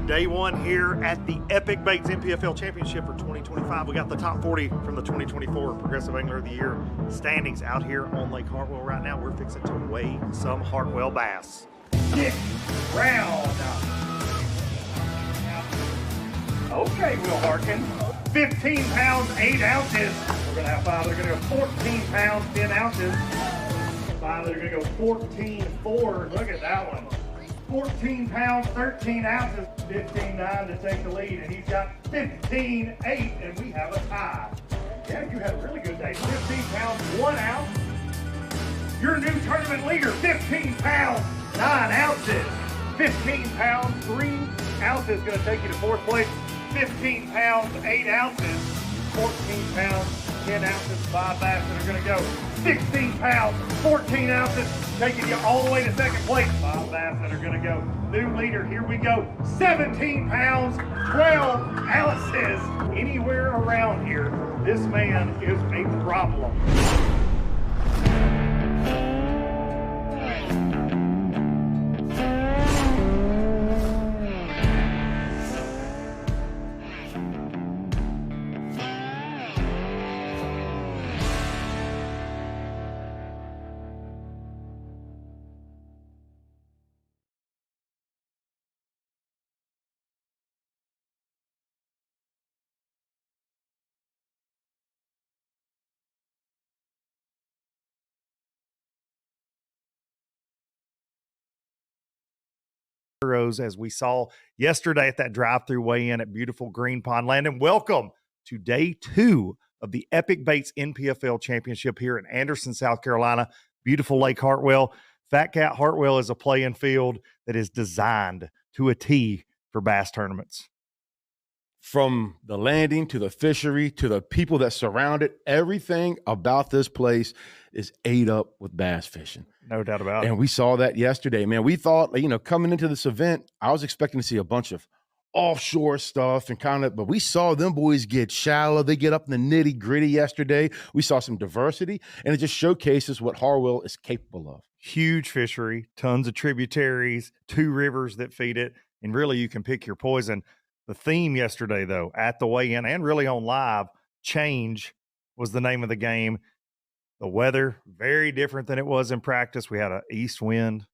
Day one here at the Epic Baits NPFL Championship for 2025. We got the top 40 from the 2024 Progressive Angler of the Year standings out here on Lake Hartwell right now. We're fixing to weigh some Hartwell bass. 6th round. Okay, Will Harkin. 15 pounds, 8 ounces. We're going to have 5 that are going to go 14 pounds, 10 ounces. 5 that are going to go 14.4. Look at that one. 14 pounds, 13 ounces, 15.9 to take the lead, and he's got 15.8, and we have a tie. Yeah, you had a really good day. 15 pounds, 1 ounce. Your new tournament leader, 15 pounds, 9 ounces. 15 pounds, 3 ounces, going to take you to 4th place. 15 pounds, 8 ounces. 14 pounds, 10 ounces, 5 bass that are going to go 16 pounds, 14 ounces, taking you all the way to 2nd place. 5 bass that are going to go. New leader, here we go. 17 pounds, 12 ounces. Anywhere around here, this man is a problem. Burroughs, as we saw yesterday at that drive-through weigh-in at beautiful Green Pond Land. And welcome to day 2 of the Epic Baits NPFL Championship here in Anderson, South Carolina. Beautiful Lake Hartwell. Fat Cat Hartwell is a playing field that is designed to a T for bass tournaments. From the landing to the fishery to the people that surround it, everything about this place is ate up with bass fishing. No doubt about it. And we saw that yesterday, man. We thought, coming into this event, I was expecting to see a bunch of offshore stuff and but we saw them boys get shallow. They get up in the nitty gritty yesterday. We saw some diversity, and it just showcases what Hartwell is capable of. Huge fishery, tons of tributaries, 2 rivers that feed it, and really you can pick your poison. The theme yesterday, though, at the weigh-in and really on live, change was the name of the game. The weather, very different than it was in practice. We had an east wind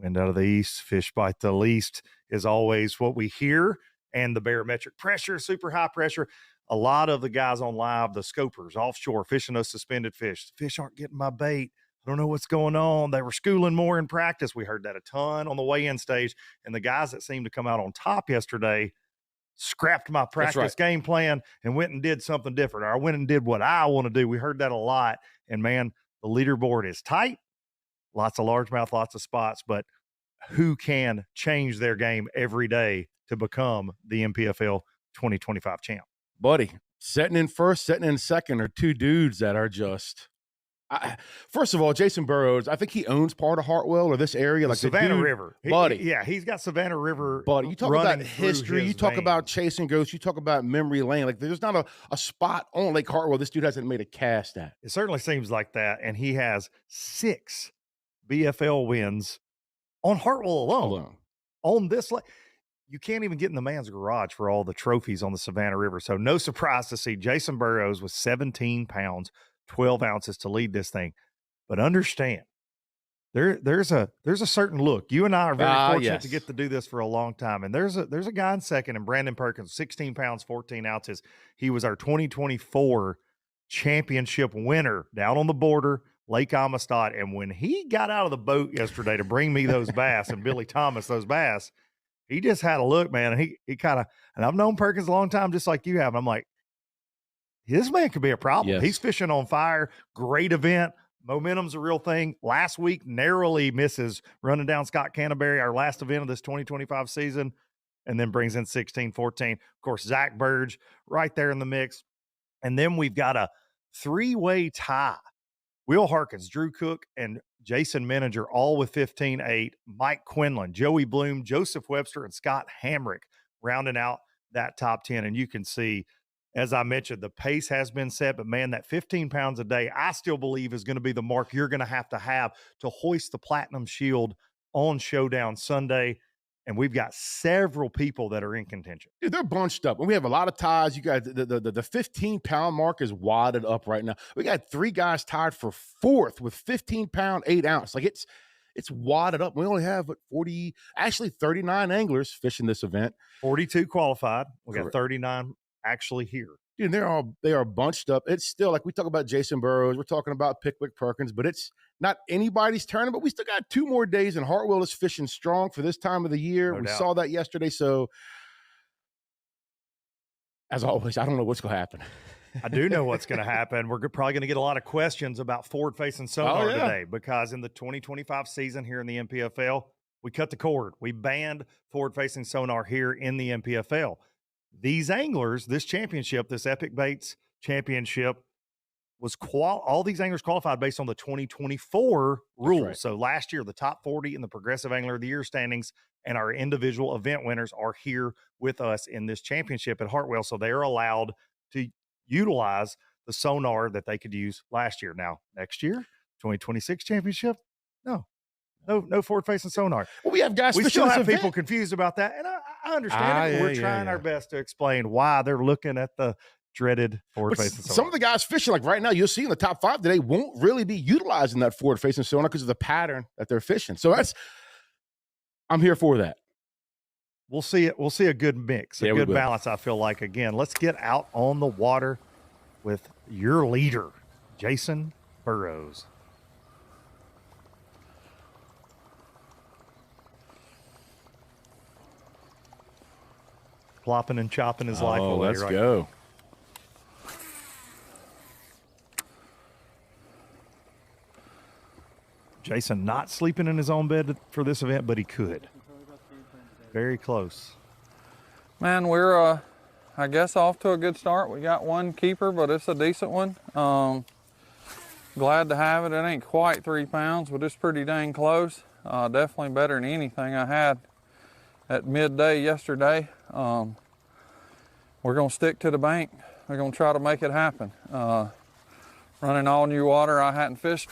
out of the east. Fish bite the least is always what we hear. And the barometric pressure, super high pressure. A lot of the guys on live, the scopers, offshore, fishing those suspended fish. The fish aren't getting my bait. I don't know what's going on. They were schooling more in practice. We heard that a ton on the weigh-in stage. And the guys that seemed to come out on top yesterday scrapped my practice game plan and went and did something different. Or I went and did what I want to do. We heard that a lot. And, man, the leaderboard is tight. Lots of largemouth, lots of spots. But who can change their game every day to become the NPFL 2025 champ? Buddy, setting in first, setting in second are 2 dudes that are just first of all, Jason Burroughs, I think he owns part of Hartwell or this area, like Savannah River. Buddy. He's got Savannah River. Buddy, you talk about history, you talk about chasing ghosts, you talk about memory lane. Like, there's not a spot on Lake Hartwell this dude hasn't made a cast at. It certainly seems like that, and he has 6 BFL wins on Hartwell alone. On this lake. You can't even get in the man's garage for all the trophies on the Savannah River. So no surprise to see Jason Burroughs with 17 pounds, 12 ounces to lead this thing. But understand, there's a certain look. You and I are very fortunate to get to do this for a long time. And there's a guy in second, and Brandon Perkins, 16 pounds, 14 ounces. He was our 2024 championship winner down on the border, Lake Amistad. And when he got out of the boat yesterday to bring me those bass and Billy Thomas those bass, he just had a look, man. And he kind of, and I've known Perkins a long time, just like you have. And I'm like, this man could be a problem. Yes. He's fishing on fire. Great event. Momentum's a real thing. Last week, narrowly misses running down Scott Canterbury, our last event of this 2025 season, and then brings in 16, 14. Of course, Zach Burge right there in the mix. And then we've got a 3-way tie. Will Harkins, Drew Cook, and Jason Meninger, all with 15.8. Mike Quinlan, Joey Bloom, Joseph Webster, and Scott Hamrick rounding out that top 10. And you can see, as I mentioned, the pace has been set, but man, that 15 pounds a day, I still believe is going to be the mark you're going to have to hoist the Platinum Shield on Showdown Sunday. and we've got several people that are in contention. Dude, they're bunched up, and we have a lot of ties. You guys, the 15-pound mark is wadded up right now. We got 3 guys tied for 4th with 15-pound, 8-ounce. Like it's wadded up. We only have 39 anglers fishing this event. 42 qualified. We got Correct. 39 actually here. Dude, they are bunched up. It's still like we talk about Jason Burroughs, we're talking about Pickwick Perkins, but it's not anybody's tournament. We still got 2 more days, and Hartwell is fishing strong for this time of the year. No we doubt. saw that yesterday. So, as always, I don't know what's going to happen. I do know what's going to happen. We're probably going to get a lot of questions about forward-facing sonar today, because in the 2025 season here in the NPFL, we cut the cord. We banned forward-facing sonar here in the NPFL. These anglers, this championship, this Epic Baits Championship, was all these anglers qualified based on the 2024 rules. Right. So last year, the top 40 in the Progressive Angler of the Year standings and our individual event winners are here with us in this championship at Hartwell. So they are allowed to utilize the sonar that they could use last year. Now, next year, 2026 championship, no forward-facing sonar. Well, we have guys. We still have people event. confused about that, and I understand it. We're trying our best to explain why they're looking at the dreaded forward-facing sonar. Some of the guys fishing, like right now, you'll see in the top 5 today, won't really be utilizing that forward-facing sonar because of the pattern that they're fishing. So I'm here for that. We'll see it. We'll see a good mix, a good balance. I feel like, again, let's get out on the water with your leader, Jason Burroughs. Plopping and chopping his life away. Let's go. Jason not sleeping in his own bed for this event, but he could. Very close. Man, we're, I guess, off to a good start. We got 1 keeper, but it's a decent one. Glad to have it. It ain't quite 3 pounds, but it's pretty dang close. Definitely better than anything I had at midday yesterday. We're gonna stick to the bank. We're gonna try to make it happen. Running all new water. I hadn't fished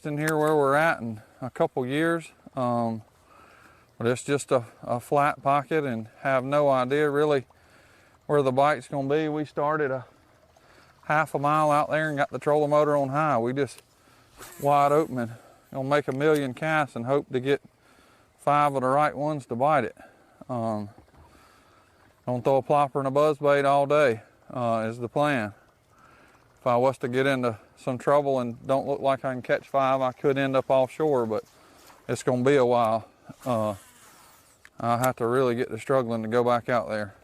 in here where we're at in a couple years. But it's just a flat pocket, and have no idea really where the bite's gonna be. We started a half a mile out there and got the trolling motor on high. We just wide open and gonna make a million casts and hope to get 5 of the right ones to bite it. Gonna throw a plopper and a buzzbait all day is the plan. If I was to get into some trouble and don't look like I can catch 5, I could end up offshore, but it's gonna be a while. I'll have to really get to struggling to go back out there.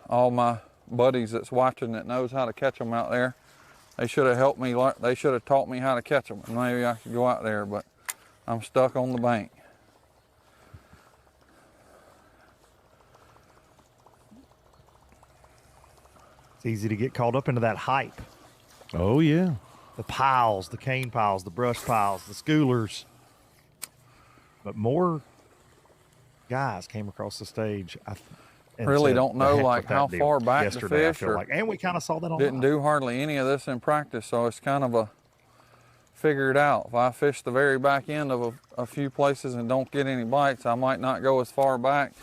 All my buddies that's watching that knows how to catch them out there, they should have helped me. They should have taught me how to catch them, and maybe I could go out there, but I'm stuck on the bank. It's easy to get caught up into that hype. Oh, yeah. The piles, the cane piles, the brush piles, the schoolers. But more guys came across the stage. Really don't know like how far back to fish, and we kind of saw that on didn't do hardly any of this in practice, so it's kind of a figure it out. If I fish the very back end of a few places and don't get any bites, I might not go as far back.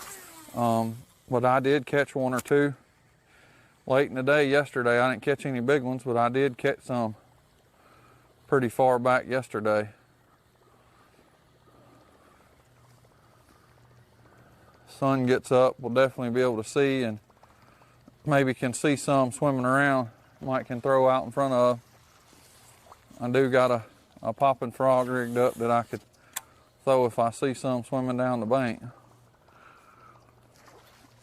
But I did catch 1 or 2 late in the day yesterday. I didn't catch any big ones, but I did catch some pretty far back yesterday. Sun gets up, we'll definitely be able to see, and maybe can see some swimming around. Might can throw out in front of. I do got a popping frog rigged up that I could throw if I see some swimming down the bank.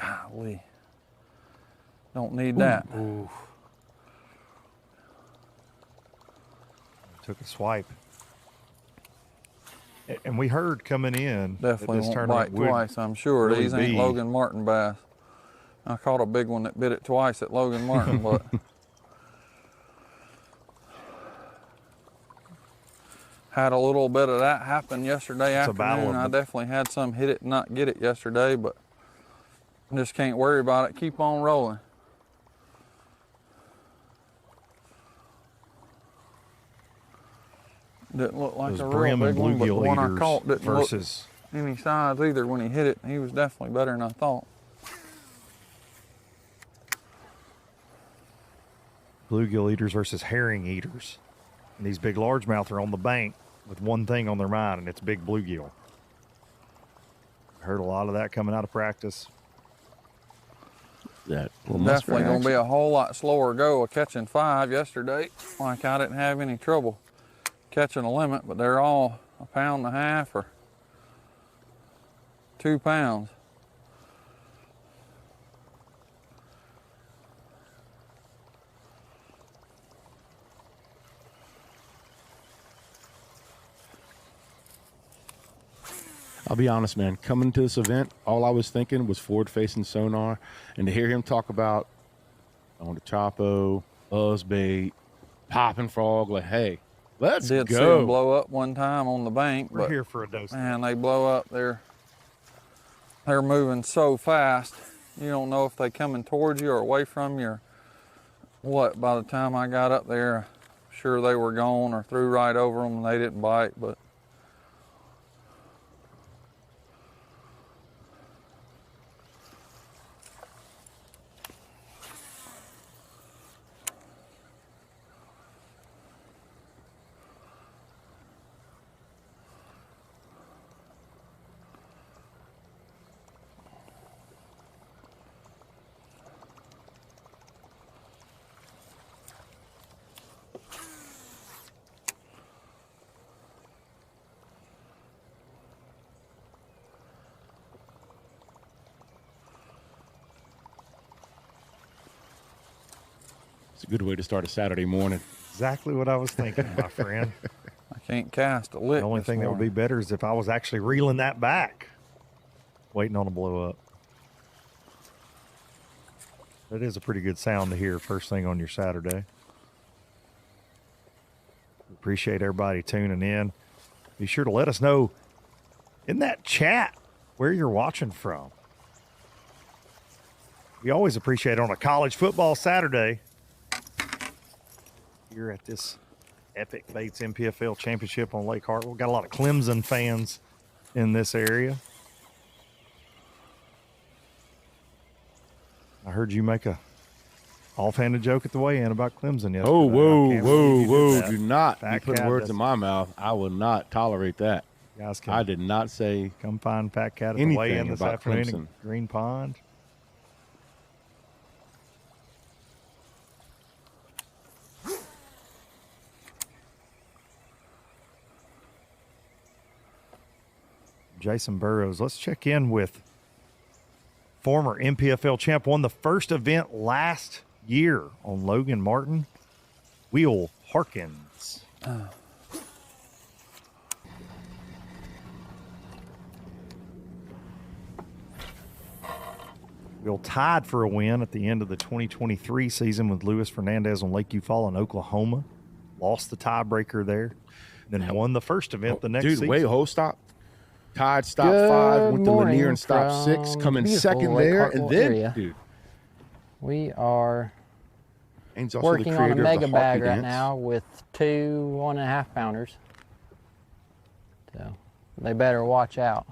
Golly. Don't need that. Ooh. Took a swipe. And we heard coming in definitely this won't bite twice, I'm sure. Really These ain't Logan Martin bass. I caught a big one that bit it twice at Logan Martin, but had a little bit of that happen yesterday afternoon. I definitely had some hit it and not get it yesterday, but just can't worry about it. Keep on rolling. Didn't look like Those a real brim and big one, but the bluegill one I eaters caught didn't look versus any size either when he hit it. He was definitely better than I thought. bluegill eaters versus herring eaters. And these big largemouth are on the bank with one thing on their mind, and it's big bluegill. Heard a lot of that coming out of practice. That Definitely going to be a whole lot slower go of catching 5 yesterday. Like I didn't have any trouble catching a limit, but they're all 1.5 pounds or 2 pounds. I'll be honest, man. Coming to this event, all I was thinking was forward-facing sonar, and to hear him talk about on the Chapo, buzzbait, popping frog, like, hey, let's Did see go. them blow up one time on the bank, We're but here for a dose. man, they blow up. They're moving so fast. You don't know if they coming towards you or away from you or what. By the time I got up there, sure they were gone or threw right over them and they didn't bite, but It's a good way to start a Saturday morning. Exactly what I was thinking, my friend. I can't cast a lick. The only this thing that would be morning. better is if I was actually reeling that back, waiting on a blow up. That is a pretty good sound to hear first thing on your Saturday. Appreciate everybody tuning in. Be sure to let us know in that chat where you're watching from. We always appreciate on a college football Saturday here at this Epic Baits NPFL Championship on Lake Hartwell. Got a lot of Clemson fans in this area. I heard you make a offhanded joke at the weigh-in about Clemson yesterday. Oh, whoa, I can't believe you whoa, did whoa. that. Do not Fat put Cat words does- in my mouth. I will not tolerate that. You guys I can did not say come find Fat Cat at the anything weigh-in this about afternoon Clemson. in Green Pond. Jason Burroughs. Let's check in with former NPFL champ. Won the first event last year on Logan Martin. Will Harkins. Will tied for a win at the end of the 2023 season with Luis Fernandez on Lake Fall in Oklahoma. Lost the tiebreaker there. Then won the first event the next Dude, season. wait, hold, stop. Tied, stopped Good 5, went to Lanier morning and stopped 6, from coming beautiful second Lake there, Hartwell and then, area. dude, We are Ains also working the on a creator of mega the bag Harpy right dance. now with 2 1.5 pounders. So they better watch out.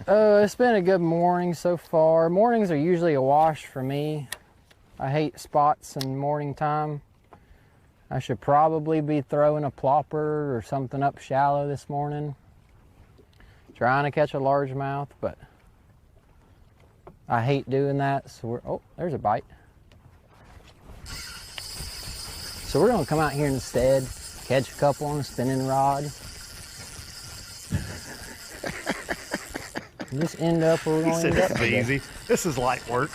It's been a good morning so far. Mornings are usually a wash for me. I hate spots in morning time. I should probably be throwing a plopper or something up shallow this morning. Trying to catch a largemouth, but I hate doing that. So oh, there's a bite. So we're gonna come out here instead, catch a couple on a spinning rod. And just end up where we're He gonna said end up this is today. easy. This is light work.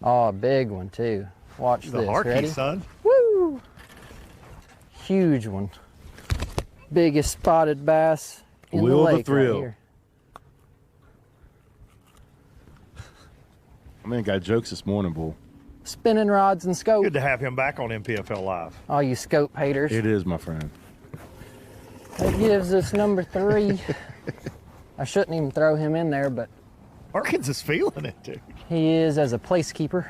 Oh, a big one too. Watch The this. Harkey, Ready? son. Woo! Huge one. Biggest spotted bass in the Will of the lake thrill. right here. I mean, got jokes this morning, bull. Spinning rods and scope. Good to have him back on NPFL Live. All you scope haters. It is, my friend. That gives us number 3. I shouldn't even throw him in there, but Harkins is feeling it, dude. he is as a placekeeper.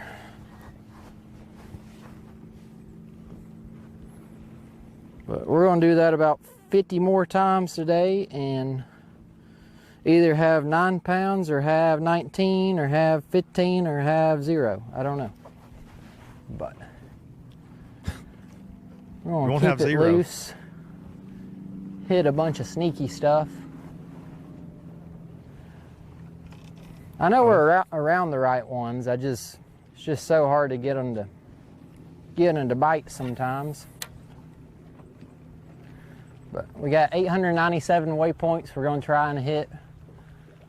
But we're gonna do that about 50 more times today and either have 9 pounds or have 19 or have 15 or have 0. I don't know. But we're gonna keep it loose. Hit a bunch of sneaky stuff. I know we're around the right ones. It's just so hard to get them to bite sometimes. But we got 897 waypoints. We're going to try and hit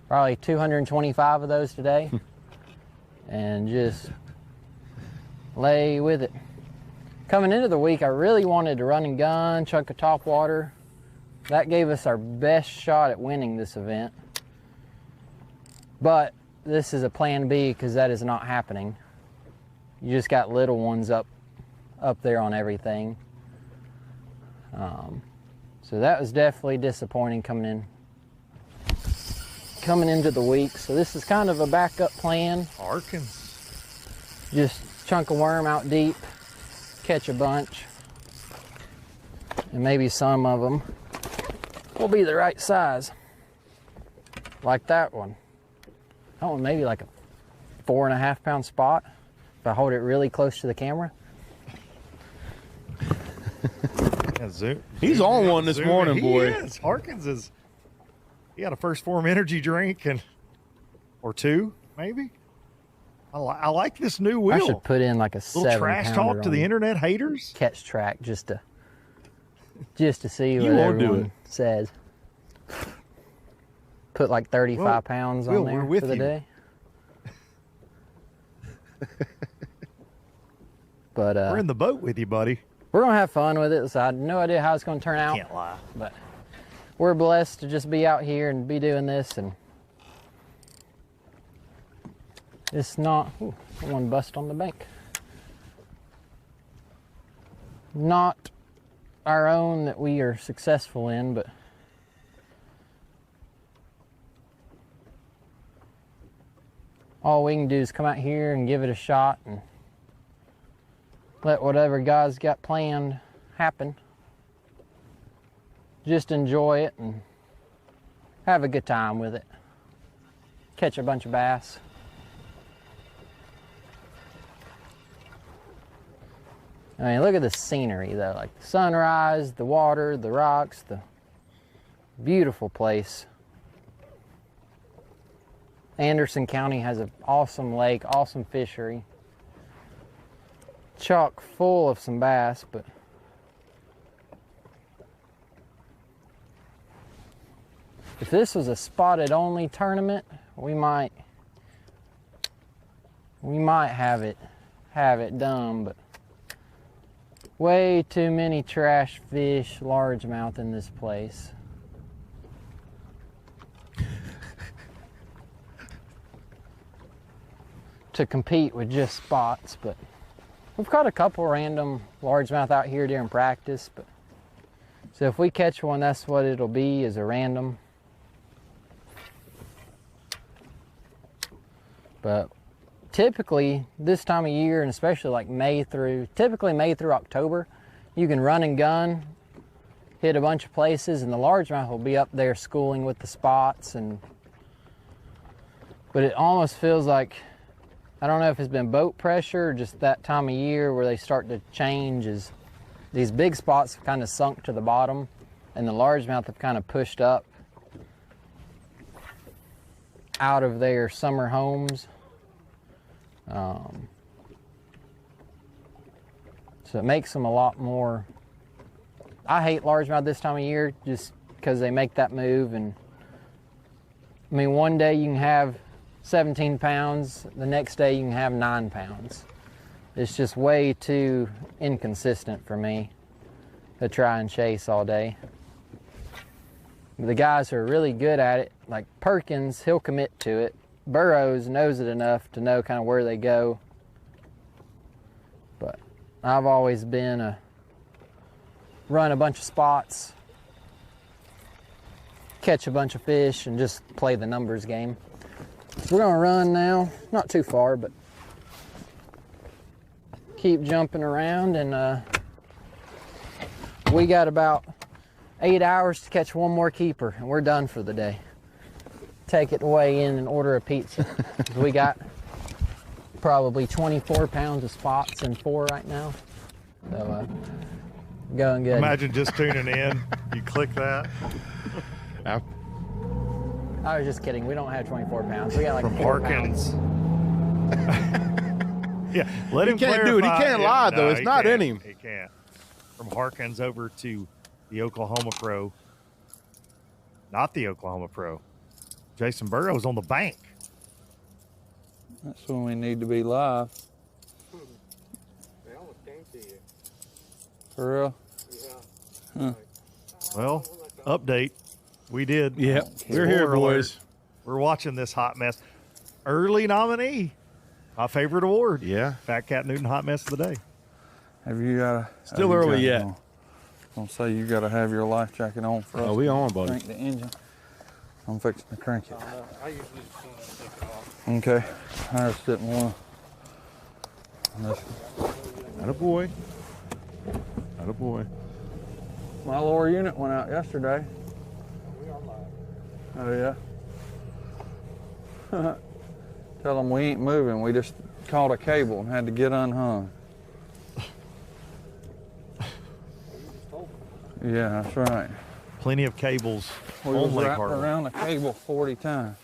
probably 225 of those today and just lay with it. Coming into the week, I really wanted to run and gun, chunk of top water. That gave us our best shot at winning this event. But this is a plan B because that is not happening. You just got little ones up there on everything. So that was definitely disappointing coming into the week. So this is kind of a backup plan. Perkins. Just chunk a worm out deep, catch a bunch, and maybe some of them will be the right size. Like that one. That one maybe like a 4.5 pound spot if I hold it really close to the camera. He's on one this morning, boy. He is. Harkins he had a First Form energy drink or two, maybe. I like this new wheel. I should put in like a little trash talk to the internet haters. Catch track just to see what everyone says. Put like 35 pounds on there for the day. But we're in the boat with you, buddy. We're gonna have fun with it. So I had no idea how it's gonna turn out. Can't lie. But we're blessed to just be out here and be doing this, and it's not. Ooh, someone bust on the bank. Not our own that we are successful in, but all we can do is come out here and give it a shot and let whatever God's got planned happen. Just enjoy it and have a good time with it. Catch a bunch of bass. I mean, look at the scenery though, like the sunrise, the water, the rocks, the beautiful place. Anderson County has an awesome lake, awesome fishery. Chock full of some bass, but if this was a spotted only tournament, we might have it done, but way too many trash fish, largemouth in this place. To compete with just spots, but we've caught a couple random largemouth out here during practice, but so if we catch one, that's what it'll be, is a random. But typically this time of year, and especially like May through October, you can run and gun, hit a bunch of places, and the largemouth will be up there schooling with the spots. But it almost feels like, I don't know if it's been boat pressure or just that time of year where they start to change, is these big spots have kind of sunk to the bottom and the largemouth have kind of pushed up out of their summer homes. So it makes them a lot more. I hate largemouth this time of year just because they make that move. And I mean, one day you can have 17 pounds, the next day you can have 9 pounds. It's just way too inconsistent for me to try and chase all day. The guys who are really good at it, like Perkins, he'll commit to it. Burroughs knows it enough to know kind of where they go. But I've always been run a bunch of spots, catch a bunch of fish, and just play the numbers game. So we're gonna run now, not too far, but keep jumping around and We got about 8 hours to catch one more keeper, and we're done for the day. Take it away in and order a pizza. We got probably 24 pounds of spots in 4 right now. So, going good. Imagine just tuning in. You click that. I was just kidding. We don't have 24 pounds. We got like From 4 pounds. Harkins. Yeah, let him can't do it. He clarify. can't lie, though. It's he not in can't. him. He can't. From Harkins over to the Oklahoma Pro. Not the Oklahoma Pro. Jason Burroughs on the bank. That's when we need to be live. They almost came to you. For real? Yeah. Well, update. We did. Yep. We're here, Spoiler alert. boys. We're watching this hot mess. Early nominee. My favorite award. Yeah. Fat Cat Newton Hot Mess of the Day. Have you got Still early yet. Don't say you got to have your life jacket on for us. Oh, we on, to buddy. Crank the engine. I'm fixing to crank it. I usually just take it off. Okay. I just didn't want to. Attaboy. Attaboy. My lower unit went out yesterday. We are live. Oh, yeah? Tell them we ain't moving. We just caught a cable and had to get unhung. Yeah, that's right. Plenty of cables We was on Lake wrapped Hartwell. around the cable 40 times.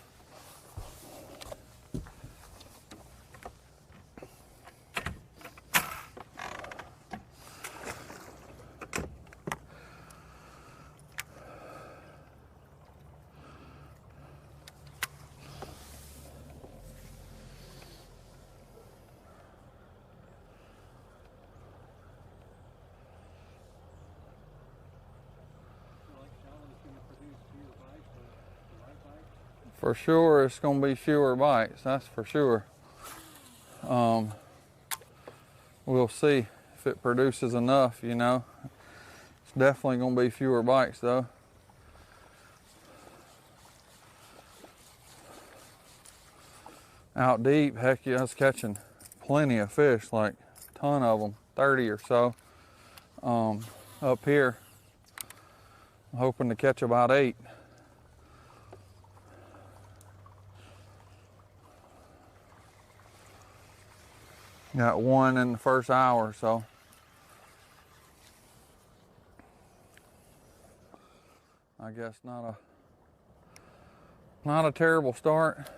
For sure, it's going to be fewer bites. That's for sure. We'll see if it produces enough, you know. It's definitely going to be fewer bites, though. Out deep, heck yeah, I was catching plenty of fish, like a ton of them, 30 or so. Up here, I'm hoping to catch about 8. Got 1 in the first hour, so. I guess not a terrible start,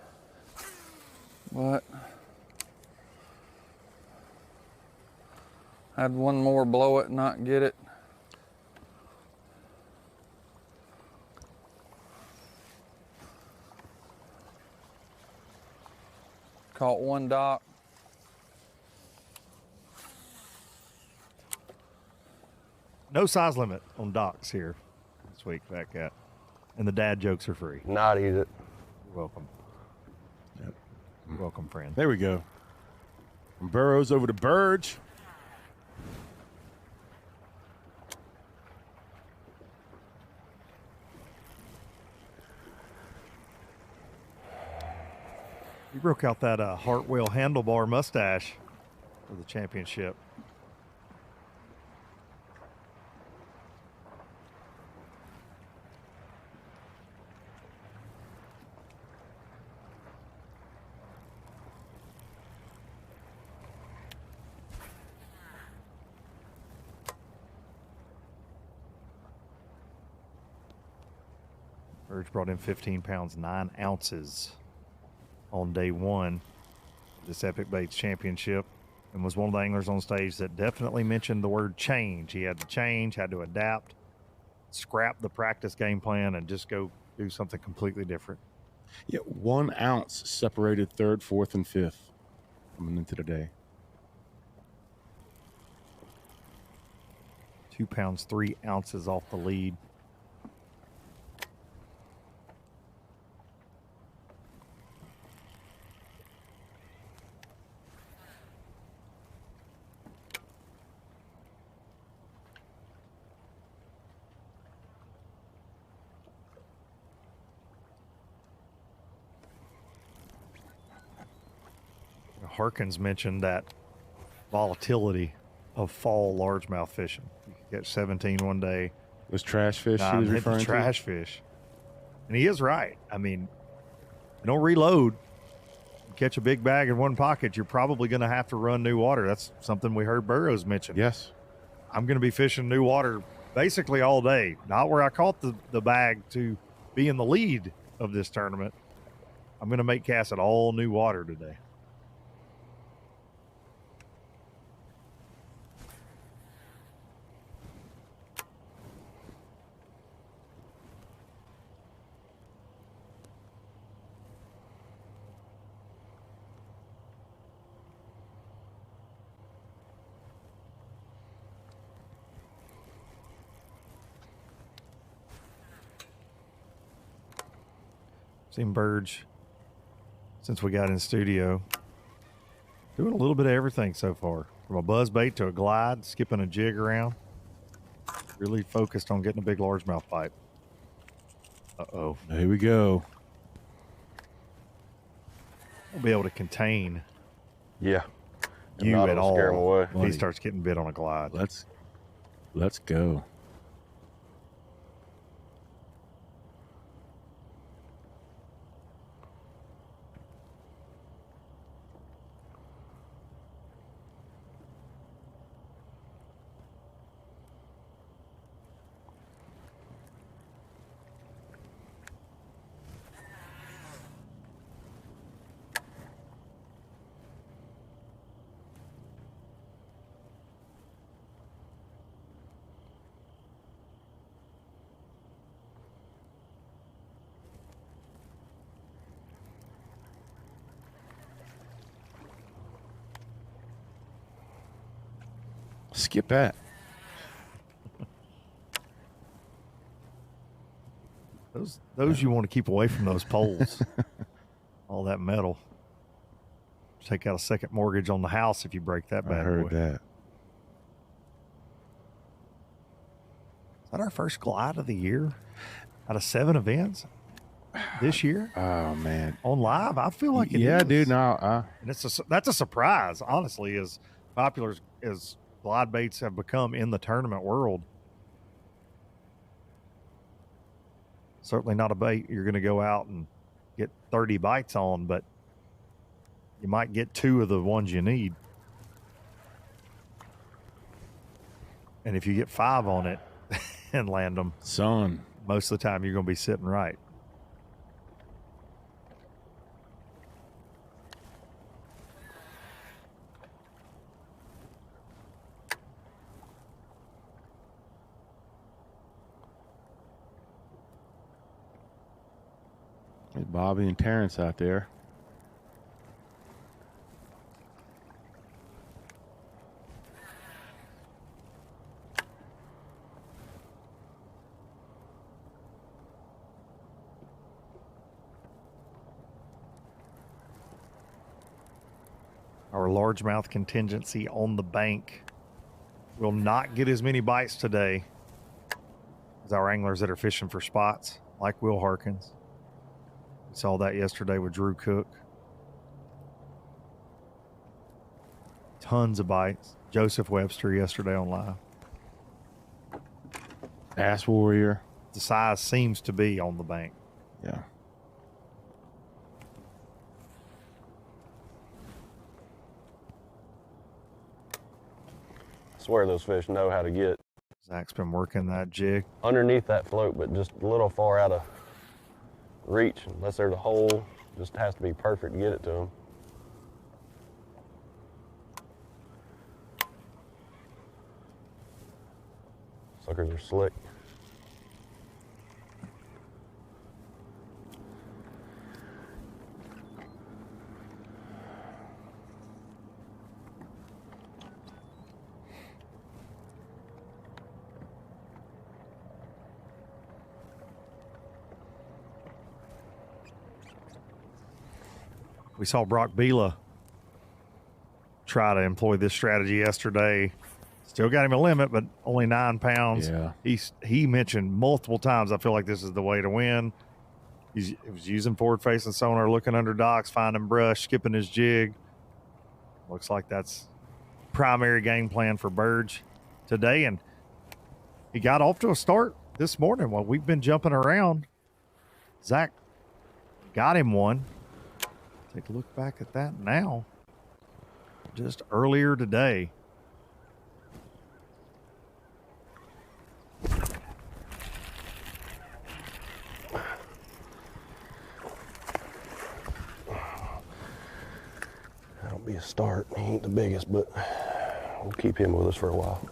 but had one more blow it and not get it. Caught 1 dock. No size limit on docks here this week, Fat Cat. And the dad jokes are free. Not eat it. You're welcome. Yep. You're welcome, friend. There we go. From Burroughs over to Burge. You broke out that Hartwell handlebar mustache for the championship. Burge brought in 15 pounds, 9 ounces on day 1 of this Epic Baits Championship, and was one of the anglers on stage that definitely mentioned the word change. He had to change, had to adapt, scrap the practice game plan, and just go do something completely different. Yeah, 1 ounce separated 3rd, 4th, and 5th coming into the day. 2 pounds, 3 ounces off the lead. Harkins mentioned that volatility of fall largemouth fishing. You catch 17 one day. Those trash fish he was Hit the referring to. trash fish. And he is right. I mean, you don't reload. You catch a big bag in one pocket, you're probably going to have to run new water. That's something we heard Burroughs mention. Yes. I'm going to be fishing new water basically all day. Not where I caught the bag to be in the lead of this tournament. I'm going to make casts at all new water today. Seen Burge since we got in studio doing a little bit of everything so far, from a buzz bait to a glide, skipping a jig around. Really focused on getting a big largemouth bite. Uh-oh. Here we go. We'll be able to contain Yeah. you Not at gonna all scare 'em away. if he Buddy. starts getting bit on a glide. Let's go. Skip that. Those you want to keep away from those poles. All that metal. Take out a second mortgage on the house if you break that I bad heard boy. that. Is that our first glide of the year out of 7 events this year Oh man. on live? I feel like it Yeah, is. dude. No, And that's a surprise, honestly, as popular as glide baits have become in the tournament world. Certainly not a bait you're going to go out and get 30 bites on, but you might get 2 of the ones you need. And if you get 5 on it and land them, son. most of the time you're going to be sitting right. There's Bobby and Terrence out there. Our largemouth contingency on the bank will not get as many bites today as our anglers that are fishing for spots, like Will Harkins. We saw that yesterday with Drew Cook. Tons of bites. Joseph Webster yesterday on live. Ass Warrior. The size seems to be on the bank. Yeah. I swear those fish know how to get Zach's been working that jig. underneath that float, but just a little far out of reach. Unless there's a hole, just has to be perfect to get it to them. Suckers are slick. We saw Brock Biela try to employ this strategy yesterday. Still got him a limit, but only 9 pounds. Yeah. He mentioned multiple times, I feel like this is the way to win. He was using forward facing sonar, looking under docks, finding brush, skipping his jig. Looks like that's primary game plan for Burge today. And he got off to a start this morning while we've been jumping around. Zach got him one. Take a look back at that now. Just earlier today. That'll be a start. He ain't the biggest, but we'll keep him with us for a while.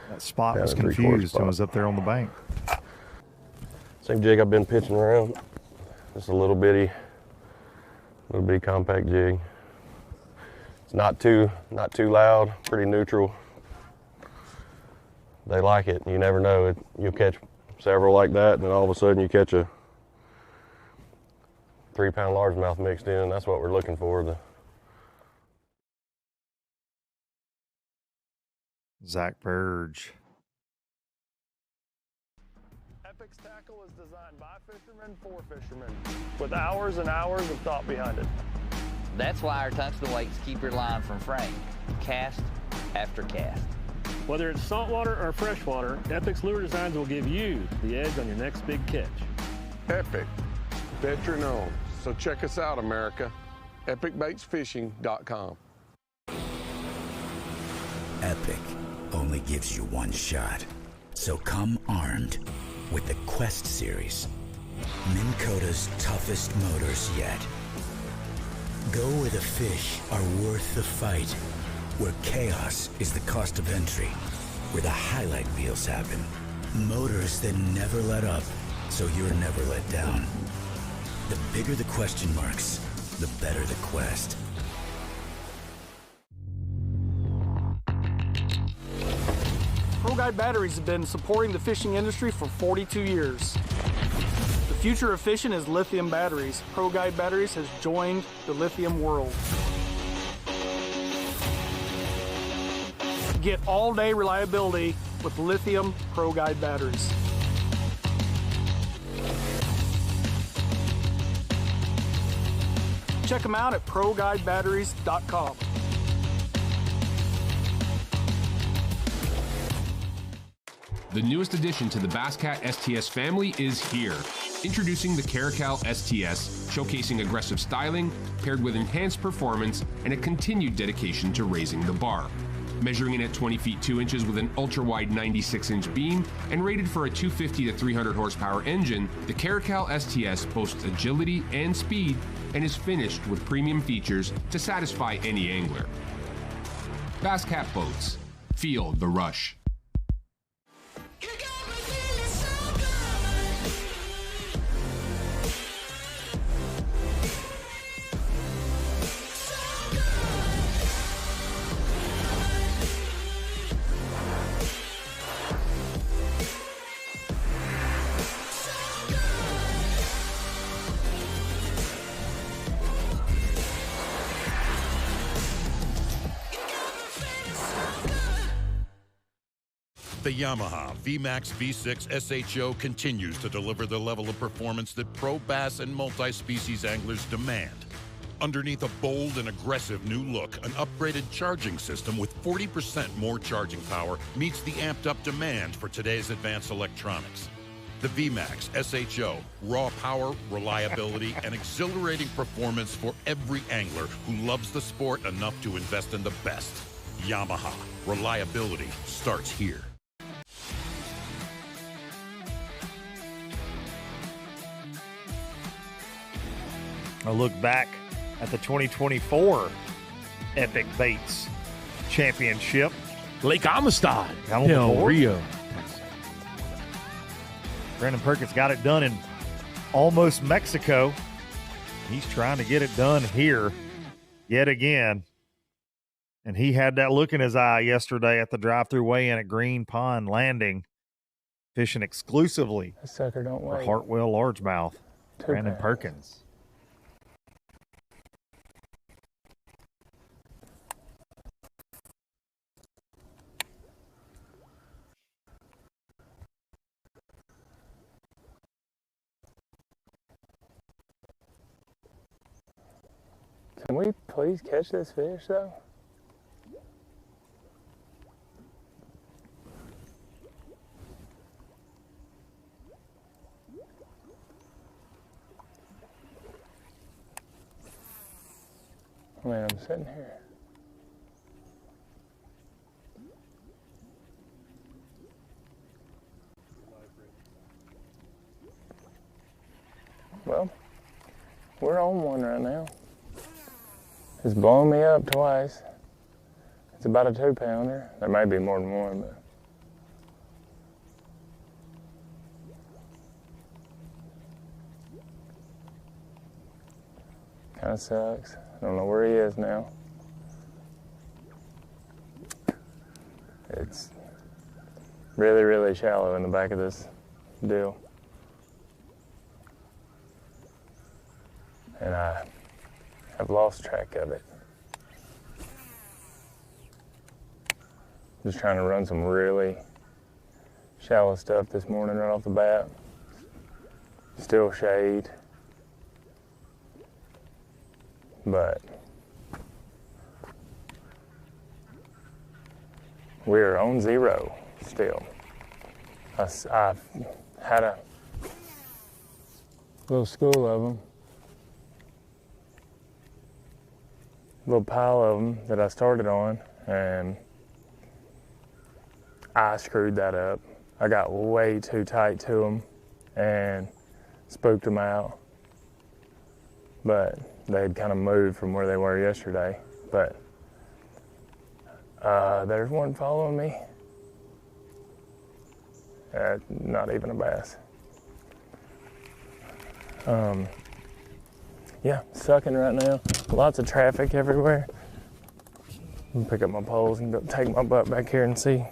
That spot was confused and was up there on the bank. Same jig I've been pitching around. Just a little bitty compact jig. It's not too loud, pretty neutral. They like it. You never know. You'll catch several like that, and then all of a sudden you catch a 3-pound largemouth mixed in. That's what we're looking for. Zach Burge. Epic's tackle is designed by fishermen for fishermen, with hours and hours of thought behind it. That's why our tungsten weights keep your line from fraying, cast after cast. Whether it's saltwater or freshwater, Epic's lure designs will give you the edge on your next big catch. Epic, veteran owned. So check us out, America. EpicBaitsFishing.com. Epic only gives you one shot. So come armed with the Quest series. Minn Kota's toughest motors yet. Go where the fish are worth the fight. Where chaos is the cost of entry. Where the highlight reels happen. Motors that never let up, so you're never let down. The bigger the question marks, the better the quest. Pro Guide Batteries have been supporting the fishing industry for 42 years. The future of fishing is lithium batteries. Pro Guide Batteries has joined the lithium world. Get all-day reliability with lithium Pro Guide batteries. Check them out at ProGuideBatteries.com. The newest addition to the Basscat STS family is here. Introducing the Caracal STS, showcasing aggressive styling, paired with enhanced performance and a continued dedication to raising the bar. Measuring in at 20 feet 2 inches with an ultra-wide 96-inch beam and rated for a 250 to 300 horsepower engine, the Caracal STS boasts agility and speed and is finished with premium features to satisfy any angler. Basscat Boats. Feel the rush. The Yamaha VMAX V6 SHO continues to deliver the level of performance that pro bass and multi-species anglers demand. Underneath a bold and aggressive new look, an upgraded charging system with 40% more charging power meets the amped-up demand for today's advanced electronics. The VMAX SHO, raw power, reliability, and exhilarating performance for every angler who loves the sport enough to invest in the best. Yamaha, reliability starts here. A look back at the 2024 Epic Baits Championship. Lake Amistad, Del Rio. Brandon Perkins got it done in almost Mexico. He's trying to get it done here yet again. And he had that look in his eye yesterday at the drive-through weigh-in at Green Pond Landing, fishing exclusively Sucker don't for wait. Hartwell largemouth. Brandon Perkins. Can we please catch this fish though? I mean, I'm sitting here. Well, we're on one right now. It's blowing me up twice. It's about a 2-pounder. There may be more than one, but kind of sucks. I don't know where he is now. It's really, really shallow in the back of this deal. And I have lost track of it. Just trying to run some really shallow stuff this morning right off the bat. Still shade. But we're on zero still. I've had a little school of them. Little pile of them that I started on, and I screwed that up. I got way too tight to them and spooked them out. But they had kind of moved from where they were yesterday. But there's one following me. Not even a bass. Yeah, sucking right now. Lots of traffic everywhere. I'm gonna pick up my poles and go take my butt back here and see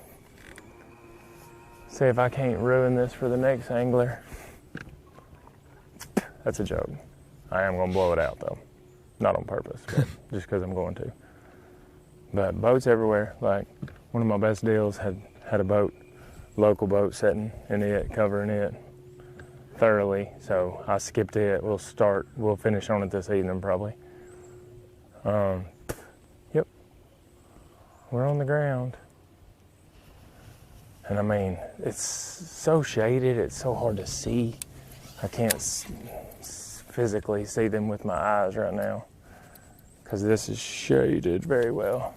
if I can't ruin this for the next angler. That's a joke. I am gonna blow it out though. Not on purpose, but just because I'm going to. But boats everywhere. Like one of my best deals had a boat, local boat sitting in it, covering it thoroughly, so I skipped it. We'll finish on it this evening probably. Yep, we're on the ground. And I mean, it's so shaded, it's so hard to see. I can't physically see them with my eyes right now because this is shaded very well.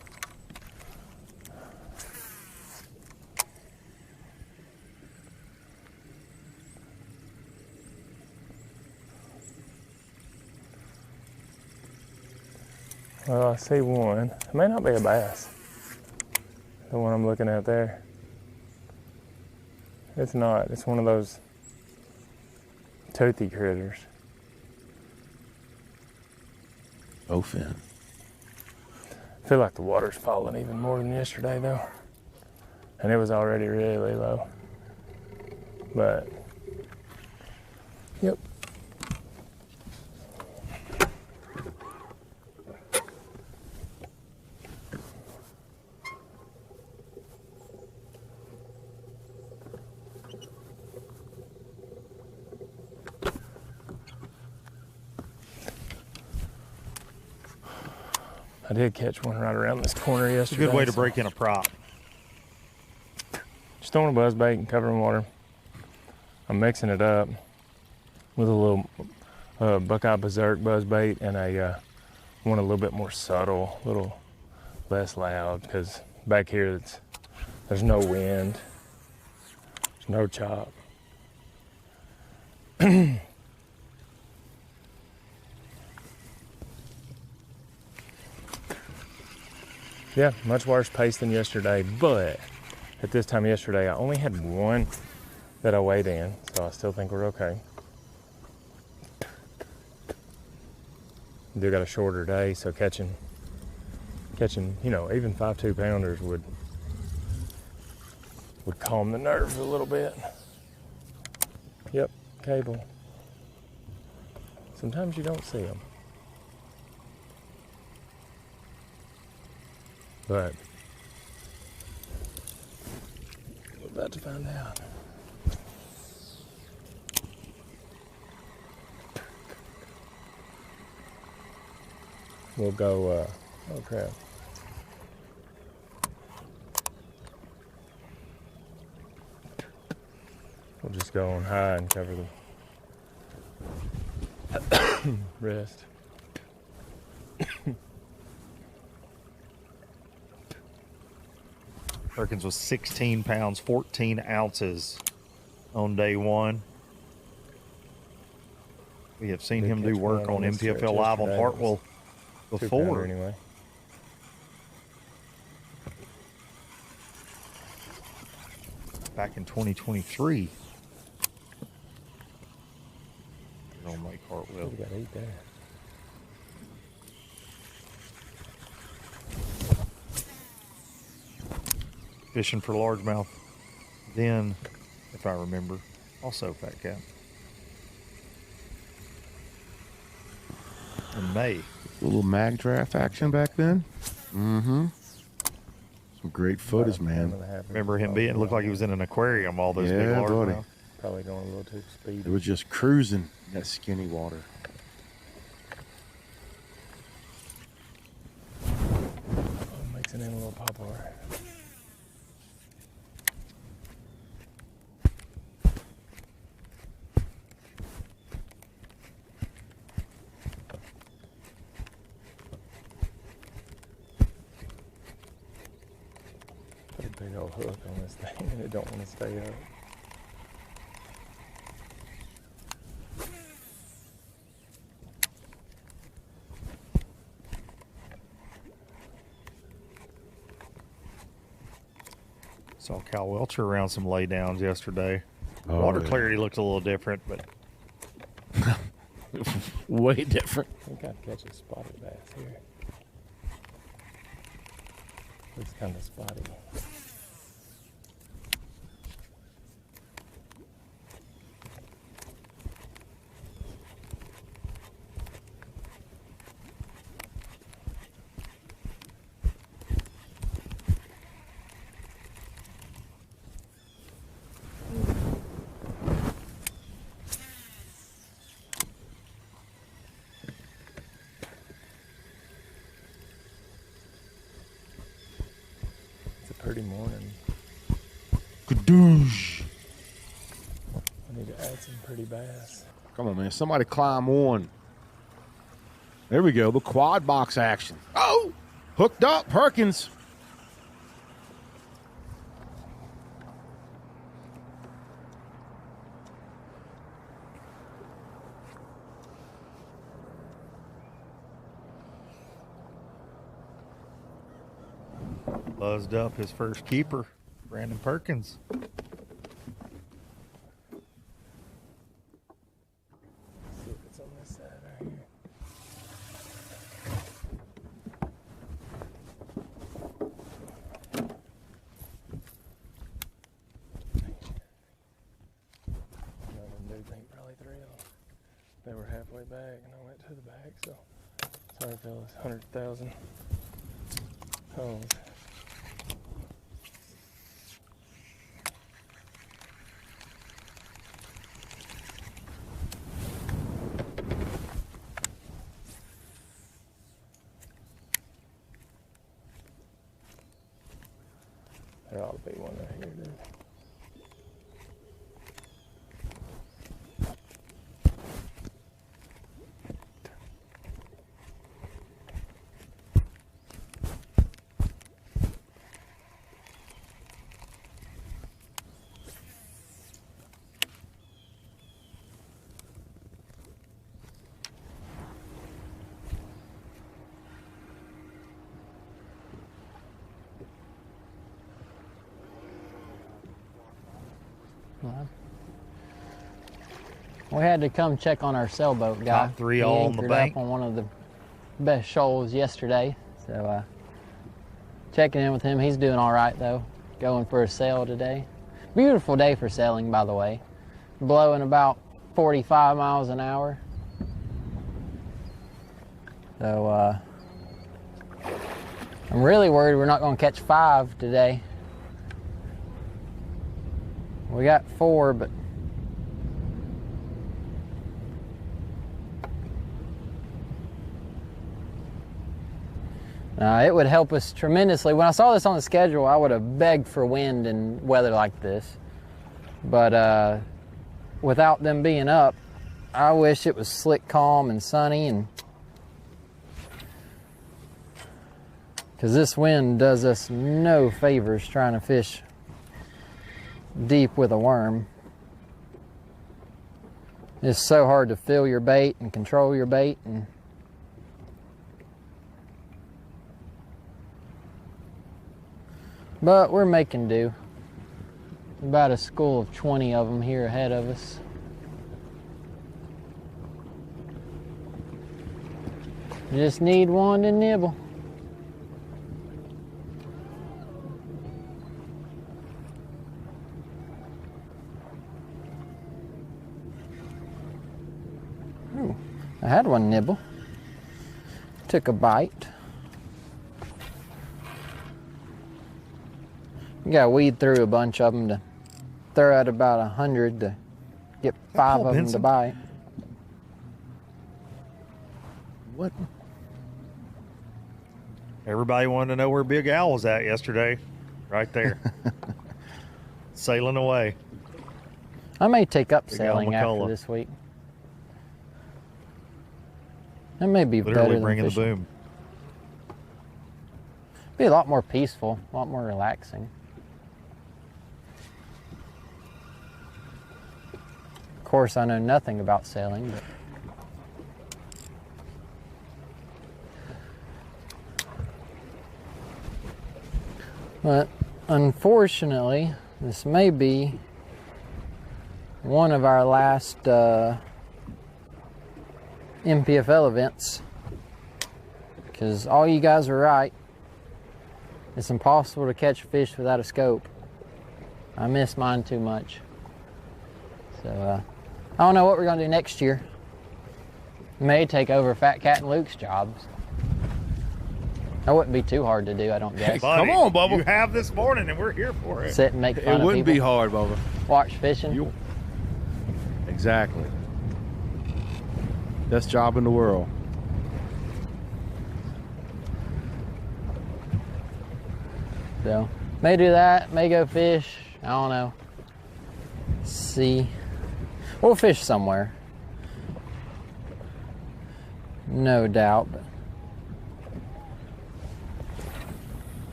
Well, I see one. It may not be a bass. The one I'm looking at there. It's not. It's one of those toothy critters. Bowfin. I feel like the water's falling even more than yesterday though. And it was already really low. But, yep. I did catch one right around this corner yesterday. It's a good way to break in a prop. Just throwing a buzz bait and covering water. I'm mixing it up with a little Buckeye Berserk buzz bait and one a little bit more subtle, a little less loud, because back here there's no wind, there's no chop. Yeah, much worse pace than yesterday, but at this time yesterday, I only had one that I weighed in, so I still think we're okay. Do got a shorter day, so catching, you know, even 5 2-pounders would calm the nerves a little bit. Yep, cable. Sometimes you don't see them. But we're about to find out. We'll go, oh crap. We'll just go on high and cover the rest. Perkins was 16 pounds, 14 ounces on day one. We have seen him do work on NPFL Live on Hartwell before. Anyway. Back in 2023. On Lake Hartwell. We got 8 there. Fishing for largemouth. Then, if I remember, also fat cat. In May. A little mag draft action back then. Mm-hmm. Some great footage, man. Remember him being, looked like he was in an aquarium, all those big buddy. largemouth. Probably going a little too speedy. It was just cruising in that skinny water. Makes it in a little poplar. Put a big old hook on this thing and it don't want to stay up. Saw Cal Welcher around some laydowns yesterday. Oh, Water yeah. clarity looked a little different, but way different. I think I'd catch a spotted bass here. Looks kind of spotty. Pretty morning. Kadoosh. I need to add some pretty bass. Come on, man. Somebody climb on. There we go. The quad box action. Oh! Hooked up. Perkins. buzzed up his first keeper, Brandon Perkins. See if it's on this side right here. Dude think probably 3 of them. They were halfway back and I went to the back, so sorry fellas, 100,000 pounds. There ought to be one right here, dude. We had to come check on our sailboat guy. Top 3 all on the anchored bank. up on one of the best shoals yesterday. So checking in with him. He's doing all right though. Going for a sail today. Beautiful day for sailing, by the way. Blowing about 45 miles an hour. So I'm really worried we're not going to catch 5 today. We got 4, but it would help us tremendously. When I saw this on the schedule, I would have begged for wind and weather like this. But without them being up, I wish it was slick, calm, and sunny. And because this wind does us no favors trying to fish deep with a worm. It's so hard to feel your bait and control your bait, and but we're making do. About a school of 20 of them here ahead of us. Just need one to nibble. Ooh, I had one nibble. Took a bite. You gotta weed through a bunch of them to throw out about 100 to get 5 of them to bite. What? Everybody wanted to know where Big Al was at yesterday. Right there. Sailing away. I may take up Big sailing Al after McCullough. this week. That may be Literally better than bringing the fishing. boom. Be a lot more peaceful, a lot more relaxing. Of course, I know nothing about sailing, but unfortunately, this may be one of our last NPFL events, because all you guys are right. It's impossible to catch a fish without a scope. I miss mine too much. So I don't know what we're gonna do next year. May take over Fat Cat and Luke's jobs. That wouldn't be too hard to do, I don't guess. Buddy, Come on, Bubba. You have this morning, and we're here for it. Sit and make fun It of wouldn't people. be hard, Bubba. Watch fishing. Exactly. Best job in the world. So, may do that, may go fish, I don't know. See. We'll fish somewhere. No doubt.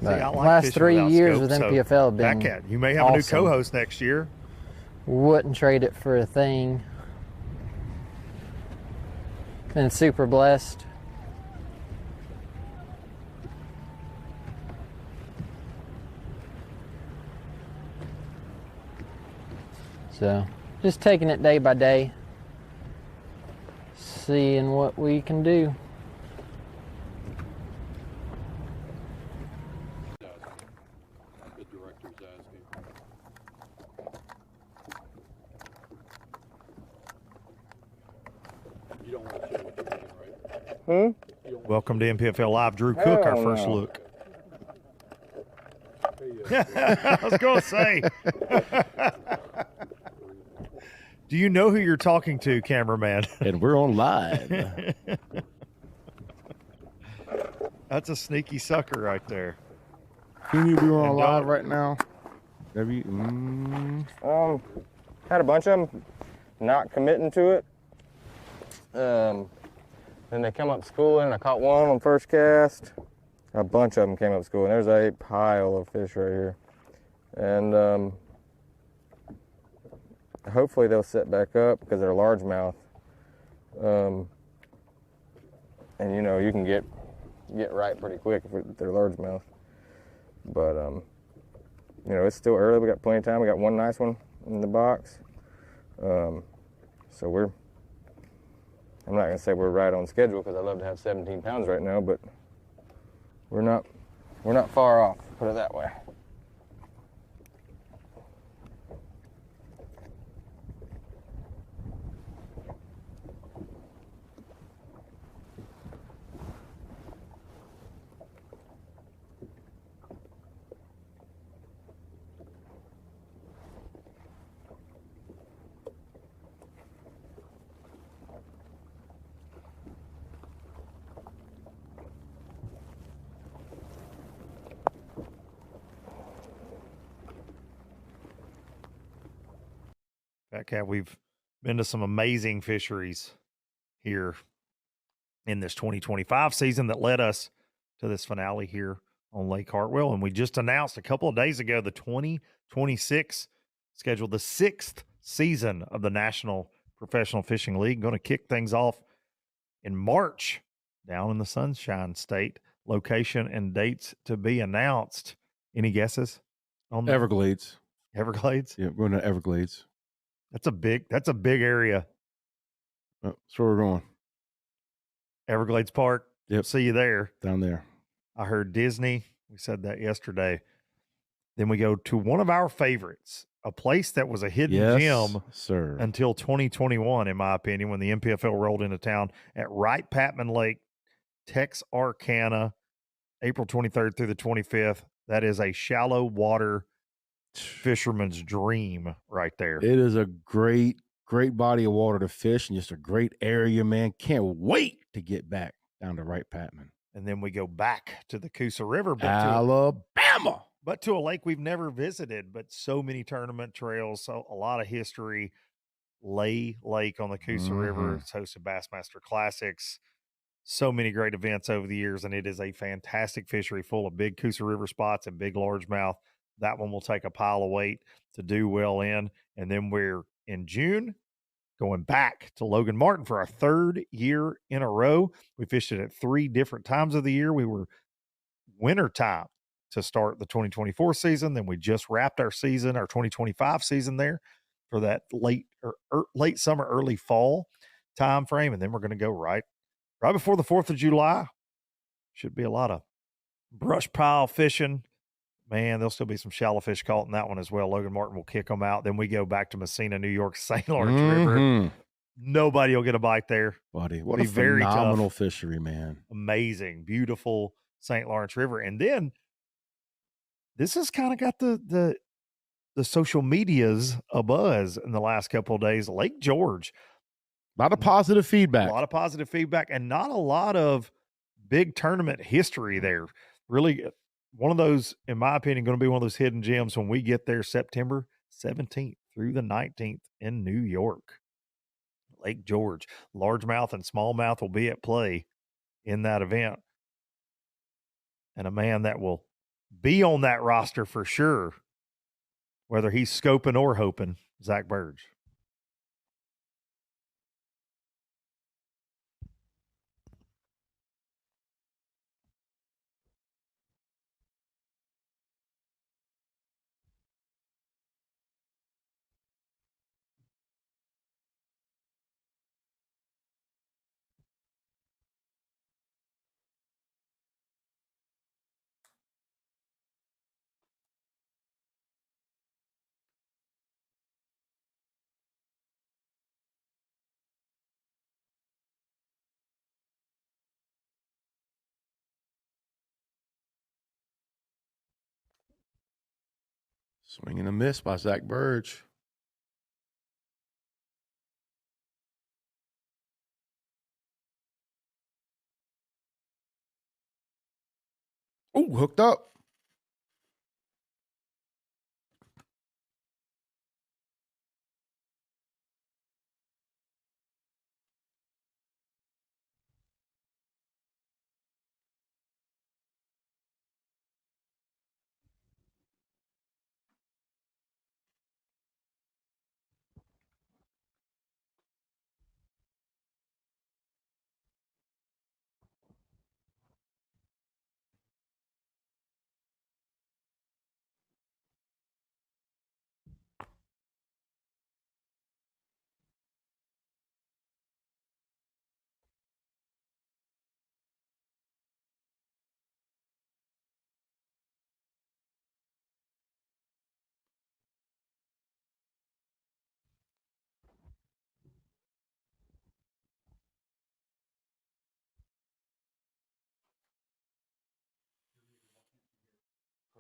But I like last fishing 3 without years scope, with so NPFL have been Fat Cat, you may have a new awesome. co-host next year. Wouldn't trade it for a thing. Been super blessed. So, just taking it day by day, seeing what we can do. Welcome to NPFL Live. Drew Cook, our Hell first no. look. I was going to say. Do you know who you're talking to, cameraman? And we're on live. That's a sneaky sucker right there. Can you be on And live don't- right now? Had a bunch of them not committing to it. Then they come up schooling. I caught one on first cast. A bunch of them came up schooling. There's a pile of fish right here. And hopefully they'll set back up because they're largemouth. And you know, you can get right pretty quick if they're largemouth. But you know, it's still early. We got plenty of time. We got one nice one in the box. So I'm not gonna say we're right on schedule because I'd love to have 17 pounds right now, but we're not far off, put it that way. Fat Cat, we've been to some amazing fisheries here in this 2025 season that led us to this finale here on Lake Hartwell. And we just announced a couple of days ago the 2026 scheduled the 6th season of the National Professional Fishing League. Going to kick things off in March down in the Sunshine State. Location and dates to be announced. Any guesses on that? Everglades. Everglades? Yeah, we're going to Everglades. That's a big area. That's where we're going. Everglades Park. Yep. See you there. Down there. I heard Disney. We said that yesterday. Then we go to one of our favorites, a place that was a hidden gem sir. until 2021, in my opinion, when the NPFL rolled into town at Wright Patman Lake, Texarkana, April 23rd through the 25th. That is a shallow water fisherman's dream right there. It is a great body of water to fish and just a great area, man. Can't wait to get back down to Wright Patman. And then we go back to the Coosa River, Alabama. but to a lake we've never visited, but so many tournament trails, so a lot of history. Lake on the Coosa River. It's hosted Bassmaster Classics. So many great events over the years, and it is a fantastic fishery full of big Coosa River spots and big largemouth. That one will take a pile of weight to do well in. And then we're in June going back to Logan Martin for our 3rd year in a row. We fished it at 3 different times of the year. We were winter time to start the 2024 season. Then we just wrapped our season, our 2025 season there for that late summer, early fall time frame. And then we're going to go right before the 4th of July. Should be a lot of brush pile fishing. Man, there'll still be some shallow fish caught in that one as well. Logan Martin will kick them out. Then we go back to Messina, New York, St. Lawrence River. Nobody will get a bite there. Buddy, what a phenomenal fishery, man. Amazing, beautiful St. Lawrence River. And then this has kind of got the social medias abuzz in the last couple of days. Lake George. A lot of positive feedback. And not a lot of big tournament history there. Really, one of those, in my opinion, going to be one of those hidden gems when we get there September 17th through the 19th in New York. Lake George. Largemouth and smallmouth will be at play in that event. And a man that will be on that roster for sure, whether he's scoping or hoping, Zach Burge. Swing and a miss by Zach Burge. Oh, hooked up.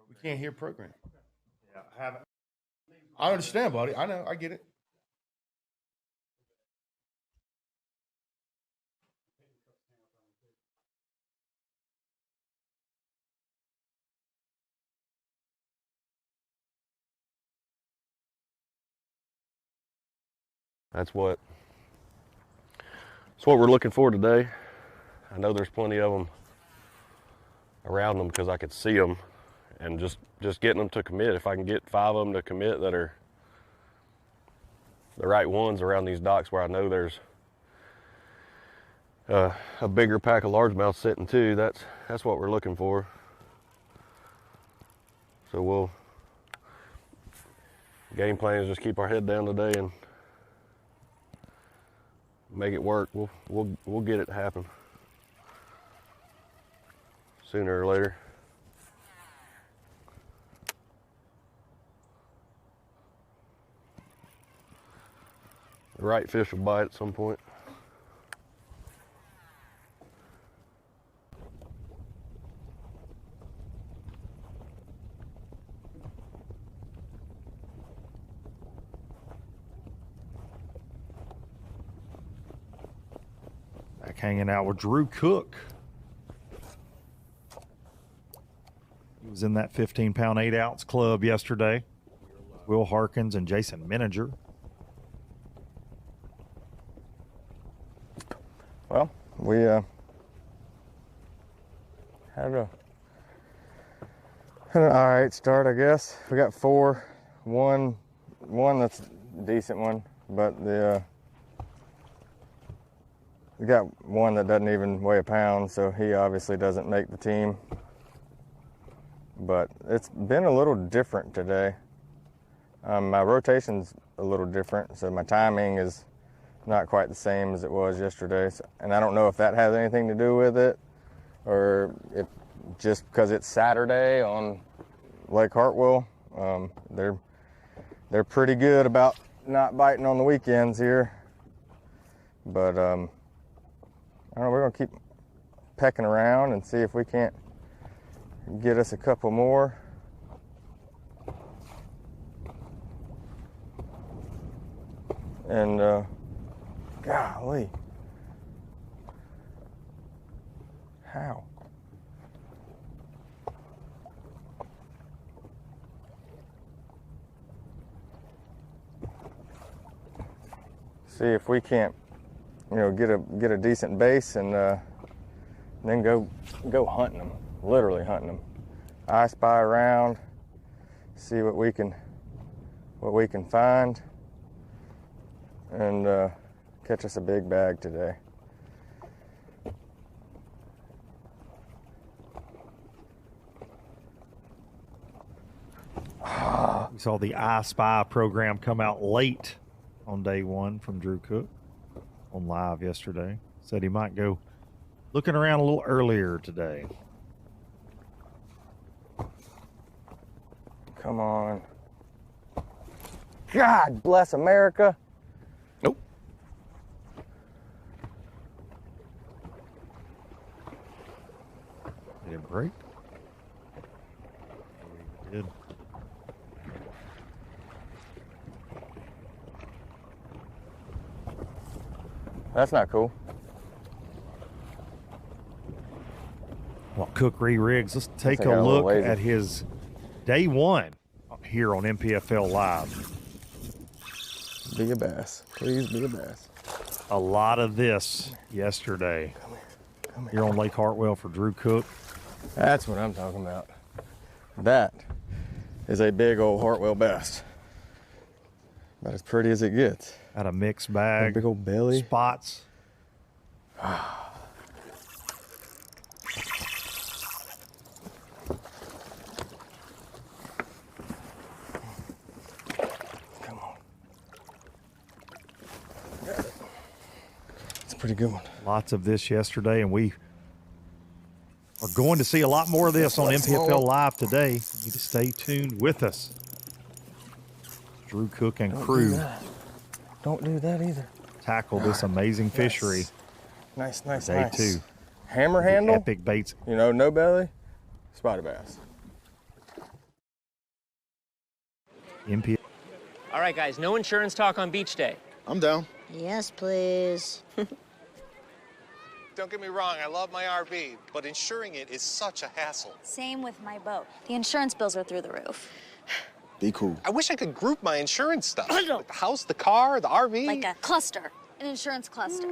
We can't hear program. Yeah, I understand, buddy. I know. I get it. That's what we're looking for today. I know there's plenty of them around them because I could see them, and just getting them to commit. If I can get 5 of them to commit that are the right ones around these docks where I know there's a bigger pack of largemouth sitting too, that's what we're looking for. So we'll game plan is just keep our head down today and make it work. We'll get it to happen sooner or later. The right fish will bite at some point. Back hanging out with Drew Cook. He was in that 15-pound 8-ounce club yesterday. Will Harkins and Jason Mininger. Well, we had an all right start, I guess. We got 4, one that's a decent one, but we got one that doesn't even weigh a pound, so he obviously doesn't make the team. But it's been a little different today. My rotation's a little different, so my timing is not quite the same as it was yesterday. And I don't know if that has anything to do with it, or if just because it's Saturday on Lake Hartwell. They're pretty good about not biting on the weekends here. But I don't know, we're gonna keep pecking around and see if we can't get us a couple more. And golly, how? See if we can't, get a decent base and then go hunting them, literally hunting them. I spy around, see what we can find, and catch us a big bag today. We saw the I Spy program come out late on day 1 from Drew Cook on live yesterday. Said he might go looking around a little earlier today. Come on. God bless America. Nope. Did it break? It did. That's not cool. Well, Cook re-rigs. Let's take a look at his day 1 here on NPFL Live. Be a bass. Please be a bass. A lot of this yesterday. Come here on Lake Hartwell for Drew Cook. That's what I'm talking about. That is a big old Hartwell bass. About as pretty as it gets. Got a mixed bag. Big old belly. Spots. Come on. It's a pretty good one. Lots of this yesterday, and we are going to see a lot more of this on NPFL Live today. You need to stay tuned with us. Drew Cook and crew. Don't do that either. Tackle this amazing fishery. Nice. Day 2. Hammer handle. Epic baits. No belly. Spotted bass. All right, guys, no insurance talk on beach day. I'm down. Yes, please. Don't get me wrong, I love my RV, but insuring it is such a hassle. Same with my boat. The insurance bills are through the roof. Be cool. I wish I could group my insurance stuff. Like the house, the car, the RV. Like a cluster. An insurance cluster.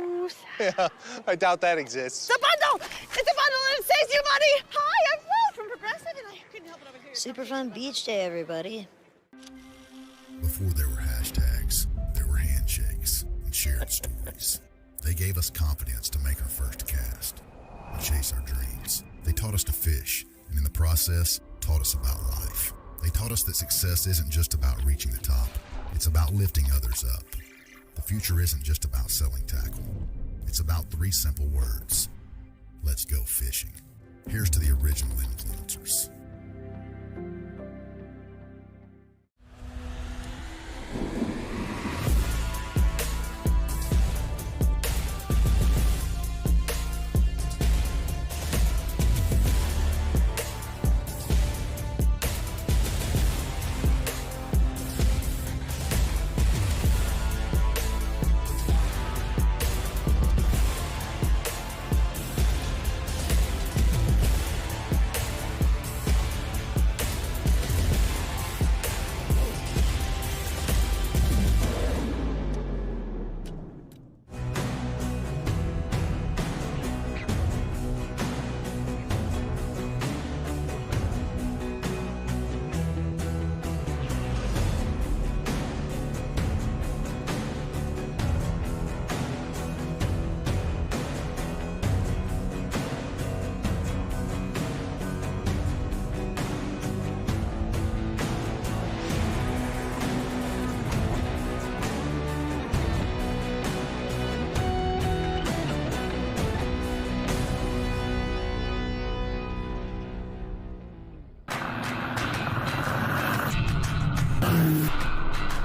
Yeah, I doubt that exists. It's a bundle! It's a bundle and it saves you money! Hi, I'm Will from Progressive and I couldn't help it over here. Super fun beach day, everybody. Before there were hashtags, there were handshakes and shared stories. They gave us confidence to make our first cast and chase our dreams. They taught us to fish, and in the process, taught us about life. They taught us that success isn't just about reaching the top. It's about lifting others up. The future isn't just about selling tackle. It's about 3 simple words. Let's go fishing. Here's to the original influencers.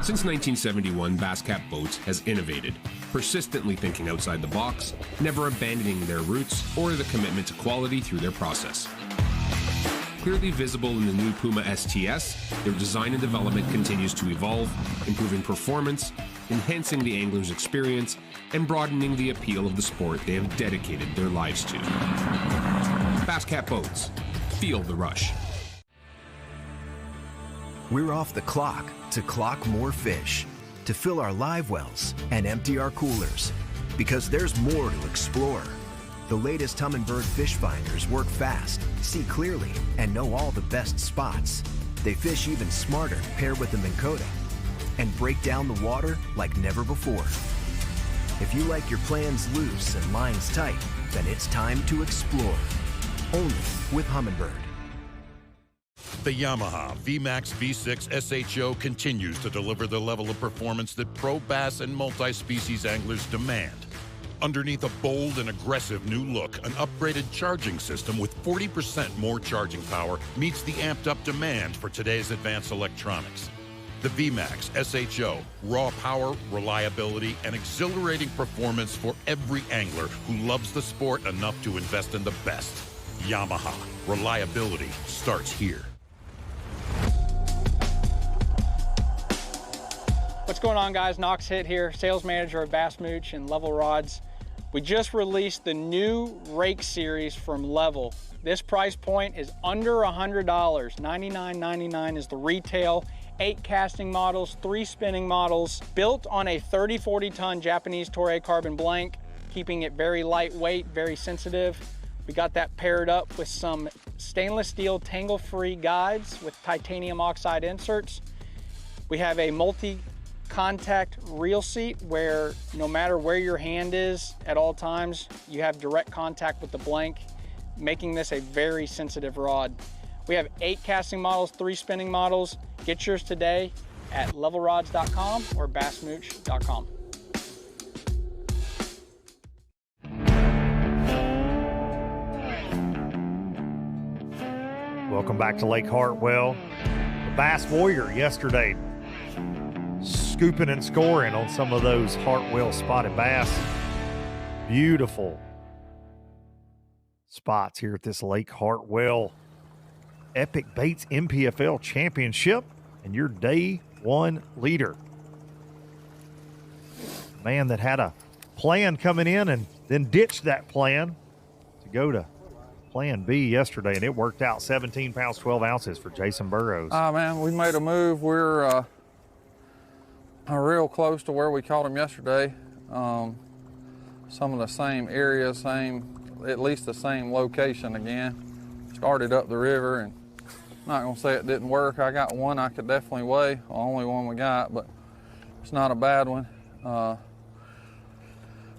Since 1971, Bass Cat Boats has innovated, persistently thinking outside the box, never abandoning their roots or the commitment to quality through their process. Clearly visible in the new Puma STS, their design and development continues to evolve, improving performance, enhancing the angler's experience, and broadening the appeal of the sport they have dedicated their lives to. Bass Cat Boats. Feel the rush. We're off the clock to clock more fish, to fill our live wells and empty our coolers, because there's more to explore. The latest Humminbird fish finders work fast, see clearly, and know all the best spots. They fish even smarter paired with the Minn Kota and break down the water like never before. If you like your plans loose and lines tight, then it's time to explore. Only with Humminbird. The Yamaha VMAX V6 SHO continues to deliver the level of performance that pro bass and multi-species anglers demand. Underneath a bold and aggressive new look, an upgraded charging system with 40% more charging power meets the amped-up demand for today's advanced electronics. The VMAX SHO, raw power, reliability, and exhilarating performance for every angler who loves the sport enough to invest in the best. Yamaha, reliability starts here. What's going on, guys? Knox Hitt here, sales manager of Bass Mooch and Level Rods. We just released the new rake series from Level. This price point is under $100. $99.99 is the retail. 8 casting models, 3 spinning models, built on a 30-40 ton Japanese Toray carbon blank, keeping it very lightweight, very sensitive. We got that paired up with some stainless steel tangle-free guides with titanium oxide inserts. We have a multi-contact reel seat where no matter where your hand is at all times, you have direct contact with the blank, making this a very sensitive rod. We have 8 casting models, 3 spinning models. Get yours today at levelrods.com or bassmooch.com. Welcome back to Lake Hartwell. The Bass Warrior yesterday scooping and scoring on some of those Hartwell spotted bass. Beautiful spots here at this Lake Hartwell Epic Baits NPFL Championship, and your day one leader. Man that had a plan coming in and then ditched that plan to go to plan B yesterday, and it worked out. 17 pounds, 12 ounces for Jason Burroughs. Man, we made a move. We're real close to where we caught him yesterday. Some of the same areas, at least the same location again. Started up the river, and not gonna say it didn't work. I got one I could definitely weigh, the only one we got, but it's not a bad one.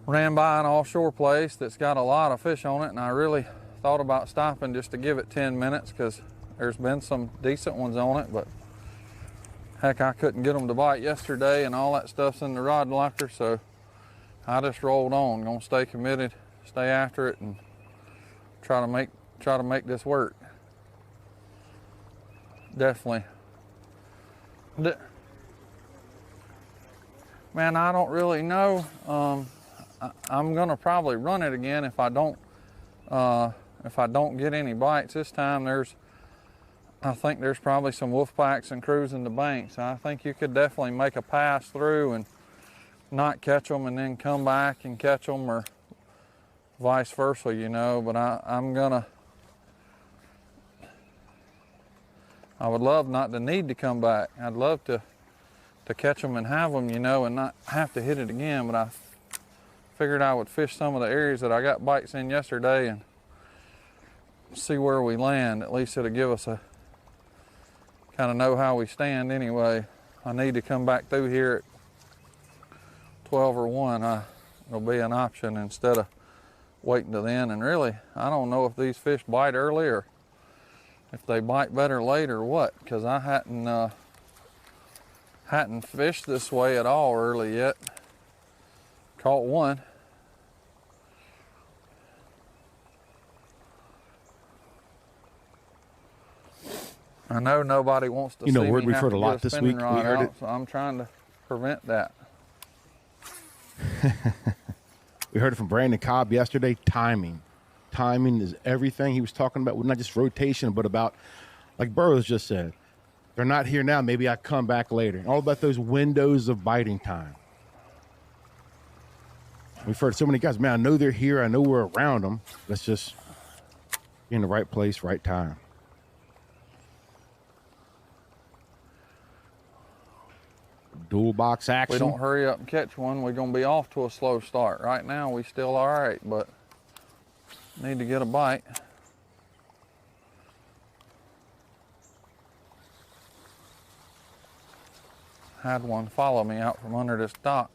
Ran by an offshore place that's got a lot of fish on it, and I really thought about stopping just to give it 10 minutes because there's been some decent ones on it, but heck, I couldn't get them to bite yesterday, and all that stuff's in the rod locker, so I just rolled on. Gonna stay committed, stay after it, and try to make this work. Definitely. Man, I don't really know. I'm gonna probably run it again if I don't get any bites this time. I think there's probably some wolf packs and cruising the banks. I think you could definitely make a pass through and not catch them and then come back and catch them, or vice versa, you know. But I would love not to need to come back. I'd love to catch them and have them, you know, and not have to hit it again. But I figured I would fish some of the areas that I got bites in yesterday and see where we land. At least it'll give us a kind of know how we stand anyway. I need to come back through here at 12 or 1. It'll be an option instead of waiting till then. And really, I don't know if these fish bite early or if they bite better late or what, because I hadn't fished this way at all early yet. Caught one. I know nobody wants to see me word we've have heard to a lot get this spinning week. rod We heard out, it. so I'm trying to prevent that. We heard it from Brandon Cobb yesterday. Timing is everything. He was talking about not just rotation, but about, like Burroughs just said, they're not here now. Maybe I come back later. All about those windows of biting time. We've heard so many guys, man, I know they're here. I know we're around them. Let's just be in the right place, right time. Dual box action. If we don't hurry up and catch one, we're going to be off to a slow start. Right now, we still all right, but need to get a bite. Had one follow me out from under this dock.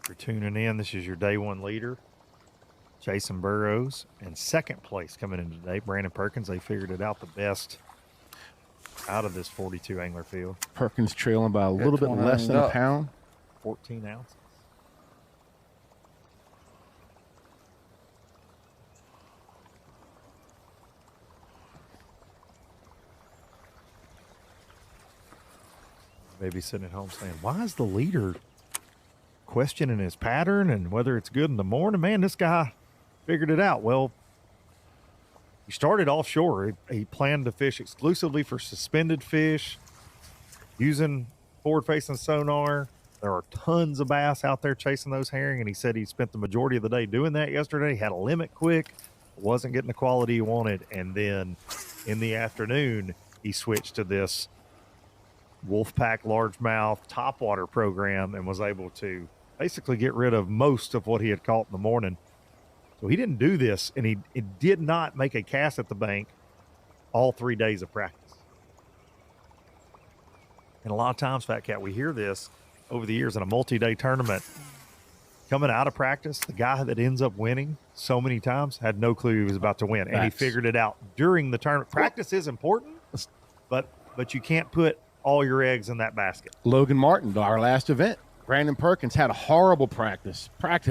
For tuning in, this is your day one leader, Jason Burroughs, and second place coming in today, Brandon Perkins. They figured it out the best out of this 42 angler field. Perkins trailing by a little bit less than a pound. 14 ounces. Maybe sitting at home saying, why is the leader questioning his pattern and whether it's good in the morning? Man, this guy figured it out. Well, he started offshore. He planned to fish exclusively for suspended fish using forward-facing sonar. There are tons of bass out there chasing those herring, and he said he spent the majority of the day doing that yesterday. He had a limit quick, wasn't getting the quality he wanted, and then in the afternoon, he switched to this Wolfpack largemouth topwater program and was able to basically get rid of most of what he had caught in the morning. So he didn't do this, and he did not make a cast at the bank all 3 days of practice. And a lot of times, Fat Cat, we hear this over the years in a multi-day tournament. Coming out of practice, the guy that ends up winning so many times had no clue he was about to win. Facts. And he figured it out during the tournament. Practice is important, but you can't put all your eggs in that basket. Logan Martin, our last event, Brandon Perkins had a horrible practice,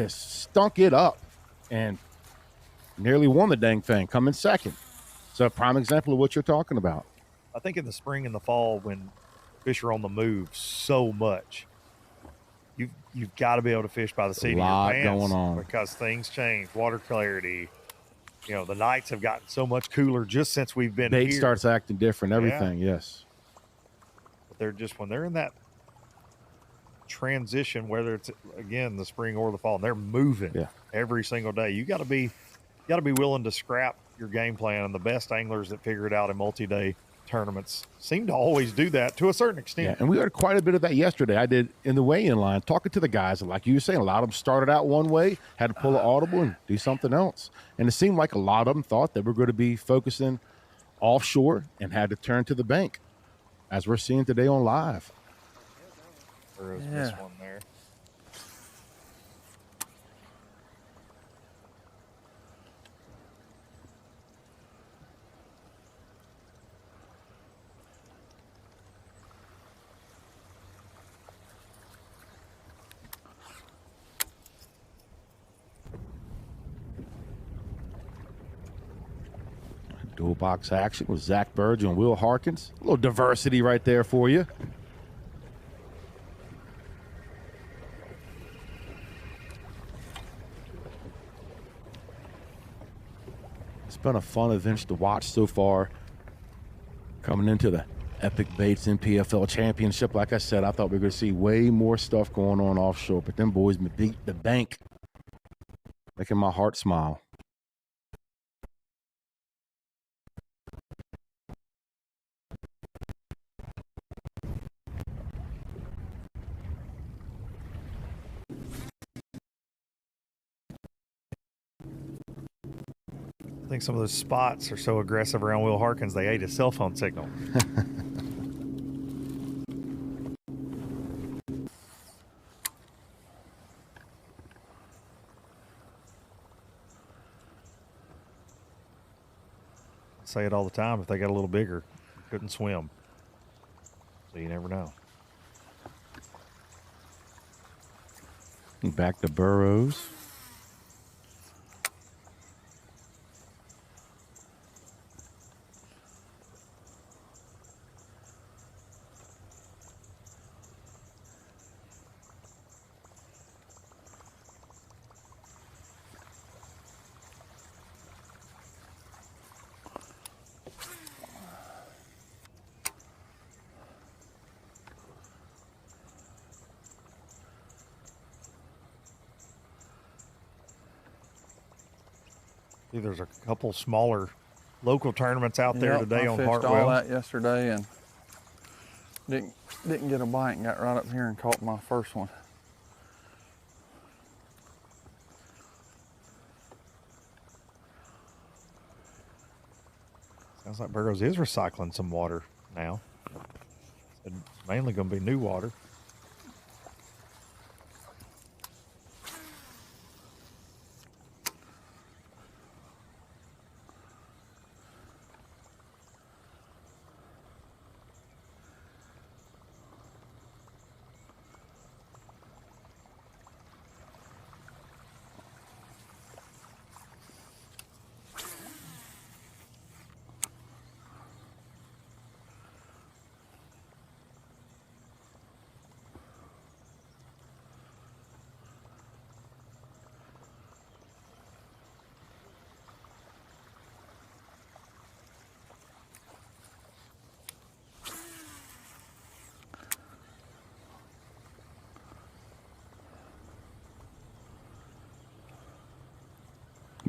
stunk it up, and nearly won the dang thing, coming second. So a prime example of what you're talking about. I think in the spring and the fall, when fish are on the move so much, you've got to be able to fish by the seat of your pants going on because things change, water clarity. You know, the nights have gotten so much cooler just since we've been Bait here. starts acting different, everything, yes. But they're just, when they're in that transition, whether it's again the spring or the fall. And they're moving every single day. You got to be willing to scrap your game plan. And the best anglers that figure it out in multi-day tournaments seem to always do that to a certain extent. Yeah, and we heard quite a bit of that yesterday. I did in the weigh-in line, talking to the guys, and like you were saying, a lot of them started out one way, had to pull an audible and do something else. And it seemed like a lot of them thought they were going to be focusing offshore and had to turn to the bank, as we're seeing today on live. Burroughs missed one there. Dual box action with Zach Burge and Will Harkins. A little diversity right there for you. It's been a fun event to watch so far. Coming into the Epic Baits NPFL Championship, like I said, I thought we were going to see way more stuff going on offshore, but them boys beat the bank, making my heart smile. I think some of those spots are so aggressive around Will Harkins, they ate his cell phone signal. I say it all the time. If they got a little bigger, couldn't swim. So you never know. Back to Burroughs. There's a couple smaller local tournaments out there today on Hartwell. I fished all that yesterday and didn't get a bite and got right up here and caught my first one. Sounds like Burroughs is recycling some water now. It's mainly going to be new water.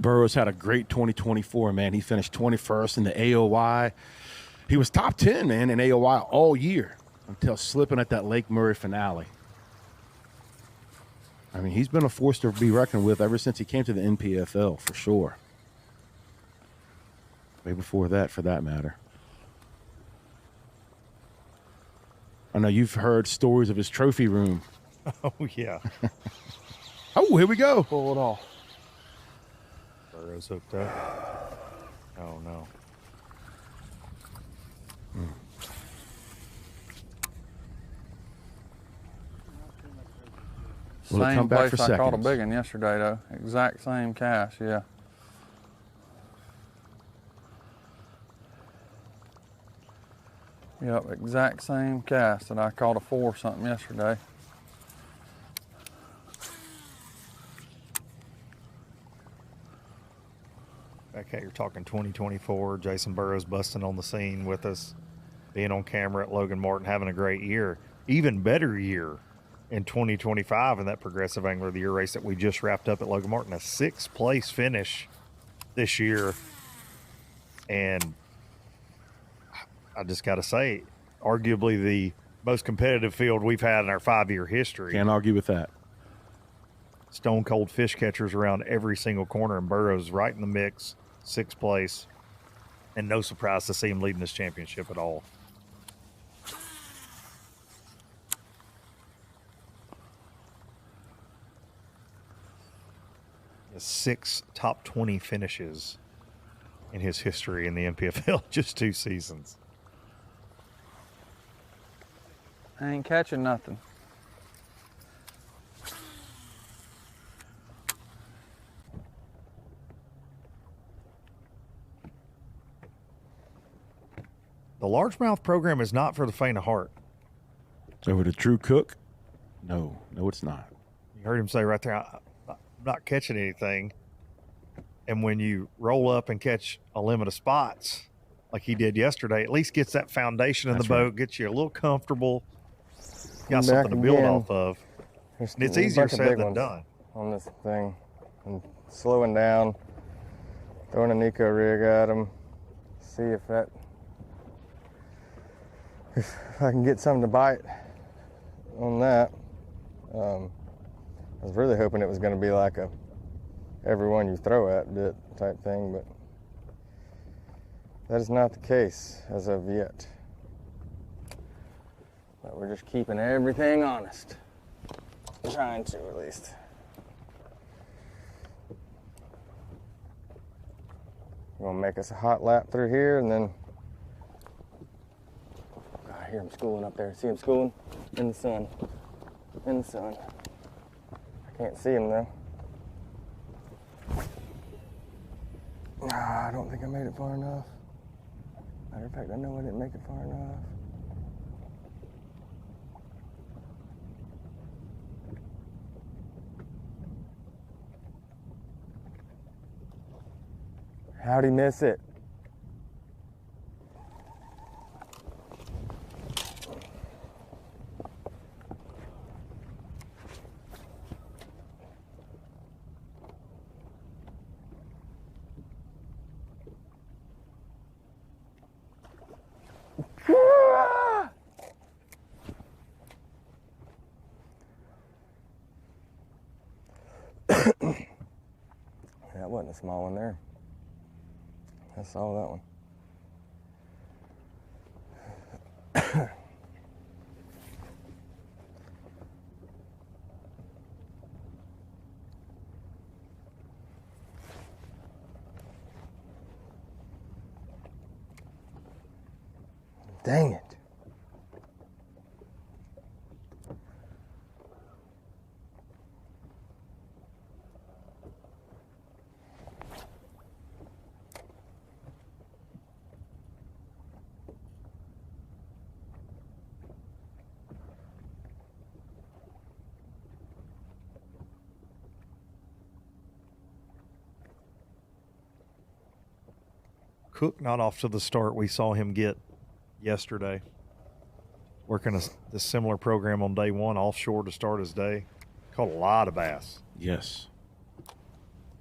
Burroughs had a great 2024, man. He finished 21st in the AOY. He was top 10, man, in AOY all year until slipping at that Lake Murray finale. I mean, he's been a force to be reckoned with ever since he came to the NPFL, for sure. Way before that, for that matter. I know you've heard stories of his trophy room. Oh, yeah. Oh, here we go. Pull it off. Burroughs hooked up. Oh, no. Will it Same come back place for I caught a seconds? big one yesterday, though. Exact same cast, yeah. Yep, exact same cast that I caught a 4-something yesterday. Okay, you're talking 2024. Jason Burroughs busting on the scene with us, being on camera at Logan Martin, having a great year. Even better year in 2025 in that Progressive Angler of the Year race that we just wrapped up at Logan Martin. A 6th place finish this year. And I just got to say, arguably the most competitive field we've had in our 5-year history. Can't argue with that. Stone cold fish catchers around every single corner, and Burroughs right in the mix, 6th place. And no surprise to see him leading this championship at all. He has 6 top 20 finishes in his history in the NPFL, just 2 seasons. I ain't catching nothing. The largemouth program is not for the faint of heart. So for the true cook, no, it's not. You heard him say right there, I'm not catching anything. And when you roll up and catch a limit of spots like he did yesterday, at least gets that foundation in the boat, gets you a little comfortable, got something to build off of. And it's easier said than done. On this thing, and slowing down, throwing an eco rig at him, see if I can get something to bite on that. I was really hoping it was going to be like a every one you throw at bit type thing, but that is not the case as of yet. But we're just keeping everything honest. Trying to, at least. We're gonna make us a hot lap through here, and then I hear him schooling up there. See him schooling in the sun. In the sun. I can't see him though. I don't think I made it far enough. Matter of fact, I know I didn't make it far enough. How'd he miss it? That wasn't a small one there. I saw that one. Dang it. Cook not off to the start we saw him get yesterday. Working a similar program on day one, offshore to start his day. Caught a lot of bass. Yes.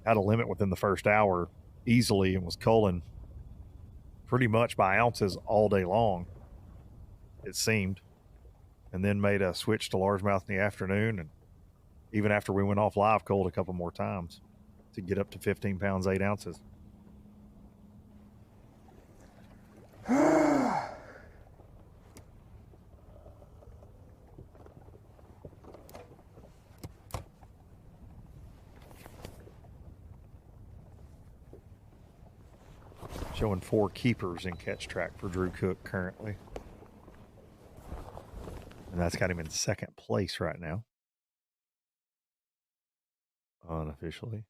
Had a limit within the first hour easily and was culling pretty much by ounces all day long, it seemed. And then made a switch to largemouth in the afternoon. And even after we went off live, culled a couple more times to get up to 15 pounds, 8 ounces. Showing 4 keepers in catch track for Drew Cook currently. And that's got him in second place right now. Unofficially.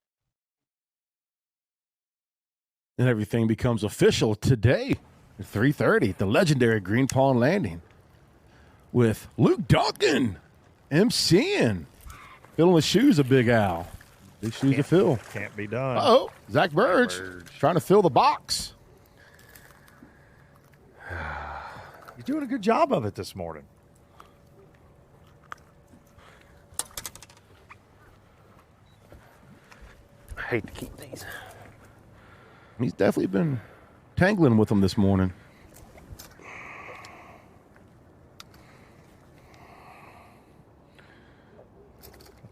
And everything becomes official today at 3:30 at the legendary Green Pond Landing with Luke Duncan MCing. Filling the shoes of Big Al. Big shoes to fill. Can't be done. Uh-oh. Zach Burge trying to fill the box. He's doing a good job of it this morning. hate to keep these. He's definitely been tangling with them this morning.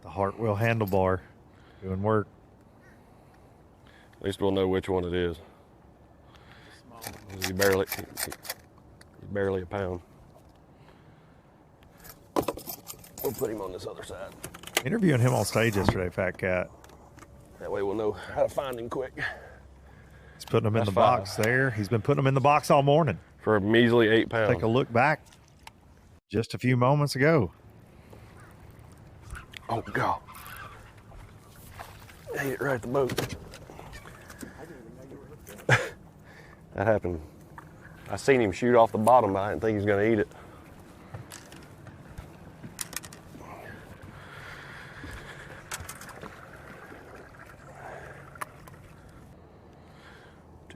The Hartwell handlebar doing work. At least we'll know which one it is. He's barely a pound. We'll put him on this other side. Interviewing him on stage yesterday, Fat Cat. That way we'll know how to find him quick. He's putting them in the box there. He's been putting them in the box all morning. For a measly 8 pounds. Take a look back just a few moments ago. Oh, God. I hit it right at the boat. That happened. I seen him shoot off the bottom, but I didn't think he was going to eat it.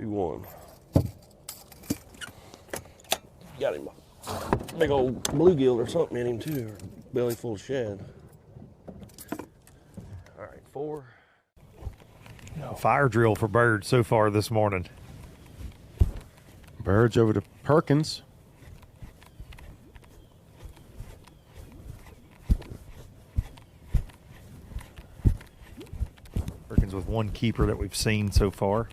One. Got him a big old bluegill or something in him too, or belly full of shad. All right, 4. A fire drill for birds so far this morning. Birds over to Perkins. Perkins with one keeper that we've seen so far.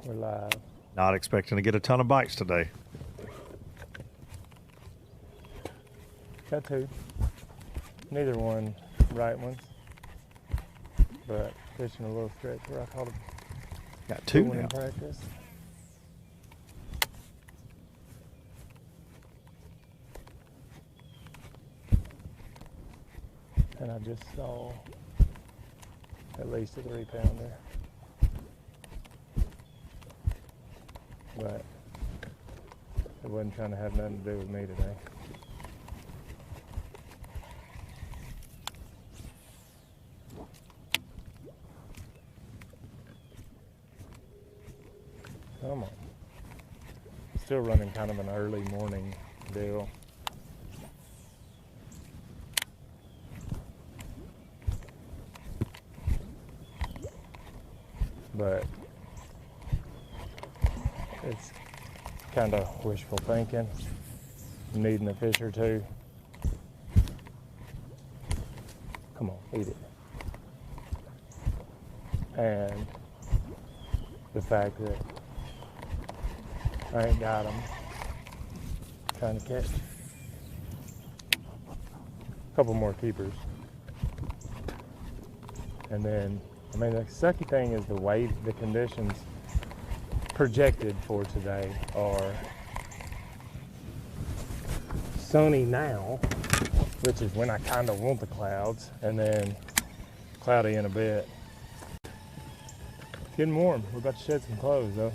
We're live. Not expecting to get a ton of bites today. Got 2. Neither one right ones, but fishing a little stretch where I caught a Got 2 one now. in practice. And I just saw at least a 3-pounder. But it wasn't trying to have nothing to do with me today. Come on. Still running kind of an early morning deal. But it's kind of wishful thinking, needing a fish or 2. Come on, eat it. And the fact that I ain't got them, trying to catch a couple more keepers. And then, I mean, the sucky thing is the conditions projected for today are sunny now, which is when I kind of want the clouds, and then cloudy in a bit. It's getting warm. We're about to shed some clothes though.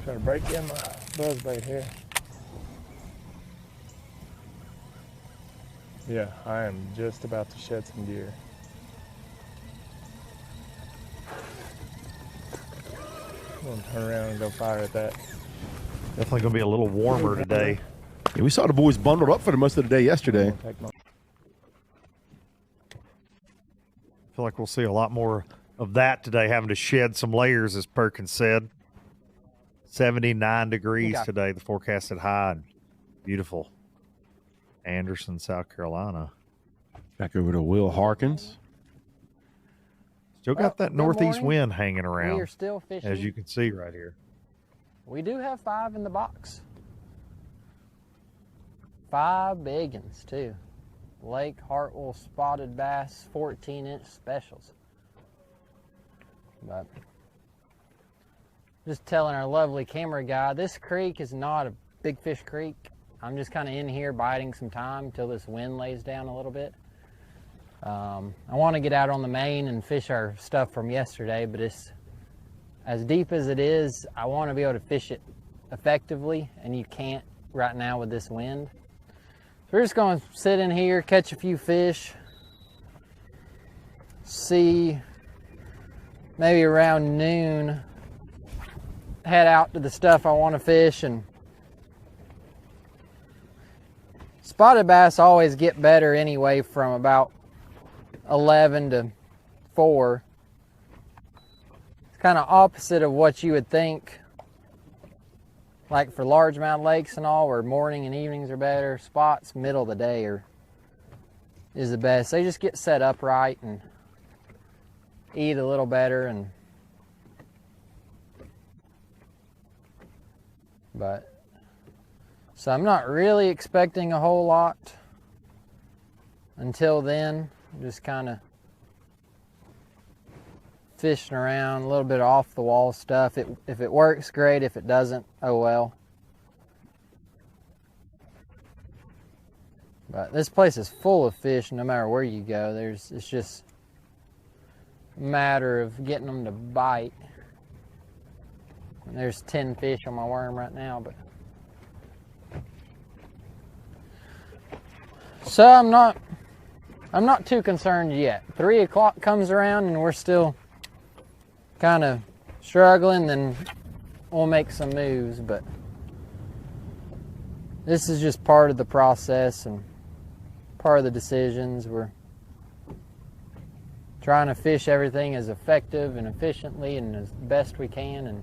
Trying to break in my buzzbait here. Yeah, I am just about to shed some gear. I'm gonna turn around and go fire at that. Definitely going to be a little warmer today. Yeah, we saw the boys bundled up for the most of the day yesterday. I feel like we'll see a lot more of that today, having to shed some layers, as Perkins said. 79 degrees today, the forecasted high. And beautiful. Anderson, South Carolina. Back over to Will Harkins. Still got that good northeast morning. wind hanging around. We are still fishing. As you can see right here. We do have 5 in the box. 5 big ones too. Lake Hartwell spotted bass, 14-inch specials. But just telling our lovely camera guy, this creek is not a big fish creek. I'm just kind of in here biding some time until this wind lays down a little bit. I want to get out on the main and fish our stuff from yesterday, but it's as deep as it is. I want to be able to fish it effectively, and you can't right now with this wind. So we're just going to sit in here, catch a few fish, see maybe around noon, head out to the stuff I want to fish and Spotted bass always get better anyway from about 11 to 4. It's kind of opposite of what you would think. Like for largemouth lakes and all, where morning and evenings are better, spots middle of the day is the best. They just get set up right and eat a little better. So I'm not really expecting a whole lot until then. Just kind of fishing around, a little bit of off the wall stuff. If it works, great. If it doesn't, oh well. But this place is full of fish no matter where you go. It's just a matter of getting them to bite. And there's 10 fish on my worm right now, but so I'm not too concerned yet. 3 o'clock comes around and we're still kind of struggling, then we'll make some moves. But this is just part of the process and part of the decisions. We're trying to fish everything as effective and efficiently and as best we can. And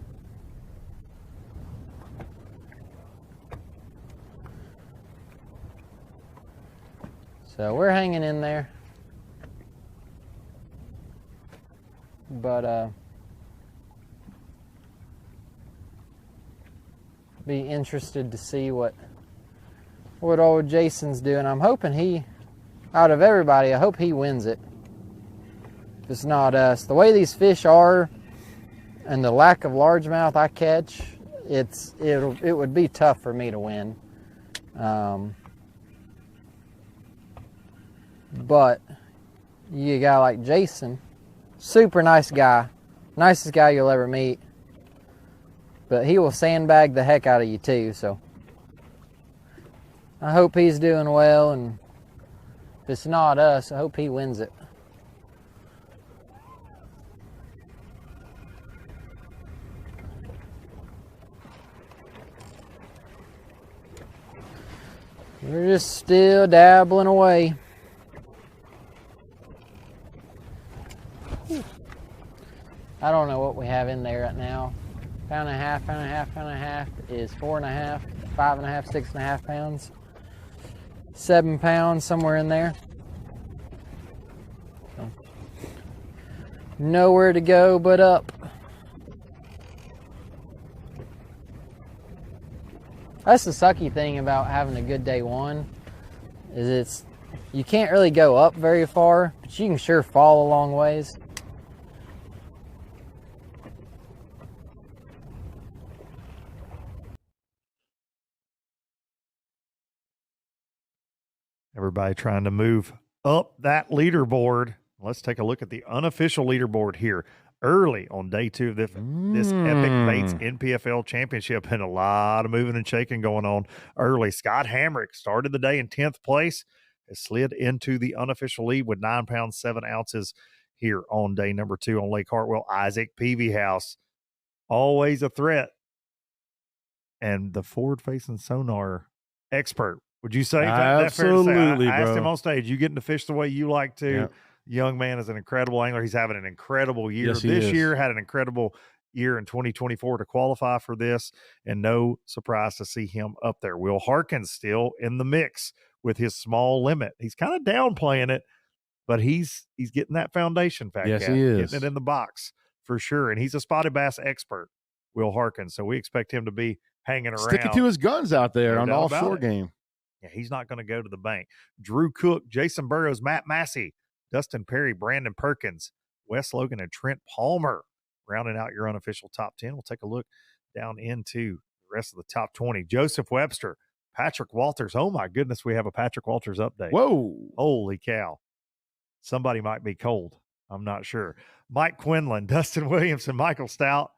so we're hanging in there. But be interested to see what old Jason's doing. I'm hoping out of everybody, I hope he wins it. If it's not us. The way these fish are and the lack of largemouth I catch, it would be tough for me to win. But you got like Jason, super nice guy, nicest guy you'll ever meet. But he will sandbag the heck out of you too, so I hope he's doing well, and if it's not us, I hope he wins it. We're just still dabbling away. I don't know what we have in there right now. Pound and a half is 4.5, 5.5, 6.5 pounds. 7 pounds, somewhere in there. So, nowhere to go but up. That's the sucky thing about having a good day one, is you can't really go up very far, but you can sure fall a long ways. Everybody trying to move up that leaderboard. Let's take a look at the unofficial leaderboard here. Early on day 2 of this Epic Baits NPFL Championship, and a lot of moving and shaking going on early. Scott Hamrick started the day in 10th place, has slid into the unofficial lead with 9 pounds, 7 ounces here on day number 2 on Lake Hartwell. Isaac Peavyhouse, always a threat, and the forward-facing sonar expert. Would you say absolutely, I asked bro. him on stage, you getting to fish the way you like to? Yeah. Young man is an incredible angler. He's having an incredible year Yes, he this is. year, had an incredible year in 2024 to qualify for this, and no surprise to see him up there. Will Harkins still in the mix with his small limit. He's kind of downplaying it, but he's getting that foundation back. Yes, he is. Getting it in the box for sure, and he's a spotted bass expert, Will Harkins, so we expect him to be hanging around. Sticking to his guns out there No on the doubt about offshore it. game. Yeah, he's not going to go to the bank. Drew Cook, Jason Burroughs, Matt Massey, Dustin Perry, Brandon Perkins, Wes Logan, and Trent Palmer rounding out your unofficial top 10. We'll take a look down into the rest of the top 20. Joseph Webster, Patrick Walters. Oh, my goodness, we have a Patrick Walters update. Whoa. Holy cow. Somebody might be cold. I'm not sure. Mike Quinlan, Dustin Williamson, Michael Stout,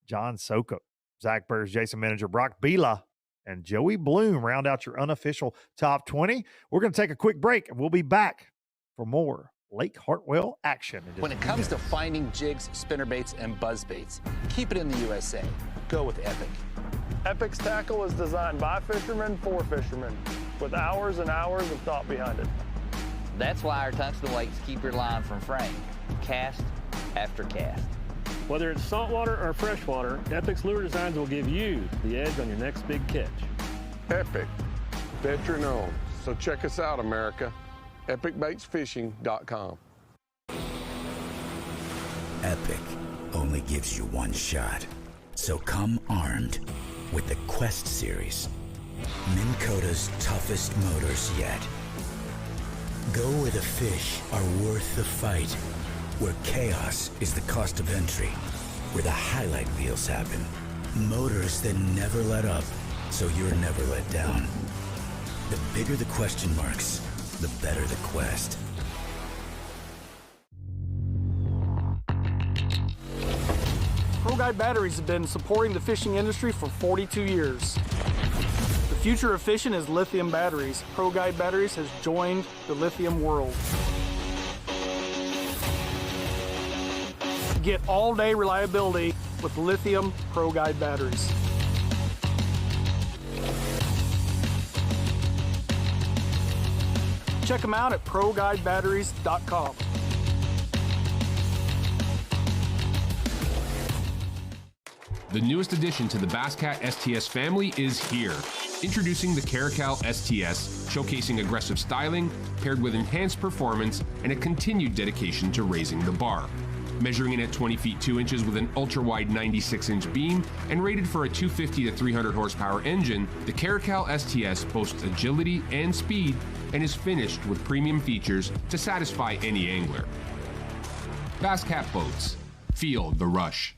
John Soka, Zach Burrs, Jason Manager, Brock Bila, and Joey Bloom round out your unofficial top 20. We're going to take a quick break, and we'll be back for more Lake Hartwell action. When it comes to finding jigs, spinnerbaits, and buzzbaits, keep it in the USA. Go with Epic. Epic's tackle is designed by fishermen for fishermen, with hours and hours of thought behind it. That's why our tungsten weights keep your line from fraying, cast after cast. Whether it's saltwater or freshwater, Epic's lure designs will give you the edge on your next big catch. Epic, veteran owned. So check us out, America. EpicBaitsFishing.com. Epic only gives you one shot. So come armed with the Quest series. Minn Kota's toughest motors yet. Go where the fish are worth the fight. Where chaos is the cost of entry. Where the highlight reels happen. Motors that never let up, so you're never let down. The bigger the question marks, the better the quest. Pro Guide batteries have been supporting the fishing industry for 42 years. The future of fishing is lithium batteries. Pro Guide batteries has joined the lithium world. Get all-day reliability with lithium Pro Guide batteries. Check them out at ProGuideBatteries.com. The newest addition to the Basscat STS family is here. Introducing the Caracal STS, showcasing aggressive styling, paired with enhanced performance and a continued dedication to raising the bar. Measuring in at 20 feet 2 inches with an ultra-wide 96-inch beam and rated for a 250 to 300 horsepower engine, the Caracal STS boasts agility and speed and is finished with premium features to satisfy any angler. Basscat Boats. Feel the rush.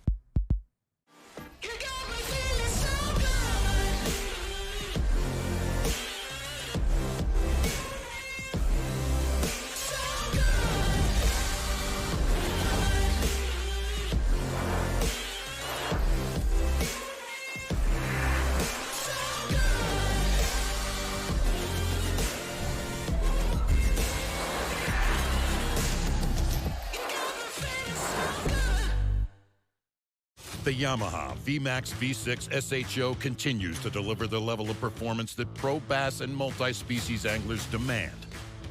The Yamaha VMAX V6 SHO continues to deliver the level of performance that pro bass and multi-species anglers demand.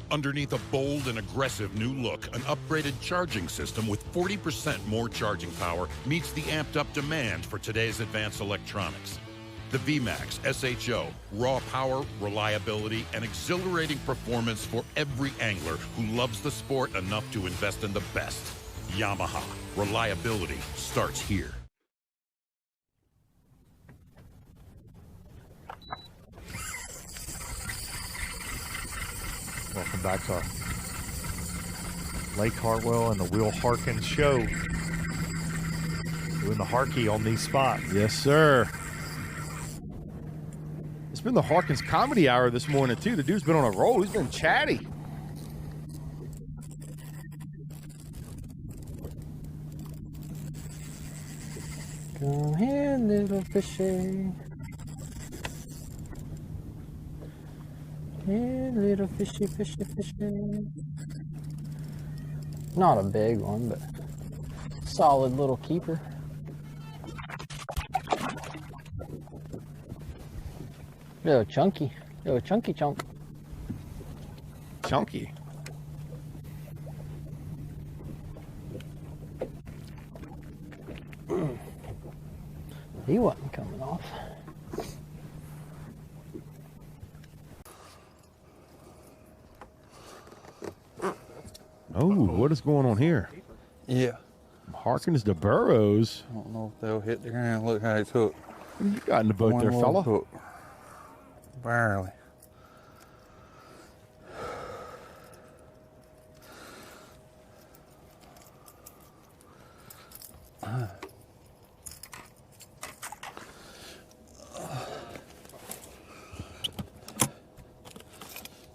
Underneath a bold and aggressive new look, an upgraded charging system with 40% more charging power meets the amped-up demand for today's advanced electronics. The VMAX SHO, raw power, reliability, and exhilarating performance for every angler who loves the sport enough to invest in the best. Yamaha, reliability starts here. Welcome back to Lake Hartwell and the Will Harkins Show. Doing the Harkey on these spots. Yes, sir. It's been the Harkins Comedy Hour this morning, too. The dude's been on a roll. He's been chatty. Come here, little fishy. Here, little fishy, fishy, fishy. Not a big one, but solid little keeper. Little chunky chunk. Chunky. He wasn't coming off. Oh, what is going on here? Yeah. Harkins to Burroughs. I don't know if they'll hit the ground. Look how it's hooked. What you got in the boat there, fella? Hook. Barely.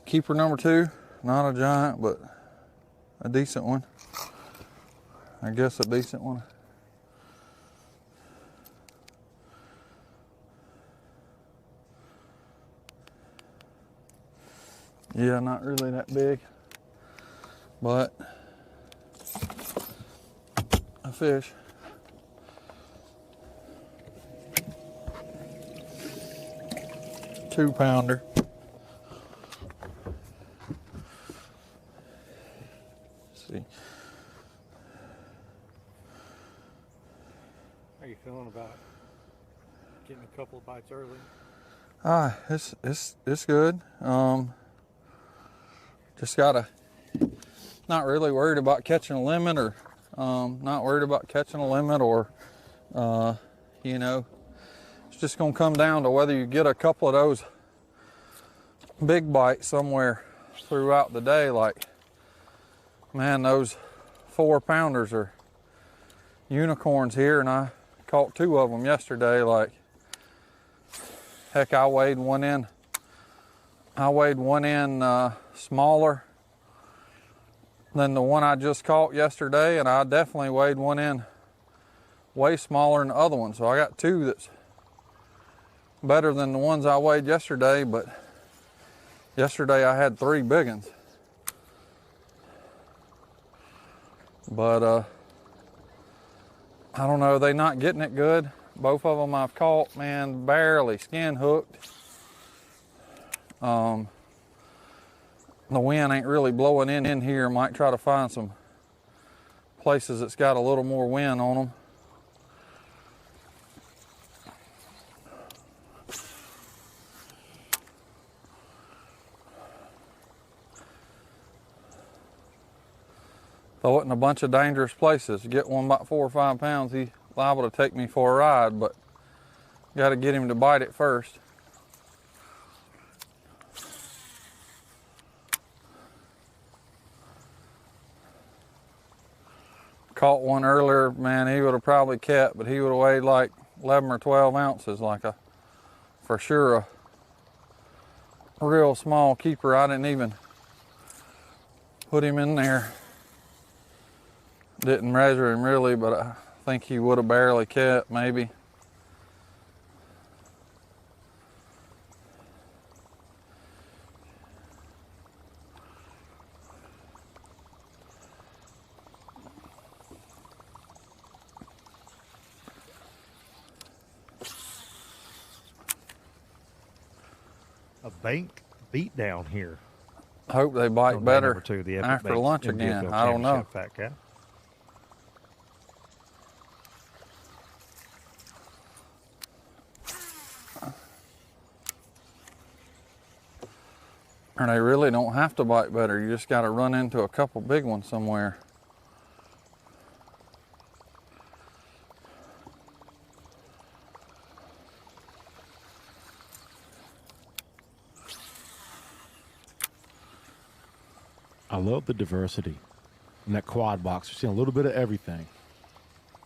Keeper number 2, not a giant, but a decent one. I guess a decent one. Yeah, not really that big, but a fish. 2-pounder. See. How are you feeling about getting a couple of bites early? It's good. Just gotta, not really worried about catching a limit, or not worried about catching a limit, or you know, it's just gonna come down to whether you get a couple of those big bites somewhere throughout the day. Like, man, those 4-pounders are unicorns here, and I caught 2 of them yesterday. Like, heck, I weighed one in smaller than the one I just caught yesterday, and I definitely weighed one in way smaller than the other one. So I got 2 that's better than the ones I weighed yesterday, but yesterday I had 3 big ones. But I don't know, they not getting it good. Both of them I've caught, man, barely skin hooked. The wind ain't really blowing in here. Might try to find some places that's got a little more wind on them. Throw it in a bunch of dangerous places. Get one about 4 or 5 pounds, he's liable to take me for a ride, but got to get him to bite it first. Caught one earlier, man, he would have probably kept, but he would have weighed like 11 or 12 ounces, like for sure a real small keeper. I didn't even put him in there. Didn't measure him really, but I think he would have barely kept, maybe. A bank beat down here. I hope they bite better the after Bank lunch again. NPFL I don't know. Championship Fat Cat. And they really don't have to bite better. You just got to run into a couple big ones somewhere. I love the diversity in that quad box. We're seeing a little bit of everything,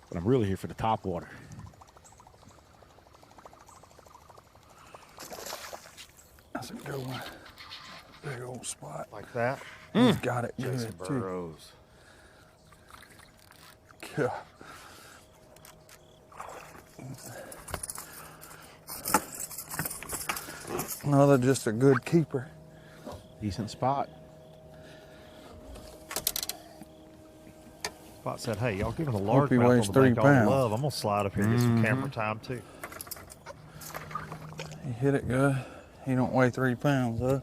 but I'm really here for the top water. That's a good one. Big old spot. Like that? He's got it Jason good, too. Burroughs. God. Another just a good keeper. Decent spot. Spot said, hey, y'all give him a large he mouth weighs on the bank 3 all the pounds. love. I'm going to slide up here and get some camera time, too. He hit it good. He don't weigh 3 pounds, though.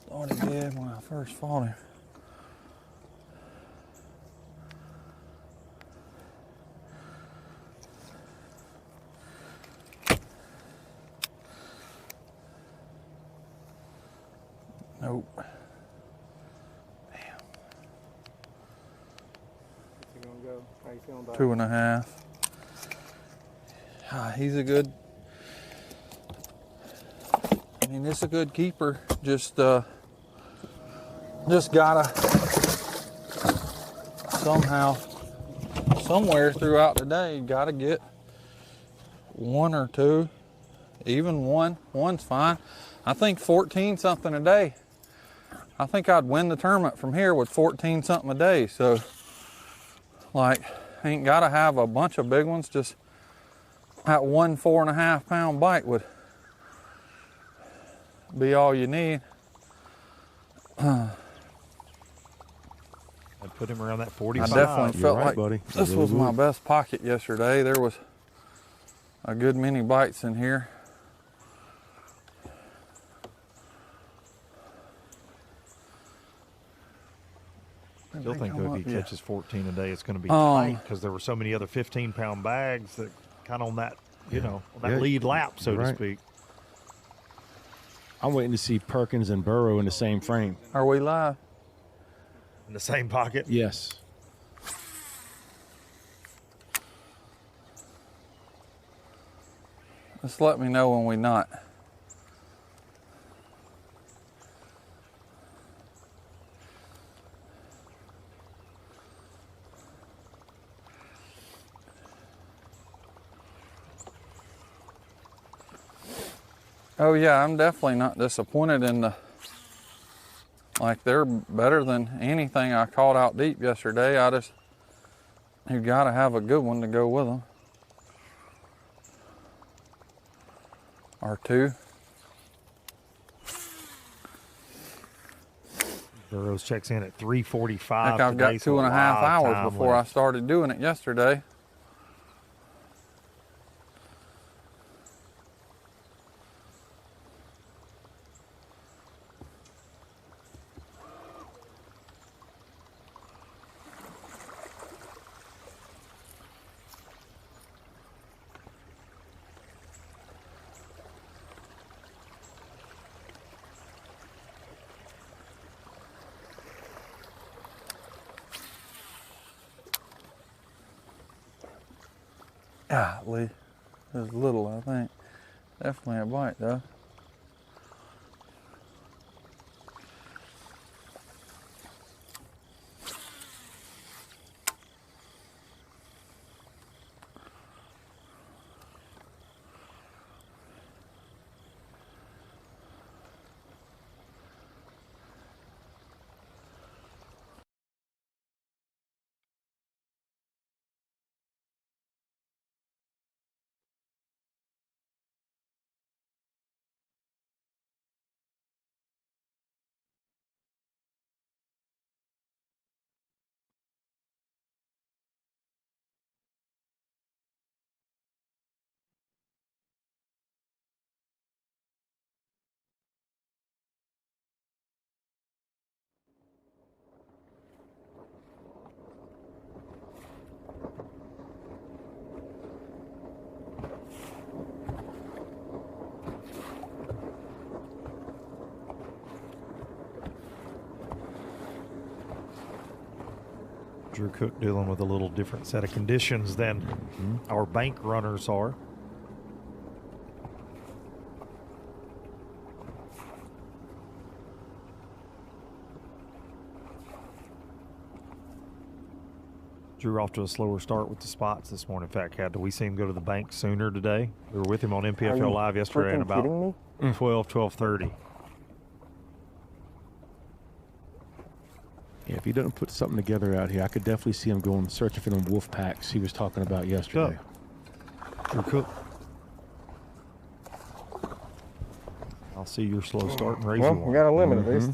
Thought he did when I first fought him. Nope. You gonna go? How you feeling about 2.5. He's a good. I mean, it's a good keeper. Just gotta somehow, somewhere throughout the day, gotta get 1 or 2, even 1. 1's fine. I think 14 something a day. I think I'd win the tournament from here with 14 something a day. So, like, ain't gotta have a bunch of big ones. Just that 1 4.5 pound bite would be all you need. I'd put him around that 45. I definitely felt like buddy. this was my best pocket yesterday. There was a good many bites in here. still think come that if up, he yeah. catches 14 a day, it's going to be tight because there were so many other 15-pound bags that kind of on that, on that lead lap, so to speak. I'm waiting to see Perkins and Burroughs in the same frame. Are we live? In the same pocket? Yes. Just let me know when we're not. Oh yeah, I'm definitely not disappointed in the, like they're better than anything I caught out deep yesterday. You gotta have a good one to go with them. Or two. Burroughs checks in at 3:45. Heck, I've got 2.5 hours before I started doing it yesterday. Golly, it was little, I think. Definitely a bite, though. Drew Cook dealing with a little different set of conditions than our bank runners are. Drew off to a slower start with the spots this morning. In fact, had we seen him go to the bank sooner today? We were with him on NPFL Live yesterday at about 12:30. Yeah, if he doesn't put something together out here, I could definitely see him going searching for them wolf packs he was talking about yesterday. Drew Cook. I'll see your slow start and raise you one. We got a limit at least.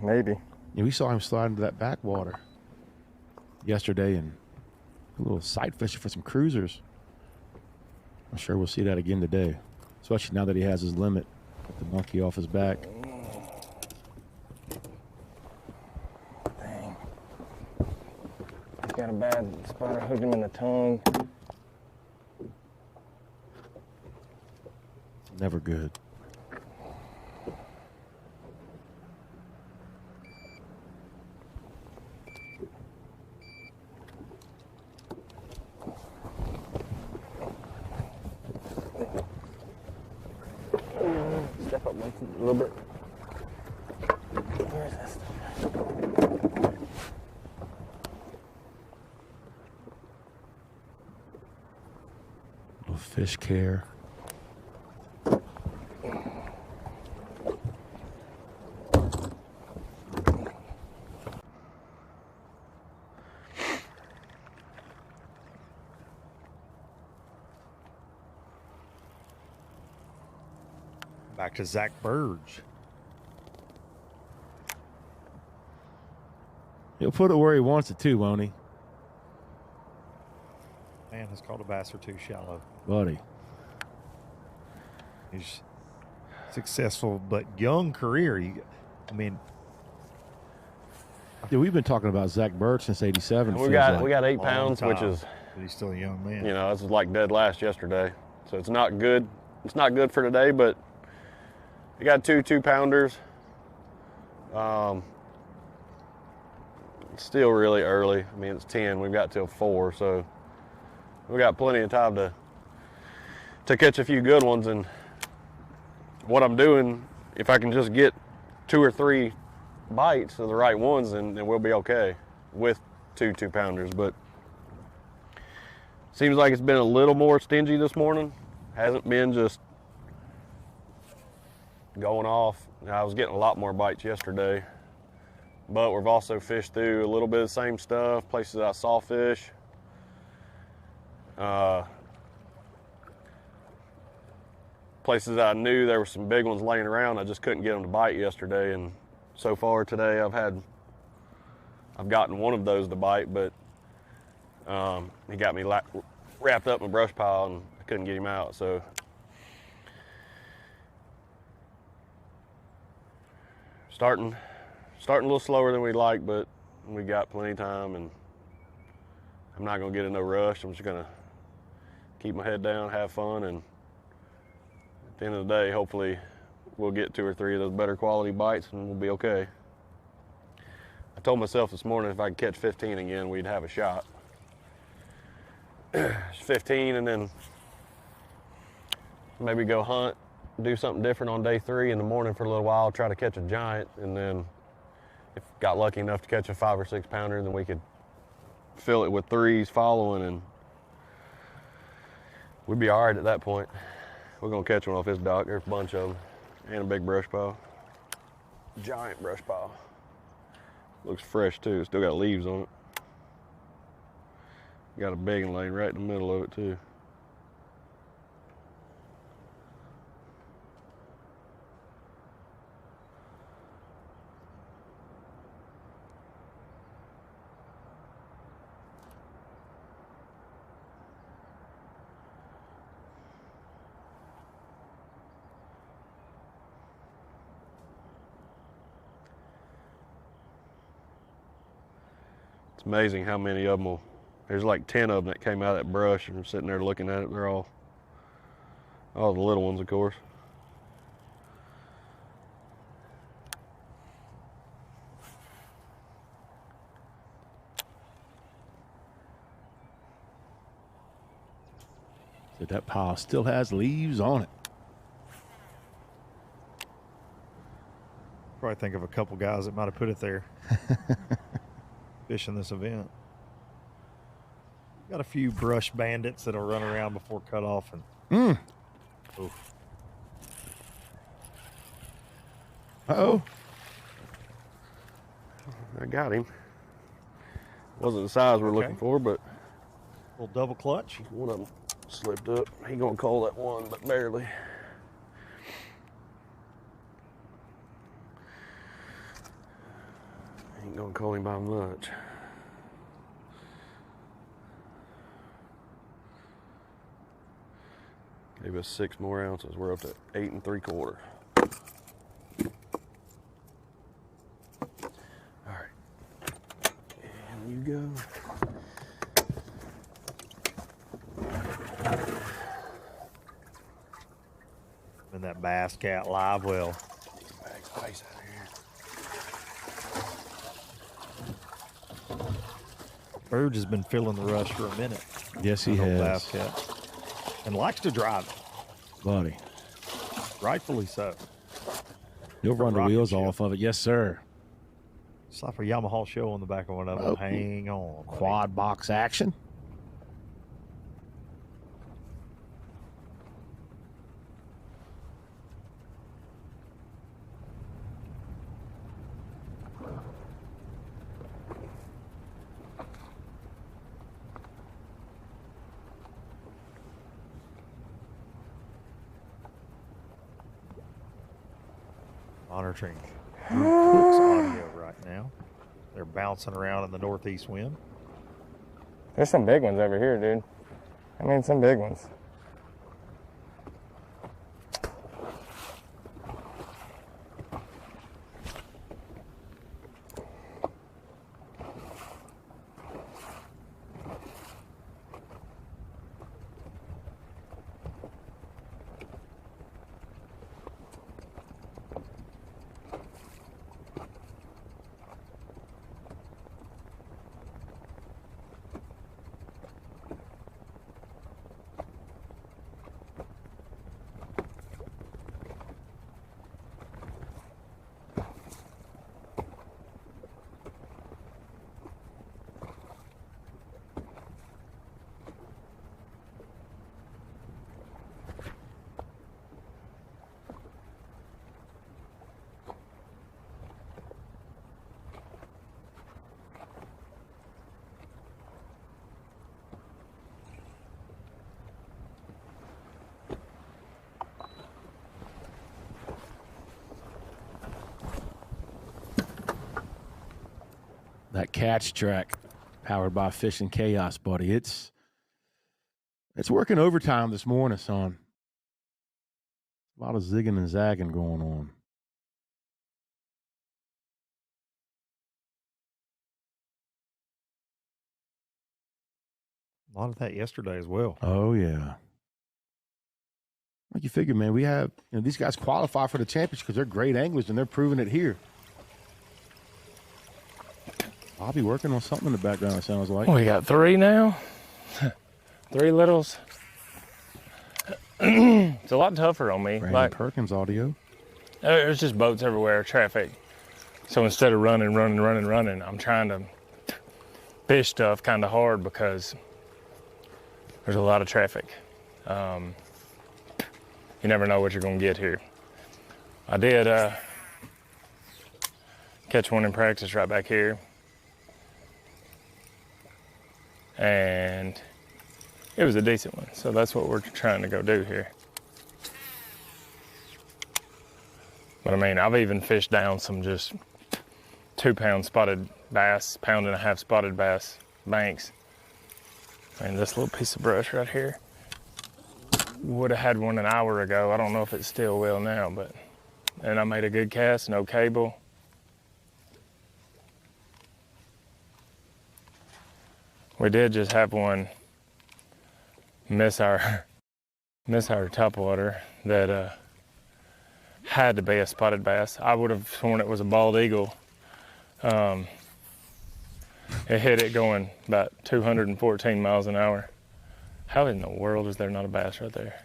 Maybe. Yeah, we saw him slide into that backwater yesterday and a little sight fishing for some cruisers. I'm sure we'll see that again today, especially now that he has his limit with the monkey off his back. Dang. He's got a bad spot. I hooked him in the tongue. Never good. Step up a little bit. Where is this? Little fish care. Back to Zach Burge. He'll put it where he wants it too, won't he? Man has caught a bass or two shallow. Buddy. He's successful but young career. I mean, yeah, we've been talking about Zach Bird since '87. We got 8 pounds, which is, but he's still a young man. You know, this is like dead last yesterday, so it's not good. It's not good for today, but we got 2 2-pounders. It's still really early. I mean, it's 10. We've got till 4, so we got plenty of time to catch a few good ones. And what I'm doing, if I can just get 2 or 3 bites of the right ones, then we'll be okay with 2 2-pounders. But seems like it's been a little more stingy this morning. Hasn't been just going off. I was getting a lot more bites yesterday, but we've also fished through a little bit of the same stuff, places I saw fish. Places I knew there were some big ones laying around, I just couldn't get them to bite yesterday. And so far today, I've gotten one of those to bite, but he got me wrapped up in a brush pile and I couldn't get him out. So starting a little slower than we'd like, but we got plenty of time, and I'm not gonna get in no rush. I'm just gonna keep my head down, have fun, and at the end of the day, hopefully we'll get 2 or 3 of those better quality bites and we'll be okay. I told myself this morning if I could catch 15 again, we'd have a shot. 15, and then maybe go hunt, do something different on day 3 in the morning for a little while, try to catch a giant, and then if got lucky enough to catch a 5 or 6 pounder, then we could fill it with 3s following, and we'd be all right at that point. We're gonna catch one off this dock. There's a bunch of them, and a big brush pile. Giant brush pile. Looks fresh too, still got leaves on it. Got a begging lane right in the middle of it too. It's amazing how many of them will, there's like 10 of them that came out of that brush and I'm sitting there looking at it. They're all the little ones, of course. So that pile still has leaves on it. Probably think of a couple guys that might have put it there. Fishing this event. Got a few brush bandits that'll run around before cutoff and oof. Uh-oh. I got him. Wasn't the size we're looking for, but little double clutch. One of them slipped up. He gonna call that one, but barely. Ain't gonna call him by much. Gave us 6 more ounces. We're up to 8 3/4. All right. And you go. And that Bass Cat live well. Burge has been filling the rush for a minute. Yes, he has. Bass Cat. And likes to drive it. Buddy. Rightfully so. You'll run the wheels off of it. Yes, sir. It's like a Yamaha show on the back of one of them. Hang on. Buddy. Quad box action. Monitoring Drew Cook's audio right now. They're bouncing around in the northeast wind. There's some big ones over here, dude. I mean, some big ones. catch track powered by Fish and Chaos, buddy. It's working overtime this morning, son. A lot of zigging and zagging going on. A lot of that yesterday as well. Oh, yeah. Like you figure, man, we have, these guys qualify for the championship because they're great anglers and they're proving it here. Bobby working on something in the background, it sounds like. We got 3 now. 3 littles. It's a lot tougher on me. Brandon Perkins audio. There's just boats everywhere, traffic. So instead of running, I'm trying to fish stuff kind of hard because there's a lot of traffic. You never know what you're going to get here. I did catch one in practice right back here. And it was a decent one. So that's what we're trying to go do here. But I mean, I've even fished down some just 2-pound spotted bass, 1.5-pound spotted bass banks. And this little piece of brush right here would have had one an hour ago. I don't know if it still will now, but, and I made a good cast, no cable. We did just have one miss our topwater that had to be a spotted bass. I would have sworn it was a bald eagle. It hit it going about 214 miles an hour. How in the world is there not a bass right there?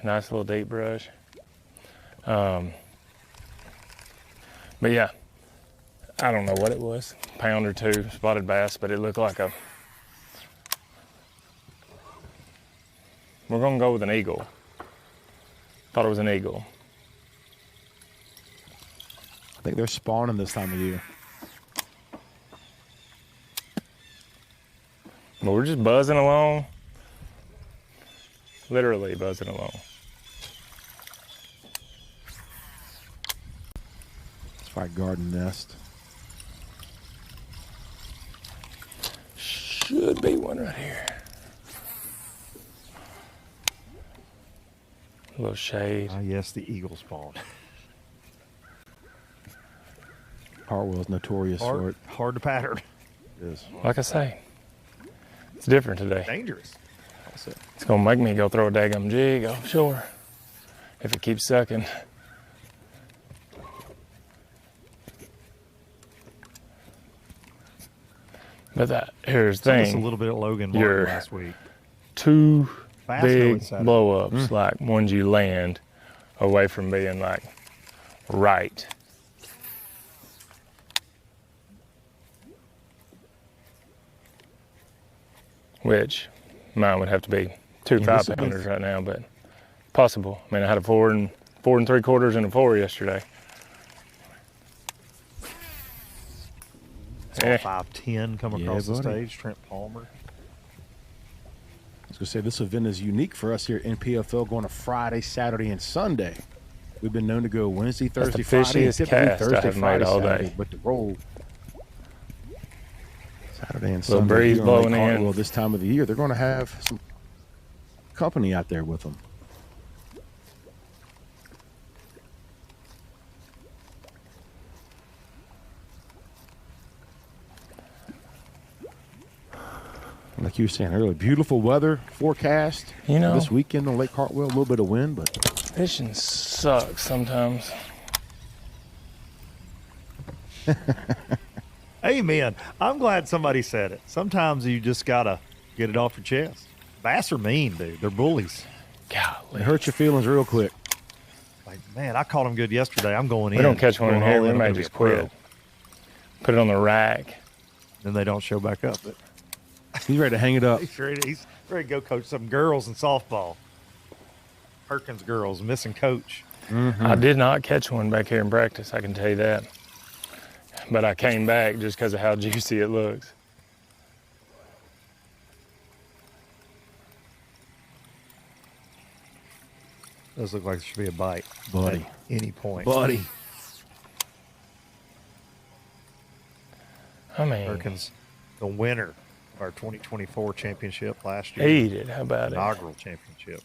Nice little deep brush. But yeah, I don't know what it was, 1 pound or 2 spotted bass, but it looked like a, we're gonna go with an eagle. Thought it was an eagle. I think they're spawning this time of year. But we're just buzzing along. Literally buzzing along. It's probably garden nest. Should be one right here. A little shade. Ah, yes, the eagle spawn. Hartwell's notorious for it. Hard to pattern. It is. Like I say, it's different today. Dangerous. It's gonna make me go throw a daggum jig offshore if it keeps sucking. But here's the thing. A little bit at Logan Martin last week. 2 Fast big going blow-ups, like ones you land away from being like right. Which mine would have to be 2 5-pounders right now, but possible. I mean, I had a 4 3/4 and a 4 yesterday. Saw 5'10" come across the stage, Trent Palmer. I was going to say, this event is unique for us here at NPFL, going to Friday, Saturday, and Sunday. We've been known to go Wednesday, Thursday, Friday, and typically Thursday, Friday, Saturday. But to roll Saturday and Sunday breeze here blowing on Lake in. Hartwell this time of the year, they're going to have some company out there with them. Like you were saying earlier, beautiful weather forecast. This weekend on Lake Hartwell, a little bit of wind, but fishing sucks sometimes. Amen. I'm glad somebody said it. Sometimes you just gotta get it off your chest. Bass are mean, dude. They're bullies. It hurts your feelings real quick. Like, man, I caught them good yesterday. I'm going in. We don't catch one in Going here. all We in. I'm may gonna just be a pro. quit. Put it on the rack. Then they don't show back up. But he's ready to hang it up. He's ready to go coach some girls in softball. Perkins girls missing coach. I did not catch one back here in practice, I can tell you that. But I came back just because of how juicy it looks. Does look like there should be a bite. Buddy. At any point. Buddy. I mean, Perkins, the winner of our 2024 championship last year. Eat it. How about Inaugural championship.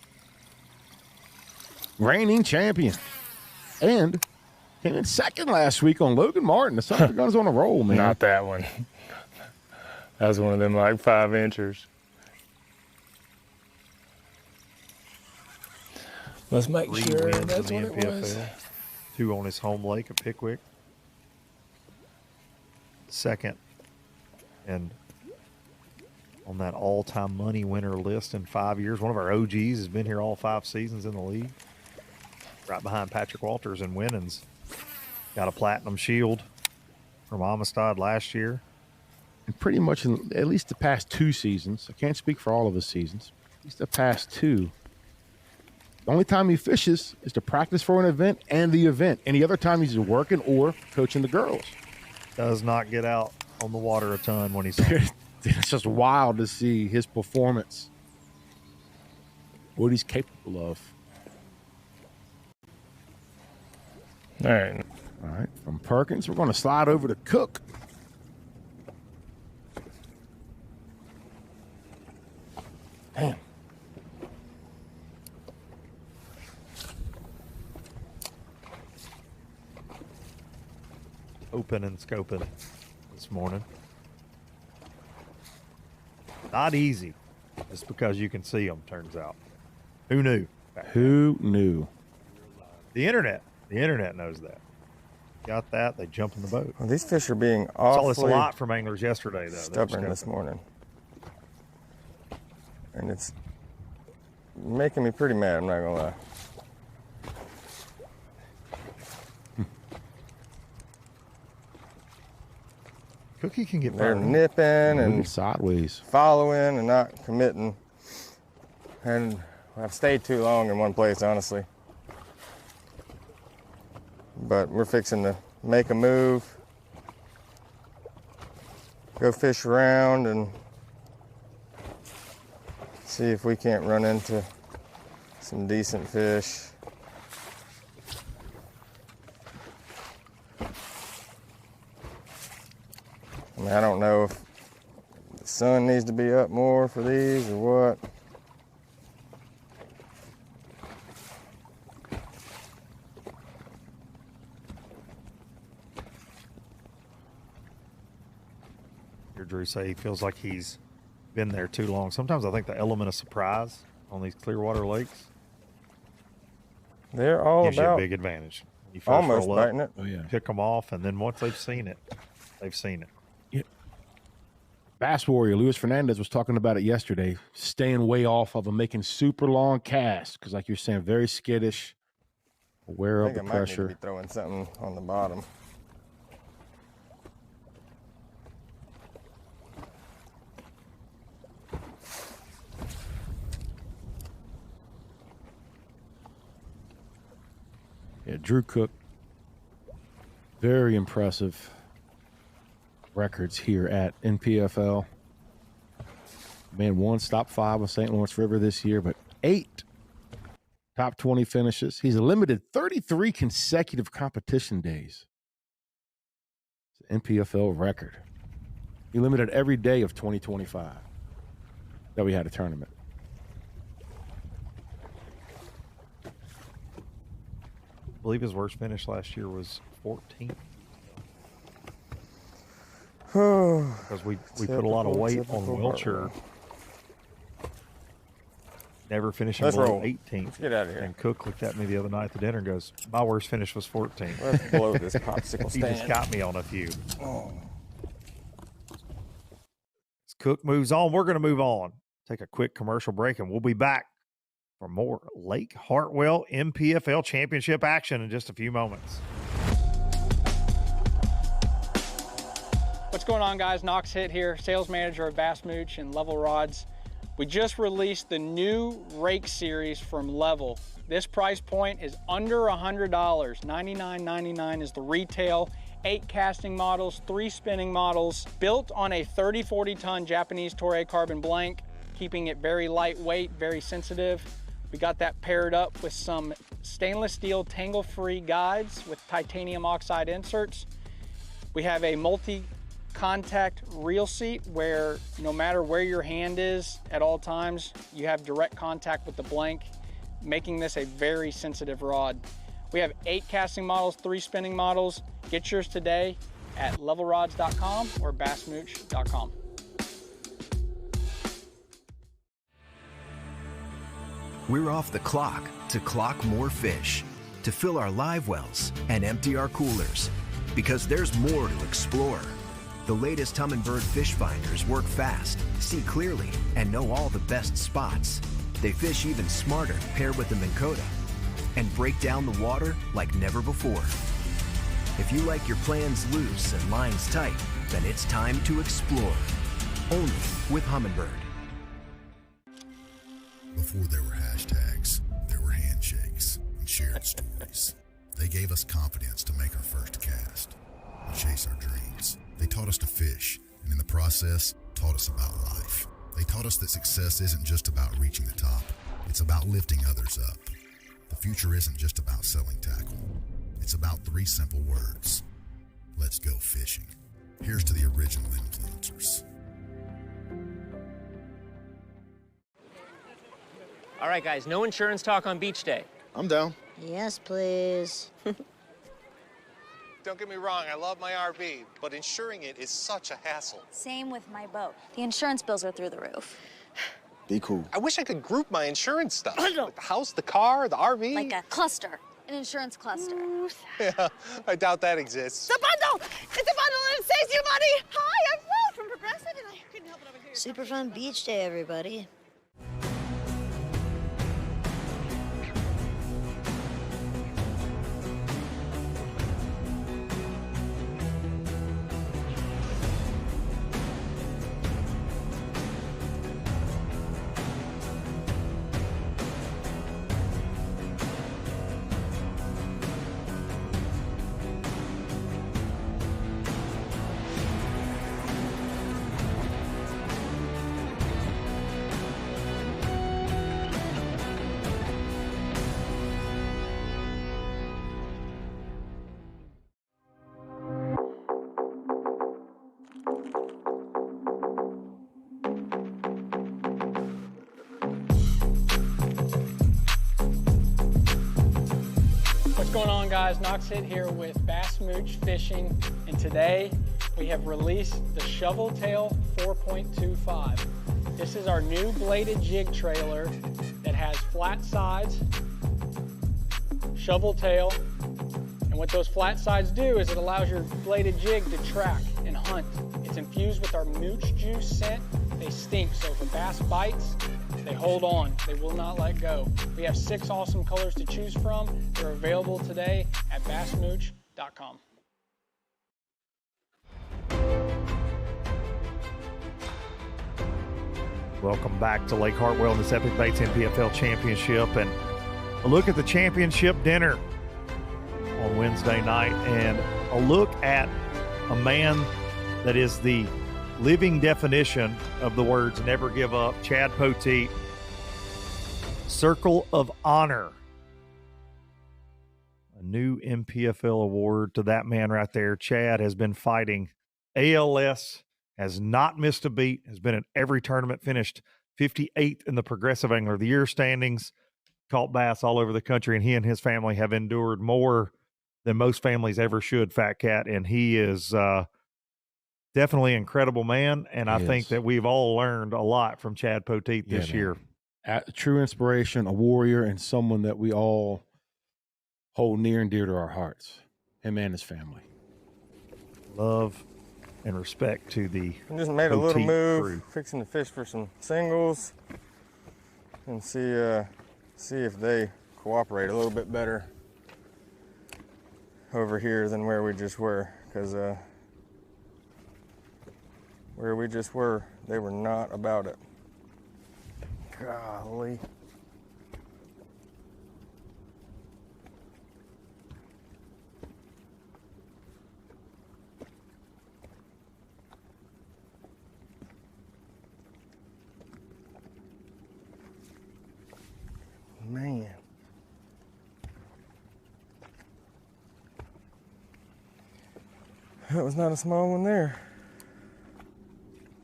Reigning champion. And came in second last week on Logan Martin. The Son of a Gun's on a roll, man. Not that one. That was one of them like 5-inchers. Let's make 3 sure wins that's in what the it was. NPFL. 2 on his home lake at Pickwick. Second, and on that all-time money winner list in 5 years. One of our OGs has been here all 5 seasons in the league. Right behind Patrick Walters in winnings. Got a platinum shield from Amistad last year. And pretty much in at least the past 2 seasons, I can't speak for all of his seasons, at least the past 2, the only time he fishes is to practice for an event and the event. Any other time he's working or coaching the girls. Does not get out on the water a ton when he's It's just wild to see his performance, what he's capable of. All right. All right, from Perkins, we're going to slide over to Cook. Damn. Open and scoping this morning. Not easy, just because you can see them, turns out. Who knew? Who knew? The internet knows that. Got that, they jump in the boat. Well, these fish are being Saw this a awfully lot from anglers yesterday, though. stubborn this morning. And it's making me pretty mad, I'm not gonna lie. Cookie can get They're burned. nipping and sideways, following and not committing. And I've stayed too long in one place, honestly. But we're fixing to make a move, go fish around and see if we can't run into some decent fish. I mean, I don't know if the sun needs to be up more for these or what. Drew say he feels like he's been there too long. Sometimes I think the element of surprise on these Clearwater lakes They're all gives you a about big advantage. You first almost roll up, biting it. Oh, yeah. pick them off, and then once they've seen it, they've seen it. Bass Warrior Luis Fernandez was talking about it yesterday, staying way off of them, making super long casts because, like you're saying, very skittish, aware I of think the I might need pressure. to be throwing something on the bottom. Yeah, Drew Cook, very impressive records here at NPFL. Man, 1 top 5 on St. Lawrence River this year, but 8 top 20 finishes. He's limited 33 consecutive competition days. It's an NPFL record. He limited every day of 2025 that we had a tournament. I believe his worst finish last year was 14th. Because we put a lot of weight on Wiltshire. Never finishing Let's below roll. 18th. Let's get out of here. And Cook looked at me the other night at the dinner and goes, my worst finish was 14th. Let's blow this popsicle He just stand. got me on a few. Oh. As Cook moves on, we're going to move on. Take a quick commercial break, and we'll be back for more Lake Hartwell NPFL Championship action in just a few moments. What's going on, guys? Knox Hitt here, sales manager of Bass Mooch and Level Rods. We just released the new rake series from Level. This price point is under $100. $99.99 is the retail. 8 casting models, 3 spinning models, built on a 30-40 ton Japanese Toray carbon blank, keeping it very lightweight, very sensitive. We got that paired up with some stainless steel tangle-free guides with titanium oxide inserts. We have a multi contact reel seat where no matter where your hand is at all times, you have direct contact with the blank, making this a very sensitive rod. We have 8 casting models, 3 spinning models. Get yours today at levelrods.com or bassmooch.com. We're off the clock to clock more fish, to fill our live wells and empty our coolers, because there's more to explore. The latest Humminbird fish finders work fast, see clearly, and know all the best spots. They fish even smarter paired with the Minn Kota and break down the water like never before. If you like your plans loose and lines tight, then it's time to explore. Only with Humminbird. Before there were hashtags, there were handshakes and shared stories. They gave us confidence to make our first cast and chase our dreams. They taught us to fish, and in the process, taught us about life. They taught us that success isn't just about reaching the top. It's about lifting others up. The future isn't just about selling tackle. It's about 3 simple words. Let's go fishing. Here's to the original influencers. All right, guys, no insurance talk on beach day. I'm down. Yes, please. Don't get me wrong, I love my RV, but insuring it is such a hassle. Same with my boat. The insurance bills are through the roof. Be cool. I wish I could group my insurance stuff. Like the house, the car, the RV. Like a cluster, an insurance cluster. Yeah, I doubt that exists. It's a bundle! It's a bundle and it saves you money! Hi, I'm Will from Progressive and I couldn't help it over here. Super fun beach day, everybody. What's going on, guys? Knox Hit here with Bass Mooch Fishing, and today we have released the Shovel Tail 4.25. This is our new bladed jig trailer that has flat sides, shovel tail, and what those flat sides do is it allows your bladed jig to track and hunt. It's infused with our mooch juice scent. They stink, so if a bass bites, they hold on. They will not let go. We have 6 awesome colors to choose from. They're available today at bassmooch.com. Welcome back to Lake Hartwell in this Epic Baits NPFL Championship, and a look at the championship dinner on Wednesday night, and a look at a man that is the living definition of the words never give up, Chad Poteet. Circle of Honor. A new NPFL award to that man right there. Chad has been fighting ALS, has not missed a beat, has been in every tournament, finished 58th in the Progressive Angler of the Year standings, caught bass all over the country, and he and his family have endured more than most families ever should, Fat Cat, and he is definitely an incredible man, and I think that we've all learned a lot from Chad Poteet this year. True inspiration, a warrior, and someone that we all hold near and dear to our hearts. Him and his family. Love and respect to the I just made a little Poteet move, crew. fixing to fish for some singles, and see if they cooperate a little bit better over here than where we just were, because where we just were, they were not about it. Golly. Man. That was not a small one there.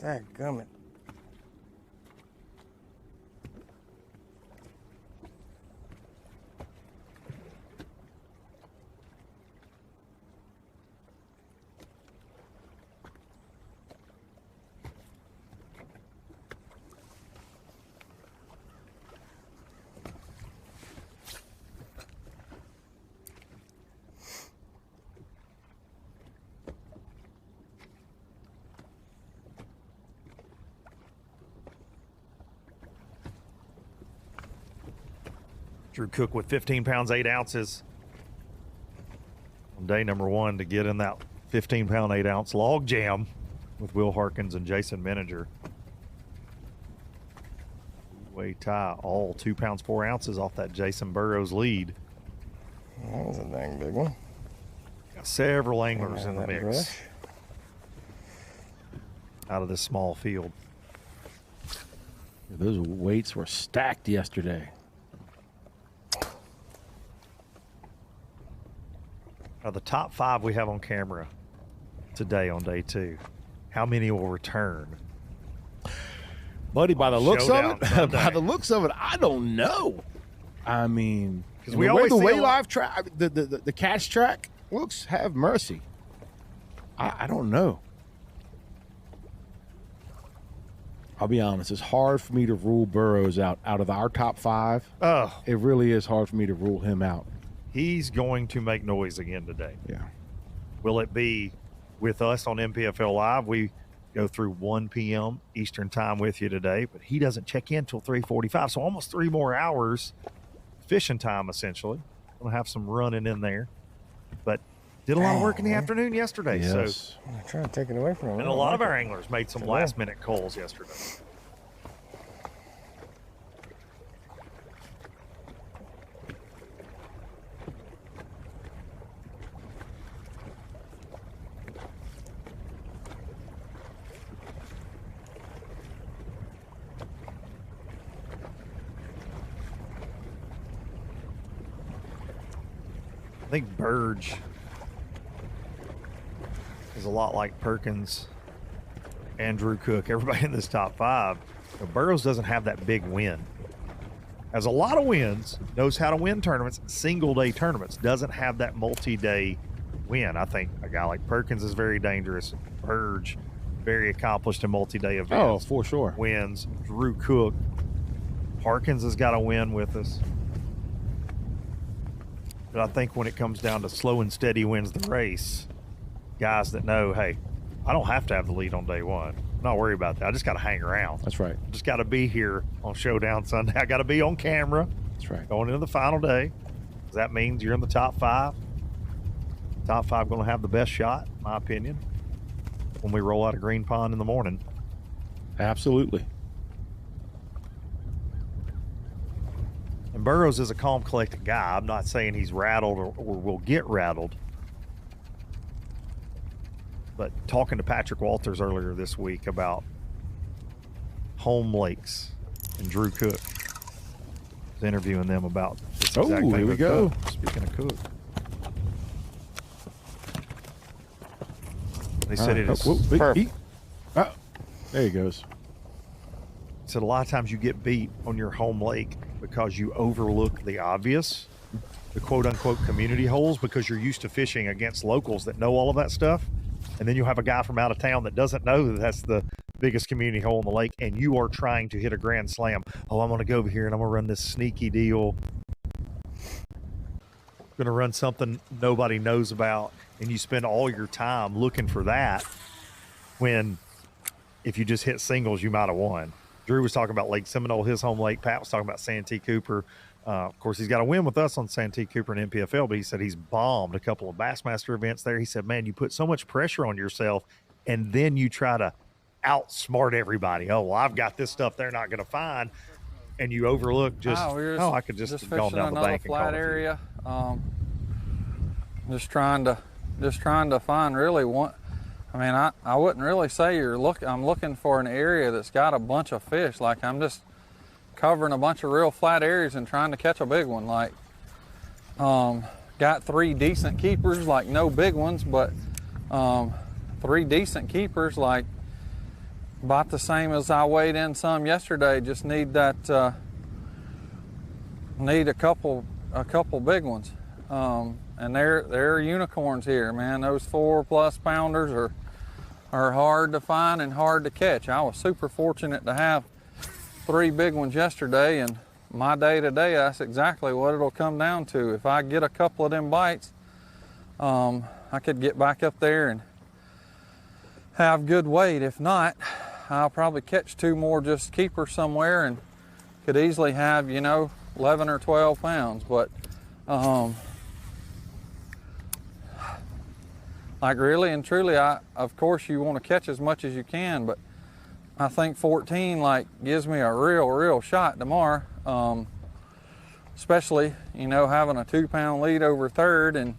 Dadgummit. Drew Cook with 15 pounds, 8 ounces on day number 1 to get in that 15-pound, 8-ounce log jam with Will Harkins and Jason Menninger. Way tie, all 2 pounds, 4 ounces off that Jason Burroughs lead. That was a dang big one. Got several anglers in the mix brush. out of this small field. Those weights were stacked yesterday. The top 5 we have on camera today on day 2, how many will return? Buddy, by the looks Showdown of it, Sunday. by the looks of it, I don't know. I mean, Because we always the see way a lot- live track, the catch track looks, have mercy. I don't know. I'll be honest, it's hard for me to rule Burroughs out of our top 5. Oh, It really is hard for me to rule him out. he's going to make noise again today. Yeah. Will it be with us on NPFL Live? We go through 1 p.m. Eastern time with you today, but he doesn't check in till 3:45, so almost 3 more hours fishing time, essentially. Going to have some running in there, but did a lot of work in the afternoon yesterday. Yes. So, I'm trying to take it away from him. and a lot of our anglers made some last-minute calls yesterday. I think Burge is a lot like Perkins and Drew Cook. Everybody in this top 5. But Burroughs doesn't have that big win. Has a lot of wins, knows how to win tournaments, single-day tournaments, doesn't have that multi-day win. I think a guy like Perkins is very dangerous. Burge, very accomplished in multi-day events. Oh, for sure. Wins. Drew Cook. Harkins has got a win with us. But I think when it comes down to slow and steady wins the race, guys that know, hey, I don't have to have the lead on day 1. I'm not worried about that. I just got to hang around. That's right. I just got to be here on Showdown Sunday. I got to be on camera. That's right. Going into the final day. That means you're in the top 5. Top 5 going to have the best shot, in my opinion, when we roll out of Green Pond in the morning. Absolutely. And Burroughs is a calm, collected guy. I'm not saying he's rattled or will get rattled. But talking to Patrick Walters earlier this week about home lakes and Drew Cook, was interviewing them about this exact thing. Here we with go. Cook. Speaking of Cook, they said it is there he goes. said a lot of times you get beat on your home lake because you overlook the obvious, the quote-unquote community holes, because you're used to fishing against locals that know all of that stuff. And then you have a guy from out of town that doesn't know that that's the biggest community hole in the lake, and you are trying to hit a grand slam. Oh, I'm going to go over here and I'm going to run this sneaky deal. Going to run something nobody knows about, and you spend all your time looking for that when if you just hit singles, you might have won. Drew was talking about Lake Seminole, his home lake. Pat was talking about Santee Cooper. Of course, he's got a win with us on Santee Cooper and NPFL, but he said he's bombed a couple of Bassmaster events there. He said, man, you put so much pressure on yourself, and then you try to outsmart everybody. Oh, well, I've got this stuff they're not going to find. And you overlook I could just have gone fishing down the another bank and flat caught area. Just trying to find really one. I mean, I wouldn't really say I'm looking for an area that's got a bunch of fish. Like, I'm just covering a bunch of real flat areas and trying to catch a big one. Like, got 3 decent keepers, like no big ones, but 3 decent keepers. Like, about the same as I weighed in some yesterday. Just need that, need a couple big ones. And they're unicorns here, man. Those 4+ pounders are hard to find and hard to catch. I was super fortunate to have 3 big ones yesterday, and my day today, that's exactly what it'll come down to. If I get a couple of them bites, I could get back up there and have good weight. If not, I'll probably catch 2 more just keepers somewhere and could easily have, 11 or 12 pounds. But like really and truly, of course you want to catch as much as you can, but I think 14 gives me a real shot tomorrow. Especially, having a 2-pound lead over third and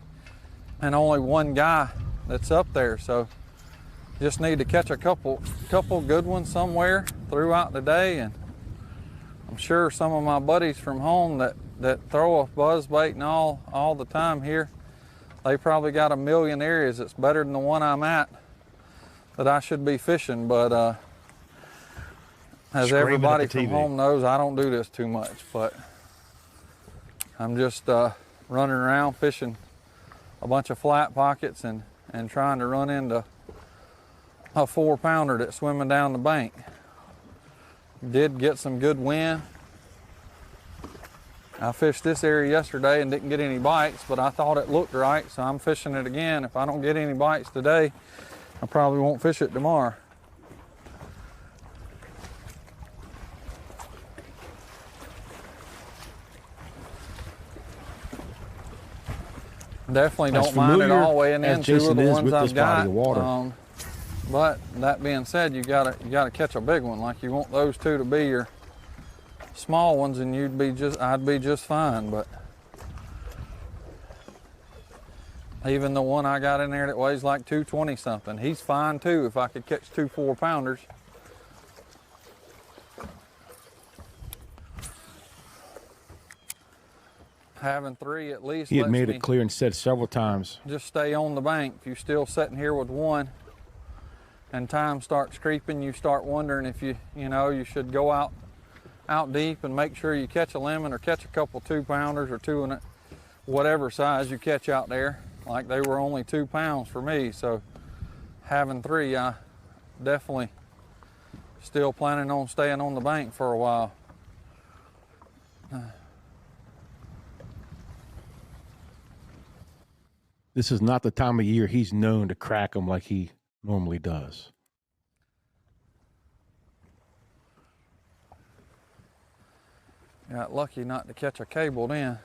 only one guy that's up there. So just need to catch a couple good ones somewhere throughout the day, and I'm sure some of my buddies from home that throw a buzz bait and all the time here, they probably got a million areas that's better than the one I'm at that I should be fishing. But as everybody from home knows, I don't do this too much, but I'm just running around fishing a bunch of flat pockets and trying to run into a 4-pounder that's swimming down the bank. Did get some good wind. I fished this area yesterday and didn't get any bites, but I thought it looked right, so I'm fishing it again. If I don't get any bites today, I probably won't fish it tomorrow. Definitely don't mind it all weighing in. 2 of the ones I've got. But that being said, you gotta catch a big one. Like, you want those 2 to be your small ones, and I'd be just fine. But even the one I got in there that weighs like 220 something, he's fine too if I could catch 2 4-pounders. Having 3 at least. He had made it clear and said several times, just stay on the bank. If you're still sitting here with 1 and time starts creeping, you start wondering if you should go out deep and make sure you catch a lemon or catch a couple 2-pounders or 2 in it, whatever size you catch out there. Like, they were only 2 pounds for me, so having 3, I definitely still planning on staying on the bank for a while. this is not the time of year he's known to crack them like he normally does. Got lucky not to catch a cable then.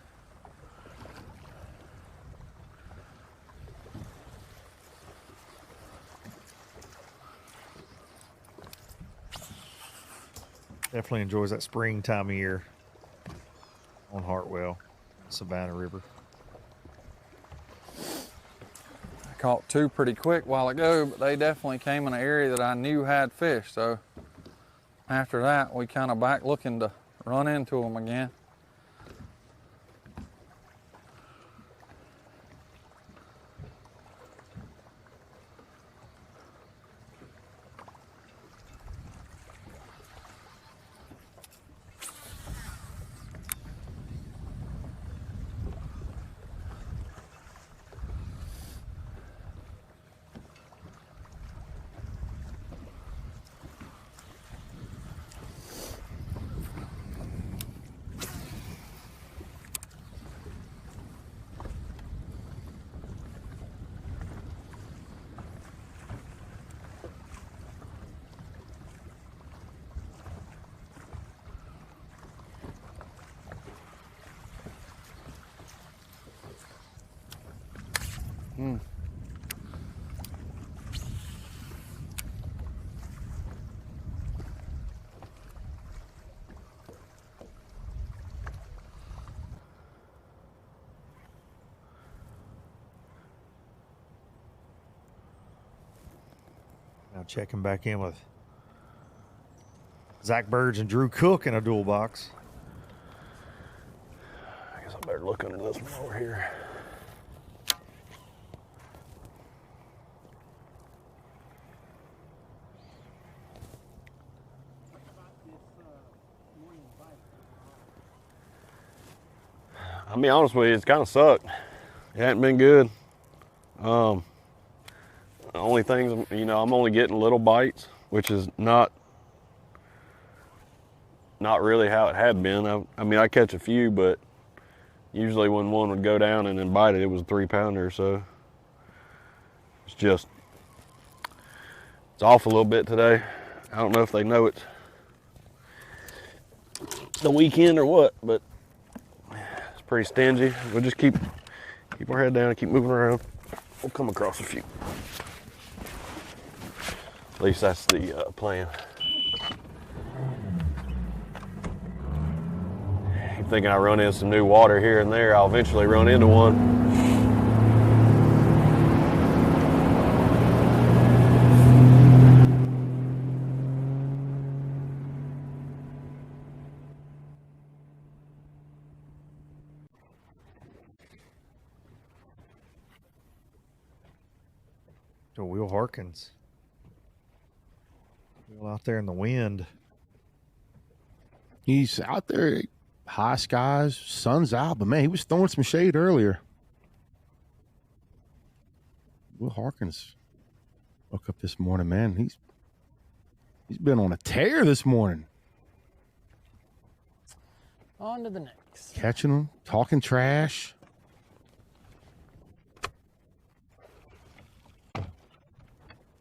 Definitely enjoys that spring time of year on Hartwell, Savannah River. I caught 2 pretty quick a while ago, but they definitely came in an area that I knew had fish. So after that, we kind of back looking to run into them again. Now checking back in with Zach Burge and Drew Cook in a dual box. I guess I better look under this one over here. I'll be honest with you, it's kind of sucked. It hadn't been good. The only things, you know, I'm only getting little bites, which is not really how it had been. I mean, I catch a few, but usually when one would go down and then bite it, it was a 3-pounder. So it's off a little bit today. I don't know if they know it's the weekend or what, but it's pretty stingy. We'll just keep our head down and keep moving around. We'll come across a few. At least that's the plan. I'm thinking I run in some new water here and there, I'll eventually run into one. To Will Harkins. Will out there in the wind. He's out there, high skies, sun's out, but man, he was throwing some shade earlier. Will Harkins woke up this morning, man. He's been on a tear this morning. On to the next. Catching them, talking trash.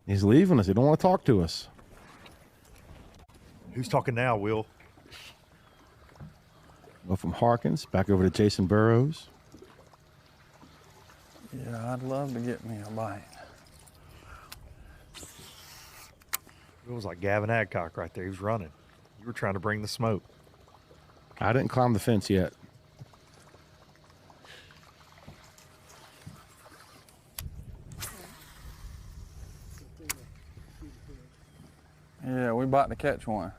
He's leaving us. He don't want to talk to us. Who's talking now, Will? Go from Harkins back over to Jason Burroughs. Yeah, I'd love to get me a bite. It was like Gavin Adcock right there. He was running. You were trying to bring the smoke. I didn't climb the fence yet. Yeah, we about to catch one.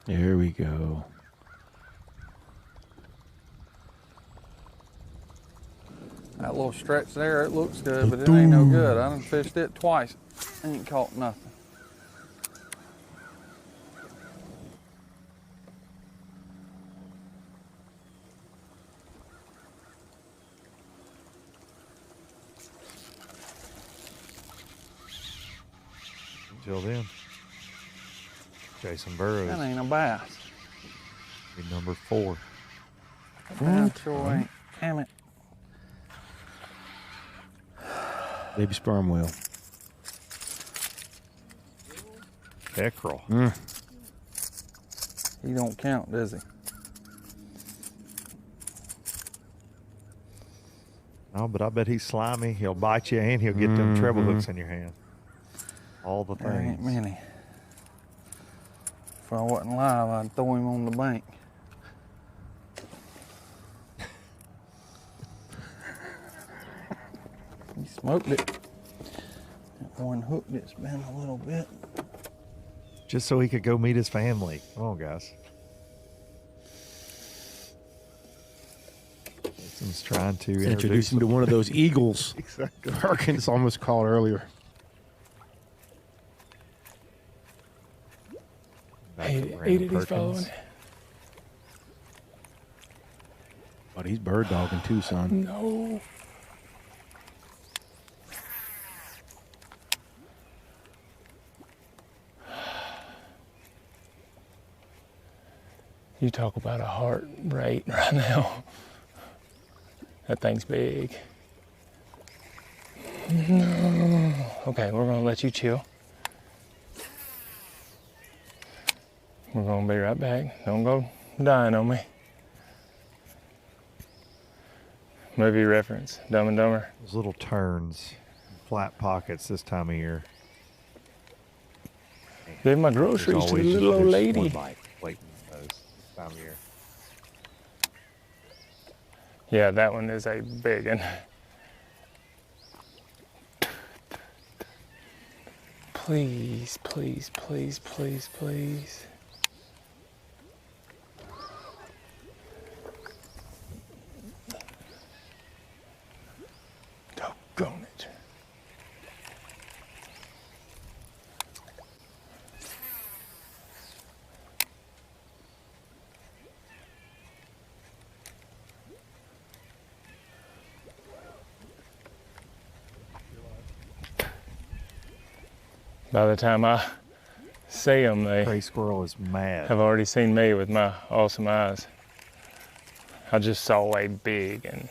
There we go. That little stretch there, it looks good, but it ain't no good. I done fished it twice. Ain't caught nothing. Until then, Jason Burroughs. That ain't a bass. Be number 4. That sure ain't. Damn it. Baby sperm whale. Peckerel. He don't count, does he? No, but I bet he's slimy. He'll bite you and he'll get them treble hooks in your hand. All the There ain't things. many. If I wasn't live, I'd throw him on the bank. He smoked it. That one hooked it's been a little bit. Just so he could go meet his family. Come on, guys. Jason's trying to Introduce him to one of those eagles. Exactly. Perkins almost caught earlier. 80's following. But he's bird dogging too, son. No. You talk about a heart rate right now. That thing's big. No. Okay, we're gonna let you chill. We're gonna be right back. Don't go dying on me. Movie reference, Dumb and Dumber. Those little turns, flat pockets this time of year. Gave my groceries to the little old lady. Waiting those time of year. Yeah, that one is a big one. Please, please, please, please, please. Doggone it. By the time I see them, they Gray squirrel is mad. have already seen me with my awesome eyes. I just saw a big and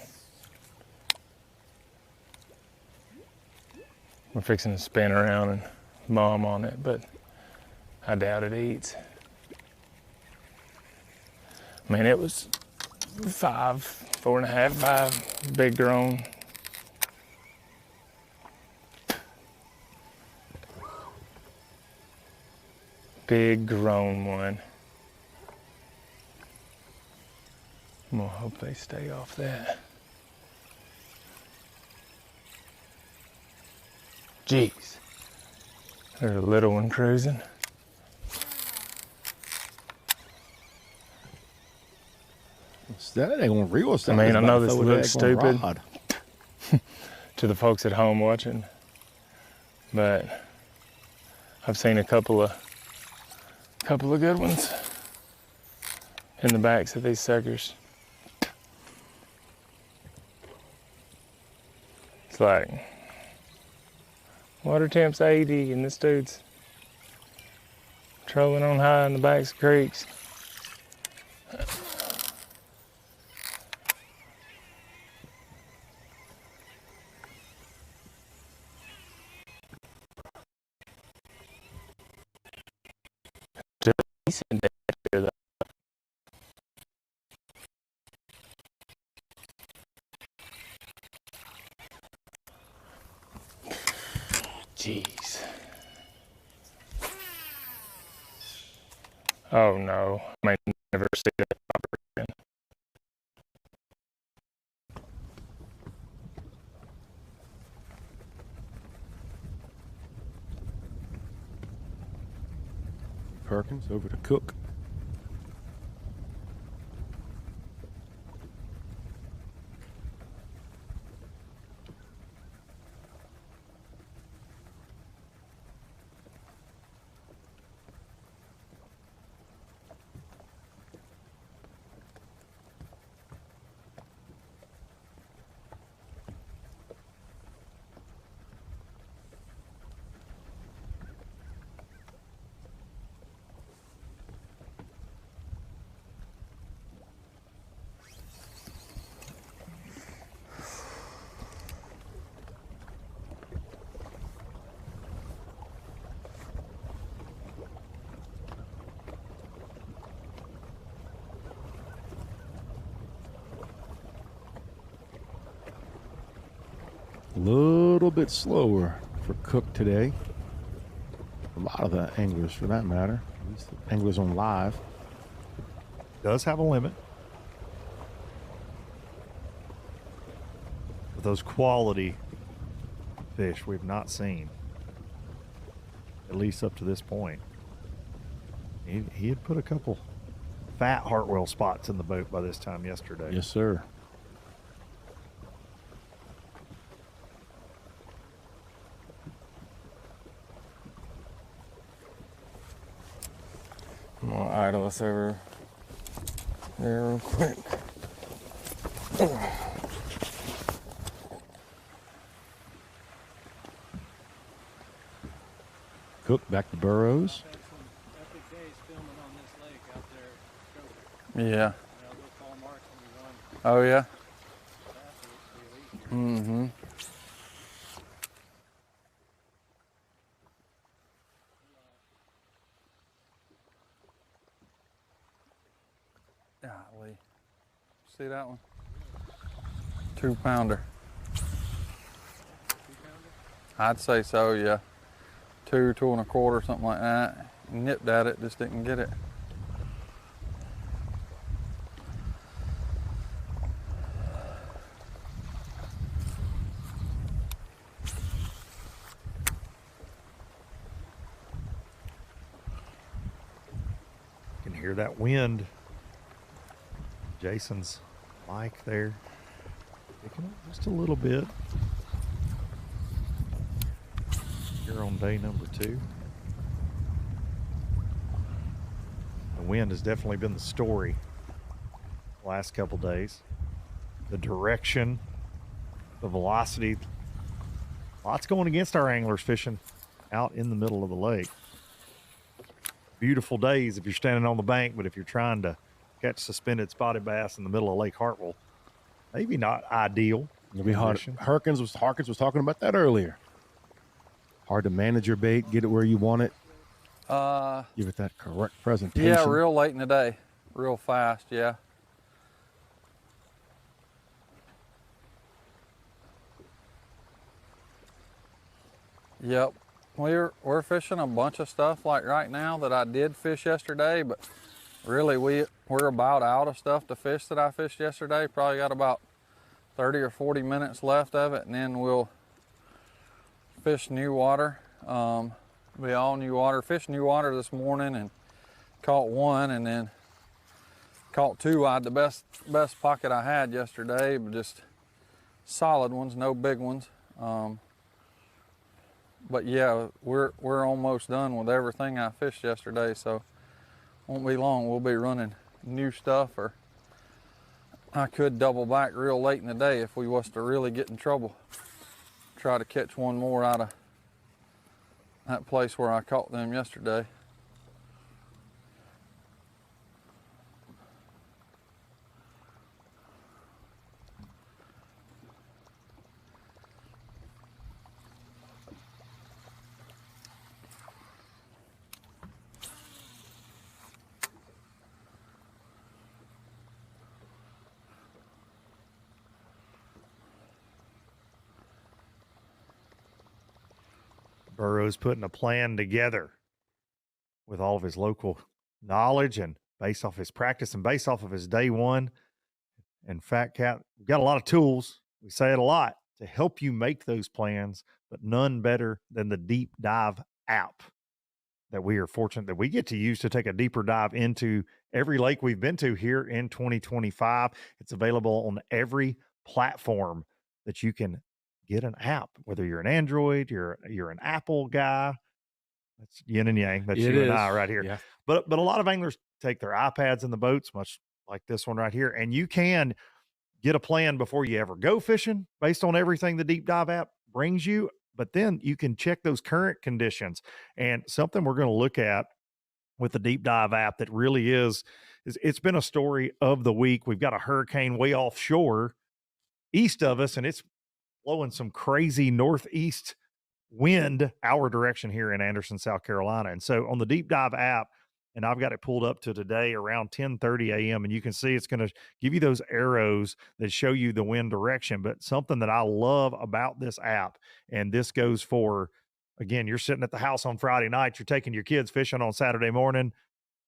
we're fixing to spin around and mom on it, but I doubt it eats. I mean, it was 5, 4.5, 5, big grown. Big grown one. I'm gonna hope they stay off that. Jeez. There's a little one cruising. That ain't gonna reel us. I mean, I know this looks stupid to the folks at home watching, but I've seen a couple of good ones in the backs of these suckers. It's like water temp's 80 and this dude's trolling on high in the backs of creeks. Decent day here, though. Jeez. Oh no, I might never see that ever again. Perkins over to Cook. A little bit slower for Cook today. A lot of the anglers, for that matter. At least the anglers on live. Does have a limit. But those quality fish we've not seen, at least up to this point. He had put a couple fat Hartwell spots in the boat by this time yesterday. Yes, sir. gonna idle us over there real quick. Cook back to Burroughs. Yeah. Oh, yeah? Mm-hmm. Golly. See that one? 2-pounder. I'd say so, yeah. 2, 2 1/4, something like that. Nipped at it, just didn't get it. You can hear that wind. Jason's mic there. Picking up just a little bit. Here on day number 2. The wind has definitely been the story the last couple days. The direction, the velocity, lots going against our anglers fishing out in the middle of the lake. Beautiful days if you're standing on the bank, but if you're trying to catch suspended spotted bass in the middle of Lake Hartwell, maybe not ideal. It'll be hard. Harkins was talking about that earlier. Hard to manage your bait, get it where you want it. Give it that correct presentation. Yeah, real late in the day. Real fast, yeah. Yep. We're fishing a bunch of stuff like right now that I did fish yesterday, but really we're about out of stuff to fish that I fished yesterday. Probably got about 30 or 40 minutes left of it, and then we'll fish new water. Be all new water. Fished new water this morning and caught 1, and then caught 2. I had the best pocket I had yesterday, but just solid ones, no big ones. But yeah, we're almost done with everything I fished yesterday, so won't be long. We'll be running new stuff, or I could double back real late in the day if we was to really get in trouble. Try to catch one more out of that place where I caught them yesterday. Burroughs putting a plan together with all of his local knowledge and based off his practice and based off of his day one. And Fat Cat, we've got a lot of tools. We say it a lot to help you make those plans, but none better than the Deep Dive app that we are fortunate that we get to use to take a deeper dive into every lake we've been to here in 2025. It's available on every platform that you can get an app, whether you're an Android, you're an Apple guy. That's yin and yang. That's you and I right here. Yeah. But a lot of anglers take their iPads in the boats, much like this one right here, and you can get a plan before you ever go fishing based on everything the Deep Dive app brings you. But then you can check those current conditions. And something we're going to look at with the Deep Dive app that really is it's been a story of the week. We've got a hurricane way offshore east of us, and it's blowing some crazy northeast wind our direction here in Anderson, South Carolina. And so on the Deep Dive app, and I've got it pulled up to today around 10:30 a.m. And you can see it's going to give you those arrows that show you the wind direction. But something that I love about this app, and this goes for, again, you're sitting at the house on Friday night, you're taking your kids fishing on Saturday morning,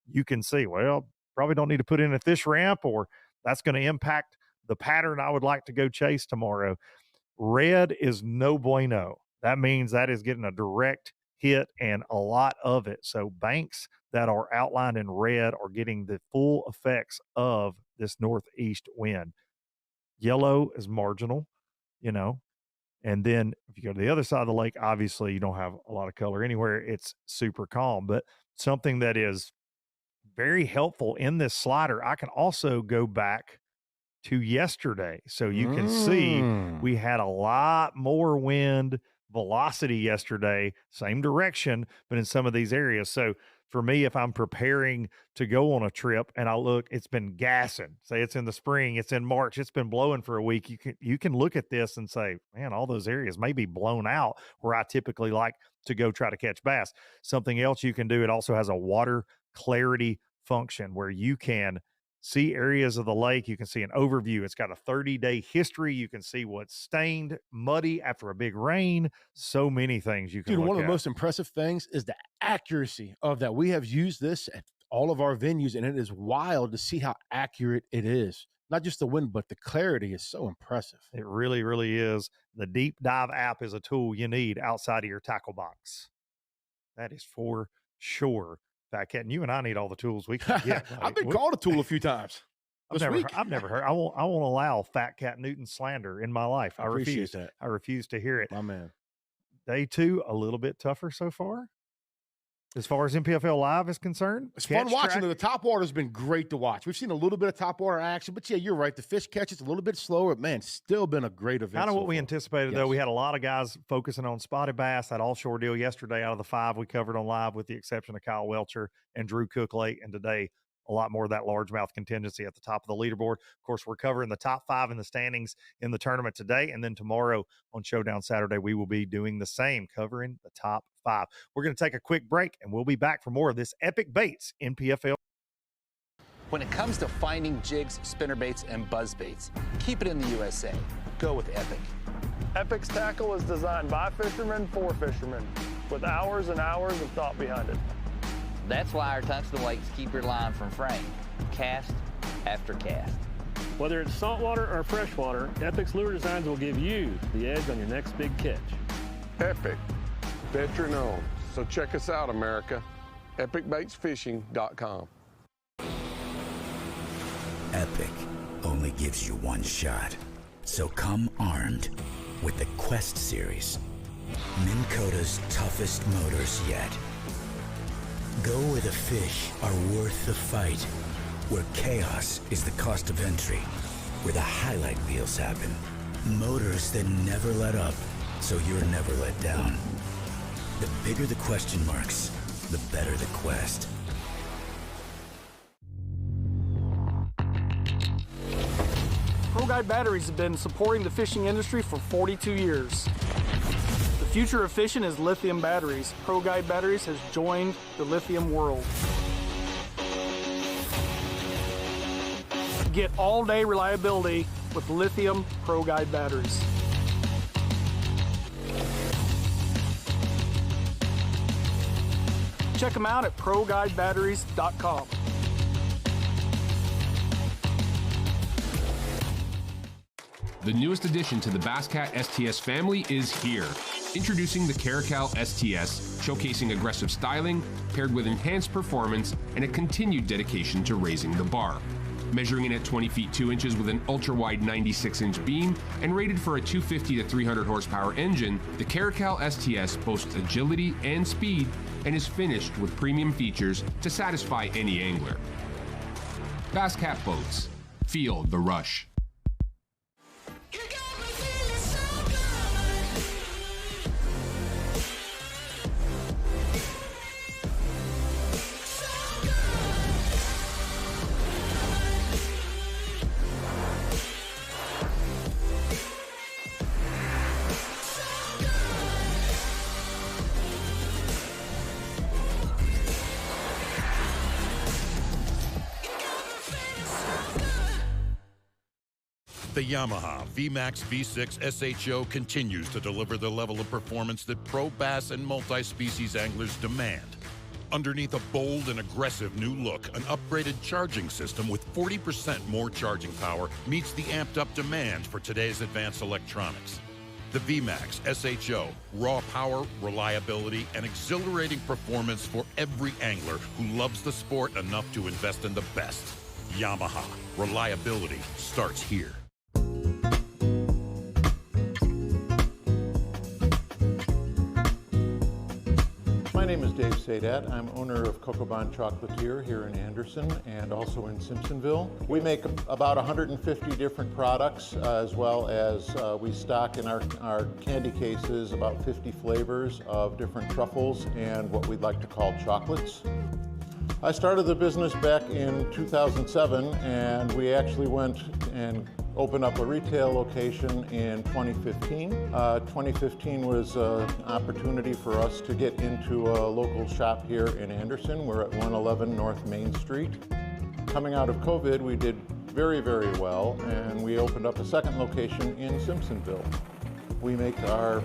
you can see, well, probably don't need to put in a fish ramp, or that's going to impact the pattern I would like to go chase tomorrow. Red is no bueno. That means that is getting a direct hit and a lot of it. So banks that are outlined in red are getting the full effects of this northeast wind. Yellow is marginal, and then if you go to the other side of the lake, obviously you don't have a lot of color anywhere. It's super calm, but something that is very helpful in this slider. I can also go back to yesterday. So you can see we had a lot more wind velocity yesterday, same direction, but in some of these areas. So for me, if I'm preparing to go on a trip and I look, it's been gassing. Say it's in the spring, it's in March, it's been blowing for a week. You can look at this and say, man, all those areas may be blown out where I typically like to go try to catch bass. Something else you can do, it also has a water clarity function where you can see areas of the lake. You can see an overview. It's got a 30-day history. You can see what's stained, muddy after a big rain. So many things you can Dude, look one of at. the most impressive things is the accuracy of that. We have used this at all of our venues, and it is wild to see how accurate it is. Not just the wind, but the clarity is so impressive. It really, really is. The Deep Dive app is a tool you need outside of your tackle box. That is for sure. Fat Cat, and you and I need all the tools we can get. I've been called a tool a few times. I've never heard. I won't allow Fat Cat Newton slander in my life. I refuse that. I refuse to hear it. My man. Day 2, a little bit tougher so far. As far as NPFL Live is concerned, it's fun watching. The top water has been great to watch. We've seen a little bit of top water action, but yeah, you're right. The fish catch is a little bit slower. Man, still been a great event. Kind of what we anticipated, though. We had a lot of guys focusing on spotted bass. That offshore deal yesterday, out of the 5 we covered on live, with the exception of Kyle Welcher and Drew Cook late, and today a lot more of that largemouth contingency at the top of the leaderboard. Of course, we're covering the top 5 in the standings in the tournament today, and then tomorrow on Showdown Saturday, we will be doing the same, covering the top 5. We're going to take a quick break, and we'll be back for more of this Epic Baits NPFL. When it comes to finding jigs, spinnerbaits, and buzzbaits, keep it in the USA. Go with Epic. Epic's tackle is designed by fishermen for fishermen, with hours and hours of thought behind it. That's why our tungsten weights keep your line from fraying, cast after cast. Whether it's saltwater or freshwater, Epic's lure designs will give you the edge on your next big catch. Epic, veteran owned. So check us out, America. EpicBaitsFishing.com. Epic only gives you one shot. So come armed with the Quest series. Minn Kota's toughest motors yet. Go where the fish are worth the fight, where chaos is the cost of entry, where the highlight reels happen. Motors that never let up, so you're never let down. The bigger the question marks, the better the quest. ProGuide batteries have been supporting the fishing industry for 42 years. The future of fishing is lithium batteries. ProGuide batteries has joined the lithium world. Get all-day reliability with lithium ProGuide batteries. Check them out at ProGuideBatteries.com. The newest addition to the Basscat STS family is here. Introducing the Caracal STS, showcasing aggressive styling, paired with enhanced performance and a continued dedication to raising the bar. Measuring in at 20 feet 2 inches with an ultra-wide 96-inch beam and rated for a 250 to 300 horsepower engine, the Caracal STS boasts agility and speed and is finished with premium features to satisfy any angler. Basscat boats. Feel the rush. The Yamaha VMAX V6 SHO continues to deliver the level of performance that pro bass and multi-species anglers demand. Underneath a bold and aggressive new look, an upgraded charging system with 40% more charging power meets the amped-up demand for today's advanced electronics. The VMAX SHO, raw power, reliability, and exhilarating performance for every angler who loves the sport enough to invest in the best. Yamaha, reliability starts here. My name is Dave Sadat. I'm owner of Cocobon Chocolatier here in Anderson and also in Simpsonville. We make about 150 different products, as well as we stock in our candy cases about 50 flavors of different truffles and what we'd like to call chocolates. I started the business back in 2007, and we actually went and opened up a retail location in 2015. 2015 was an opportunity for us to get into a local shop here in Anderson. We're at 111 North Main Street. Coming out of COVID, we did very, very well, and we opened up a second location in Simpsonville. We make our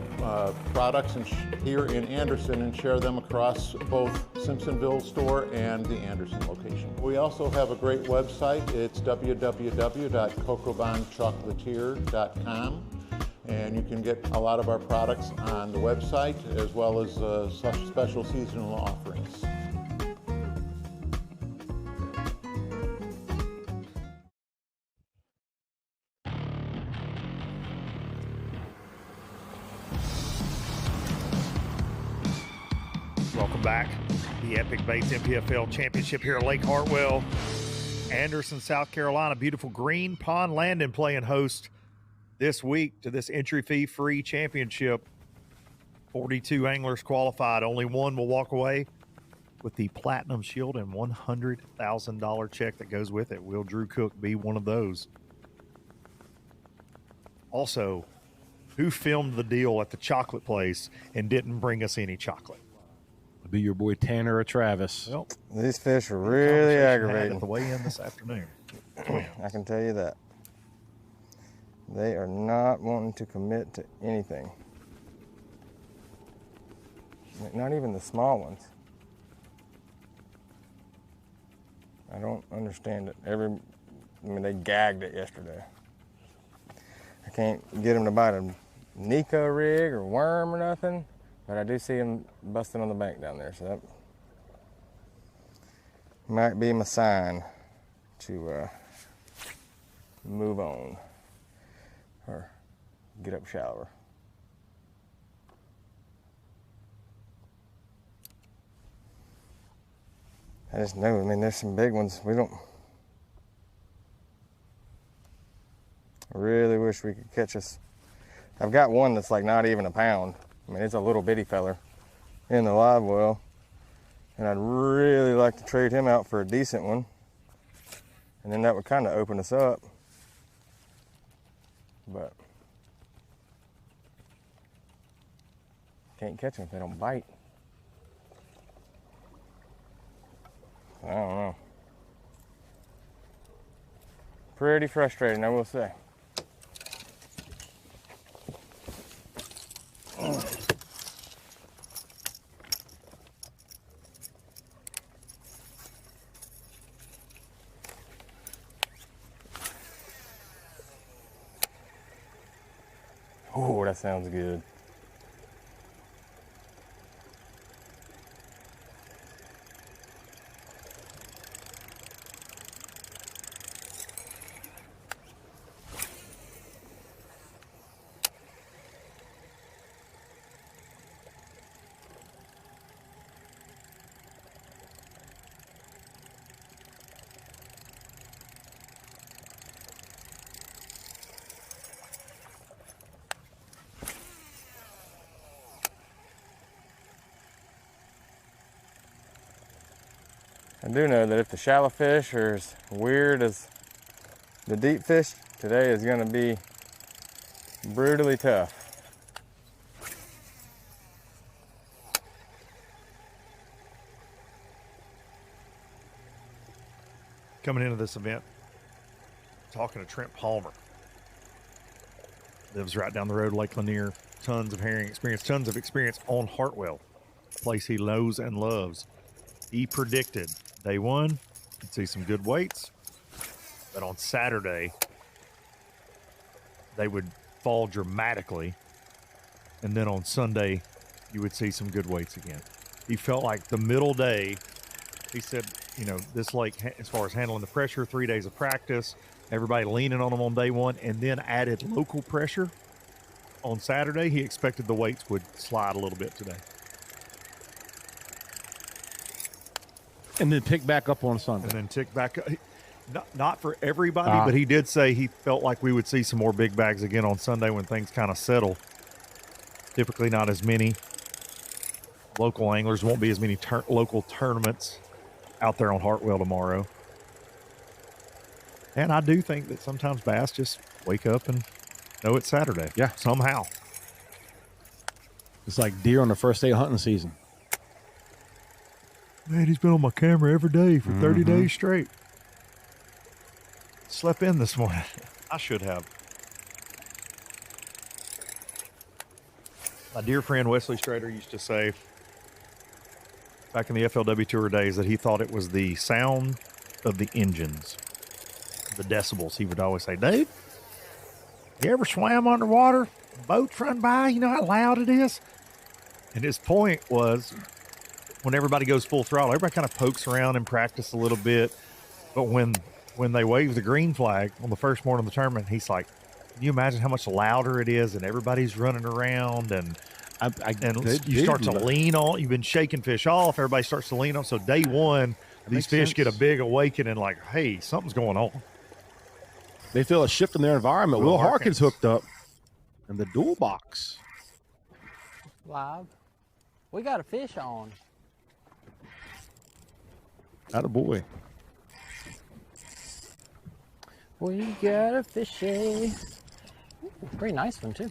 products here in Anderson and share them across both Simpsonville store and the Anderson location. We also have a great website. It's www.cocobonchocolatier.com, and you can get a lot of our products on the website as well as special seasonal offerings. Welcome back. The Epic Baits NPFL Championship here at Lake Hartwell, Anderson, South Carolina. Beautiful Green Pond Landing playing host this week to this entry fee free championship. 42 anglers qualified. Only one will walk away with the Platinum Shield and $100,000 check that goes with it. Will Drew Cook be one of those? Also, who filmed the deal at the chocolate place and didn't bring us any chocolate? Be your boy Tanner or Travis. Well, these fish are really aggravating. At the weigh-in this afternoon. I can tell you that. They are not wanting to commit to anything. Not even the small ones. I don't understand it. They gagged it yesterday. I can't get them to bite a Nico rig or worm or nothing. But I do see them busting on the bank down there, so that might be my sign to move on or get up shallower. I just know, there's some big ones. I really wish we could catch us. I've got one that's like not even a pound. It's a little bitty feller in the live well, and I'd really like to trade him out for a decent one, and then that would kind of open us up, but can't catch them if they don't bite. I don't know. Pretty frustrating, I will say. Oh, that sounds good. I do know that if the shallow fish are as weird as the deep fish, today is going to be brutally tough. Coming into this event, talking to Trent Palmer. Lives right down the road, Lake Lanier. Tons of herring experience, tons of experience on Hartwell, a place he knows and loves. He predicted day one, you'd see some good weights, but on Saturday, they would fall dramatically, and then on Sunday, you would see some good weights again. He felt like the middle day, he said, this lake, as far as handling the pressure, 3 days of practice, everybody leaning on him on day one, and then added local pressure on Saturday. He expected the weights would slide a little bit today. And then pick back up on Sunday. And then tick back up. Not for everybody, but he did say he felt like we would see some more big bags again on Sunday when things kind of settle. Typically not as many local anglers, won't be as many local tournaments out there on Hartwell tomorrow. And I do think that sometimes bass just wake up and know it's Saturday. Yeah. Somehow. It's like deer on the first day of hunting season. Man, he's been on my camera every day for 30 days straight. Slept in this morning. I should have. My dear friend Wesley Strader used to say back in the FLW Tour days that he thought it was the sound of the engines, the decibels. He would always say, Dave, you ever swam underwater? Boats run by, you know how loud it is? And his point was when everybody goes full throttle, everybody kind of pokes around and practice a little bit. But when they wave the green flag on the first morning of the tournament, he's like, can you imagine how much louder it is and everybody's running around and you start to lean on, you've been shaking fish off, everybody starts to lean on. So day one, these fish get a big awakening like, hey, something's going on. They feel a shift in their environment. Will Harkins hooked up in the dual box. Live. We got a fish on. Attaboy. We got a fishy. Ooh, pretty nice one too.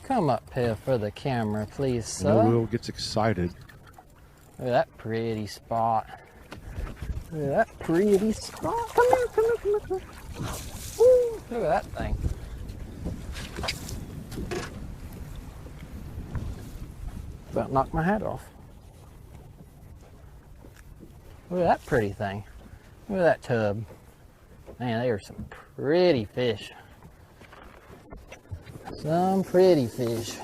Come up here for the camera, please, sir. Will gets excited. Look at that pretty spot. Look at that pretty spot. Come here, come here, come here, come here. Woo, look at that thing. About knocked my hat off. Look at that pretty thing. Look at that tub. Man, they are some pretty fish. Some pretty fish.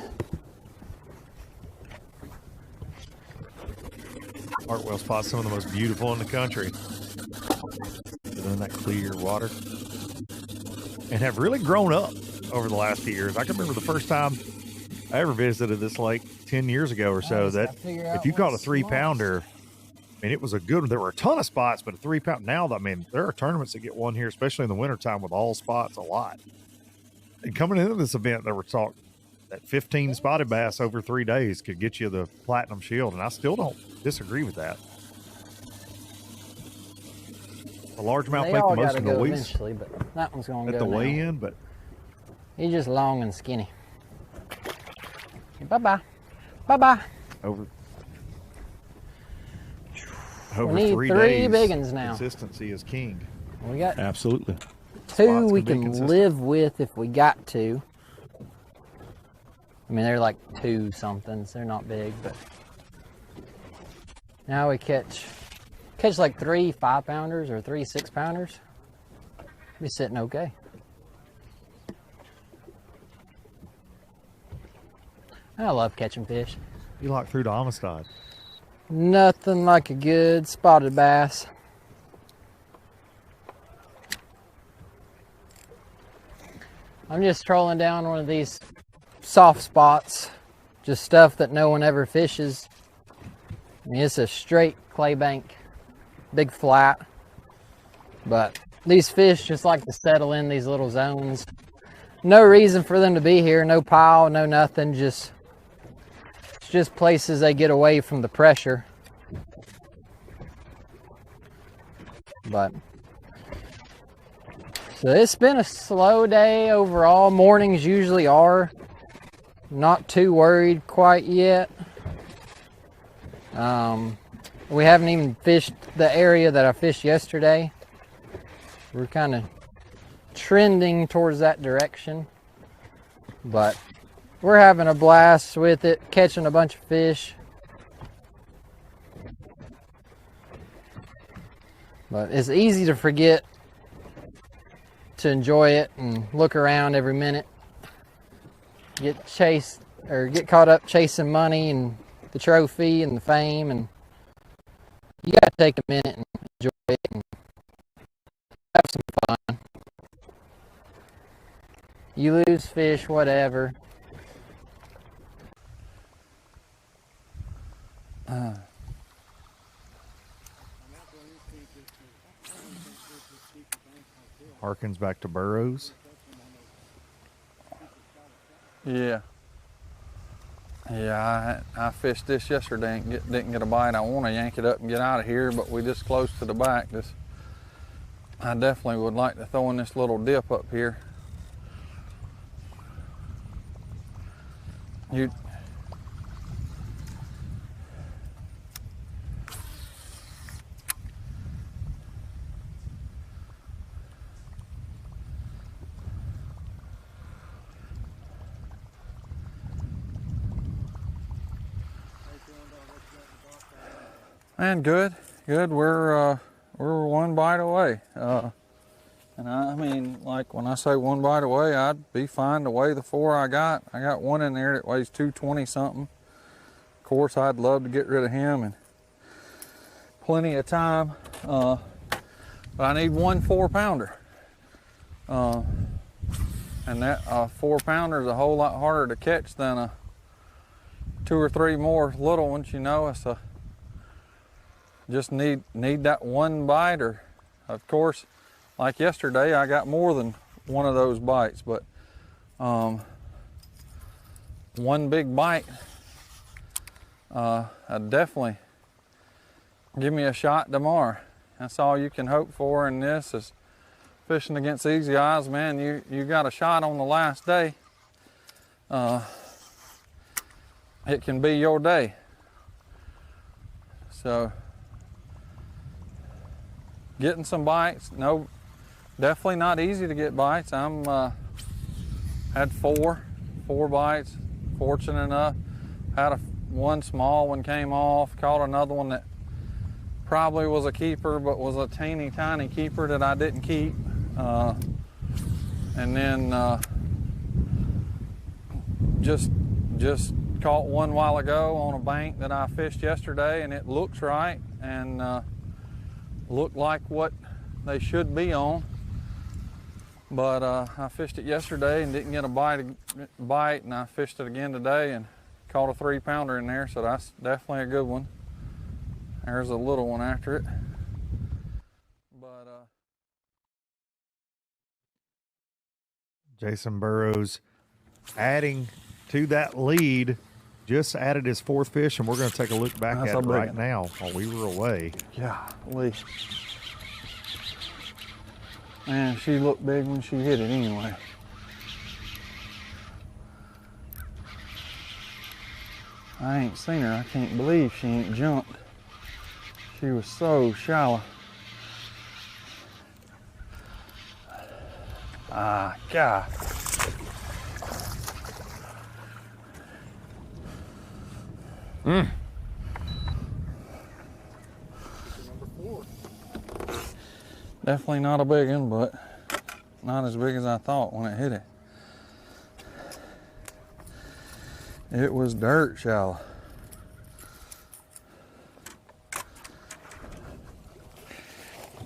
Hartwell spot's some of the most beautiful in the country. In that clear water. And have really grown up over the last few years. I can remember the first time I ever visited this lake 10 years ago or so, that if you caught a 3-pounder, I mean, it was a good one. There were a ton of spots, but a 3-pound now, I mean, there are tournaments that get one here, especially in the wintertime with all spots a lot. And coming into this event, there were talk that 15 spotted bass over 3 days could get you the Platinum Shield, and I still don't disagree with that. The largemouth make the most of the noise eventually, but that one's going to go at the now. weigh-in, but He's just long and skinny. Bye-bye. Bye-bye. Over we need 3 three days, big ones now. consistency is king. We got absolutely 2 we can live with if we got to. I mean, they're like 2 somethings. They're not big, but now we catch like 3 5-pounders or 3 6-pounders. Be sitting okay. I love catching fish. You locked through to Amistad. Nothing like a good spotted bass. I'm just trolling down one of these soft spots, just stuff that no one ever fishes. I mean, it's a straight clay bank, big flat, but these fish just like to settle in these little zones. No reason for them to be here, no pile, no nothing, it's just places they get away from the pressure. But so it's been a slow day overall. Mornings usually are. Not too worried quite yet. We haven't even fished the area that I fished yesterday. We're kind of trending towards that direction, but we're having a blast with it, catching a bunch of fish. But it's easy to forget to enjoy it and look around every minute. Get caught up chasing money and the trophy and the fame, and you gotta take a minute and enjoy it and have some fun. You lose fish, whatever. Perkins back to Burroughs. Yeah. Yeah, I fished this yesterday and didn't get a bite. I want to yank it up and get out of here, but we just close to the back. I definitely would like to throw in this little dip up here. Man, good. We're one bite away. And I mean, like when I say one bite away, I'd be fine to weigh the 4 I got. I got one in there that weighs 220 something. Of course, I'd love to get rid of him and plenty of time. But I need one 4-pounder. And that 4-pounder is a whole lot harder to catch than a 2 or 3 more little ones, you know. It's just need that one bite, or of course, like yesterday, I got more than one of those bites, but one big bite, I'd definitely give me a shot tomorrow. That's all you can hope for in this is fishing against easy eyes, man. You got a shot on the last day. It can be your day. So getting some bites, no, definitely not easy to get bites. I'm had four bites, fortunate enough. Had one small one came off, caught another one that probably was a keeper, but was a teeny tiny keeper that I didn't keep. And then just caught one while ago on a bank that I fished yesterday, and it looks right and looked like what they should be on. But I fished it yesterday and didn't get a bite, and I fished it again today and caught a 3-pounder in there, so that's definitely a good one. There's a little one after it. But Jason Burroughs adding to that lead, just added his 4th fish, and we're going to take a look back at it right now while we were away. Golly. Man, she looked big when she hit it anyway. I ain't seen her. I can't believe she ain't jumped. She was so shallow. Ah, God. Definitely not a big one, but not as big as I thought when it hit it. It was dirt shallow.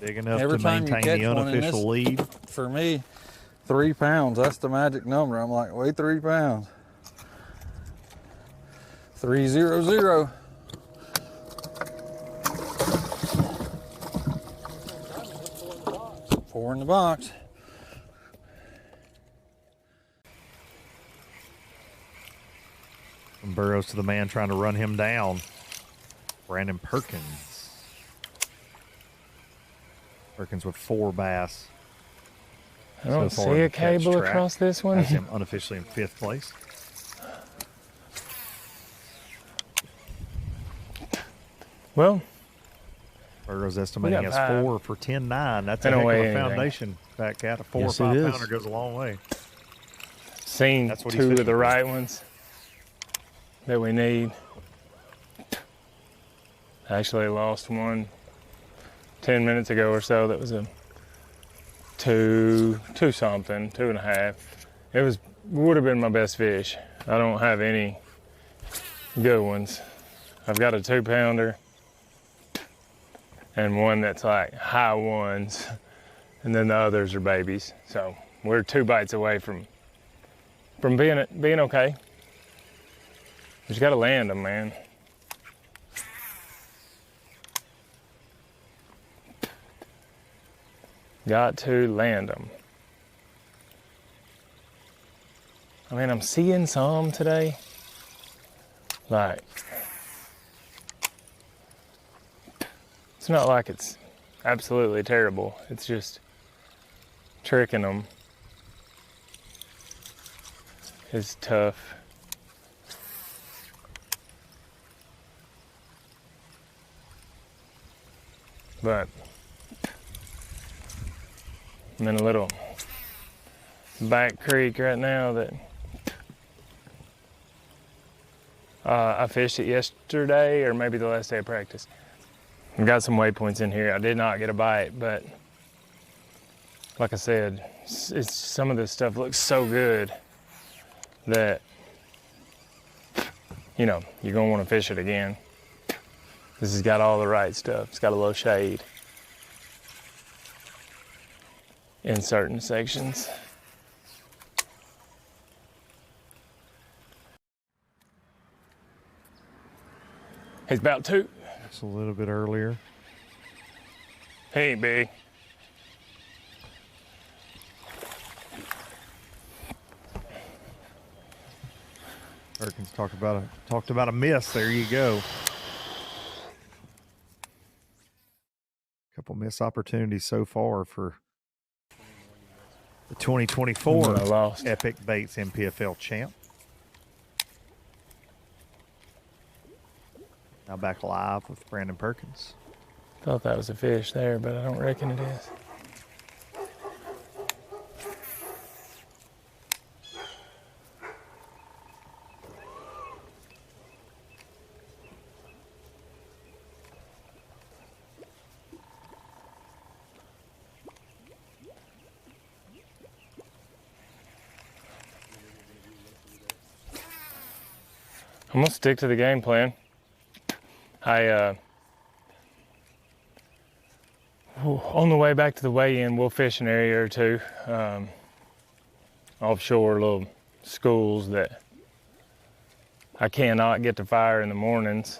Big enough to maintain the unofficial lead. For me, 3 pounds, that's the magic number. I'm like, weigh 3 pounds. 300. 4 in the box. From Burroughs to the man trying to run him down, Brandon Perkins. Perkins with 4 bass. I don't see a cable across this one. Has him unofficially in 5th place. Well, Burroughs estimating has 4 for 10.9. That's a heck of a foundation, Fat Cat. A 4 or 5 pounder goes a long way. Seen 2 of the right ones that we need. Actually lost one 10 minutes ago or so. That was a 2 something, 2.5. It would have been my best fish. I don't have any good ones. I've got a 2-pounder and one that's like high ones, and then the others are babies. So we're 2 bites away from being okay. You just gotta land them, man. Got to land them. I mean, I'm seeing some today. Like, it's not like it's absolutely terrible. It's just tricking them is tough. But I'm in a little back creek right now that I fished it yesterday or maybe the last day of practice. I've got some waypoints in here. I did not get a bite, but like I said, it's some of this stuff looks so good that, you know, you're gonna want to fish it again. This has got all the right stuff. It's got a low shade in certain sections. He's about 2. It's a little bit earlier. He ain't big. Perkins talked about a miss. There you go. Couple missed opportunities so far for the 2024 Epic Baits NPFL champ. Now back live with Brandon Perkins. Thought that was a fish there, but I don't reckon it is. I'm gonna stick to the game plan. On the way back to the weigh-in, we'll fish an area or two, offshore little schools that I cannot get to fire in the mornings,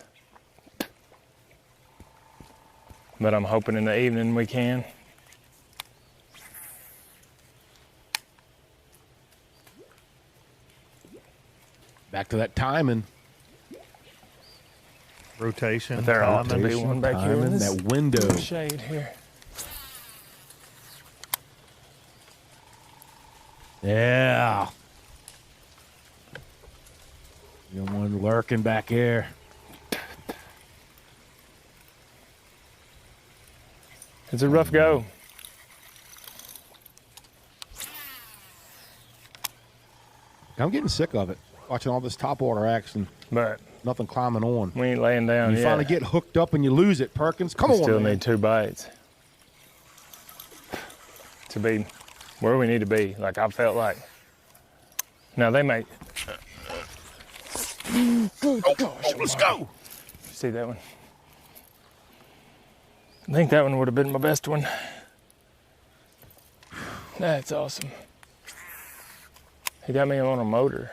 but I'm hoping in the evening we can. Back to that timing. Rotation. But there ought to be one back here in that window. Shade here. Yeah. You got one lurking back here. It's a rough go. I'm getting sick of it. Watching all this top water action. But nothing climbing on. We ain't laying down You yet. finally get hooked up and you lose it, Perkins. Come We on, still man. need 2 bites to be where we need to be. Like I felt like. Now they may. Let's go. See that one? I think that one would have been my best one. That's awesome. He got me on a motor.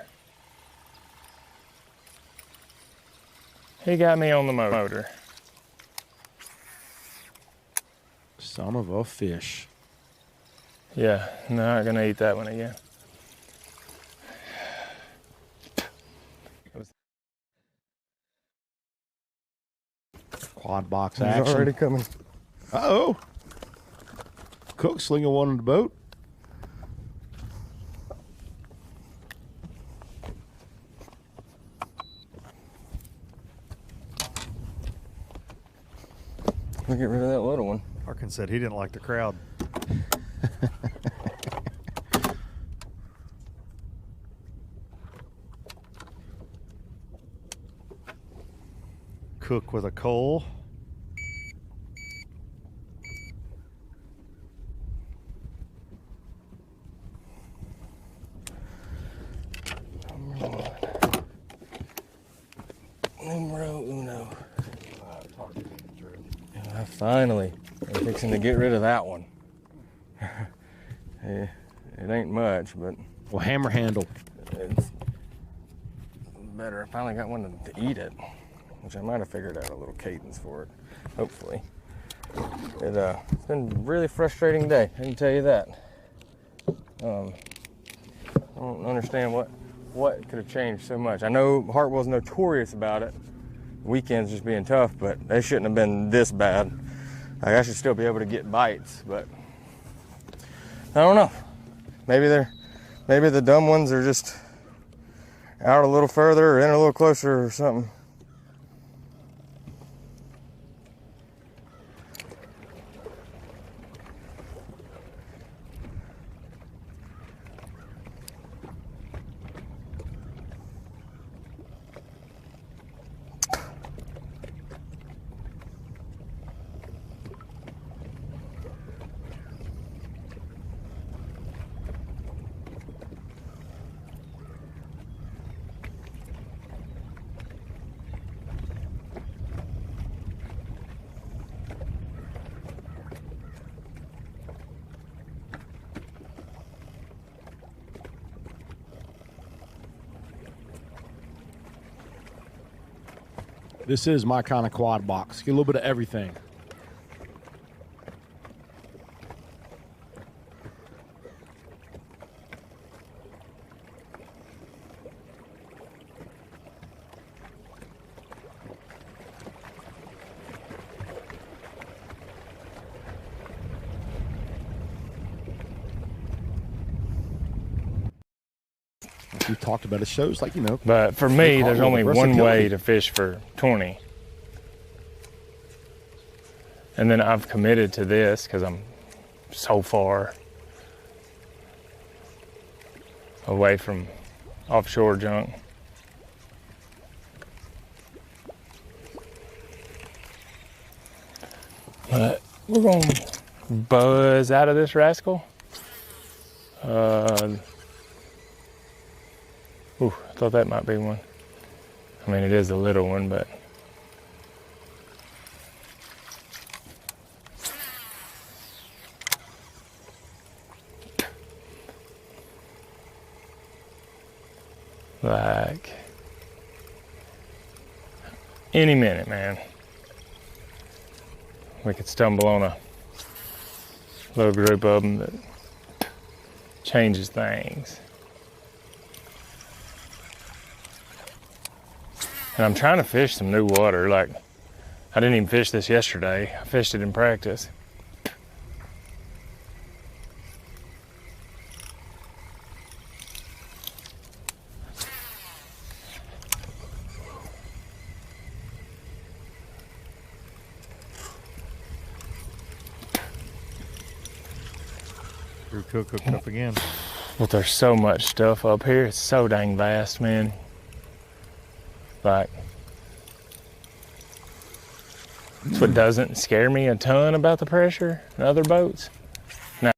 He got me on the motor. Son of a fish. Yeah, not gonna eat that one again. Quad box He's action. already coming. Uh-oh. Cook slinging one in the boat. We'll get rid of that little one. Perkins said he didn't like the crowd. Cook with a coal. Numero uno. Finally, I'm fixing to get rid of that one. It ain't much, but well, hammer handle. It's better. I finally got one to eat it, which I might have figured out a little cadence for it, hopefully. It's been a really frustrating day, I can tell you that. I don't understand what could have changed so much. I know Hartwell's notorious about it, weekends just being tough, but they shouldn't have been this bad. Like, I should still be able to get bites, but I don't know. Maybe the dumb ones are just out a little further or in a little closer or something. This is my kind of quad box. Get a little bit of everything. We talked about it, shows like, you know. But for me, there's only one way to fish for 20. And then I've committed to this because I'm so far away from offshore junk. But we're going to buzz out of this rascal. Ooh, I thought that might be one. I mean, it is a little one, but. Like, any minute, man, we could stumble on a little group of them that changes things. And I'm trying to fish some new water. Like, I didn't even fish this yesterday. I fished it in practice. Drew Cook hooked up again. But there's so much stuff up here. It's so dang vast, man. Like, that's what doesn't scare me a ton about the pressure in other boats. Now,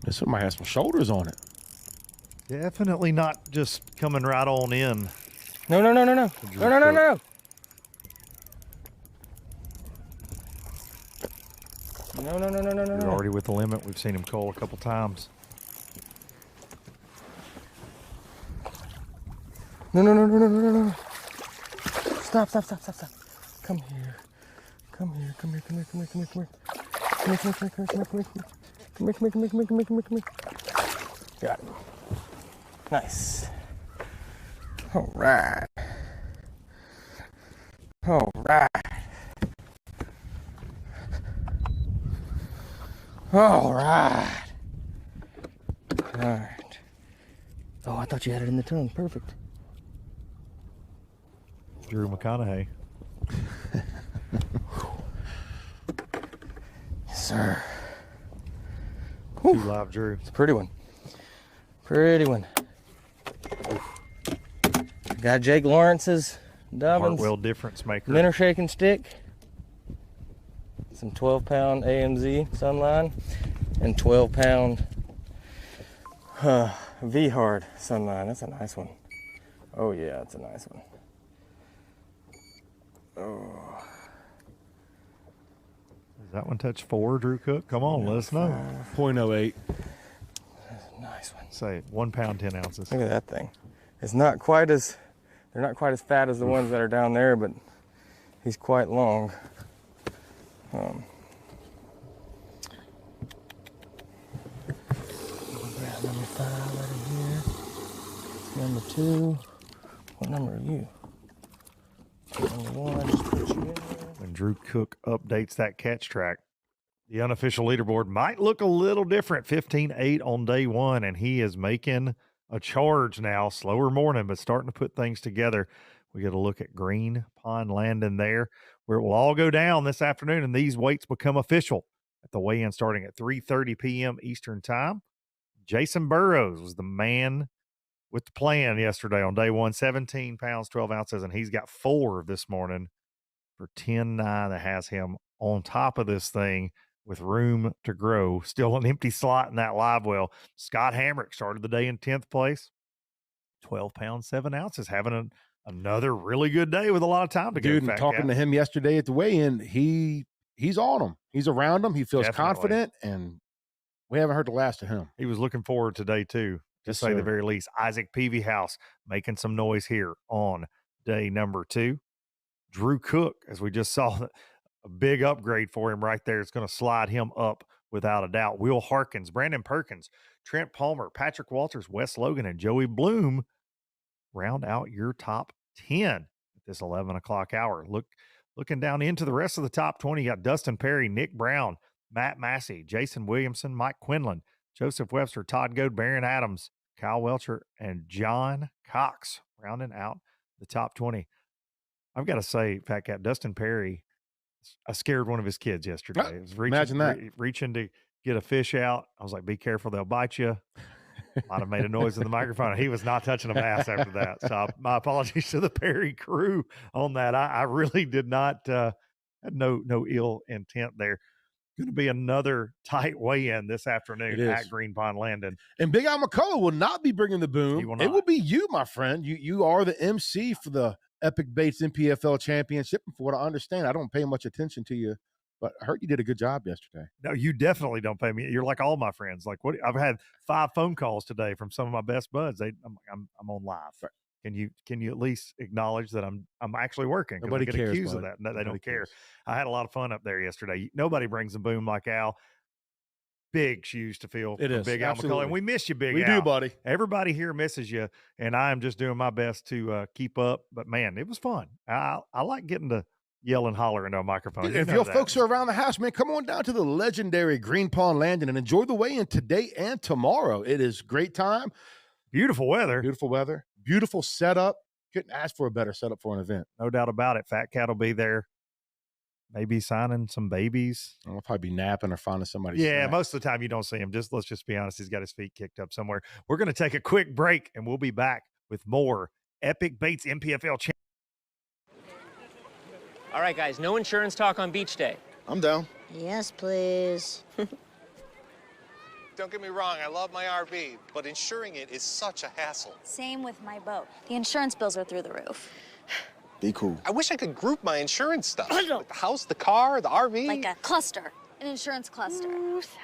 this one might have some shoulders on it. Definitely not just coming right on in. No. No. You're already with the limit. We've seen him call a couple times. No. Stop. Come here. Come here. Got it. Nice. All right. All right. Oh, I thought you had it in the tongue. Perfect. Drew McConaughey. Yes, sir. Two live Drew. It's a pretty one. Got Jake Lawrence's Dobbins Hartwell difference maker. minnow shaking stick. Some 12-pound AMZ Sunline and 12-pound V-Hard Sunline. That's a nice one. Oh yeah, that's a nice one. Oh. Does that one touch 4, Drew Cook? Come on, let us know. 0.08. That's nice. nice one. Say 1 pound, 10 ounces. Look at that thing. It's not quite as, they're not quite as fat as the ones that are down there, but he's quite long. Grab number 5 right in here. Number 2. What number are you? Number 1, just put you in there. When Drew Cook updates that catch track, the unofficial leaderboard might look a little different. 15-8 on day 1, and he is making a charge now. Slower morning, but starting to put things together. We get a look at Green Pond Landing there, where it will all go down this afternoon, and these weights become official at the weigh-in starting at 3:30 p.m. Eastern Time. Jason Burroughs was the man with the plan yesterday on day 1, 17 pounds, 12 ounces, and he's got 4 this morning for 10-9 that has him on top of this thing with room to grow. Still an empty slot in that live well. Scott Hamrick started the day in 10th place, 12 pounds, 7 ounces, having another really good day with a lot of time to go. Dude, and talking to him yesterday at the weigh-in, he's on him. He's around him. He feels confident, and we haven't heard the last of him. He was looking forward today too, to say the very least. Isaac Peavyhouse making some noise here on day number 2. Drew Cook, as we just saw, a big upgrade for him right there. It's going to slide him up without a doubt. Will Harkins, Brandon Perkins, Trent Palmer, Patrick Walters, Wes Logan, and Joey Bloom round out your top 10 at this 11 o'clock hour. Looking down into the rest of the top 20, you got Dustin Perry, Nick Brown, Matt Massey, Jason Williamson, Mike Quinlan, Joseph Webster, Todd Goad, Barron Adams, Kyle Welcher, and John Cox rounding out the top 20. I've got to say, Fat Cat, Dustin Perry, I scared one of his kids yesterday. It was reaching to get a fish out. I was like, be careful, they'll bite you. Might have made a noise in the microphone. He was not touching a bass after that. So my apologies to the Perry crew on that. I really did not, had no ill intent there. Going to be another tight weigh-in this afternoon at Green Pond Landing. And Big Al McCullough will not be bringing the boom. It will be you, my friend. You are the MC for the Epic Baits NPFL Championship. And for what I understand, I don't pay much attention to you, but I heard you did a good job yesterday. No, you definitely don't pay me. You're like all my friends. Like what? I've had 5 phone calls today from some of my best buds. I'm on live. Right. Can you at least acknowledge that I'm actually working? Nobody cares. Accused of that. No, they don't care. I had a lot of fun up there yesterday. Nobody brings a boom like Al. Big shoes to fill. It is Big Al McCullough, and we miss you, Big Al. We do, buddy. Everybody here misses you, and I am just doing my best to keep up. But man, it was fun. I like getting to yell and holler into a microphone. Dude, if your folks are around the house, man, come on down to the legendary Green Pond Landing and enjoy the weigh-in today and tomorrow. It is great time. Beautiful weather. Beautiful setup. Couldn't ask for a better setup for an event. No doubt about it. Fat Cat will be there. Maybe signing some babies. I'll probably be napping or finding somebody. Yeah, most of the time you don't see him. Let's just be honest. He's got his feet kicked up somewhere. We're going to take a quick break, and we'll be back with more Epic Baits NPFL Champions. All right, guys, no insurance talk on beach day. I'm down. Yes, please. Don't get me wrong, I love my RV, but insuring it is such a hassle. Same with my boat. The insurance bills are through the roof. Be cool. I wish I could group my insurance stuff. Like the house, the car, the RV. Like a cluster, an insurance cluster.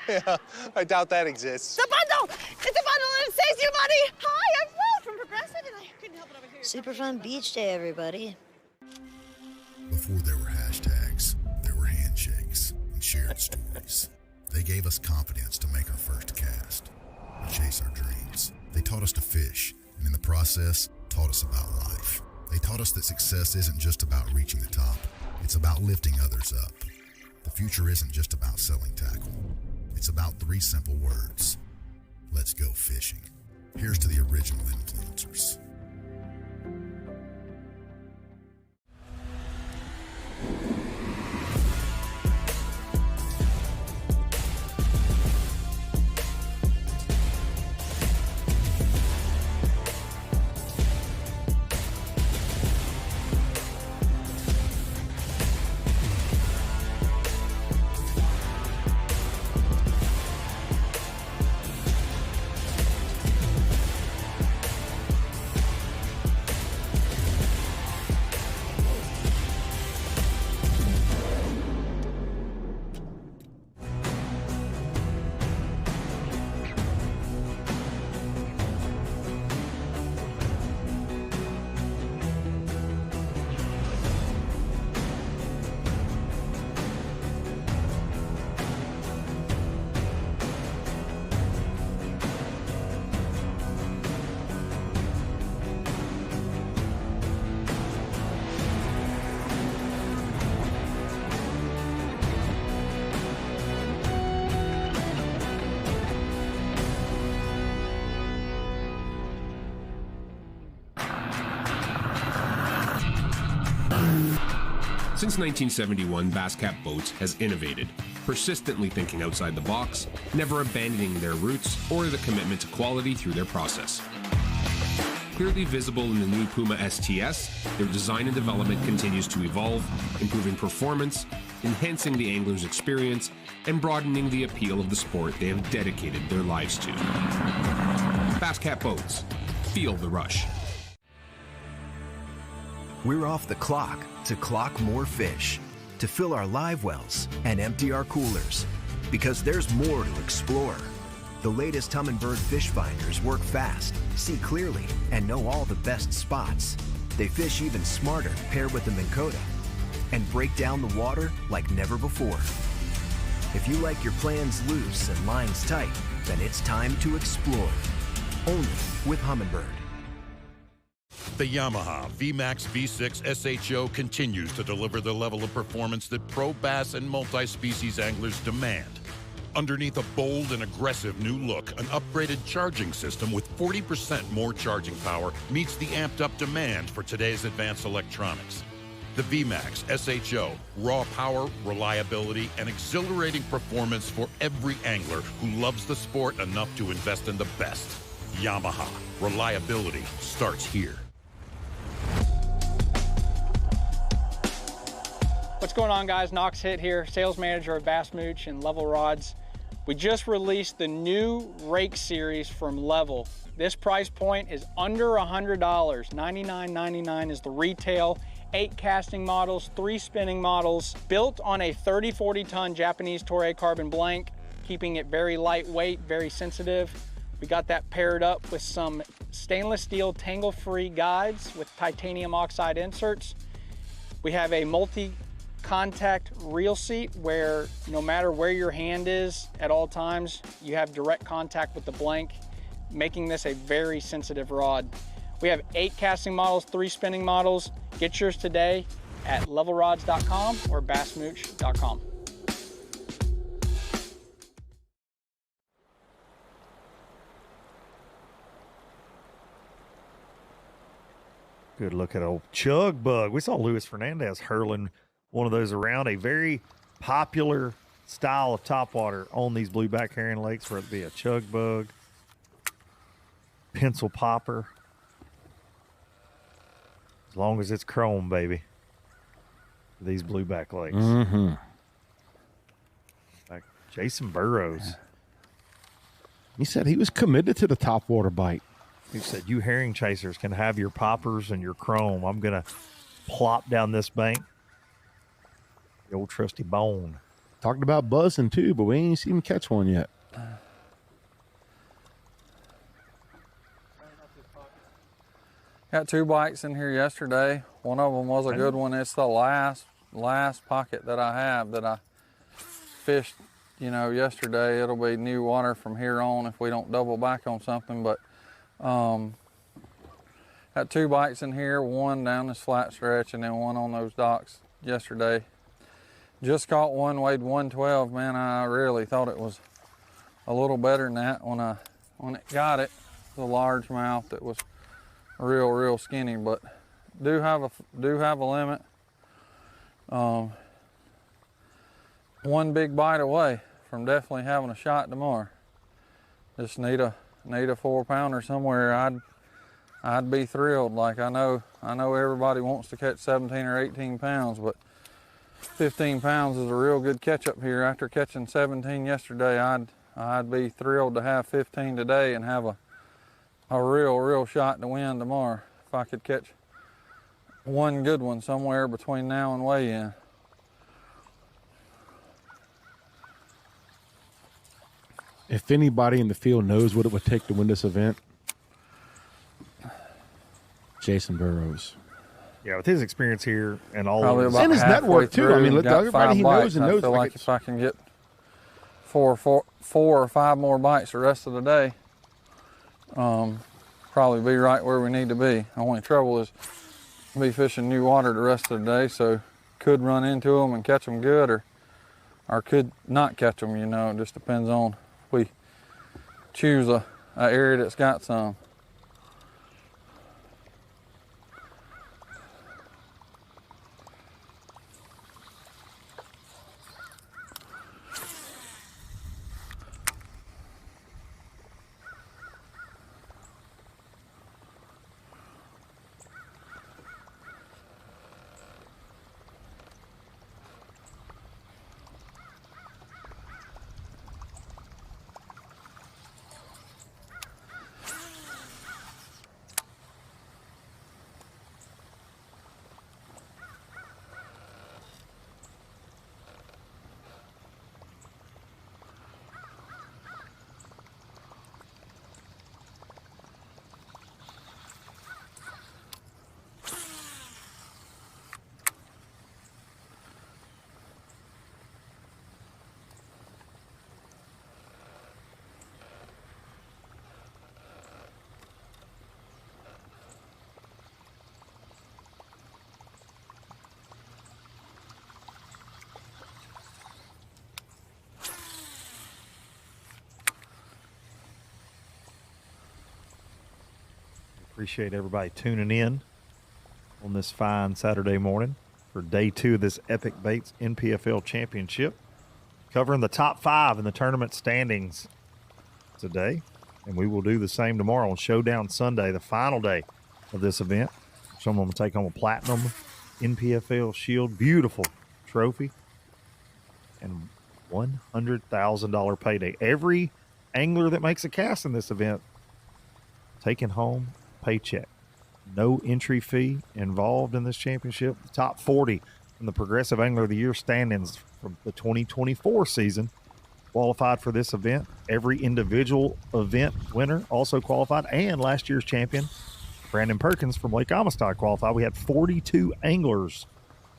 Yeah, I doubt that exists. It's a bundle! It's a bundle and it saves you money! Hi, I'm Will from Progressive and I couldn't help it over here. Super fun beach day, everybody. Before there were hashtags, there were handshakes and shared stories. They gave us confidence to make our first cast, to chase our dreams. They taught us to fish, and in the process, taught us about life. They taught us that success isn't just about reaching the top. It's about lifting others up. The future isn't just about selling tackle. It's about 3 simple words. Let's go fishing. Here's to the original influencers. Since 1971, Bass Cat Boats has innovated, persistently thinking outside the box, never abandoning their roots or the commitment to quality through their process. Clearly visible in the new Puma STS, their design and development continues to evolve, improving performance, enhancing the angler's experience, and broadening the appeal of the sport they have dedicated their lives to. Bass Cat Boats. Feel the rush. We're off the clock to clock more fish, to fill our live wells and empty our coolers, because there's more to explore. The latest Humminbird fish finders work fast, see clearly, and know all the best spots. They fish even smarter paired with the Minn Kota, and break down the water like never before. If you like your plans loose and lines tight, then it's time to explore. Only with Humminbird. The Yamaha VMAX V6 SHO continues to deliver the level of performance that pro bass and multi-species anglers demand. Underneath a bold and aggressive new look, an upgraded charging system with 40% more charging power meets the amped-up demand for today's advanced electronics. The VMAX SHO, raw power, reliability, and exhilarating performance for every angler who loves the sport enough to invest in the best. Yamaha, reliability starts here. What's going on, guys? Knox Hitt here, sales manager of Bass Mooch and Level Rods. We just released the new rake series from Level. This price point is under $100. $99.99 is the retail. 8 casting models, 3 spinning models, built on a 30-40 ton Japanese Toray carbon blank, keeping it very lightweight, very sensitive. We got that paired up with some stainless steel tangle-free guides with titanium oxide inserts. We have a multi-contact reel seat where no matter where your hand is at all times, you have direct contact with the blank, making this a very sensitive rod. We have 8 casting models, 3 spinning models. Get yours today at levelrods.com or bassmooch.com. Good look at old Chug Bug. We saw Luis Fernandez hurling one of those around. A very popular style of topwater on these blueback herring lakes, whether it be a Chug Bug, pencil popper. As long as it's chrome, baby. These blueback lakes. Mm-hmm. Like Jason Burroughs. He said he was committed to the topwater bite. He said, you herring chasers can have your poppers and your chrome. I'm going to plop down this bank. The old trusty bone. Talked about buzzing too, but we ain't seen him catch one yet. Got 2 bites in here yesterday. One of them was a good one. It's the last pocket that I have that I fished, yesterday. It'll be new water from here on if we don't double back on something, but got 2 bites in here, one down this flat stretch and then one on those docks yesterday. Just caught one, weighed 112. Man, I really thought it was a little better than that when it got it. It was a largemouth that was real skinny, but do have a limit. One big bite away from definitely having a shot tomorrow. Just need a 4-pounder somewhere. I'd be thrilled. Like I know everybody wants to catch 17 or 18 pounds, but 15 pounds is a real good catch up here. After catching 17 yesterday, I'd be thrilled to have 15 today and have a real shot to win tomorrow if I could catch one good one somewhere between now and weigh-in. If anybody in the field knows what it would take to win this event, Jason Burroughs. Yeah, with his experience here and all Probably of his, about and his network too. I mean, look, everybody he knows and knows. I feel like if I can get four or five more bites the rest of the day, probably be right where we need to be. Only trouble is be fishing new water the rest of the day, so could run into them and catch them good, or could not catch them. It just depends on if we choose a area that's got some. Appreciate everybody tuning in on this fine Saturday morning for day 2 of this Epic Baits NPFL Championship. Covering the top 5 in the tournament standings today. And we will do the same tomorrow on Showdown Sunday, the final day of this event. Someone will take home a platinum NPFL Shield. Beautiful trophy. And $100,000 payday. Every angler that makes a cast in this event taking home paycheck. No entry fee involved in this championship. The top 40 in the Progressive Angler of the Year standings from the 2024 season qualified for this event. Every individual event winner also qualified, and last year's champion, Brandon Perkins from Lake Amistad, qualified. We had 42 anglers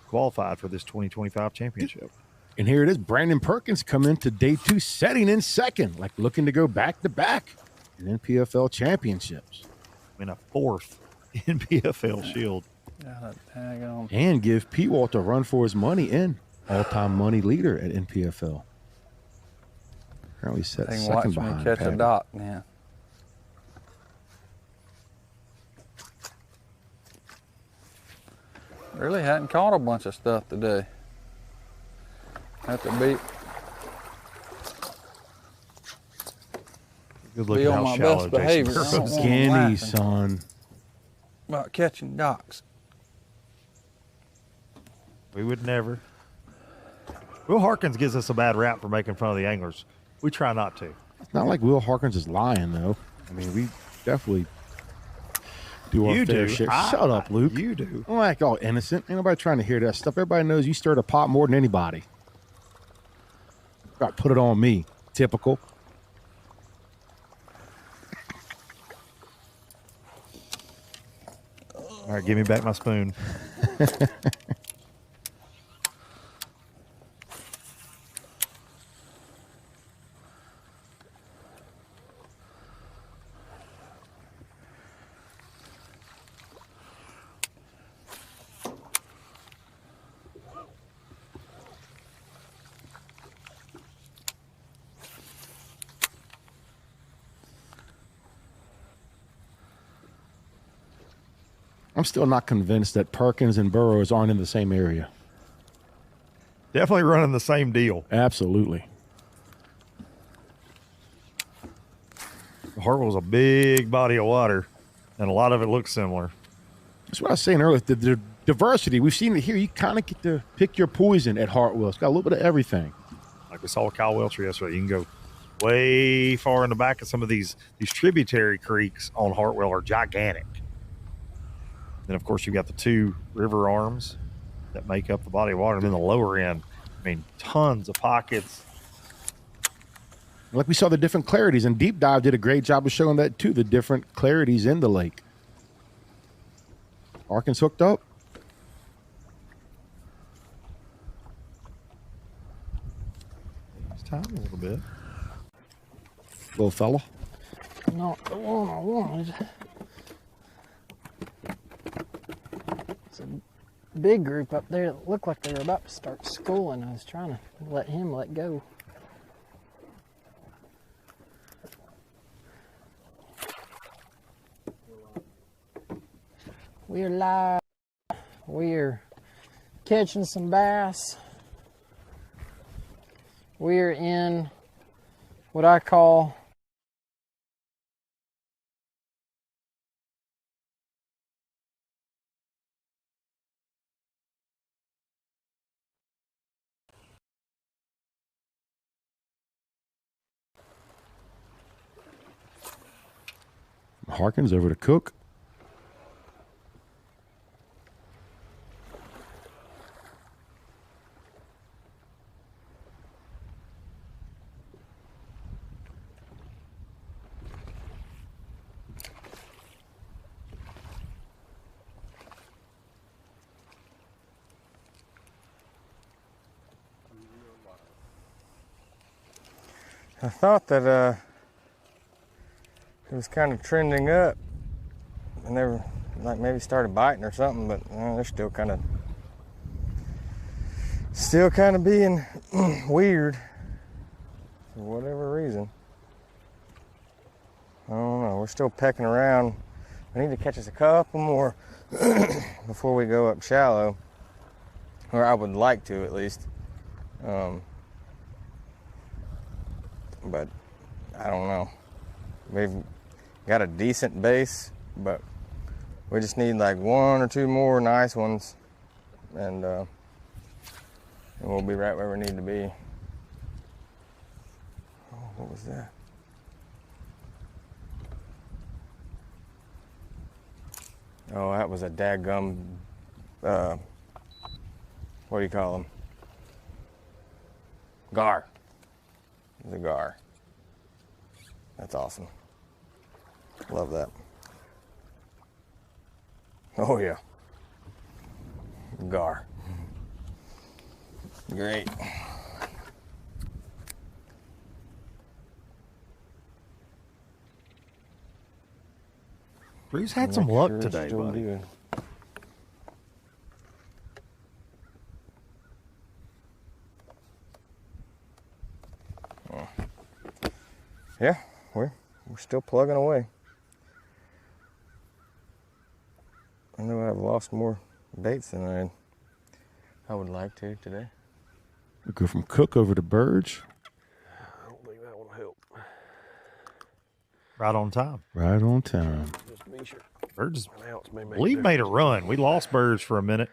qualified for this 2025 championship. And here it is, Brandon Perkins come into day 2, setting in second, like looking to go back-to-back in NPFL championships. In a 4th NPFL Shield. Got a tag on. And give Pete Walt a run for his money in all-time money leader at NPFL. Apparently set They can second watch me behind catch Patty. a dock now. Really hadn't caught a bunch of stuff today. Have to be Good look be at on how my shallow best behavior. Jason I don't want 'em Skinny, laughing son. about catching docks. We would never. Will Harkins gives us a bad rap for making fun of the anglers. We try not to. It's not like Will Harkins is lying, though. I mean, we definitely do our You fair do. share. Shut up, Luke. You do. Don't act all innocent. Ain't nobody trying to hear that stuff. Everybody knows you stirred a pot more than anybody. Got put it on me. Typical. All right, give me back my spoon. I'm still not convinced that Perkins and Burroughs aren't in the same area. Definitely running the same deal. Absolutely. Hartwell's a big body of water, and a lot of it looks similar. That's what I was saying earlier. The diversity, we've seen it here. You kind of get to pick your poison at Hartwell. It's got a little bit of everything. Like we saw with Kyle Welcher yesterday. You can go way far in the back of some of these tributary creeks on Hartwell are gigantic. Then, of course, you've got the 2 river arms that make up the body of water. And then the lower end, I mean, tons of pockets. Like we saw the different clarities, and Deep Dive did a great job of showing that, too, the different clarities in the lake. Harkins hooked up. It's time a little bit. Little fella. Not the one I wanted. It's a big group up there that looked like they were about to start schooling. I was trying to let him let go. We're live. We're catching some bass. We're in what I call Harkins over to Cook. I thought that it was kind of trending up, and they were like maybe started biting or something, but they're still kind of being weird for whatever reason. I don't know. We're still pecking around We need to catch us a couple more before we go up shallow, or I would like to at least. But I don't know. We've got a decent base, but we just need like 1 or 2 more nice ones, and we'll be right where we need to be. Oh, what was that? Oh, that was a dadgum, what do you call them? Gar. It was a gar. That's awesome. Love that. Oh yeah. Gar. Great. Breeze had some luck today, buddy. Yeah, we're still plugging away. I know I've lost more baits than I would like to today. We go from Cook over to Burge. I don't think that will help. Right on time. Right on time. Just be sure. Burge, May make Lee made a run. We lost Burge for a minute.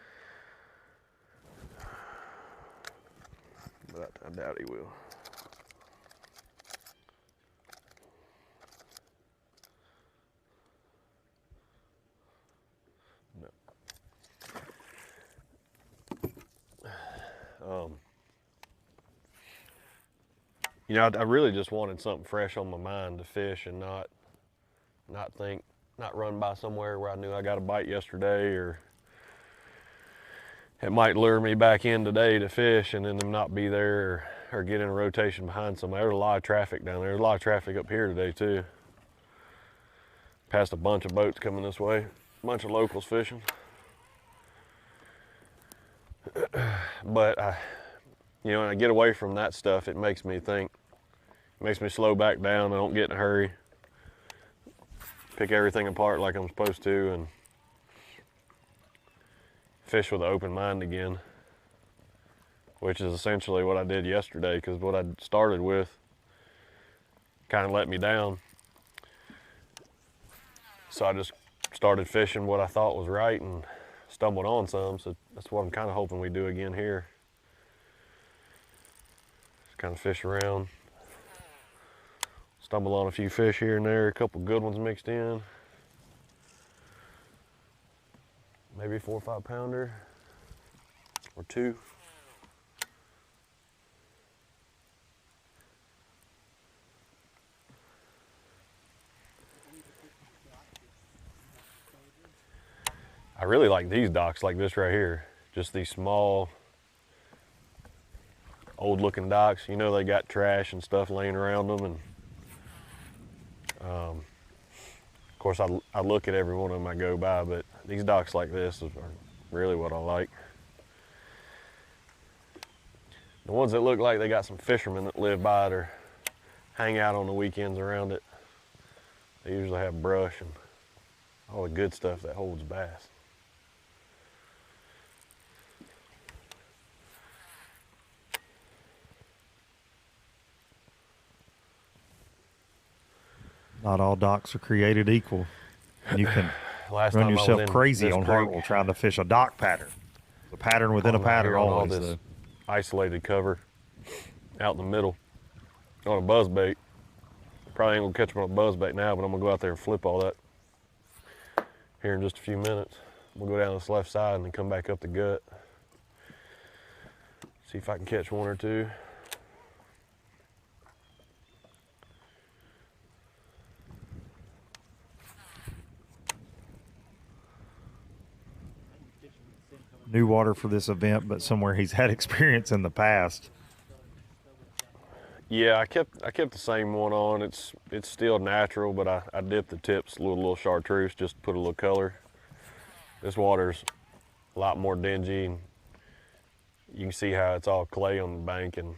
But I doubt he will. You know, I really just wanted something fresh on my mind to fish and not run by somewhere where I knew I got a bite yesterday, or it might lure me back in today to fish and then them not be there, or get in a rotation behind somebody. There's a lot of traffic down there. There's a lot of traffic up here today too. Passed a bunch of boats coming this way, a bunch of locals fishing. But you know, when I get away from that stuff, it makes me think, it makes me slow back down. I don't get in a hurry, pick everything apart like I'm supposed to, and fish with an open mind again, which is essentially what I did yesterday, because what I started with kind of let me down. So I just started fishing what I thought was right and stumbled on some, so that's what I'm kind of hoping we do again here. Just kind of fish around, stumble on a few fish here and there, a couple good ones mixed in. Maybe a 4 or 5 pounder or 2. I really like these docks like this right here. Just these small, old looking docks. You know, they got trash and stuff laying around them, and of course I look at every one of them I go by, but these docks like this are really what I like. The ones that look like they got some fishermen that live by it or hang out on the weekends around it, they usually have brush and all the good stuff that holds bass. Not all docks are created equal. You can Last run time I was yourself in crazy this on creek, Hartwell trying to fish a dock pattern. The pattern within a I'm out pattern here on all always. this isolated cover out in the middle on a buzz bait. Probably ain't gonna catch them on a buzz bait now, but I'm gonna go out there and flip all that here in just a few minutes. We'll go down this left side and then come back up the gut. See if I can catch 1 or 2. New water for this event, but somewhere he's had experience in the past. Yeah, I kept the same one on. It's still natural, but I dipped the tips a little chartreuse just to put a little color. This water's a lot more dingy, and you can see how it's all clay on the bank and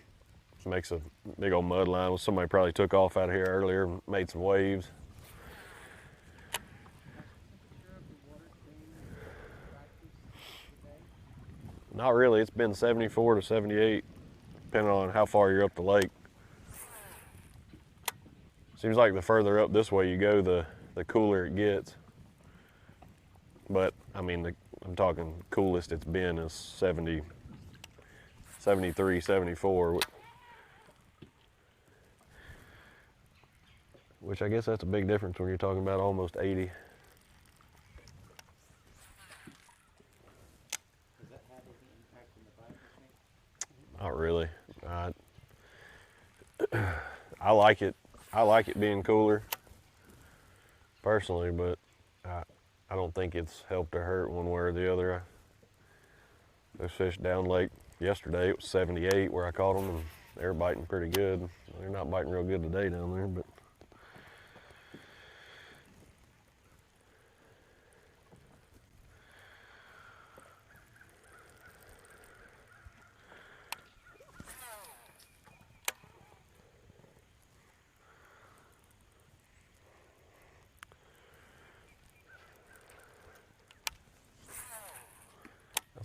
makes a big old mud line. Well, somebody probably took off out of here earlier and made some waves. Not really. It's been 74 to 78, depending on how far you're up the lake. Seems like the further up this way you go, the cooler it gets. But, I mean, I'm talking coolest it's been is 70, 73, 74. Which I guess that's a big difference when you're talking about almost 80. Not really. I like it. I like it being cooler, personally, but I don't think it's helped or hurt one way or the other. Those fish down lake yesterday, it was 78 where I caught them, and they were biting pretty good. They're not biting real good today down there, but.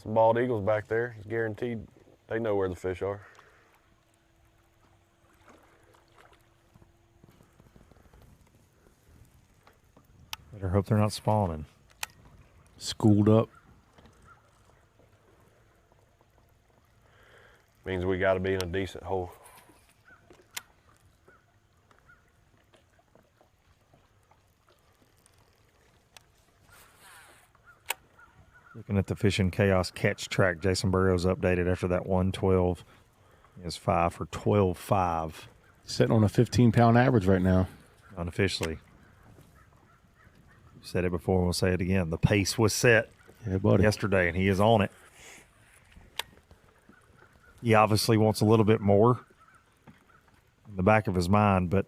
Some bald eagles back there. It's guaranteed they know where the fish are. Better hope they're not spawning. Schooled up. Means we got to be in a decent hole. Looking at the Fishing Chaos catch track, Jason Burroughs updated after that 112. He has 5 for 12.5. Sitting on a 15-pound average right now. Unofficially. Said it before, we'll say it again. The pace was set yesterday, and he is on it. He obviously wants a little bit more in the back of his mind, but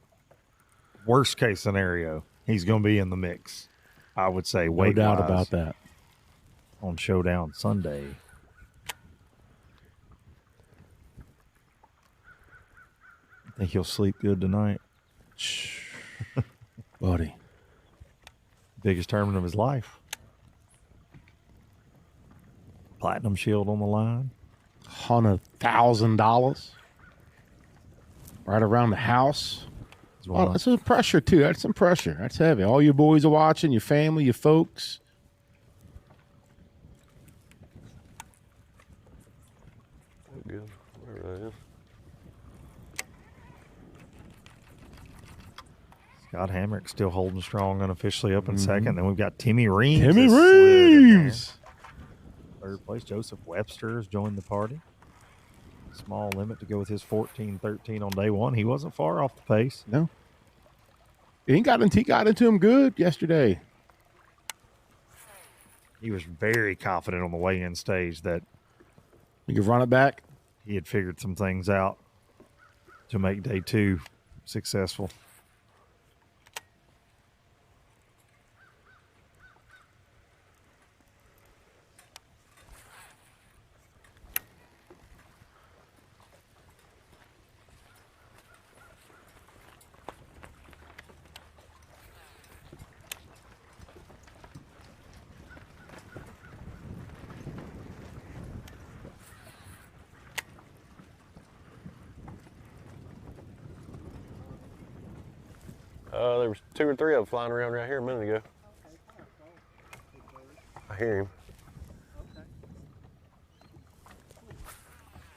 worst case scenario, he's going to be in the mix. I would say, No doubt about that. On Showdown Sunday. I think he'll sleep good tonight. Buddy. Biggest tournament of his life. Platinum Shield on the line. $100,000. Right around the house. Oh, that's some pressure, too. That's some pressure. That's heavy. All your boys are watching, your family, your folks. Good. Whatever that is. Scott Hamrick still holding strong unofficially up in second. Then we've got Timmy Reeves. Timmy Reeves! Third place, Joseph Webster has joined the party. Small limit to go with his 14-13 on day one. He wasn't far off the pace. No. He got into him good yesterday. He was very confident on the weigh-in stage that he could run it back. He had figured some things out to make day two successful. There was 2 or 3 of them flying around right here a minute ago. I hear him. I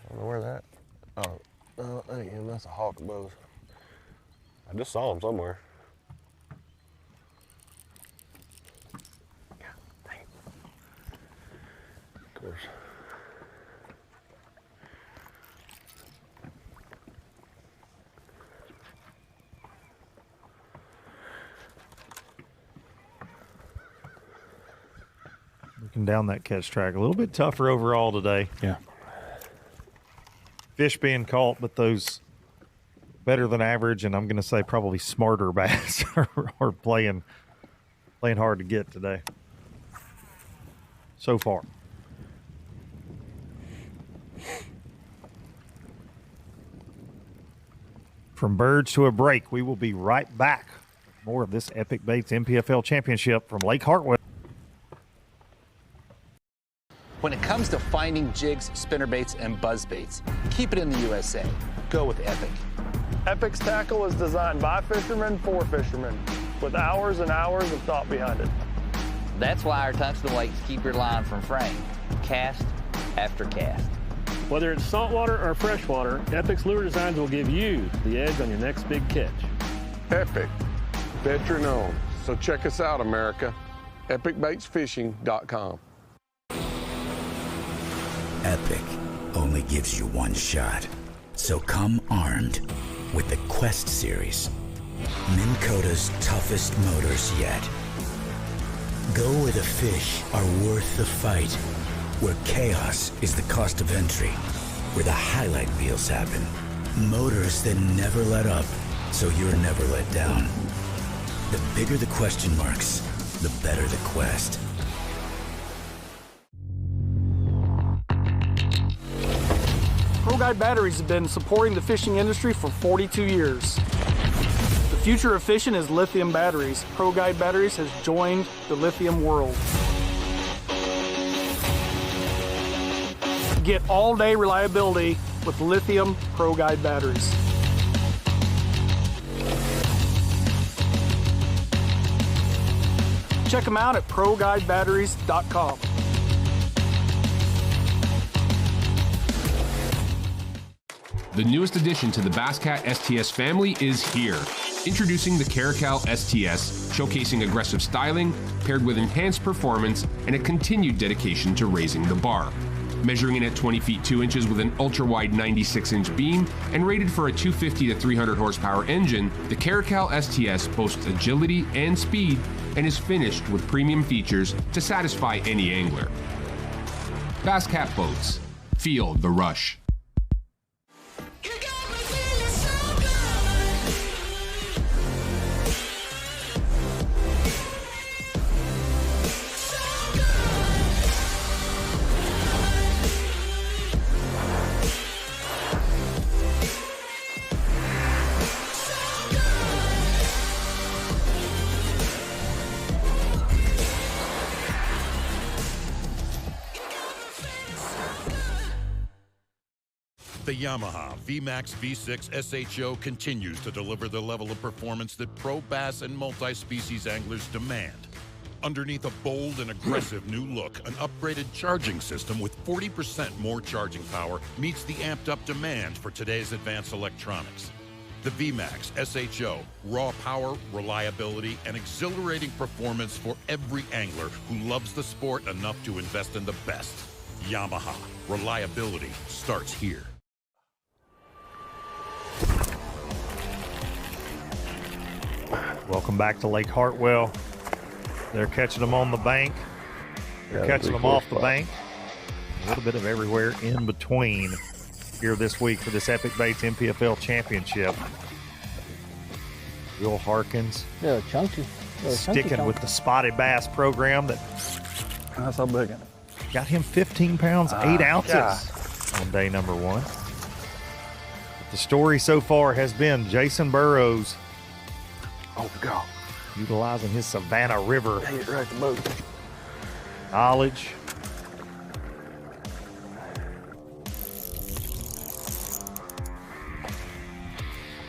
don't know where that. Oh, no, that ain't him. That's a hawk above us. I just saw him somewhere. God dang it. Of course. Looking down that catch track, a little bit tougher overall today. Yeah. Fish being caught, but those better than average, and I'm going to say probably smarter bass are playing hard to get today. So far. From birds to a break, we will be right back. More of this Epic Baits NPFL Championship from Lake Hartwell. When it comes to finding jigs, spinnerbaits, and buzzbaits, keep it in the USA. Go with Epic. Epic's tackle is designed by fishermen for fishermen, with hours and hours of thought behind it. That's why our tungsten weights keep your line from fraying, cast after cast. Whether it's saltwater or freshwater, Epic's lure designs will give you the edge on your next big catch. Epic, veteran owned. So check us out, America. EpicBaitsFishing.com. Epic only gives you one shot. So come armed with the Quest series. Minn Kota's toughest motors yet. Go where the fish are worth the fight. Where chaos is the cost of entry. Where the highlight reels happen. Motors that never let up, so you're never let down. The bigger the question marks, the better the quest. Pro Guide batteries have been supporting the fishing industry for 42 years. The future of fishing is lithium batteries. Pro Guide batteries has joined the lithium world. Get all-day reliability with lithium Pro Guide batteries. Check them out at ProGuideBatteries.com. The newest addition to the Basscat STS family is here. Introducing the Caracal STS, showcasing aggressive styling, paired with enhanced performance and a continued dedication to raising the bar. Measuring in at 20 feet 2 inches with an ultra-wide 96-inch beam and rated for a 250 to 300 horsepower engine, the Caracal STS boasts agility and speed and is finished with premium features to satisfy any angler. Basscat Boats. Feel the rush. The Yamaha VMAX V6 SHO continues to deliver the level of performance that pro bass and multi-species anglers demand. Underneath a bold and aggressive new look, an upgraded charging system with 40% more charging power meets the amped-up demand for today's advanced electronics. The VMAX SHO, raw power, reliability, and exhilarating performance for every angler who loves the sport enough to invest in the best. Yamaha, reliability starts here. Welcome back to Lake Hartwell. They're catching them on the bank. They're catching them off the bank. A little bit of everywhere in between here this week for this Epic Baits NPFL Championship. Will Harkins. They're chunky. Sticking with the spotted bass program that That's so big. got him 15 pounds, 8 ounces God. on day number 1. But the story so far has been Jason Burroughs. Oh, God. Utilizing his Savannah River Hit right the boat. knowledge.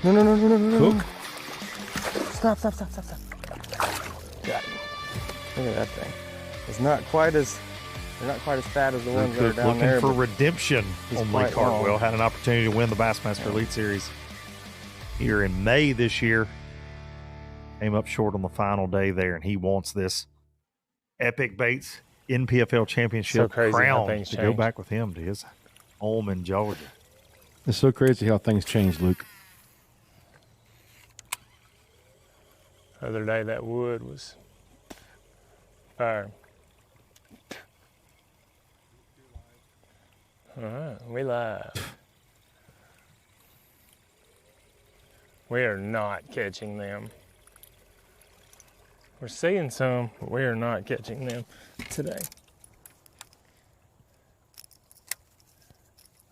No. Cook. Stop. Got it. Look at that thing. It's not quite as, they're not quite as fat as the ones that are Cook down looking there. for but redemption he's on Lake quite long. Hartwell. Had an opportunity to win the Bassmaster Elite Series here in May this year. Came up short on the final day there, and he wants this Epic Baits NPFL Championship So crazy how crown things to go change. back with him to his home in Georgia. It's so crazy how things change, Luke. The other day, that wood was fire. All right, we live. We are not catching them. We're seeing some, but we are not catching them today.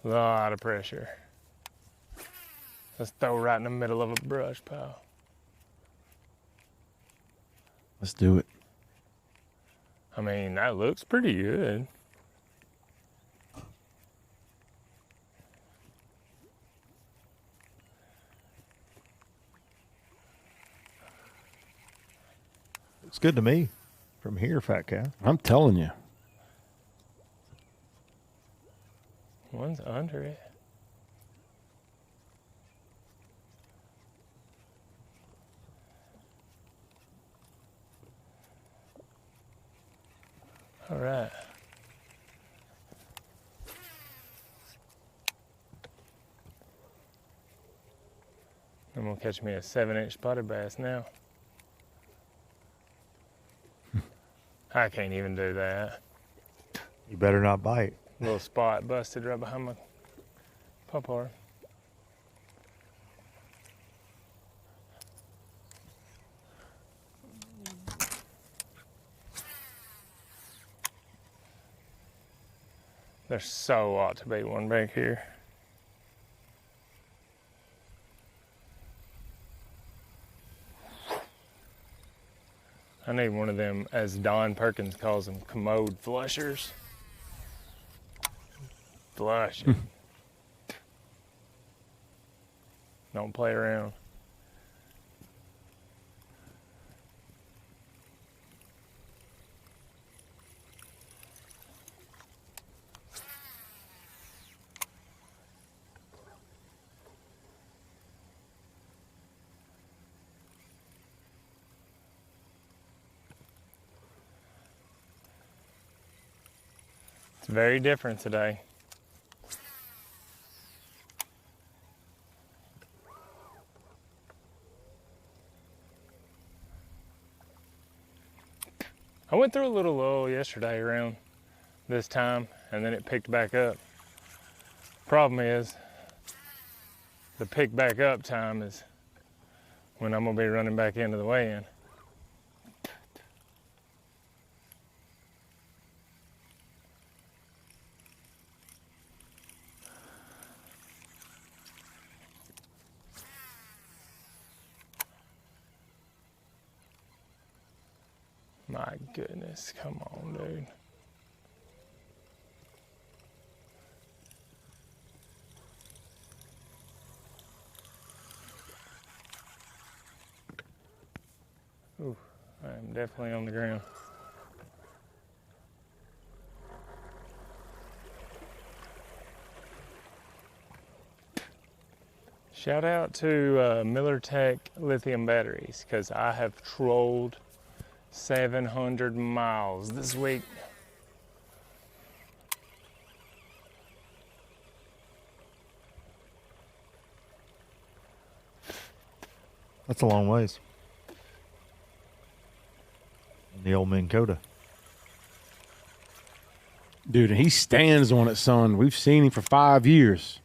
A lot of pressure. Let's throw right in the middle of a brush pile. Let's do it. I mean, that looks pretty good. It's good to me from here, Fat Cat. I'm telling you. One's under it. All right. I'm gonna catch me a 7-inch spotted bass now. I can't even do that. You better not bite. Little spot busted right behind my pop-hard. There so ought to be one back here. I need one of them, as Don Perkins calls them, commode flushers. Flush it. Don't play around. It's very different today. I went through a little lull yesterday around this time, and then it picked back up. Problem is, the pick back up time is when I'm gonna be running back into the weigh-in. My goodness, come on, dude. Ooh, I am definitely on the ground. Shout out to Miller Tech lithium batteries, because I have trolled 700 miles this week. That's a long ways. In the old Minn Kota. Dude, and he stands on it, son. We've seen him for 5 years.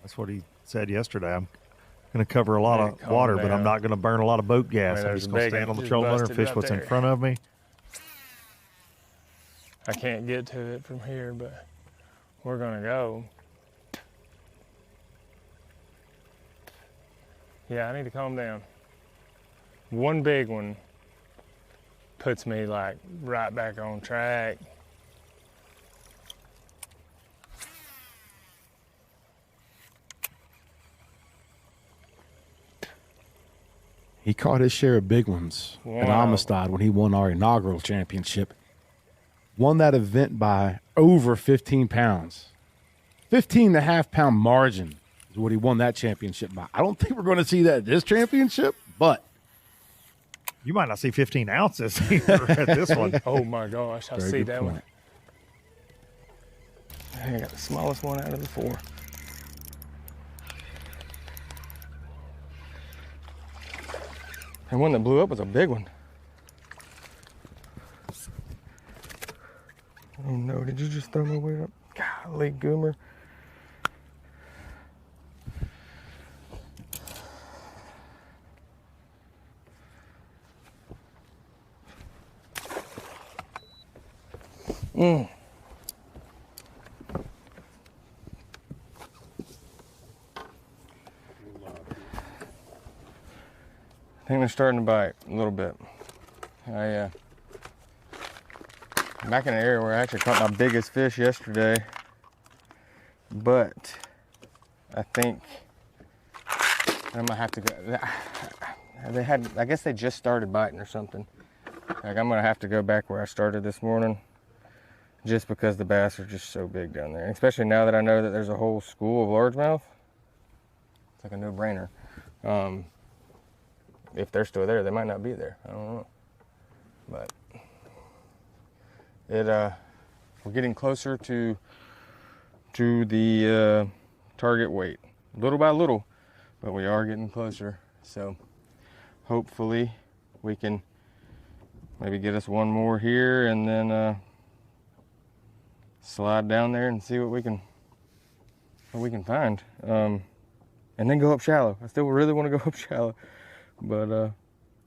That's what he said yesterday. I'm going to cover a lot of calm water, but I'm down. not going to burn a lot of boat gas. Man, I'm there's just a going to big stand one on the just trolling motor and busted fish right what's in there. front of me. I can't get to it from here, but we're gonna go. Yeah, I need to calm down. One big one puts me like right back on track. He caught his share of big ones at Wow. Amistad when he won our inaugural championship. Won that event by over 15 pounds. 15.5-pound margin is what he won that championship by. I don't think we're going to see that at this championship, but you might not see 15 ounces either at this one. Oh my gosh, I Very see good that point. one. I got the smallest one out of the 4. And one that blew up was a big one. Oh no, did you just throw my weight up? Golly, Goomer. I think they're starting to bite a little bit. I'm back in an area where I actually caught my biggest fish yesterday, but I think I'm gonna have to go. I guess they just started biting or something. Like, I'm gonna have to go back where I started this morning just because the bass are just so big down there. Especially now that I know that there's a whole school of largemouth. It's like a no-brainer. If they're still there, they might not be there. I don't know. But we're getting closer to the target weight, little by little, but we are getting closer. So hopefully we can maybe get us one more here and then slide down there and see what we can find, and then go up shallow. I still really want to go up shallow, but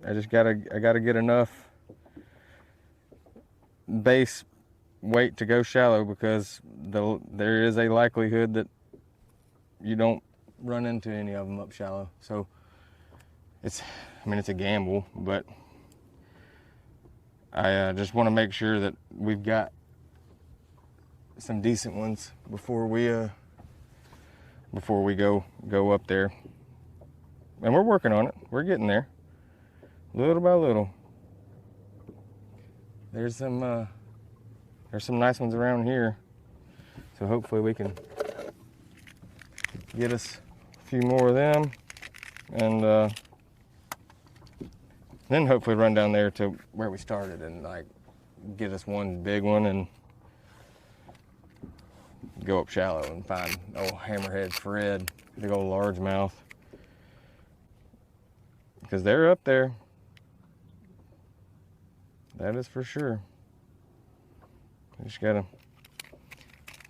I gotta get enough base weight to go shallow, because there is a likelihood that you don't run into any of them up shallow. So it's a gamble, but I just want to make sure that we've got some decent ones before we go up there. And we're working on it. We're getting there, little by little. There's some nice ones around here, so hopefully we can get us a few more of them, and then hopefully run down there to where we started and like get us one big one and go up shallow and find old hammerhead Fred, big old largemouth, because they're up there. That is for sure. I just gotta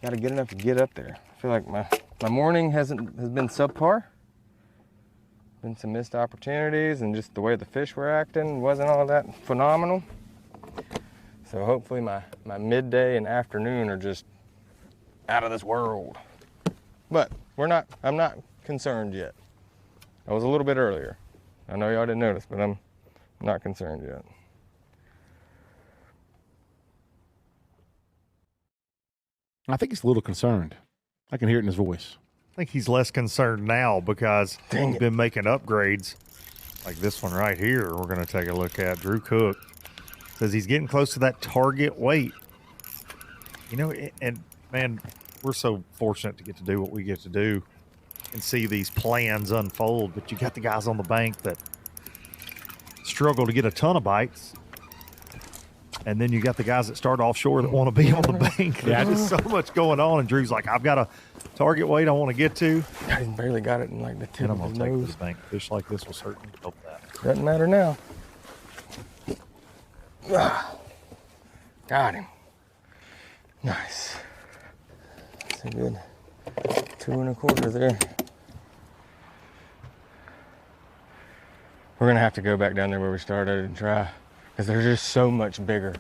get enough to get up there. I feel like my morning has been subpar. Been some missed opportunities, and just the way the fish were acting wasn't all that phenomenal. So hopefully my midday and afternoon are just out of this world. But I'm not concerned yet. I was a little bit earlier. I know y'all didn't notice, but I'm not concerned yet. I think he's a little concerned. I can hear it in his voice. I think he's less concerned now because he's been making upgrades like this one right here. We're going to take a look at. Drew Cook says he's getting close to that target weight. You know, and man, we're so fortunate to get to do what we get to do and see these plans unfold. But you got the guys on the bank that struggle to get a ton of bites. And then you got the guys that start offshore that want to be on the bank. There's just so much going on. And Drew's like, I've got a target weight I want to get to. I barely got it in like the tip of his nose. I'm going to take this bank. Fish like this will certainly help that. Doesn't matter now. Got him. Nice. That's a good 2 1/4 there. We're going to have to go back down there where we started and try, because they're just so much bigger.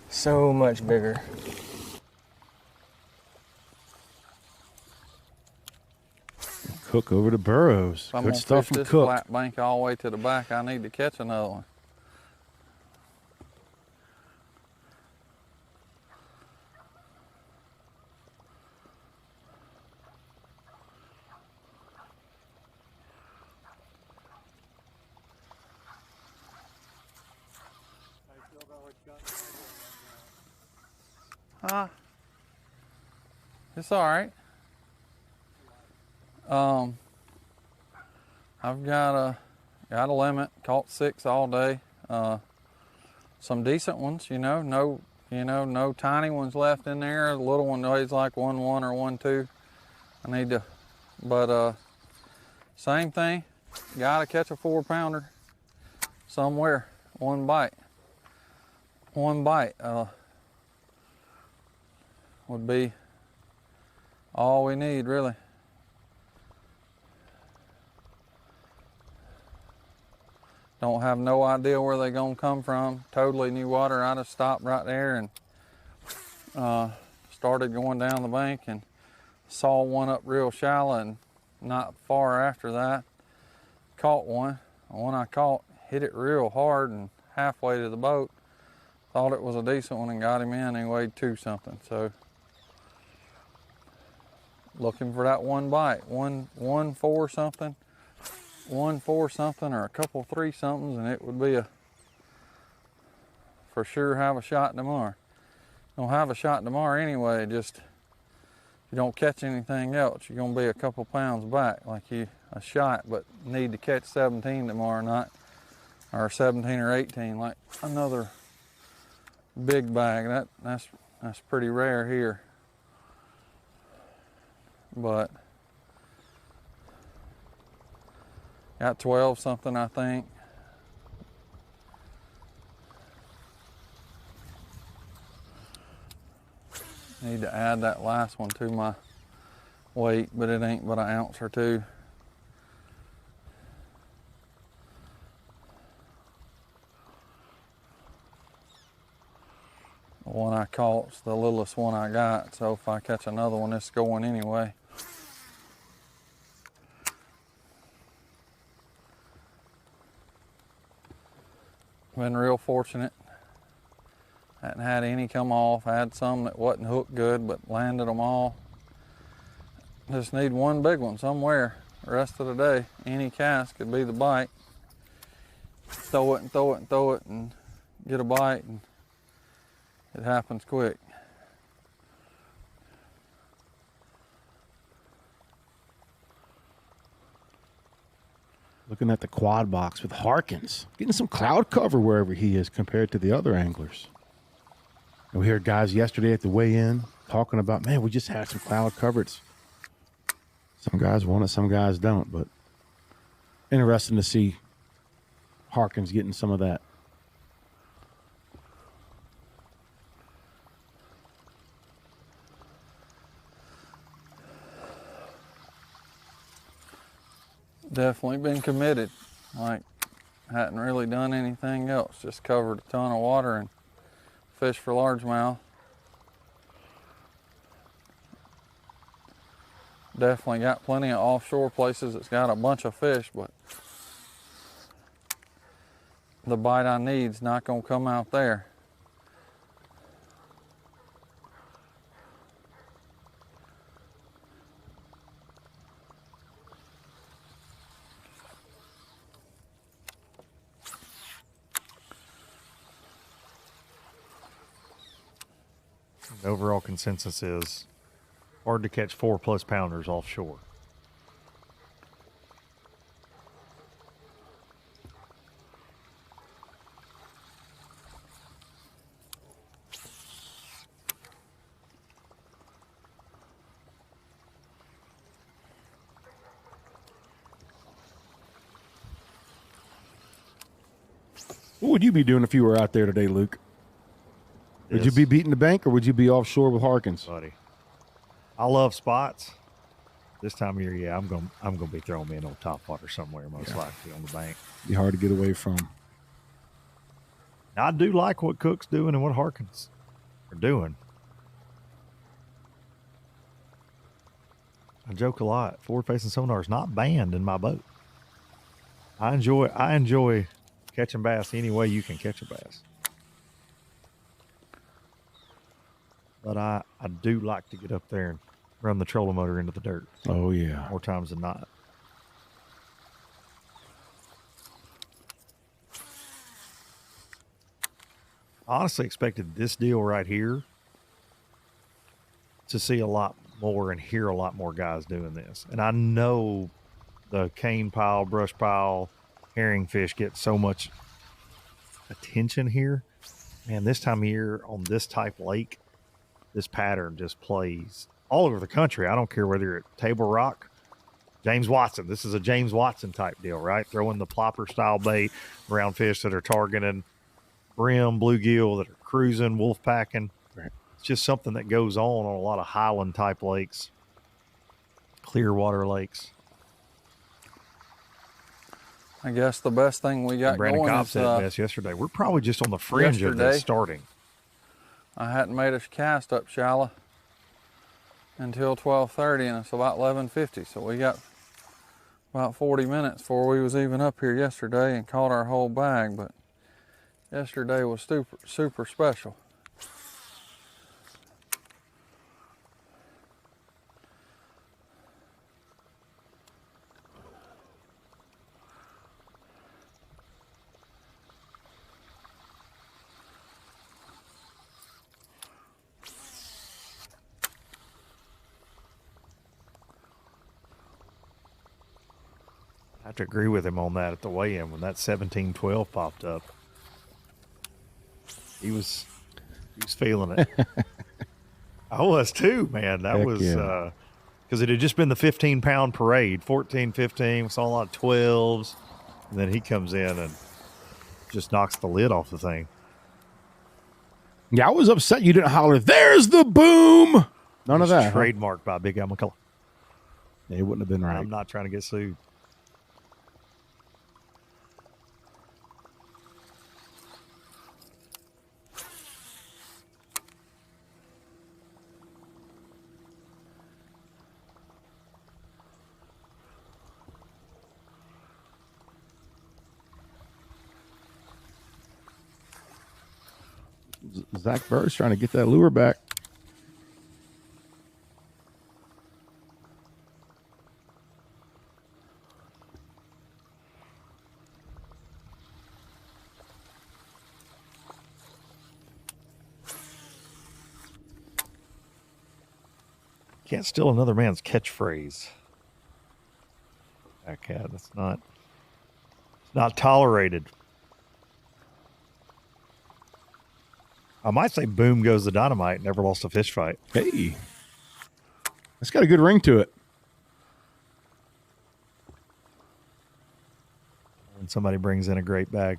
So much bigger. Cook over to Burroughs. Good stuff from Cook. If I'm gonna fish this flat bank all the way to the back, I need to catch another one. It's all right. I've got a limit. Caught 6 all day. Some decent ones, no tiny ones left in there. The little one weighs like 1.1 or 1.2. I need to, but same thing. Got to catch a 4-pounder somewhere. One bite. Would be all we need, really. Don't have no idea where they're gonna come from. Totally new water. I just stopped right there and started going down the bank and saw one up real shallow, and not far after that caught one. The one I caught hit it real hard and halfway to the boat. Thought it was a decent one and got him in. He weighed 2 something. So looking for that one bite, 1.4 something, one 4-something or a couple 3-somethings, and it would be for sure have a shot tomorrow. Don't have a shot tomorrow anyway, just if you don't catch anything else, you're gonna be a couple pounds back, like a shot, but need to catch 17 tomorrow night, or 17 or 18, like another big bag. That's pretty rare here. But got 12 something, I think. Need to add that last one to my weight, but it ain't but an ounce or two. The one I caught's the littlest one I got, so if I catch another one, it's going anyway. Been real fortunate. Hadn't had any come off. I had some that wasn't hooked good, but landed them all. Just need one big one somewhere the rest of the day. Any cast could be the bite. Throw it and throw it and throw it and get a bite, and it happens quick. Looking at the quad box with Harkins, getting some cloud cover wherever he is compared to the other anglers. And we heard guys yesterday at the weigh-in talking about, man, we just had some cloud coverage. Some guys want it, some guys don't, but interesting to see Harkins getting some of that. Definitely been committed. Like, hadn't really done anything else. Just covered a ton of water and fished for largemouth. Definitely got plenty of offshore places that's got a bunch of fish, but the bite I need's not gonna come out there. The overall consensus is hard to catch 4+ pounders offshore. What would you be doing if you were out there today, Luke? Would you be beating the bank, or would you be offshore with Harkins? Buddy, I love spots. This time of year, yeah, I'm gonna be throwing me in on top water somewhere, most likely on the bank. Be hard to get away from. I do like what Cook's doing and what Harkins are doing. I joke a lot. Forward-facing sonar is not banned in my boat. I enjoy catching bass any way you can catch a bass. But I do like to get up there and run the trolling motor into the dirt. Oh, yeah. More times than not. I honestly expected this deal right here to see a lot more and hear a lot more guys doing this. And I know the cane pile, brush pile, herring fish get so much attention here. Man, this time of year on this type lake, this pattern just plays all over the country. I don't care whether you're at Table Rock, James Watson. This is a James Watson type deal, right? Throwing the plopper style bait around fish that are targeting brim, bluegill, that are cruising, wolf packing. Right. It's just something that goes on a lot of highland type lakes, clear water lakes. I guess the best thing we got Brandon going Cobb is said it best yesterday. We're probably just on the fringe of this starting. I hadn't made a cast up shallow until 12:30, and it's about 11:50. So we got about 40 minutes before we was even up here yesterday and caught our whole bag. But yesterday was super special. I have to agree with him on that at the weigh-in when that 17-12 popped up. He was feeling it. I was too, man. That Heck was yeah. because it had just been the 15-pound parade, 14, 15. We saw a lot of 12s, and then he comes in and just knocks the lid off the thing. Yeah, I was upset you didn't holler, "There's the boom!" None of that. Trademarked by Big Al McCullough. Yeah, it wouldn't have been right. I'm not trying to get sued. Zach Burroughs trying to get that lure back. Can't steal another man's catchphrase. That cat, that's not tolerated. I might say boom goes the dynamite, never lost a fish fight. Hey, that's got a good ring to it. When somebody brings in a great bag.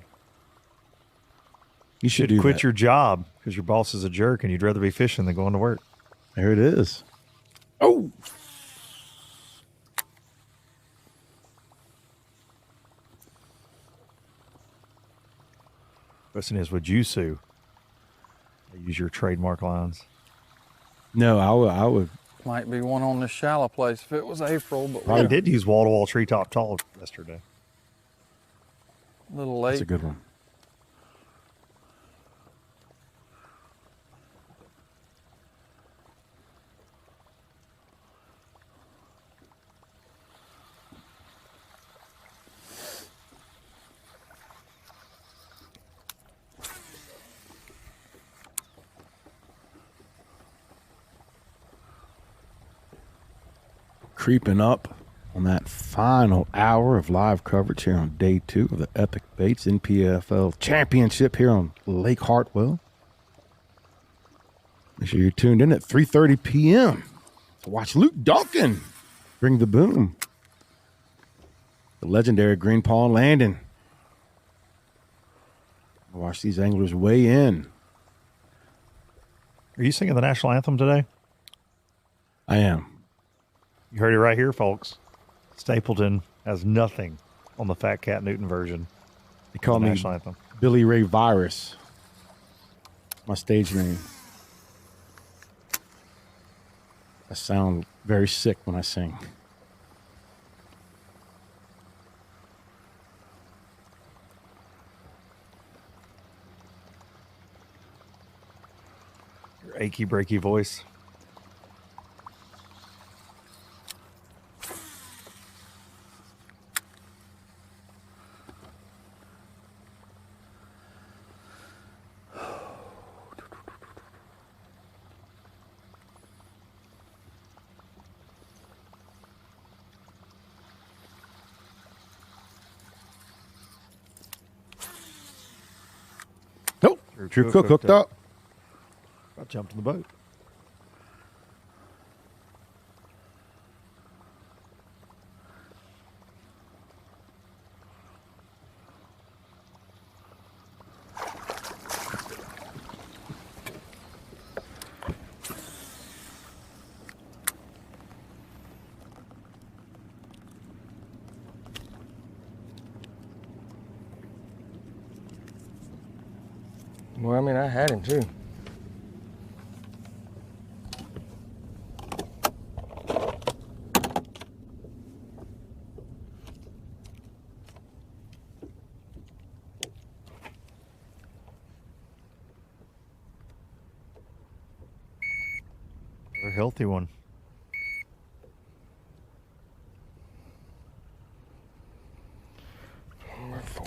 You should do quit that. your job because your boss is a jerk and you'd rather be fishing than going to work. There it is. Oh. Question is, would you sue? Use your trademark lines. No, I would. Might be one on this shallow place if it was April, but I did use wall-to-wall treetop tall yesterday. A little late. That's a good one. Creeping up on that final hour of live coverage here on day 2 of the Epic Baits NPFL Championship here on Lake Hartwell. Make sure you're tuned in at 3:30 p.m. to watch Luke Duncan bring the boom. The legendary green pawn landing. Watch these anglers weigh in. Are you singing the national anthem today? I am. You heard it right here, folks. Stapleton has nothing on the Fat Cat Newton version. They call me national anthem. Billy Ray Virus. My stage name. I sound very sick when I sing. Your achy breaky voice. Nope. Drew Cook hooked up. I jumped in the boat. Well, I mean, I had him too. A healthy one. Number 4.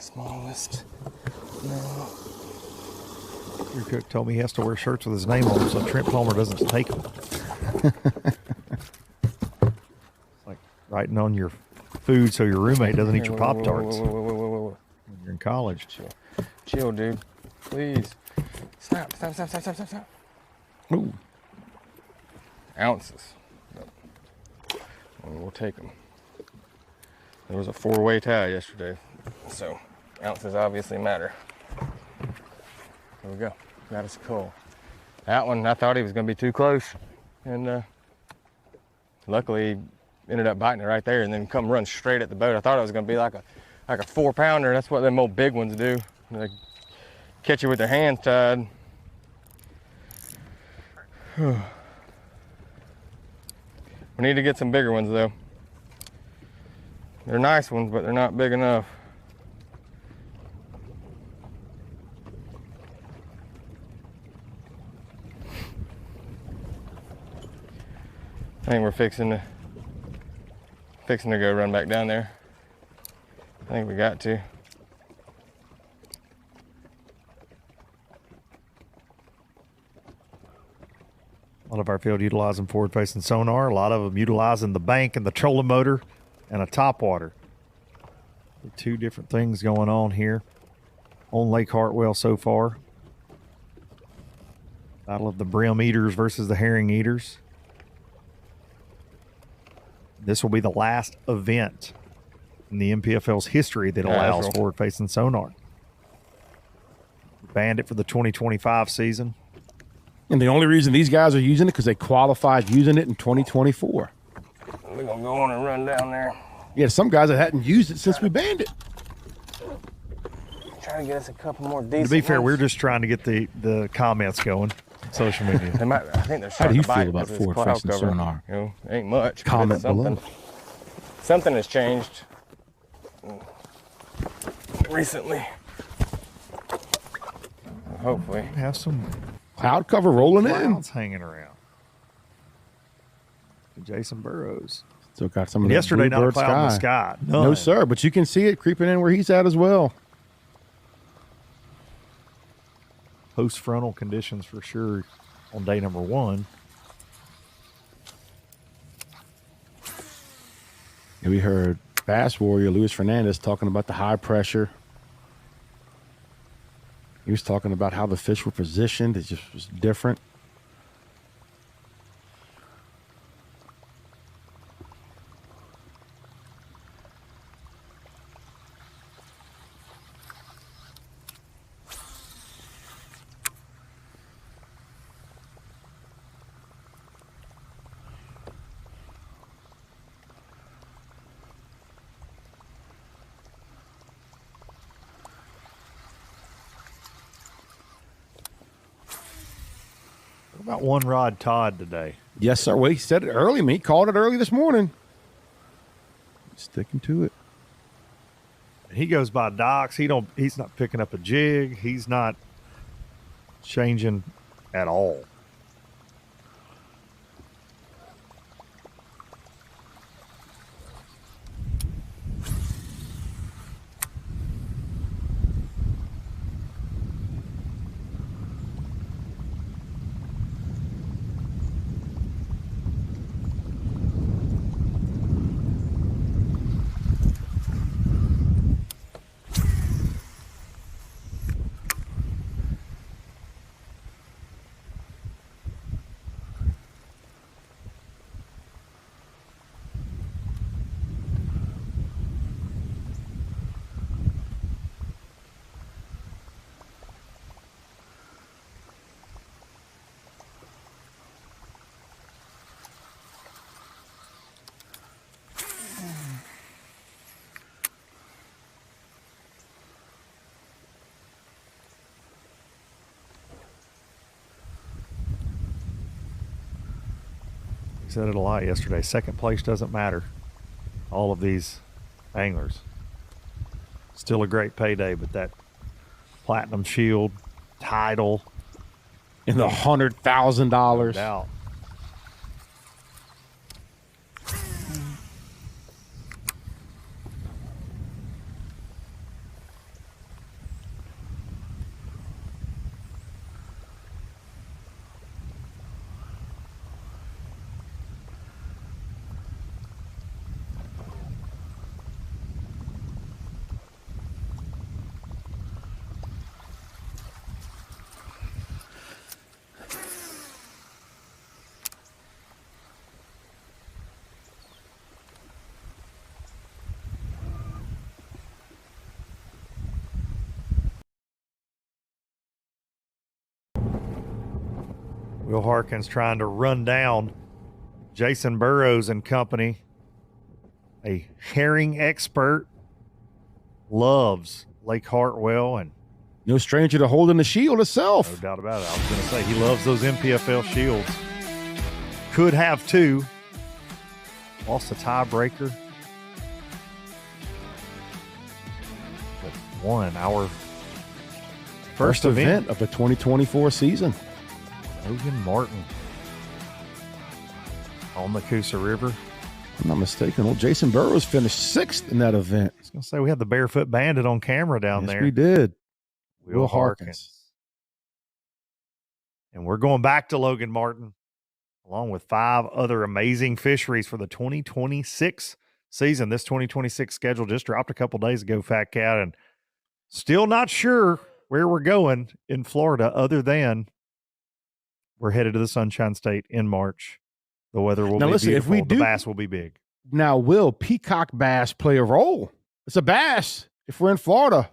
Smallest. No. Your cook told me he has to wear shirts with his name on them so Trent Palmer doesn't take them. It's like writing on your food so your roommate doesn't eat your Pop-Tarts when you're in college. Chill, dude. Please. Stop. Ooh. Ounces. We'll take them. There was a 4-way tie yesterday, so ounces obviously matter. There we go. Got us a coal. That one, I thought he was going to be too close, and luckily he ended up biting it right there and then come run straight at the boat. I thought it was going to be like a 4-pounder. That's what them old big ones do. They catch you with their hands tied. We need to get some bigger ones though. They're nice ones, but they're not big enough. I think we're fixing to go run back down there. I think we got to. A lot of our field utilizing forward-facing sonar. A lot of them utilizing the bank and the trolling motor and a topwater. Two different things going on here on Lake Hartwell so far. Battle of the brim eaters versus the herring eaters. This will be the last event in the NPFL's history that allows forward-facing sonar. Banned it for the 2025 season. And the only reason these guys are using it because they qualified using it in 2024. We're going to go on and run down there. Yeah, some guys that hadn't used it since we banned it. Try to get us a couple more decent To be fair, ones. we're just trying to get the comments going on social media. I think they're How do starting you to bite feel about because it's forward-facing cloud cover. sonar? You know, ain't much. but Comment it's something. below. Something has changed recently. Hopefully. Have some cloud cover rolling in. clouds hanging around. Jason Burroughs. Still got some of And that yesterday, not a bluebird cloud in the sky. No, None. sir. But you can see it creeping in where he's at as well. Post-frontal conditions for sure on day number 1. And we heard Bass Warrior Luis Fernandez talking about the high pressure. He was talking about how the fish were positioned. It just was different. About one rod Todd today. Yes, sir. Well, he said it early. He called it early this morning. Sticking to it. He goes by docks. He's not picking up a jig. He's not changing at all. Said it a lot yesterday. Second place doesn't matter. All of these anglers. Still a great payday, but that Platinum Shield, title, in the $100,000. No doubt. Will Harkins trying to run down Jason Burroughs and company, a herring expert, loves Lake Hartwell and no stranger to holding the shield itself. No doubt about it. I was going to say, he loves those NPFL shields. Could have two. Lost a tiebreaker. But won our first event of the 2024 season. Logan Martin on the Coosa River. If I'm not mistaken, well, Jason Burroughs finished 6th in that event. I was going to say, we had the Barefoot Bandit on camera down there. We did. Will Harkins. And we're going back to Logan Martin, along with 5 other amazing fisheries for the 2026 season. This 2026 schedule just dropped a couple days ago, Fat Cat, and still not sure where we're going in Florida other than we're headed to the Sunshine State in March. The weather will be beautiful. If we do, the bass will be big. Now, will peacock bass play a role? It's a bass. If we're in Florida,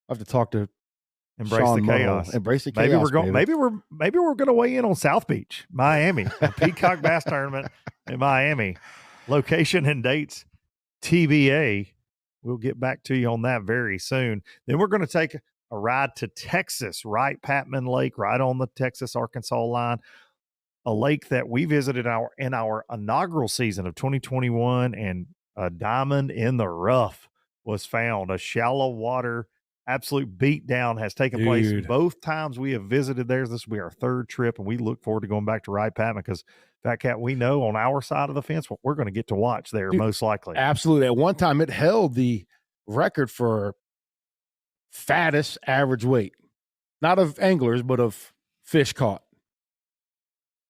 I have to talk to Embrace Sean the chaos. Murrow. Embrace the maybe chaos. We're going. Maybe we're going to weigh in on South Beach, Miami, a peacock bass tournament in Miami. Location and dates TBA. We'll get back to you on that very soon. Then we're going to take a ride to Texas, right? Patman Lake, right on the Texas-Arkansas line. A lake that we visited in our inaugural season of 2021, and a diamond in the rough was found. A shallow water, absolute beatdown has taken place both times we have visited there. This will be our 3rd trip, and we look forward to going back to Wright Patman because, Fat Cat, we know on our side of the fence what we're going to get to watch there, most likely. Absolutely. At one time, it held the record for fattest average weight, not of anglers, but of fish caught.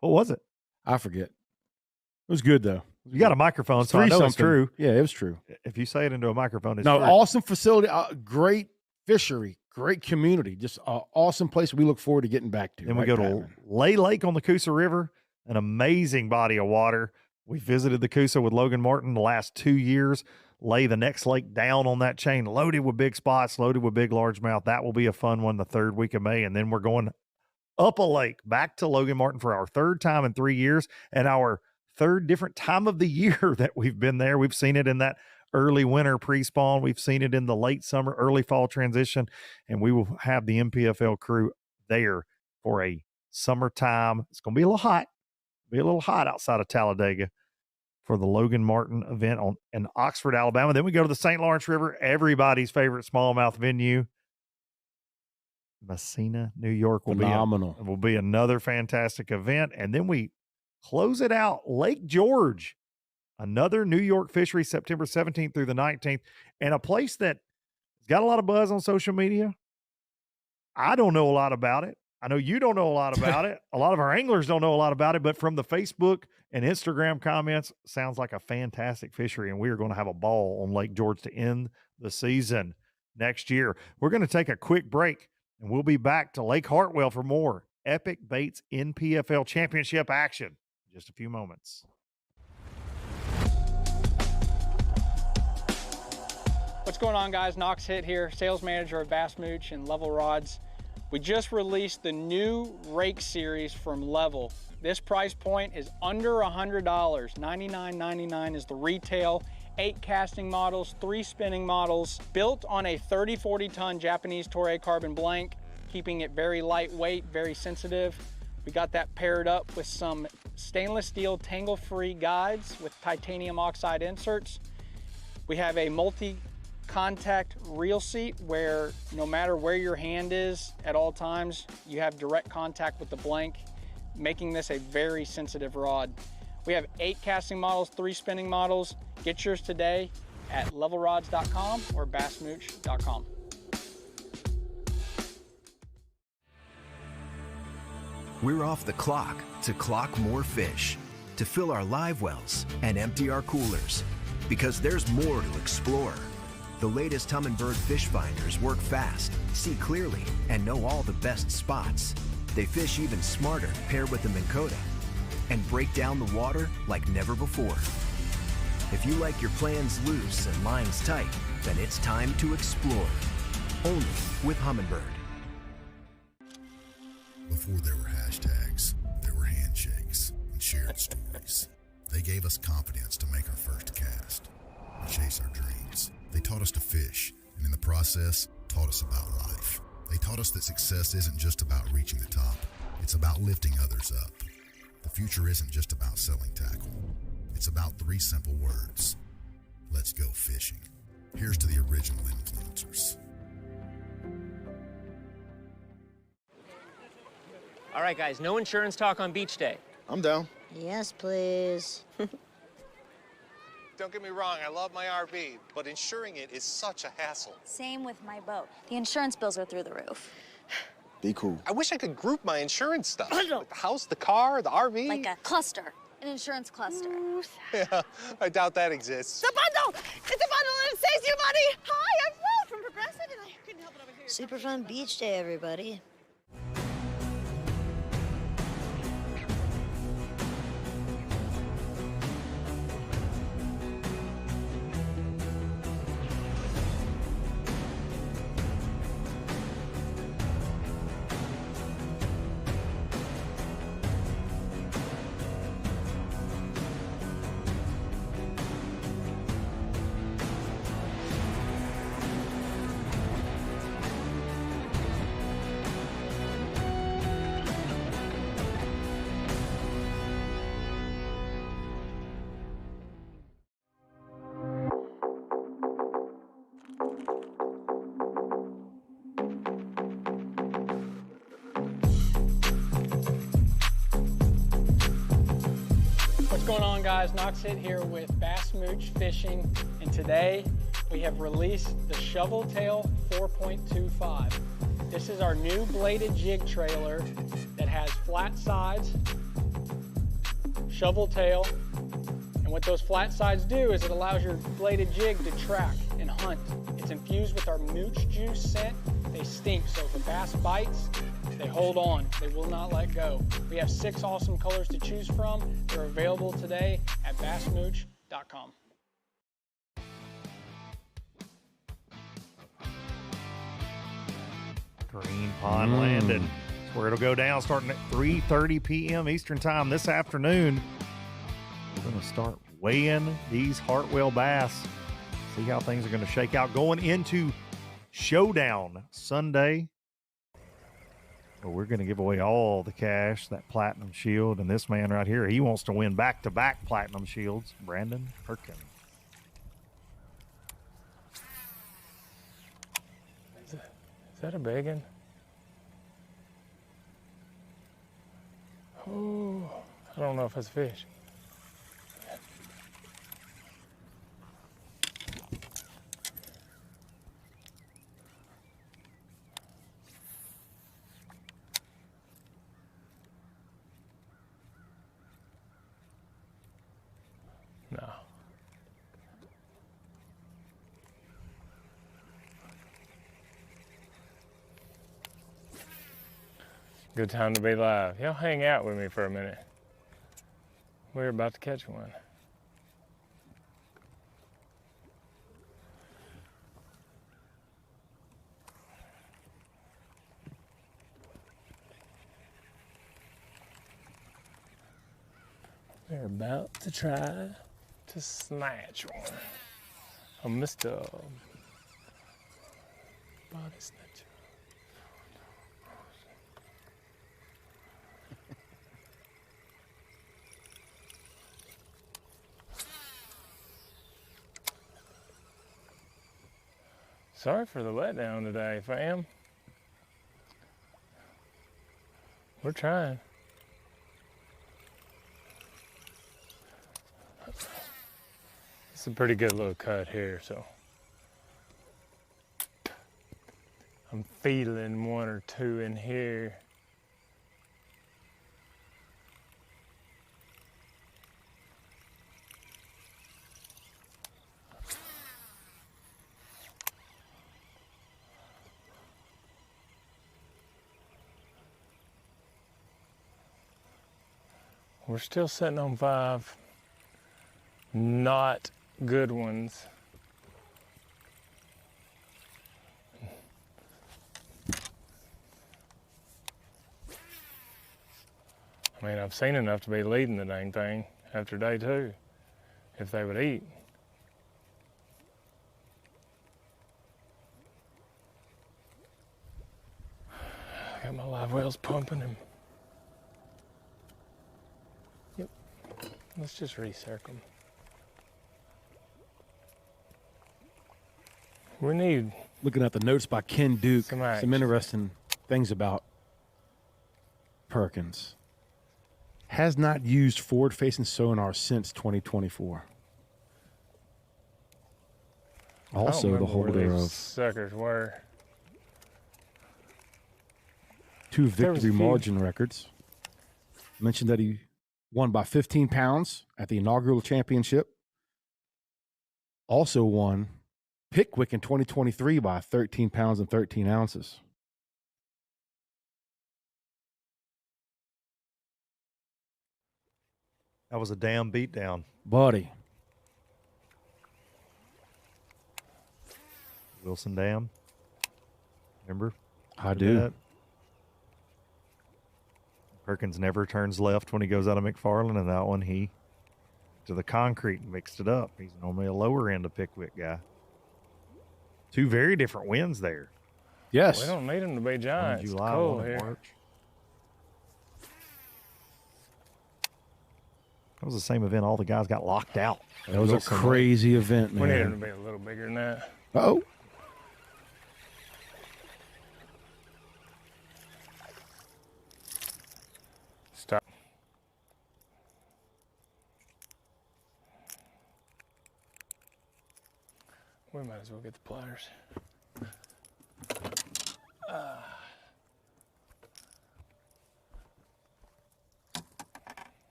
What was it? I forget. It was good, though. You got a microphone, so I know it's true. Yeah, it was true. If you say it into a microphone, it's true. true. Awesome facility, great fishery, great community, just an awesome place we look forward to getting back to. Then we go to Lay Lake on the Coosa River, an amazing body of water. We visited the Coosa with Logan Martin the last 2 years. Lay the next lake down on that chain, loaded with big spots, loaded with big largemouth. That will be a fun one the 3rd week of May. And then we're going up a lake back to Logan Martin for our 3rd time in 3 years and our 3rd different time of the year that we've been there. We've seen it in that early winter pre-spawn. We've seen it in the late summer, early fall transition, and we will have the NPFL crew there for a summertime. It's going to be a little hot outside of Talladega for the Logan Martin event in Oxford, Alabama. Then we go to the St. Lawrence River, everybody's favorite smallmouth venue. Messina, New York will be another fantastic event. And then we close it out, Lake George, another New York fishery, September 17th through the 19th, and a place that got a lot of buzz on social media. I don't know a lot about it. I know you don't know a lot about it. A lot of our anglers don't know a lot about it, but from the Facebook and Instagram comments, sounds like a fantastic fishery, and we are going to have a ball on Lake George to end the season next year. We're going to take a quick break, and we'll be back to Lake Hartwell for more Epic Baits NPFL Championship action in just a few moments. What's going on, guys? Knox Hitt here, sales manager of Bass Mooch and Level Rods. We just released the new rake series from Level. This price point is under $100. $99.99 is the retail. 8 casting models, 3 spinning models, built on a 30-40 ton Japanese Toray carbon blank, keeping it very lightweight, very sensitive. We got that paired up with some stainless steel tangle-free guides with titanium oxide inserts. We have a multi-contact reel seat where no matter where your hand is at all times, you have direct contact with the blank, making this a very sensitive rod. We have 8 casting models, 3 spinning models. Get yours today at levelrods.com or bassmooch.com. We're off the clock to clock more fish, to fill our live wells and empty our coolers, because there's more to explore. The latest Humminbird fish finders work fast, see clearly, and know all the best spots. They fish even smarter paired with the Minn Kota, and break down the water like never before. If you like your plans loose and lines tight, then it's time to explore. Only with Humminbird. Before there were hashtags, shared stories. They gave us confidence to make our first cast and chase our dreams. They taught us to fish, and in the process, taught us about life. They taught us that success isn't just about reaching the top. It's about lifting others up. The future isn't just about selling tackle. It's about 3 simple words. Let's go fishing. Here's to the original influencers. All right, guys, no insurance talk on beach day. I'm down. Yes, please. Don't get me wrong, I love my RV, but insuring it is such a hassle. Same with my boat. The insurance bills are through the roof. Be cool. I wish I could group my insurance stuff. Like the house, the car, the RV. Like a cluster, an insurance cluster. Yeah, I doubt that exists. It's a bundle! It's a bundle and it saves you money! Hi, I'm Will from Progressive and I couldn't help it over here. Super fun beach day, everybody. What's going on, guys? Knox Hit here with Bass Mooch Fishing, and today we have released the Shovel Tail 4.25. This is our new bladed jig trailer that has flat sides, shovel tail, and what those flat sides do is it allows your bladed jig to track and hunt. It's infused with our mooch juice scent. They stink, so if a bass bites, they hold on. They will not let go. We have 6 awesome colors to choose from. They're available today at bassmooch.com. Green Pond Landing. That's where it'll go down starting at 3:30 p.m. Eastern Time this afternoon. We're going to start weighing these Hartwell bass. See how things are going to shake out going into Showdown Sunday. Well, we're going to give away all the cash, that Platinum Shield, and this man right here, he wants to win back-to-back Platinum Shields, Brandon Perkins. Is that a big one? Oh, I don't know if it's a fish. No. Good time to be live. Y'all hang out with me for a minute. We're about to catch one. We're about to try to snatch one. A Mr. Body snatcher. Sorry for the letdown today, fam. We're trying. It's a pretty good little cut here, so I'm feeling 1 or 2 in here. We're still sitting on 5 not good ones. I I mean, I've seen enough to be leading the dang thing after day 2, if they would eat. I got my live wells pumping him. Yep. Let's just recircle them. We need... Looking at the notes by Ken Duke, some interesting things about Perkins. Has not used forward-facing sonar since 2024. Also the holder of suckers were 2 victory margin records. Mentioned that he won by 15 pounds at the inaugural championship. Also won Pickwick in 2023 by 13 pounds and 13 ounces. That was a damn beatdown. Buddy. Wilson Dam. Remember? I do. That? Perkins never turns left when he goes out of McFarland, and that one he to the concrete and mixed it up. He's normally a lower end of Pickwick guy. 2 very different wins there. Yes. We don't need them to be giants. One in July, cold one in here. March. That was the same event. All the guys got locked out. That was a crazy event, man. We need them to be a little bigger than that. Oh. Stop. We might as well get the pliers.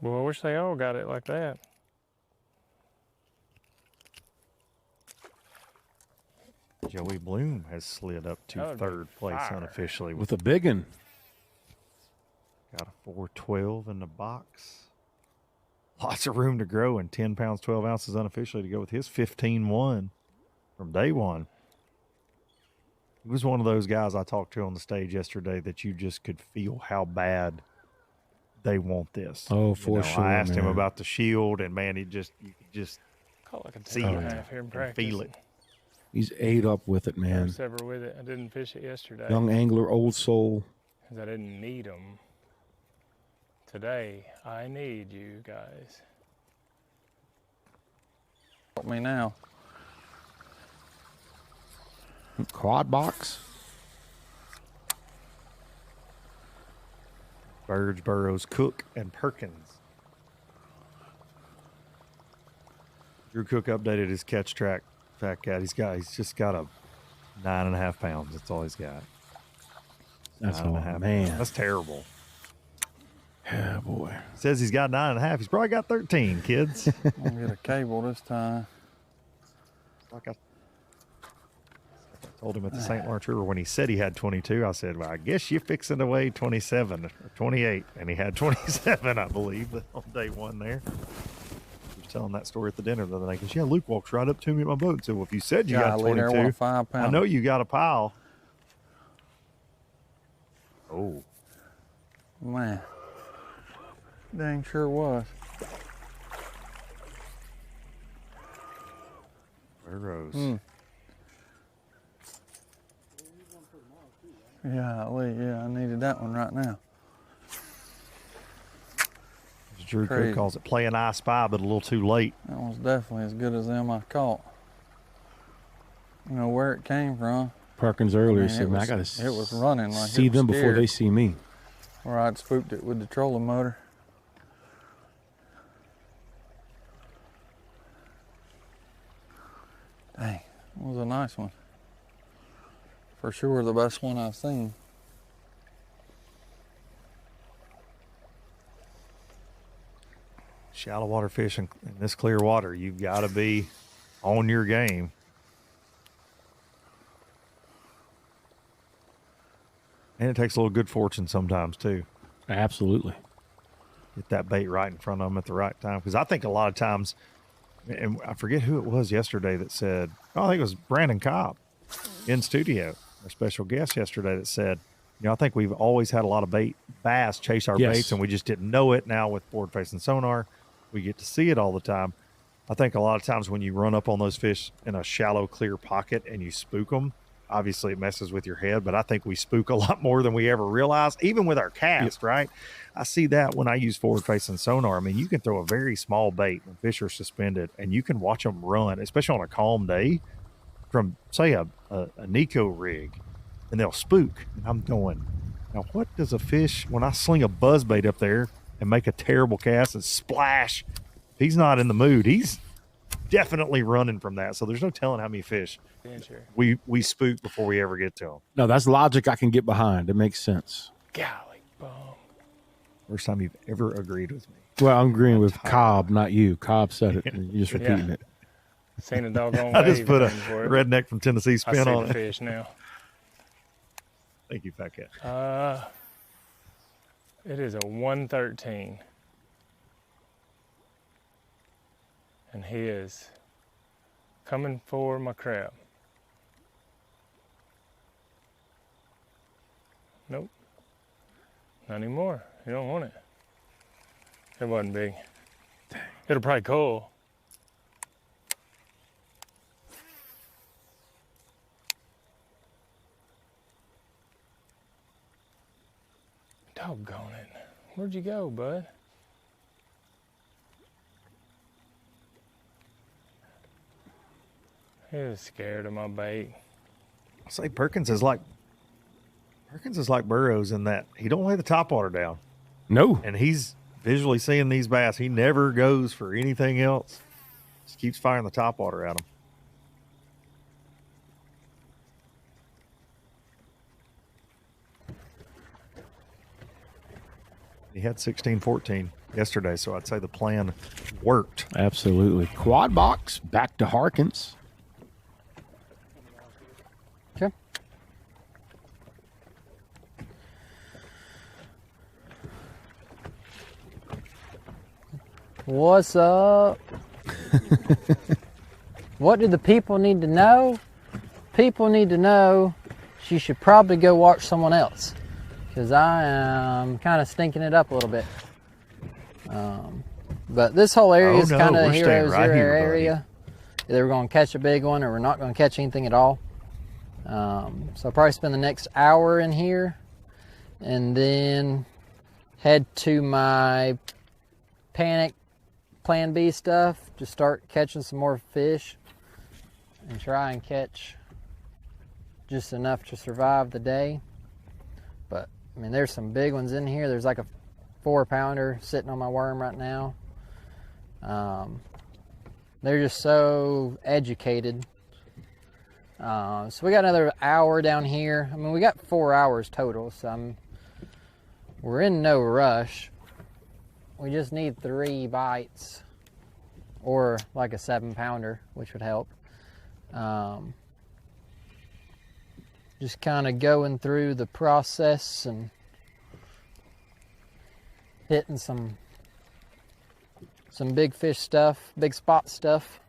Well, I wish they all got it like that. Joey Bloom has slid up to 3rd place unofficially with a big one. Got a 412 in the box. Lots of room to grow, and 10 pounds, 12 ounces unofficially to go with his 15-1 from day 1. He was one of those guys I talked to on the stage yesterday that you just could feel how bad they want this. Oh, for sure. I asked him man. about the shield, and man, you could just Caught like a see 10 it and a half here in and practice. feel it. He's ate up with it, I man. was ever with it. I didn't fish it yesterday. Young angler, old soul. Because I didn't need them. Today, I need you guys. Help me now. Quad box. Burge, Burroughs, Cook, and Perkins. Drew Cook updated his catch track. Fat cat. He's just got a 9.5 pounds. That's all he's got. That's all, 9.5 man. pounds. That's terrible. Yeah, boy. Says he's got 9.5. He's probably got 13, kids. I'll get a cable this time. Like I told him at the St. Lawrence River when he said he had 22, I said, well, I guess you're fixing to weigh 27 or 28. And he had 27, I believe, on day 1 there. He was telling that story at the dinner the other night. He goes, yeah, Luke walks right up to me at my boat and said, well, if you said you got Golly, there 22, went 5 I pounds. know you got a pile. Oh. Man. Dang sure was. Burroughs. Yeah, I needed that one right now. As Drew Crazy. Cook calls it, playing I Spy, but a little too late. That one's definitely as good as them I caught. You know where it came from. Perkins earlier Man, said, it man, I was- got to it was running like see it was them before scared. they see me. Or I'd spooked it with the trolling motor. Dang, that was a nice one. For sure the best one I've seen. Shallow water fishing in this clear water, you've got to be on your game. And it takes a little good fortune sometimes, too. Absolutely. Get that bait right in front of them at the right time. Because I think a lot of times, and I forget who it was yesterday that said, oh, I think it was Brandon Cobb in studio, our special guest yesterday that said, I think we've always had a lot of bass chase our Yes. baits, and we just didn't know it. Now with forward-facing sonar, we get to see it all the time. I think a lot of times when you run up on those fish in a shallow, clear pocket and you spook them, obviously it messes with your head, but I think we spook a lot more than we ever realize, even with our cast, right? I see that when I use forward-facing sonar. I mean, you can throw a very small bait when fish are suspended, and you can watch them run, especially on a calm day, from, say, a Nico rig, and they'll spook. And I'm going, now what does a fish, when I sling a buzzbait up there and make a terrible cast and splash, if he's not in the mood, he's definitely running from that. So there's no telling how many fish we spook before we ever get to them. No, that's logic I can get behind. It makes sense. Golly bum. First time you've ever agreed with me. Well, I'm agreeing with Cobb, not you. Cobb said it. You're just repeating it. Seen a doggone I just wave put a running for it. redneck from Tennessee I spin see on the it. fish now. Thank you, Fat Cat. It is a 113. And he is coming for my crab. Nope. Not anymore. You don't want it. It wasn't big. It'll probably cool. Doggone it. Where'd you go, bud? He was scared of my bait. I say Perkins is like Burroughs in that he don't lay the topwater down. No. And he's visually seeing these bass. He never goes for anything else. Just keeps firing the topwater at them. He had 16-14 yesterday, so I'd say the plan worked. Absolutely. Quad box, back to Harkins. Okay. What's up? What do the people need to know? People need to know she should probably go watch someone else, because I am kind of stinking it up a little bit. But this whole area is kind of hero zero area. Either we're going to catch a big one or we're not going to catch anything at all. So I'll probably spend the next hour in here and then head to my panic plan B stuff to start catching some more fish and try and catch just enough to survive the day. But I mean, there's some big ones in here. There's like a 4-pounder sitting on my worm right now. They're just so educated. So we got another hour down here. I mean, we got 4 hours total, so we're in no rush. We just need 3 bites or like a 7-pounder, which would help. Just kind of going through the process and hitting some big fish stuff, big spot stuff.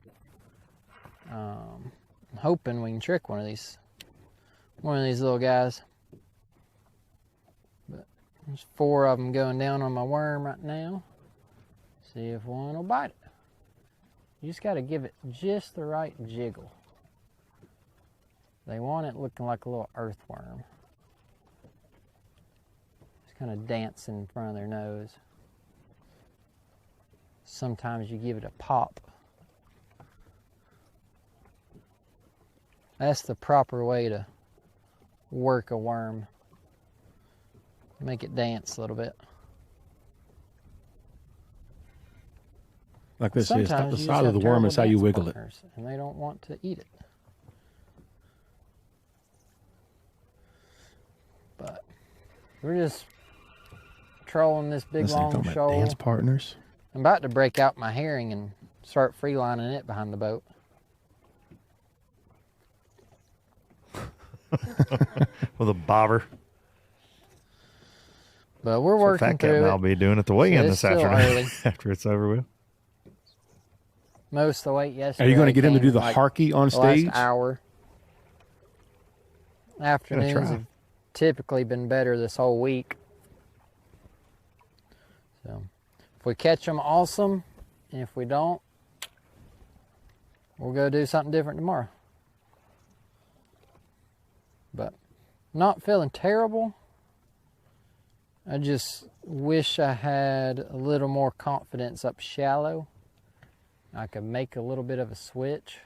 I'm hoping we can trick one of these little guys. But there's 4 of them going down on my worm right now. See if one will bite it. You just got to give it just the right jiggle. They want it looking like a little earthworm. Just kind of dancing in front of their nose. Sometimes you give it a pop. That's the proper way to work a worm. Make it dance a little bit. Like this is Sometimes the you side just of the have worm is how you terrible wiggle dance it. partners, and they don't want to eat it. But we're just trolling this big Listen, long talking about shoal. dance partners. I'm about to break out my herring and start freelining it behind the boat. With a bobber. But we're So working Fat Cat through and it. I'll be doing it the weigh-in So this it's still afternoon early. after it's over with. Most of the weight yesterday. Are you going to get him to came do the like harky on the last stage? hour. Afternoons try. have typically been better this whole week. So if we catch them, awesome. And if we don't, we'll go do something different tomorrow. But not feeling terrible. I just wish I had a little more confidence up shallow. I could make a little bit of a switch.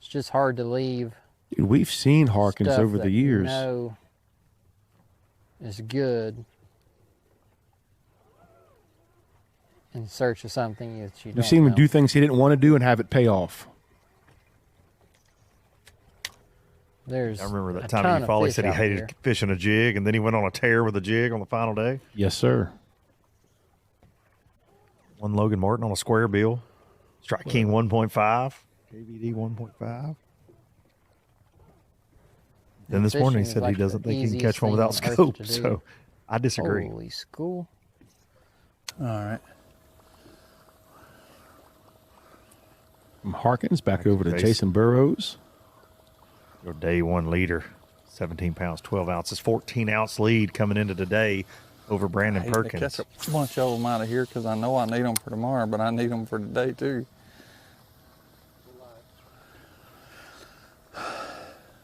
It's just hard to leave. Dude, we've seen Harkins stuff over that the years. You know is good in search of something that you don't We've seen him know. do things he didn't want to do and have it pay off. There's I remember a that time ton you of Foley fish said he out hated there. fishing a jig, and then he went on a tear with a jig on the final day. Yes, sir. One Logan Martin on a square bill. Strike King 1.5. KVD 1.5. Then this morning he Fishing is said like he doesn't the think he can easiest catch one thing without on earth scope. to do. So I disagree. Holy school. All right. From Harkins back over to base. Jason Burroughs. Your day one leader, 17 pounds, 12 ounces, 14-ounce lead coming into today over Brandon I hate to Perkins. catch a bunch of them out of here because I know I need them for tomorrow, but I need them for today too.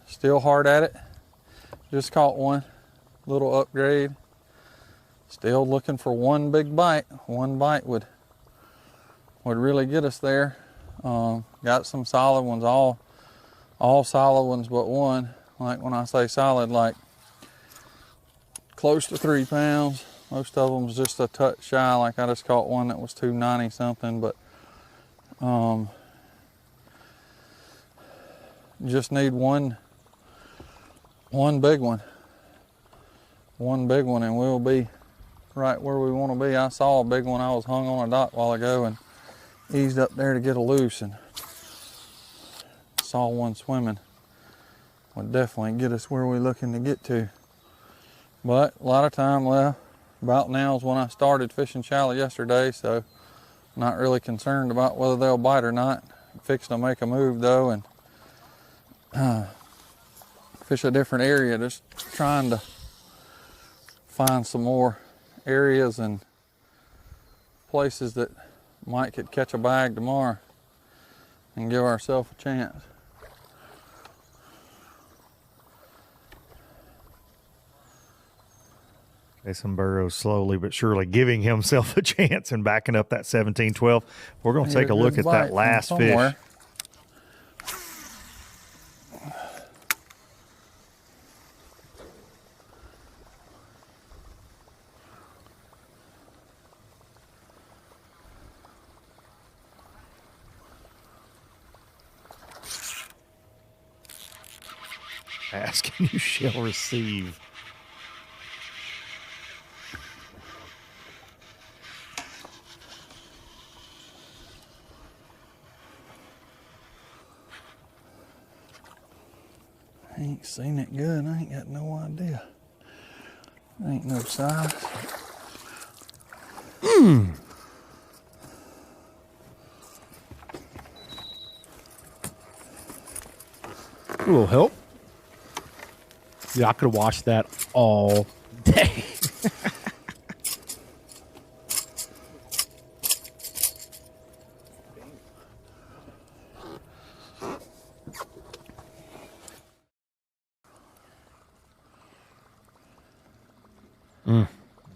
Still hard at it. Just caught one. Little upgrade. Still looking for one big bite. One bite would really get us there. Got some solid ones, all solid ones but one. Like when I say solid, like close to 3 pounds. Most of them's just a touch shy. Like I just caught one that was 290 something, but just need one big one. One big one and we'll be right where we want to be. I saw a big one. I was hung on a dock a while ago and eased up there to get a loose and saw one swimming. Would definitely get us where we're looking to get to. But a lot of time left. About now is when I started fishing shallow yesterday, so not really concerned about whether they'll bite or not. Fixing to make a move though and fish a different area. Just trying to find some more areas and places that might could catch a bag tomorrow and give ourselves a chance. Jason Burroughs slowly but surely giving himself a chance and backing up that 17-12. We're going to take a look at that last fish. Ask and you shall receive. I ain't seen it good. I ain't got no idea. Ain't no size. A little help. Yeah, I could have watched that all day.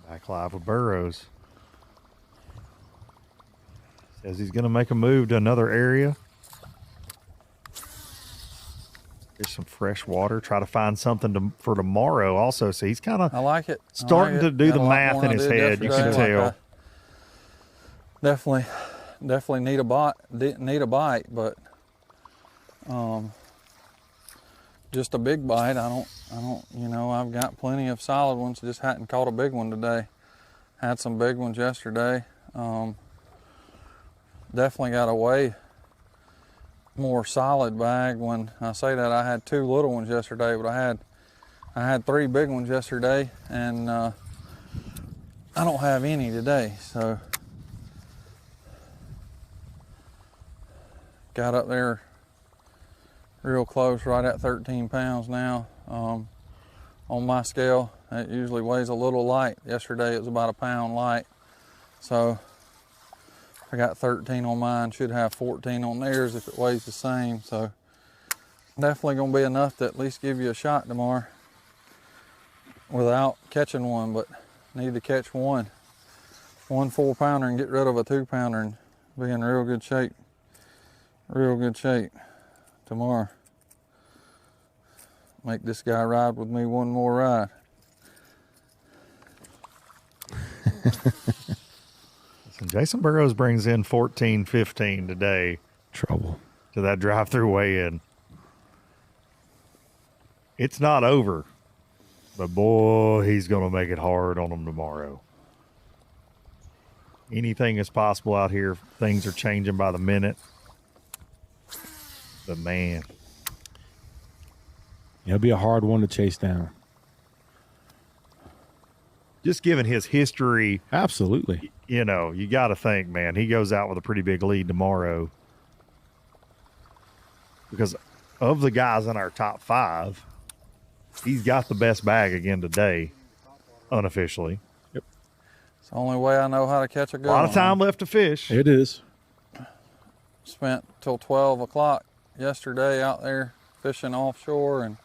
Back live with Burroughs. Says he's going to make a move to another area. There's some fresh water. Try to find something for tomorrow also. So he's kind of I like it. starting to do Got the a lot math more in than I his did head. You can yesterday. tell. Definitely need a bite. Need a bite, but just a big bite. I don't. You know, I've got plenty of solid ones. Just hadn't caught a big one today. Had some big ones yesterday. Definitely got a way more solid bag. When I say that, I had 2 little ones yesterday, but I had 3 big ones yesterday, and I don't have any today. So got up there real close, right at 13 pounds now. On my scale, it usually weighs a little light. Yesterday it was about a pound light. So I got 13 on mine, should have 14 on theirs if it weighs the same. So definitely gonna be enough to at least give you a shot tomorrow without catching one, but need to catch one 4-pounder and get rid of a 2-pounder and be in real good shape tomorrow. Make this guy ride with me one more ride. Listen, Jason Burroughs brings in 14-15 today. Trouble. To that drive-through weigh-in. It's not over, but boy, he's going to make it hard on them tomorrow. Anything is possible out here. Things are changing by the minute. But man, it'll be a hard one to chase down. Just given his history. Absolutely. You know, you got to think, man, he goes out with a pretty big lead tomorrow. Because of the guys in our top 5, he's got the best bag again today, unofficially. Yep. It's the only way I know how to catch a good one. A lot of time left to fish. It is. Spent till 12 o'clock yesterday out there fishing offshore and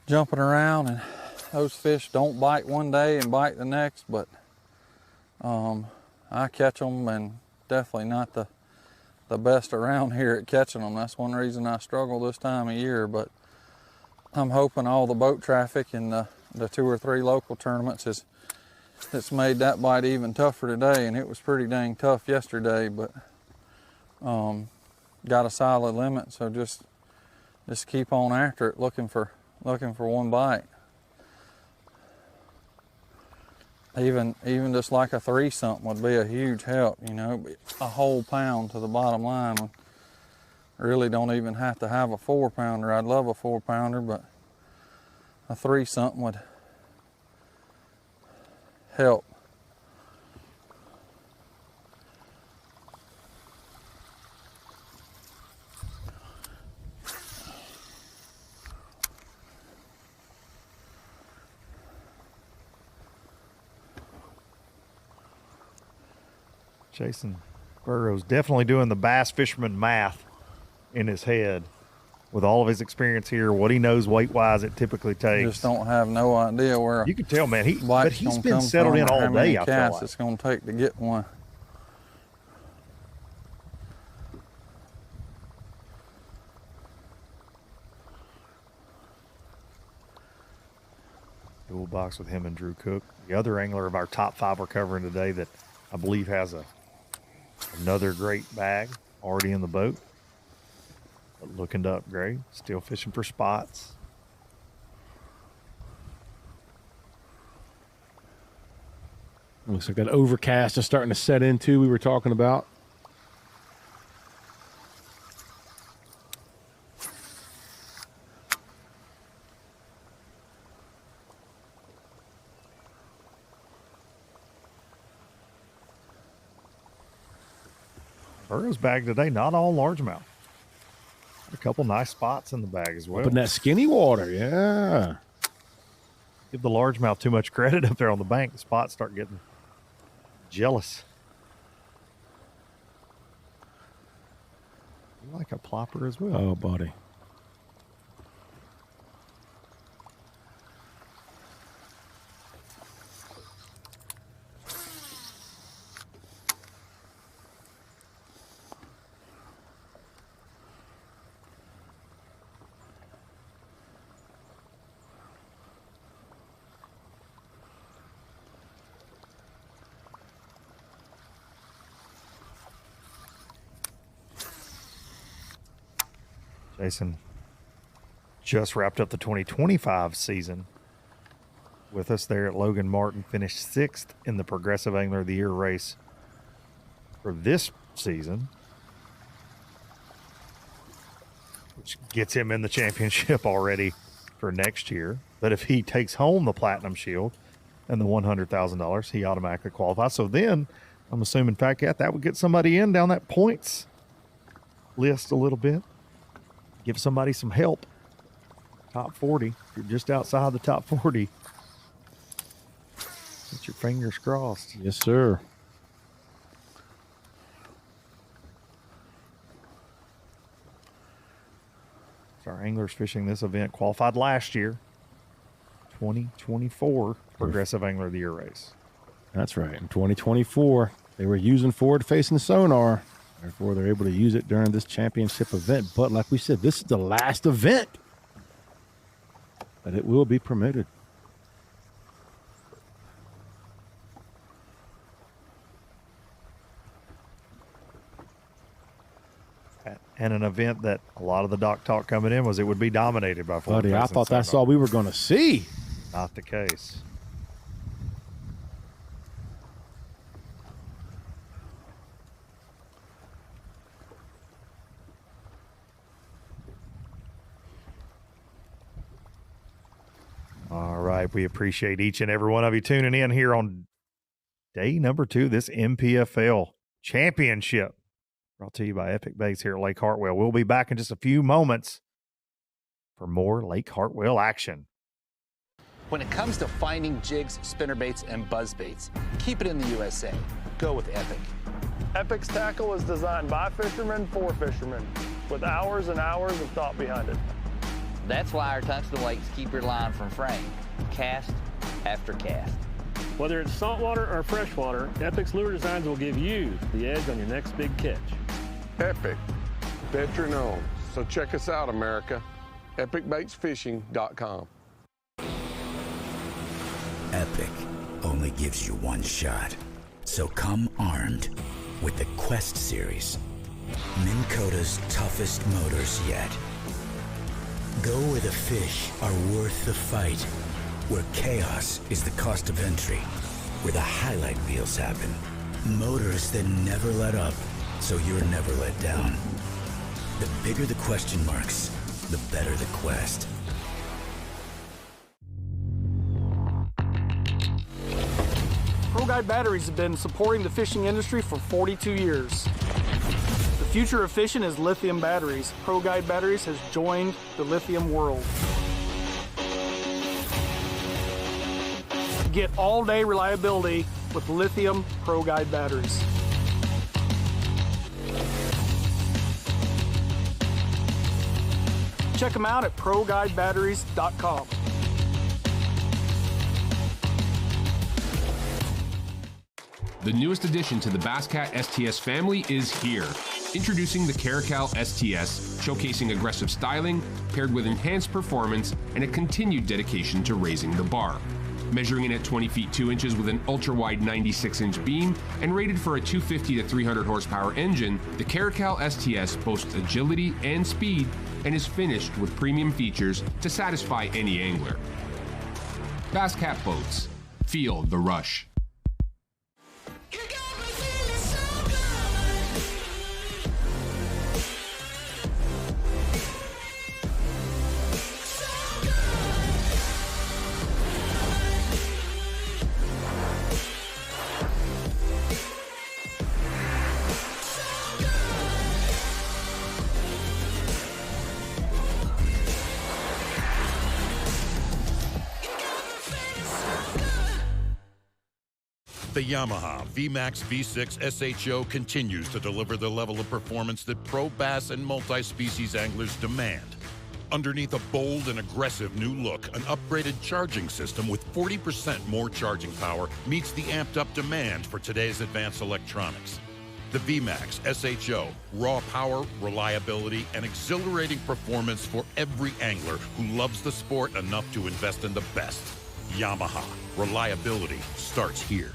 jumping around, and those fish don't bite one day and bite the next, but I catch them, and definitely not the best around here at catching them. That's one reason I struggle this time of year, but I'm hoping all the boat traffic and the 2 or 3 local tournaments it's made that bite even tougher today, and it was pretty dang tough yesterday, but got a solid limit, so just keep on after it, looking for one bite. Even just like a 3-something would be a huge help, you know. A whole pound to the bottom line. Really don't even have to have a 4-pounder. I'd love a 4-pounder, but a 3-something would help. Jason Burroughs definitely doing the bass fisherman math in his head with all of his experience here, what he knows weight-wise it typically takes. Just don't have no idea where you can tell, man. He's been settled in all day. I feel like it's going to take to get one. Dual box with him and Drew Cook. The other angler of our top 5 we're covering today that I believe has another great bag already in the boat. But looking to upgrade, still fishing for spots. Looks like that overcast is starting to set in too, we were talking about. Burroughs bag today, not all largemouth. A couple nice spots in the bag as well. Up in that skinny water, yeah. Give the largemouth too much credit up there on the bank. The spots start getting jealous. You like a plopper as well. Oh, buddy. Jason just wrapped up the 2025 season with us there at Logan Martin, finished 6th in the Progressive Angler of the Year race for this season, which gets him in the championship already for next year. But if he takes home the Platinum Shield and the $100,000, he automatically qualifies. So then I'm assuming Fat Cat, that would get somebody in down that points list a little bit. Give somebody some help. Top 40. If you're just outside the top 40, get your fingers crossed. Yes, sir. So our anglers fishing this event qualified last year. 2024 Progressive Angler of the Year race. That's right. In 2024, they were using forward-facing sonar. Therefore, they're able to use it during this championship event. But like we said, this is the last event that it will be permitted. And an event that a lot of the dock talk coming in was it would be dominated by Buddy, I forward-facing thought that's sonar. all we were going to see. Not the case. All right. We appreciate each and every one of you tuning in here on day number 2, this NPFL championship. Brought to you by Epic Baits here at Lake Hartwell. We'll be back in just a few moments for more Lake Hartwell action. When it comes to finding jigs, spinnerbaits, and buzzbaits, keep it in the USA. Go with Epic. Epic's tackle is designed by fishermen for fishermen, with hours and hours of thought behind it. That's why our touch the lakes keep your line from fraying, cast after cast. Whether it's saltwater or freshwater, Epic's lure designs will give you the edge on your next big catch. Epic, veteran owned. So check us out, America. EpicBaitsFishing.com. Epic only gives you one shot. So come armed with the Quest series. Minn Kota's toughest motors yet. Go where the fish are worth the fight. Where chaos is the cost of entry. Where the highlight reels happen. Motors that never let up, so you're never let down. The bigger the question marks, the better the quest. Pro Guide batteries have been supporting the fishing industry for 42 years. The future of fishing is lithium batteries. Pro Guide batteries has joined the lithium world. Get all-day reliability with lithium Pro Guide batteries. Check them out at ProGuideBatteries.com. The newest addition to the Basscat STS family is here. Introducing the Caracal STS, showcasing aggressive styling, paired with enhanced performance and a continued dedication to raising the bar. Measuring in at 20 feet 2 inches with an ultra-wide 96-inch beam and rated for a 250 to 300 horsepower engine, the Caracal STS boasts agility and speed and is finished with premium features to satisfy any angler. Basscat boats. Feel the rush. The Yamaha VMAX V6 SHO continues to deliver the level of performance that pro bass and multi-species anglers demand. Underneath a bold and aggressive new look, an upgraded charging system with 40% more charging power meets the amped-up demand for today's advanced electronics. The VMAX SHO, raw power, reliability, and exhilarating performance for every angler who loves the sport enough to invest in the best. Yamaha, reliability starts here.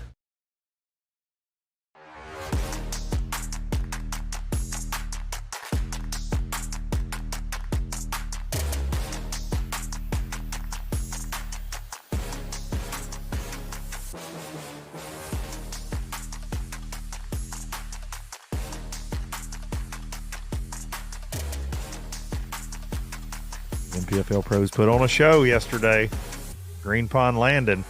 NPFL pros put on a show yesterday. Green Pond Landing.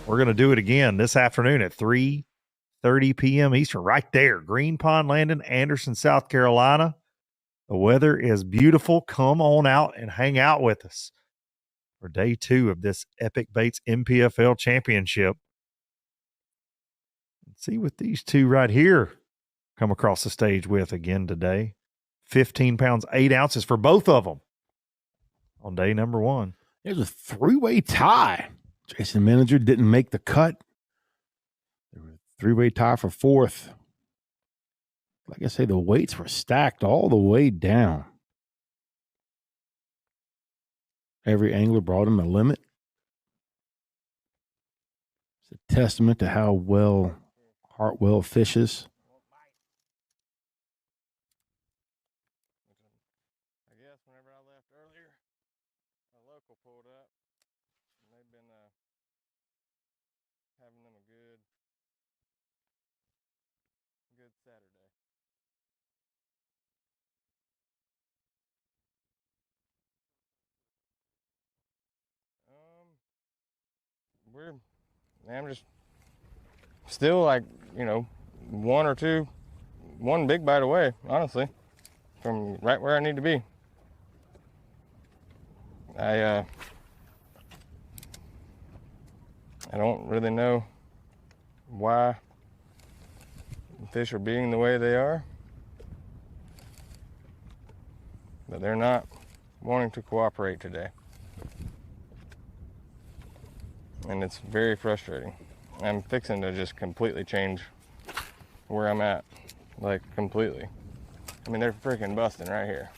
We're going to do it again this afternoon at 3:30 p.m. Eastern, right there. Green Pond Landing, Anderson, South Carolina. The weather is beautiful. Come on out and hang out with us for day 2 of this Epic Baits NPFL Championship. Let's see what these two right here come across the stage with again today. 15 pounds, 8 ounces for both of them on day number 1. There's a 3-way tie. Jason Manager didn't make the cut. There was a 3-way tie for 4th. Like I say, the weights were stacked all the way down. Every angler brought him a limit. It's a testament to how well Hartwell fishes. I guess whenever I left earlier, a local pulled up, and they've been having them a good Saturday. I'm just still like, one big bite away, honestly, from right where I need to be. I don't really know why the fish are being the way they are, but they're not wanting to cooperate today. And it's very frustrating. I'm fixing to just completely change where I'm at, like completely. I mean, they're freaking busting right here.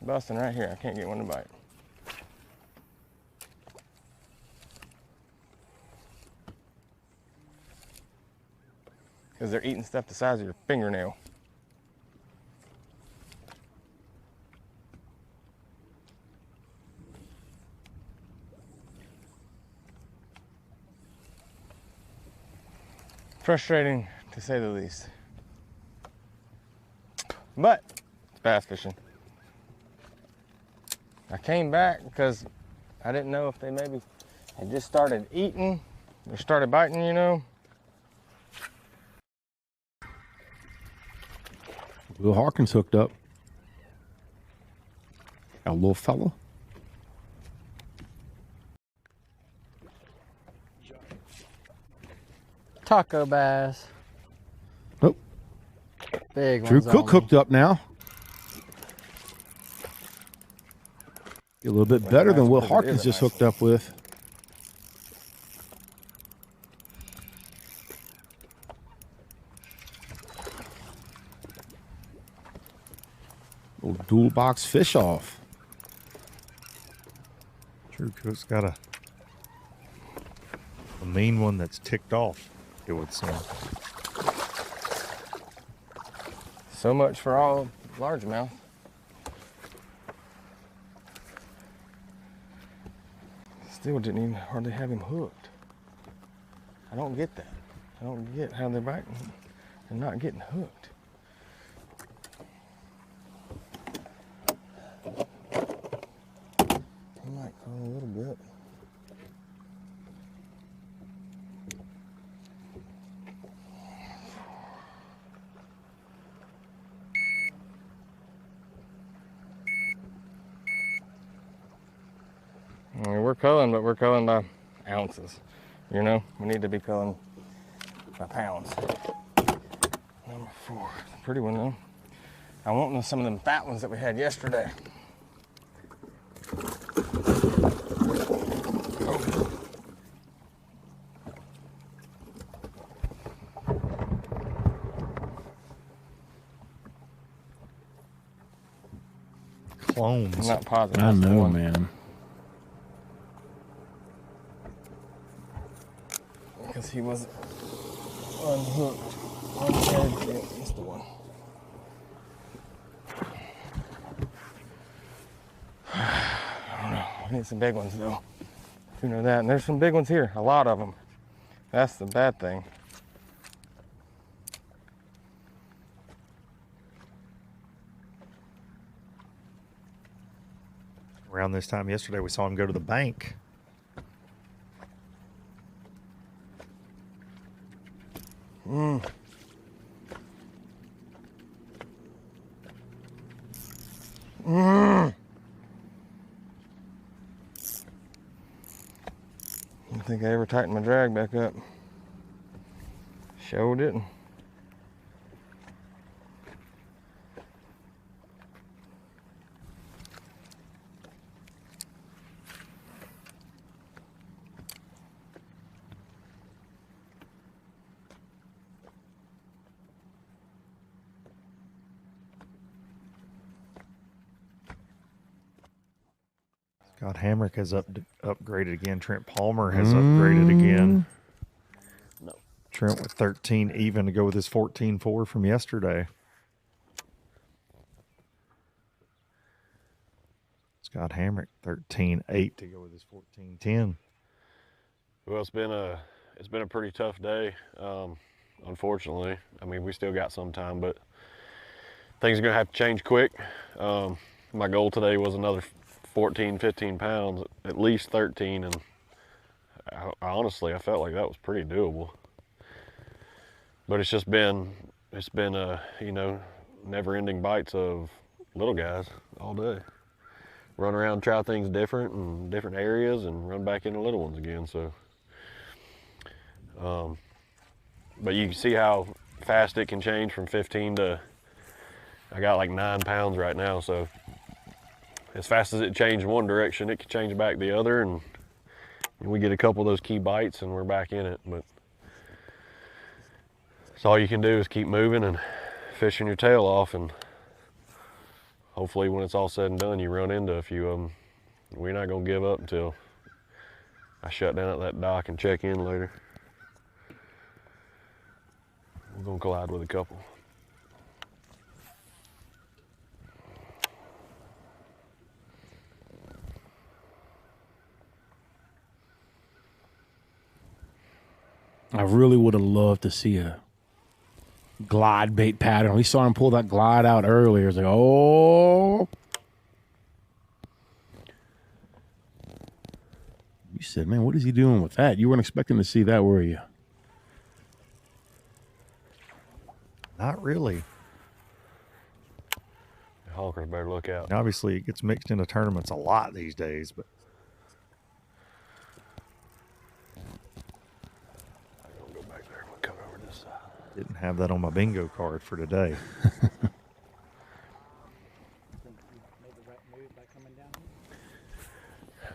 Busting right here. I can't get one to bite. Because they're eating stuff the size of your fingernail. Frustrating, to say the least. But it's bass fishing. I came back because I didn't know if they maybe had just started eating or started biting, Will Harkins hooked up. A little fella. Taco bass. Nope. Big Drew ones Cook on hooked up now. A little bit better than Will Harkins just hooked up with. Little dual box fish off. Drew Cook's got a mean one that's ticked off, it would seem. So much for all largemouth. Still didn't even hardly have him hooked. I don't get that. I don't get how they're biting and not getting hooked. I might call a little bit. I mean, we're culling, but we're culling by ounces. We need to be culling by pounds. Number 4, pretty one though. I want some of them fat ones that we had yesterday. Clones. I'm not positive. I know, man. Because he was unhooked. Unheaded. Yeah, that's the one. I don't know. I need some big ones though. You know that. And there's some big ones here. A lot of them. That's the bad thing. Around this time yesterday, we saw him go to the bank. Mm. Mm. I think I ever tightened my drag back up. Sure didn't. Scott Hamrick has upgraded again. Trent Palmer has upgraded again. No. Trent with 13 even to go with his 14-4 from yesterday. Scott Hamrick 13-8 to go with his 14-10. Well, it's been a pretty tough day. Unfortunately, I mean, we still got some time, but things are gonna have to change quick. My goal today was another 14, 15 pounds, at least 13, and I honestly, I felt like that was pretty doable. But it's been you know, never-ending bites of little guys all day. Run around, try things different in different areas, and run back into little ones again. So, but you can see how fast it can change from 15 to, I got like 9 pounds right now. So as fast as it changed one direction, it could change back the other, and we get a couple of those key bites and we're back in it. But so all you can do is keep moving and fishing your tail off, and hopefully when it's all said and done, you run into a few of them. We're not gonna give up until I shut down at that dock and check in later. We're gonna collide with a couple. I really would have loved to see a glide bait pattern. We saw him pull that glide out earlier. It's like, oh. You said, man, what is he doing with that? You weren't expecting to see that, were you? Not really. Honkers better look out. Obviously, it gets mixed into tournaments a lot these days, but didn't have that on my bingo card for today.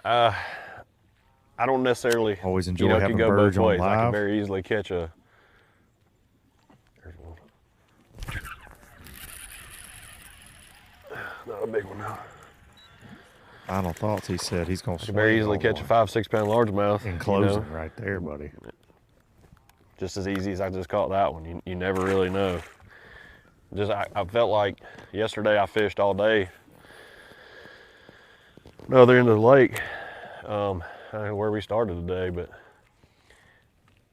I don't necessarily always enjoy it having could go birds both on ways. I live. can very easily catch a. There's one. Not a big one now. Final thoughts, he said he's going to I can very easily catch a 5-6 pound largemouth. In closing, right there, buddy. Just as easy as I just caught that one. You never really know. I felt like yesterday I fished all day. No, other end of the lake. I don't know where we started today, but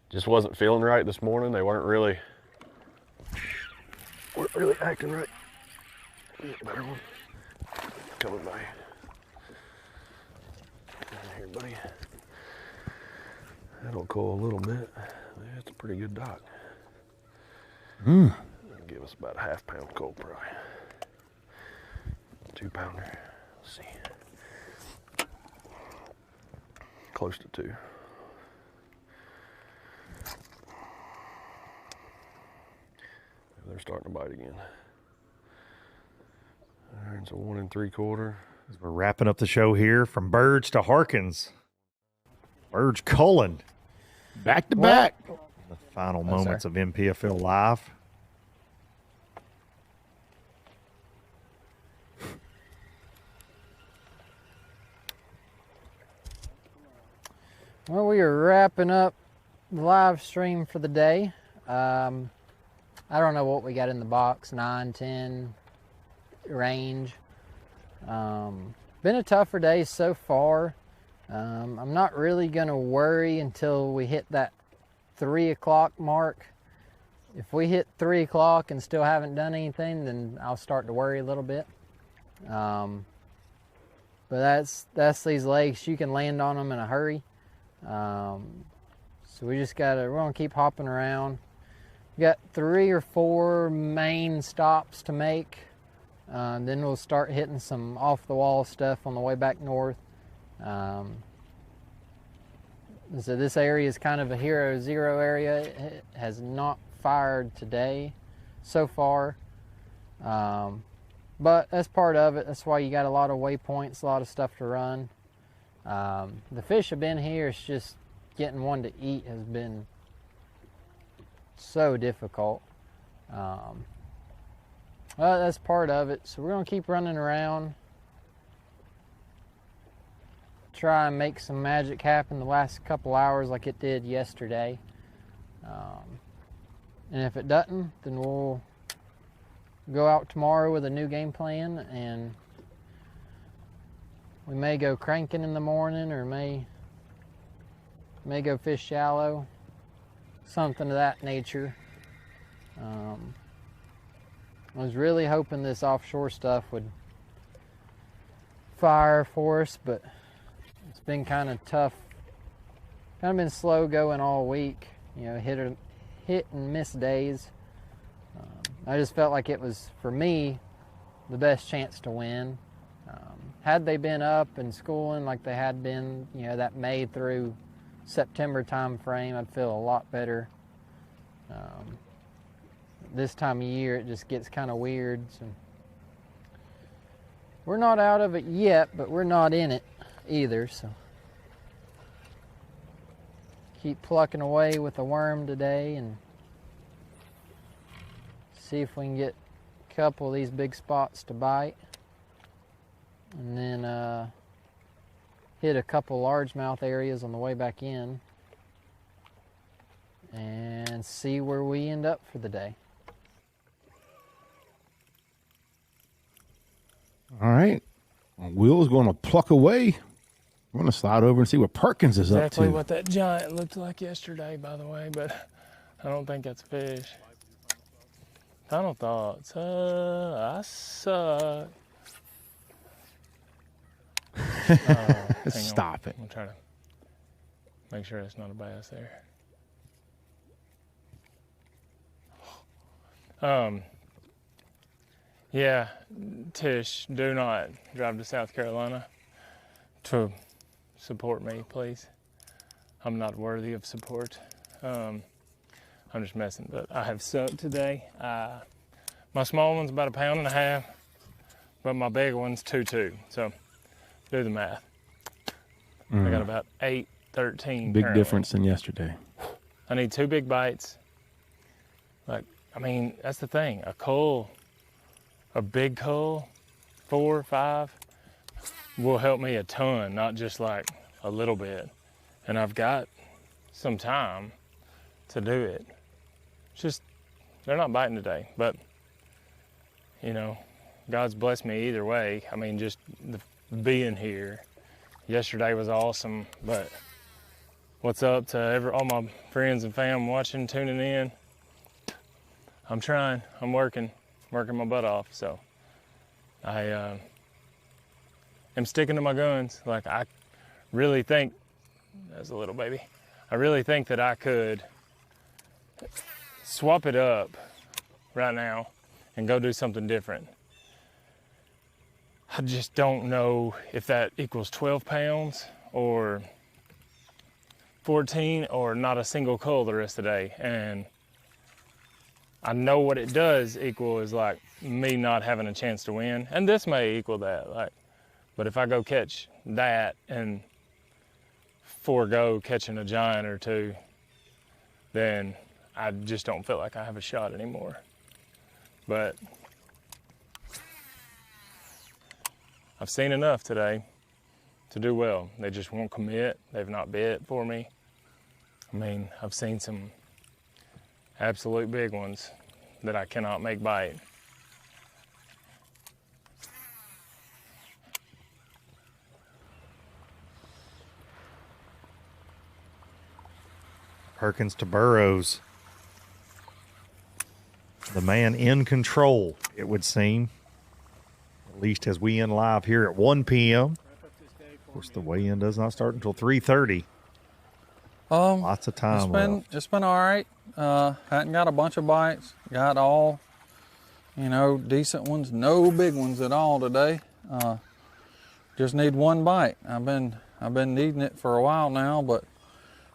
just wasn't feeling right this morning. They weren't really acting right. Better one. Coming by. Here, buddy. That'll cool a little bit. That's a pretty good dock. That'll give us about a ½ pound cold, probably. 2 pounder. Let's see. Close to 2. They're starting to bite again. All right, so 1 3/4. As we're wrapping up the show here, from Burge to Harkins. Burge Cullen. Back to back. The final moments of NPFL Live. Well, we are wrapping up the live stream for the day. I don't know what we got in the box, 9, 10 range. Been a tougher day so far. I'm not really going to worry until we hit that 3 o'clock mark. If we hit 3 o'clock and still haven't done anything, then I'll start to worry a little bit. But that's these lakes. You can land on them in a hurry. So we're gonna keep hopping around. We got 3 or 4 main stops to make. Then we'll start hitting some off the wall stuff on the way back north. So this area is kind of a hero zero area. It has not fired today so far. But that's part of it. That's why you got a lot of waypoints, a lot of stuff to run. The fish have been here. It's just getting one to eat has been so difficult. Well, that's part of it. So we're going to keep running around. Try and make some magic happen the last couple hours like it did yesterday. And if it doesn't, then we'll go out tomorrow with a new game plan, and we may go cranking in the morning, or may go fish shallow, something of that nature. I was really hoping this offshore stuff would fire for us, but it's been kind of tough. Kind of been slow going all week, hit and miss days. I just felt like it was, for me, the best chance to win. Had they been up and schooling like they had been, that May through September time frame, I'd feel a lot better. This time of year, it just gets kind of weird. So we're not out of it yet, but we're not in it either. So keep plucking away with the worm today and see if we can get a couple of these big spots to bite, and then hit a couple largemouth areas on the way back in and see where we end up for the day. All right. Will's going to pluck away. We're going to slide over and see what Perkins is up to. Exactly what that giant looked like yesterday, by the way, but I don't think that's a fish. Final thoughts. I suck. Stop it. I'm trying to make sure it's not a bass there. Yeah, Tish, do not drive to South Carolina to support me, please. I'm not worthy of support. I'm just messing, but I have sucked today. My small one's about 1.5 pounds, but my big one's 2.2. So do the math. I got about 8.13. Big currently. difference than yesterday. I need 2 big bites. That's the thing. A big cull, 4 or 5, will help me a ton, not just like a little bit. And I've got some time to do it. Just, they're not biting today, but God's blessed me either way. Just being here. Yesterday was awesome, but what's up to all my friends and fam watching, tuning in? I'm trying, I'm working my butt off. So I am sticking to my guns. I really think, as a little baby, I really think that I could swap it up right now and go do something different. I just don't know if that equals 12 pounds or 14 or not a single cull the rest of the day. And I know what it does equal is me not having a chance to win. And this may equal that. But if I go catch that and forego catching a giant or 2, then I just don't feel like I have a shot anymore. But I've seen enough today to do well. They just won't commit. They've not bit for me. I've seen some absolute big ones that I cannot make bite. Perkins to Burroughs. The man in control, it would seem. At least as we end live here at 1 p.m. Of course, the weigh-in does not start until 3:30. Lots of time left. It's been all right. Hadn't got a bunch of bites. Got all, decent ones. No big ones at all today. Just need one bite. I've been needing it for a while now, but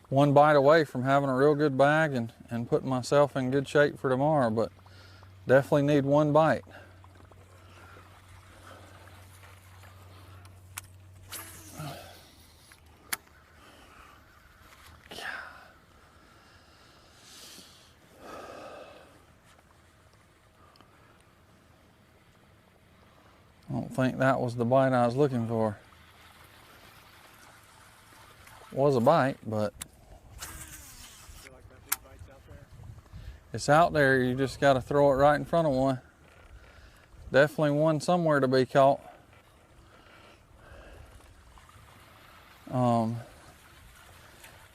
one bite away from having a real good bag and putting myself in good shape for tomorrow. But definitely need one bite. I don't think that was the bite I was looking for. Was a bite, but it's out there. You just got to throw it right in front of one. Definitely one somewhere to be caught.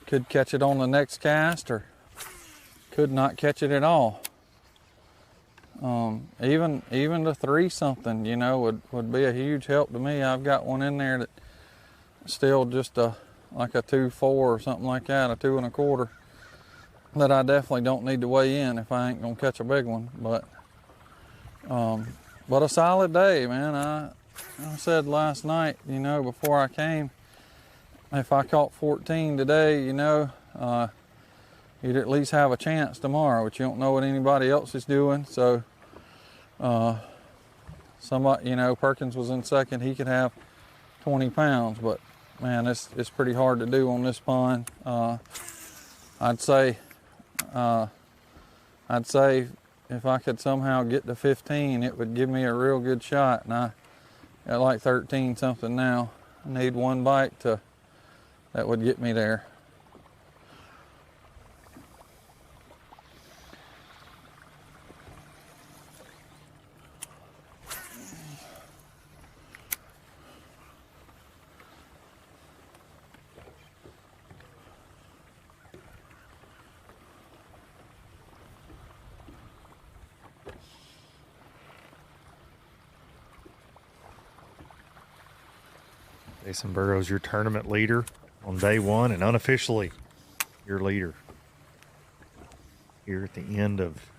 Could catch it on the next cast, or could not catch it at all. Even the 3-something, would be a huge help to me. I've got one in there that still just like a 2.4 or something like that, a 2 1/4, that I definitely don't need to weigh in if I ain't gonna catch a big one. But a solid day, man. I said last night, before I came, if I caught 14 today, you'd at least have a chance tomorrow, but you don't know what anybody else is doing. So, somebody, Perkins was in second. He could have 20 pounds, but man, it's pretty hard to do on this pond. I'd say if I could somehow get to 15, it would give me a real good shot. And I got like 13 something now. I need one bite that would get me there. Jason Burroughs, your tournament leader on day one, and unofficially your leader here at the end of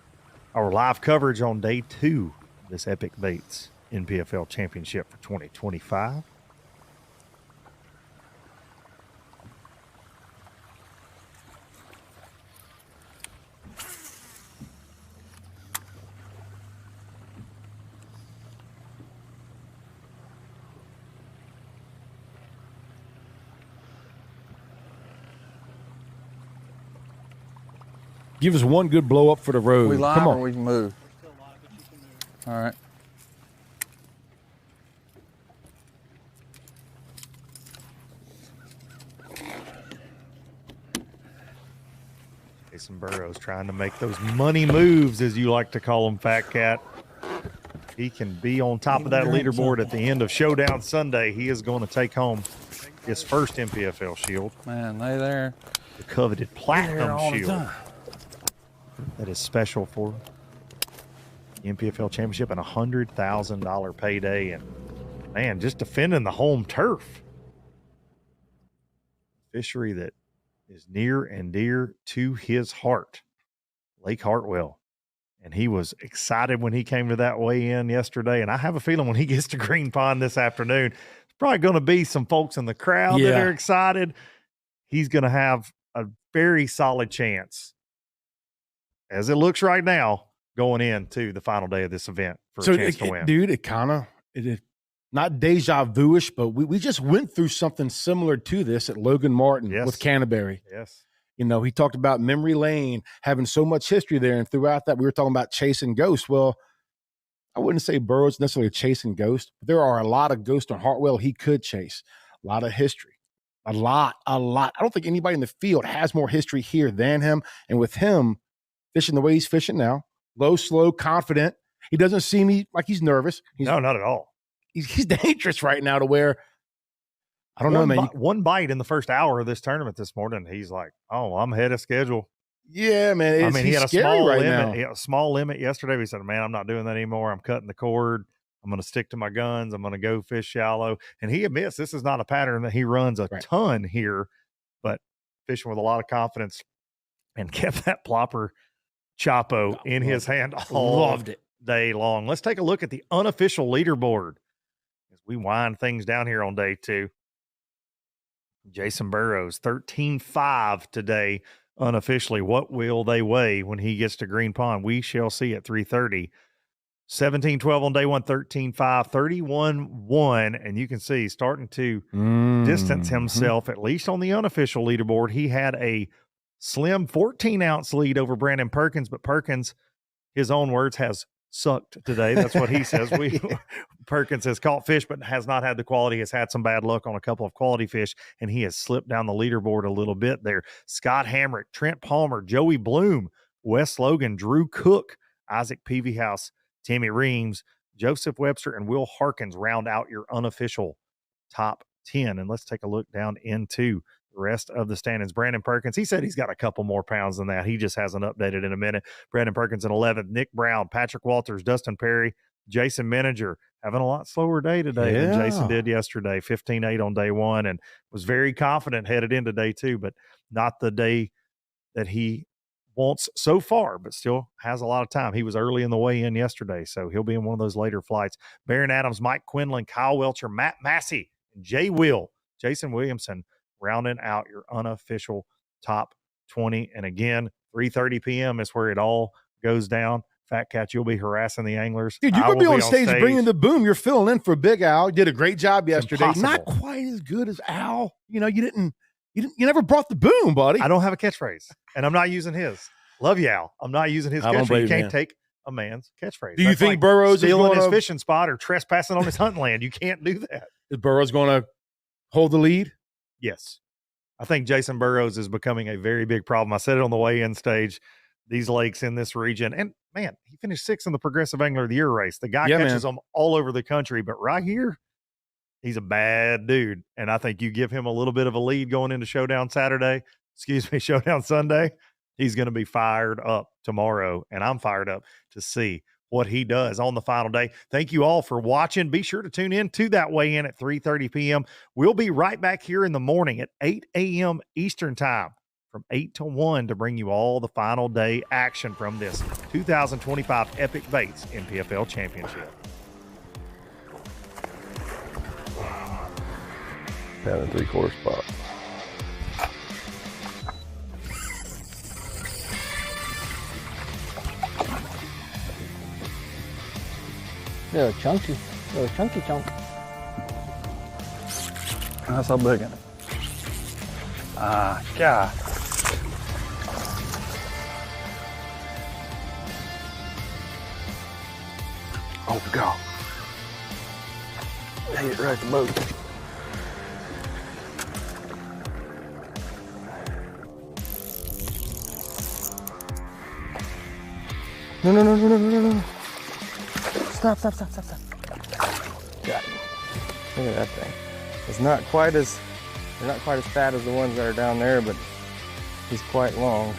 our live coverage on day 2 of this Epic Baits NPFL Championship for 2025. Give us one good blow up for the road. We live Come on. or we can move? All right. Jason Burroughs trying to make those money moves, as you like to call them, Fat Cat. He can be on top of that leaderboard at the end of Showdown Sunday. He is going to take home his first NPFL Shield. Man, they there. The coveted Platinum Shield. That is special for the NPFL Championship and a $100,000 payday. And, man, just defending the home turf. Fishery that is near and dear to his heart. Lake Hartwell. And he was excited when he came to that weigh-in yesterday. And I have a feeling when he gets to Green Pond this afternoon, there's probably going to be some folks in the crowd that are excited. He's going to have a very solid chance, as it looks right now, going into the final day of this event for a chance to win. Dude, it not deja vu-ish, but we just went through something similar to this at Logan Martin with Canterbury. Yes. He talked about memory lane, having so much history there. And throughout that, we were talking about chasing ghosts. Well, I wouldn't say Burroughs necessarily chasing ghosts, but there are a lot of ghosts on Hartwell he could chase. A lot of history. A lot. I don't think anybody in the field has more history here than him. And with him fishing the way he's fishing now, low, slow, confident. He doesn't seem like he's nervous. No, not at all. He's dangerous right now to where, I don't know, man. One bite in the first hour of this tournament this morning, he's like, "Oh, I'm ahead of schedule." Yeah, man. He had a small right limit. now. He had a small limit yesterday. He said, "Man, I'm not doing that anymore. I'm cutting the cord. I'm I'm going to stick to my guns. I'm going to go fish shallow. And he admits this is not a pattern that he runs a ton here, but fishing with a lot of confidence and kept that plopper Chapo in his hand all day long. Let's take a look at the unofficial leaderboard as we wind things down here on day 2. Jason Burroughs, 13.5 today unofficially. What will they weigh when he gets to Green Pond? We shall see at 3:30. 17-12 on day 1, 13.5, 31-1, and you can see starting to distance himself, at least on the unofficial leaderboard. He had a slim 14-ounce lead over Brandon Perkins, but Perkins, his own words, has sucked today. That's what he says. Perkins has caught fish, but has not had the quality, has had some bad luck on a couple of quality fish, and he has slipped down the leaderboard a little bit there. Scott Hamrick, Trent Palmer, Joey Bloom, Wes Logan, Drew Cook, Isaac Peavyhouse, Timmy Reams, Joseph Webster, and Will Harkins round out your unofficial top 10. And let's take a look down into the rest of the standings. Brandon Perkins, he said he's got a couple more pounds than that. He just hasn't updated in a minute. Brandon Perkins in 11th, Nick Brown, Patrick Walters, Dustin Perry, Jason Meninger, having a lot slower day today than Jason did yesterday. 15-8 on day 1, and was very confident headed into day 2, but not the day that he wants so far, but still has a lot of time. He was early in the weigh-in yesterday, so he'll be in one of those later flights. Baron Adams, Mike Quinlan, Kyle Welcher, Matt Massey, Jay Will, Jason Williamson, rounding out your unofficial top 20. And again, 3:30 p.m. is where it all goes down. Fat Cat, you'll be harassing the anglers. Dude, you could be on stage bringing the boom. You're filling in for Big Al. Did a great job yesterday. Not quite as good as Al. You know, you never brought the boom, buddy. I don't have a catchphrase, and I'm not using his. Love you, Al. I'm not using his catchphrase. You can't take a man's catchphrase. Do you think Burroughs is stealing his fishing spot or trespassing on his hunting land? You can't do that. Is Burroughs going to hold the lead? Yes. I think Jason Burroughs is becoming a very big problem. I said it on the weigh-in stage. These lakes in this region, and man, he finished 6th in the Progressive Angler of the Year race. The guy catches them all over the country, but right here, he's a bad dude. And I think you give him a little bit of a lead going into Showdown Sunday, he's going to be fired up tomorrow, and I'm fired up to see what he does on the final day. Thank you all for watching. Be sure to tune in to that weigh-in at 3:30 p.m. We'll be right back here in the morning at 8 a.m. Eastern Time from 8 to 1 to bring you all the final day action from this 2025 Epic Baits NPFL Championship. Down in 3/4 spot. Little chunky chunk. That's how big in it. God. Oh, God. Hit it right at the boat. No. Stop. Got him. Look at that thing. It's not quite as, they're not quite as fat as the ones that are down there, but he's quite long.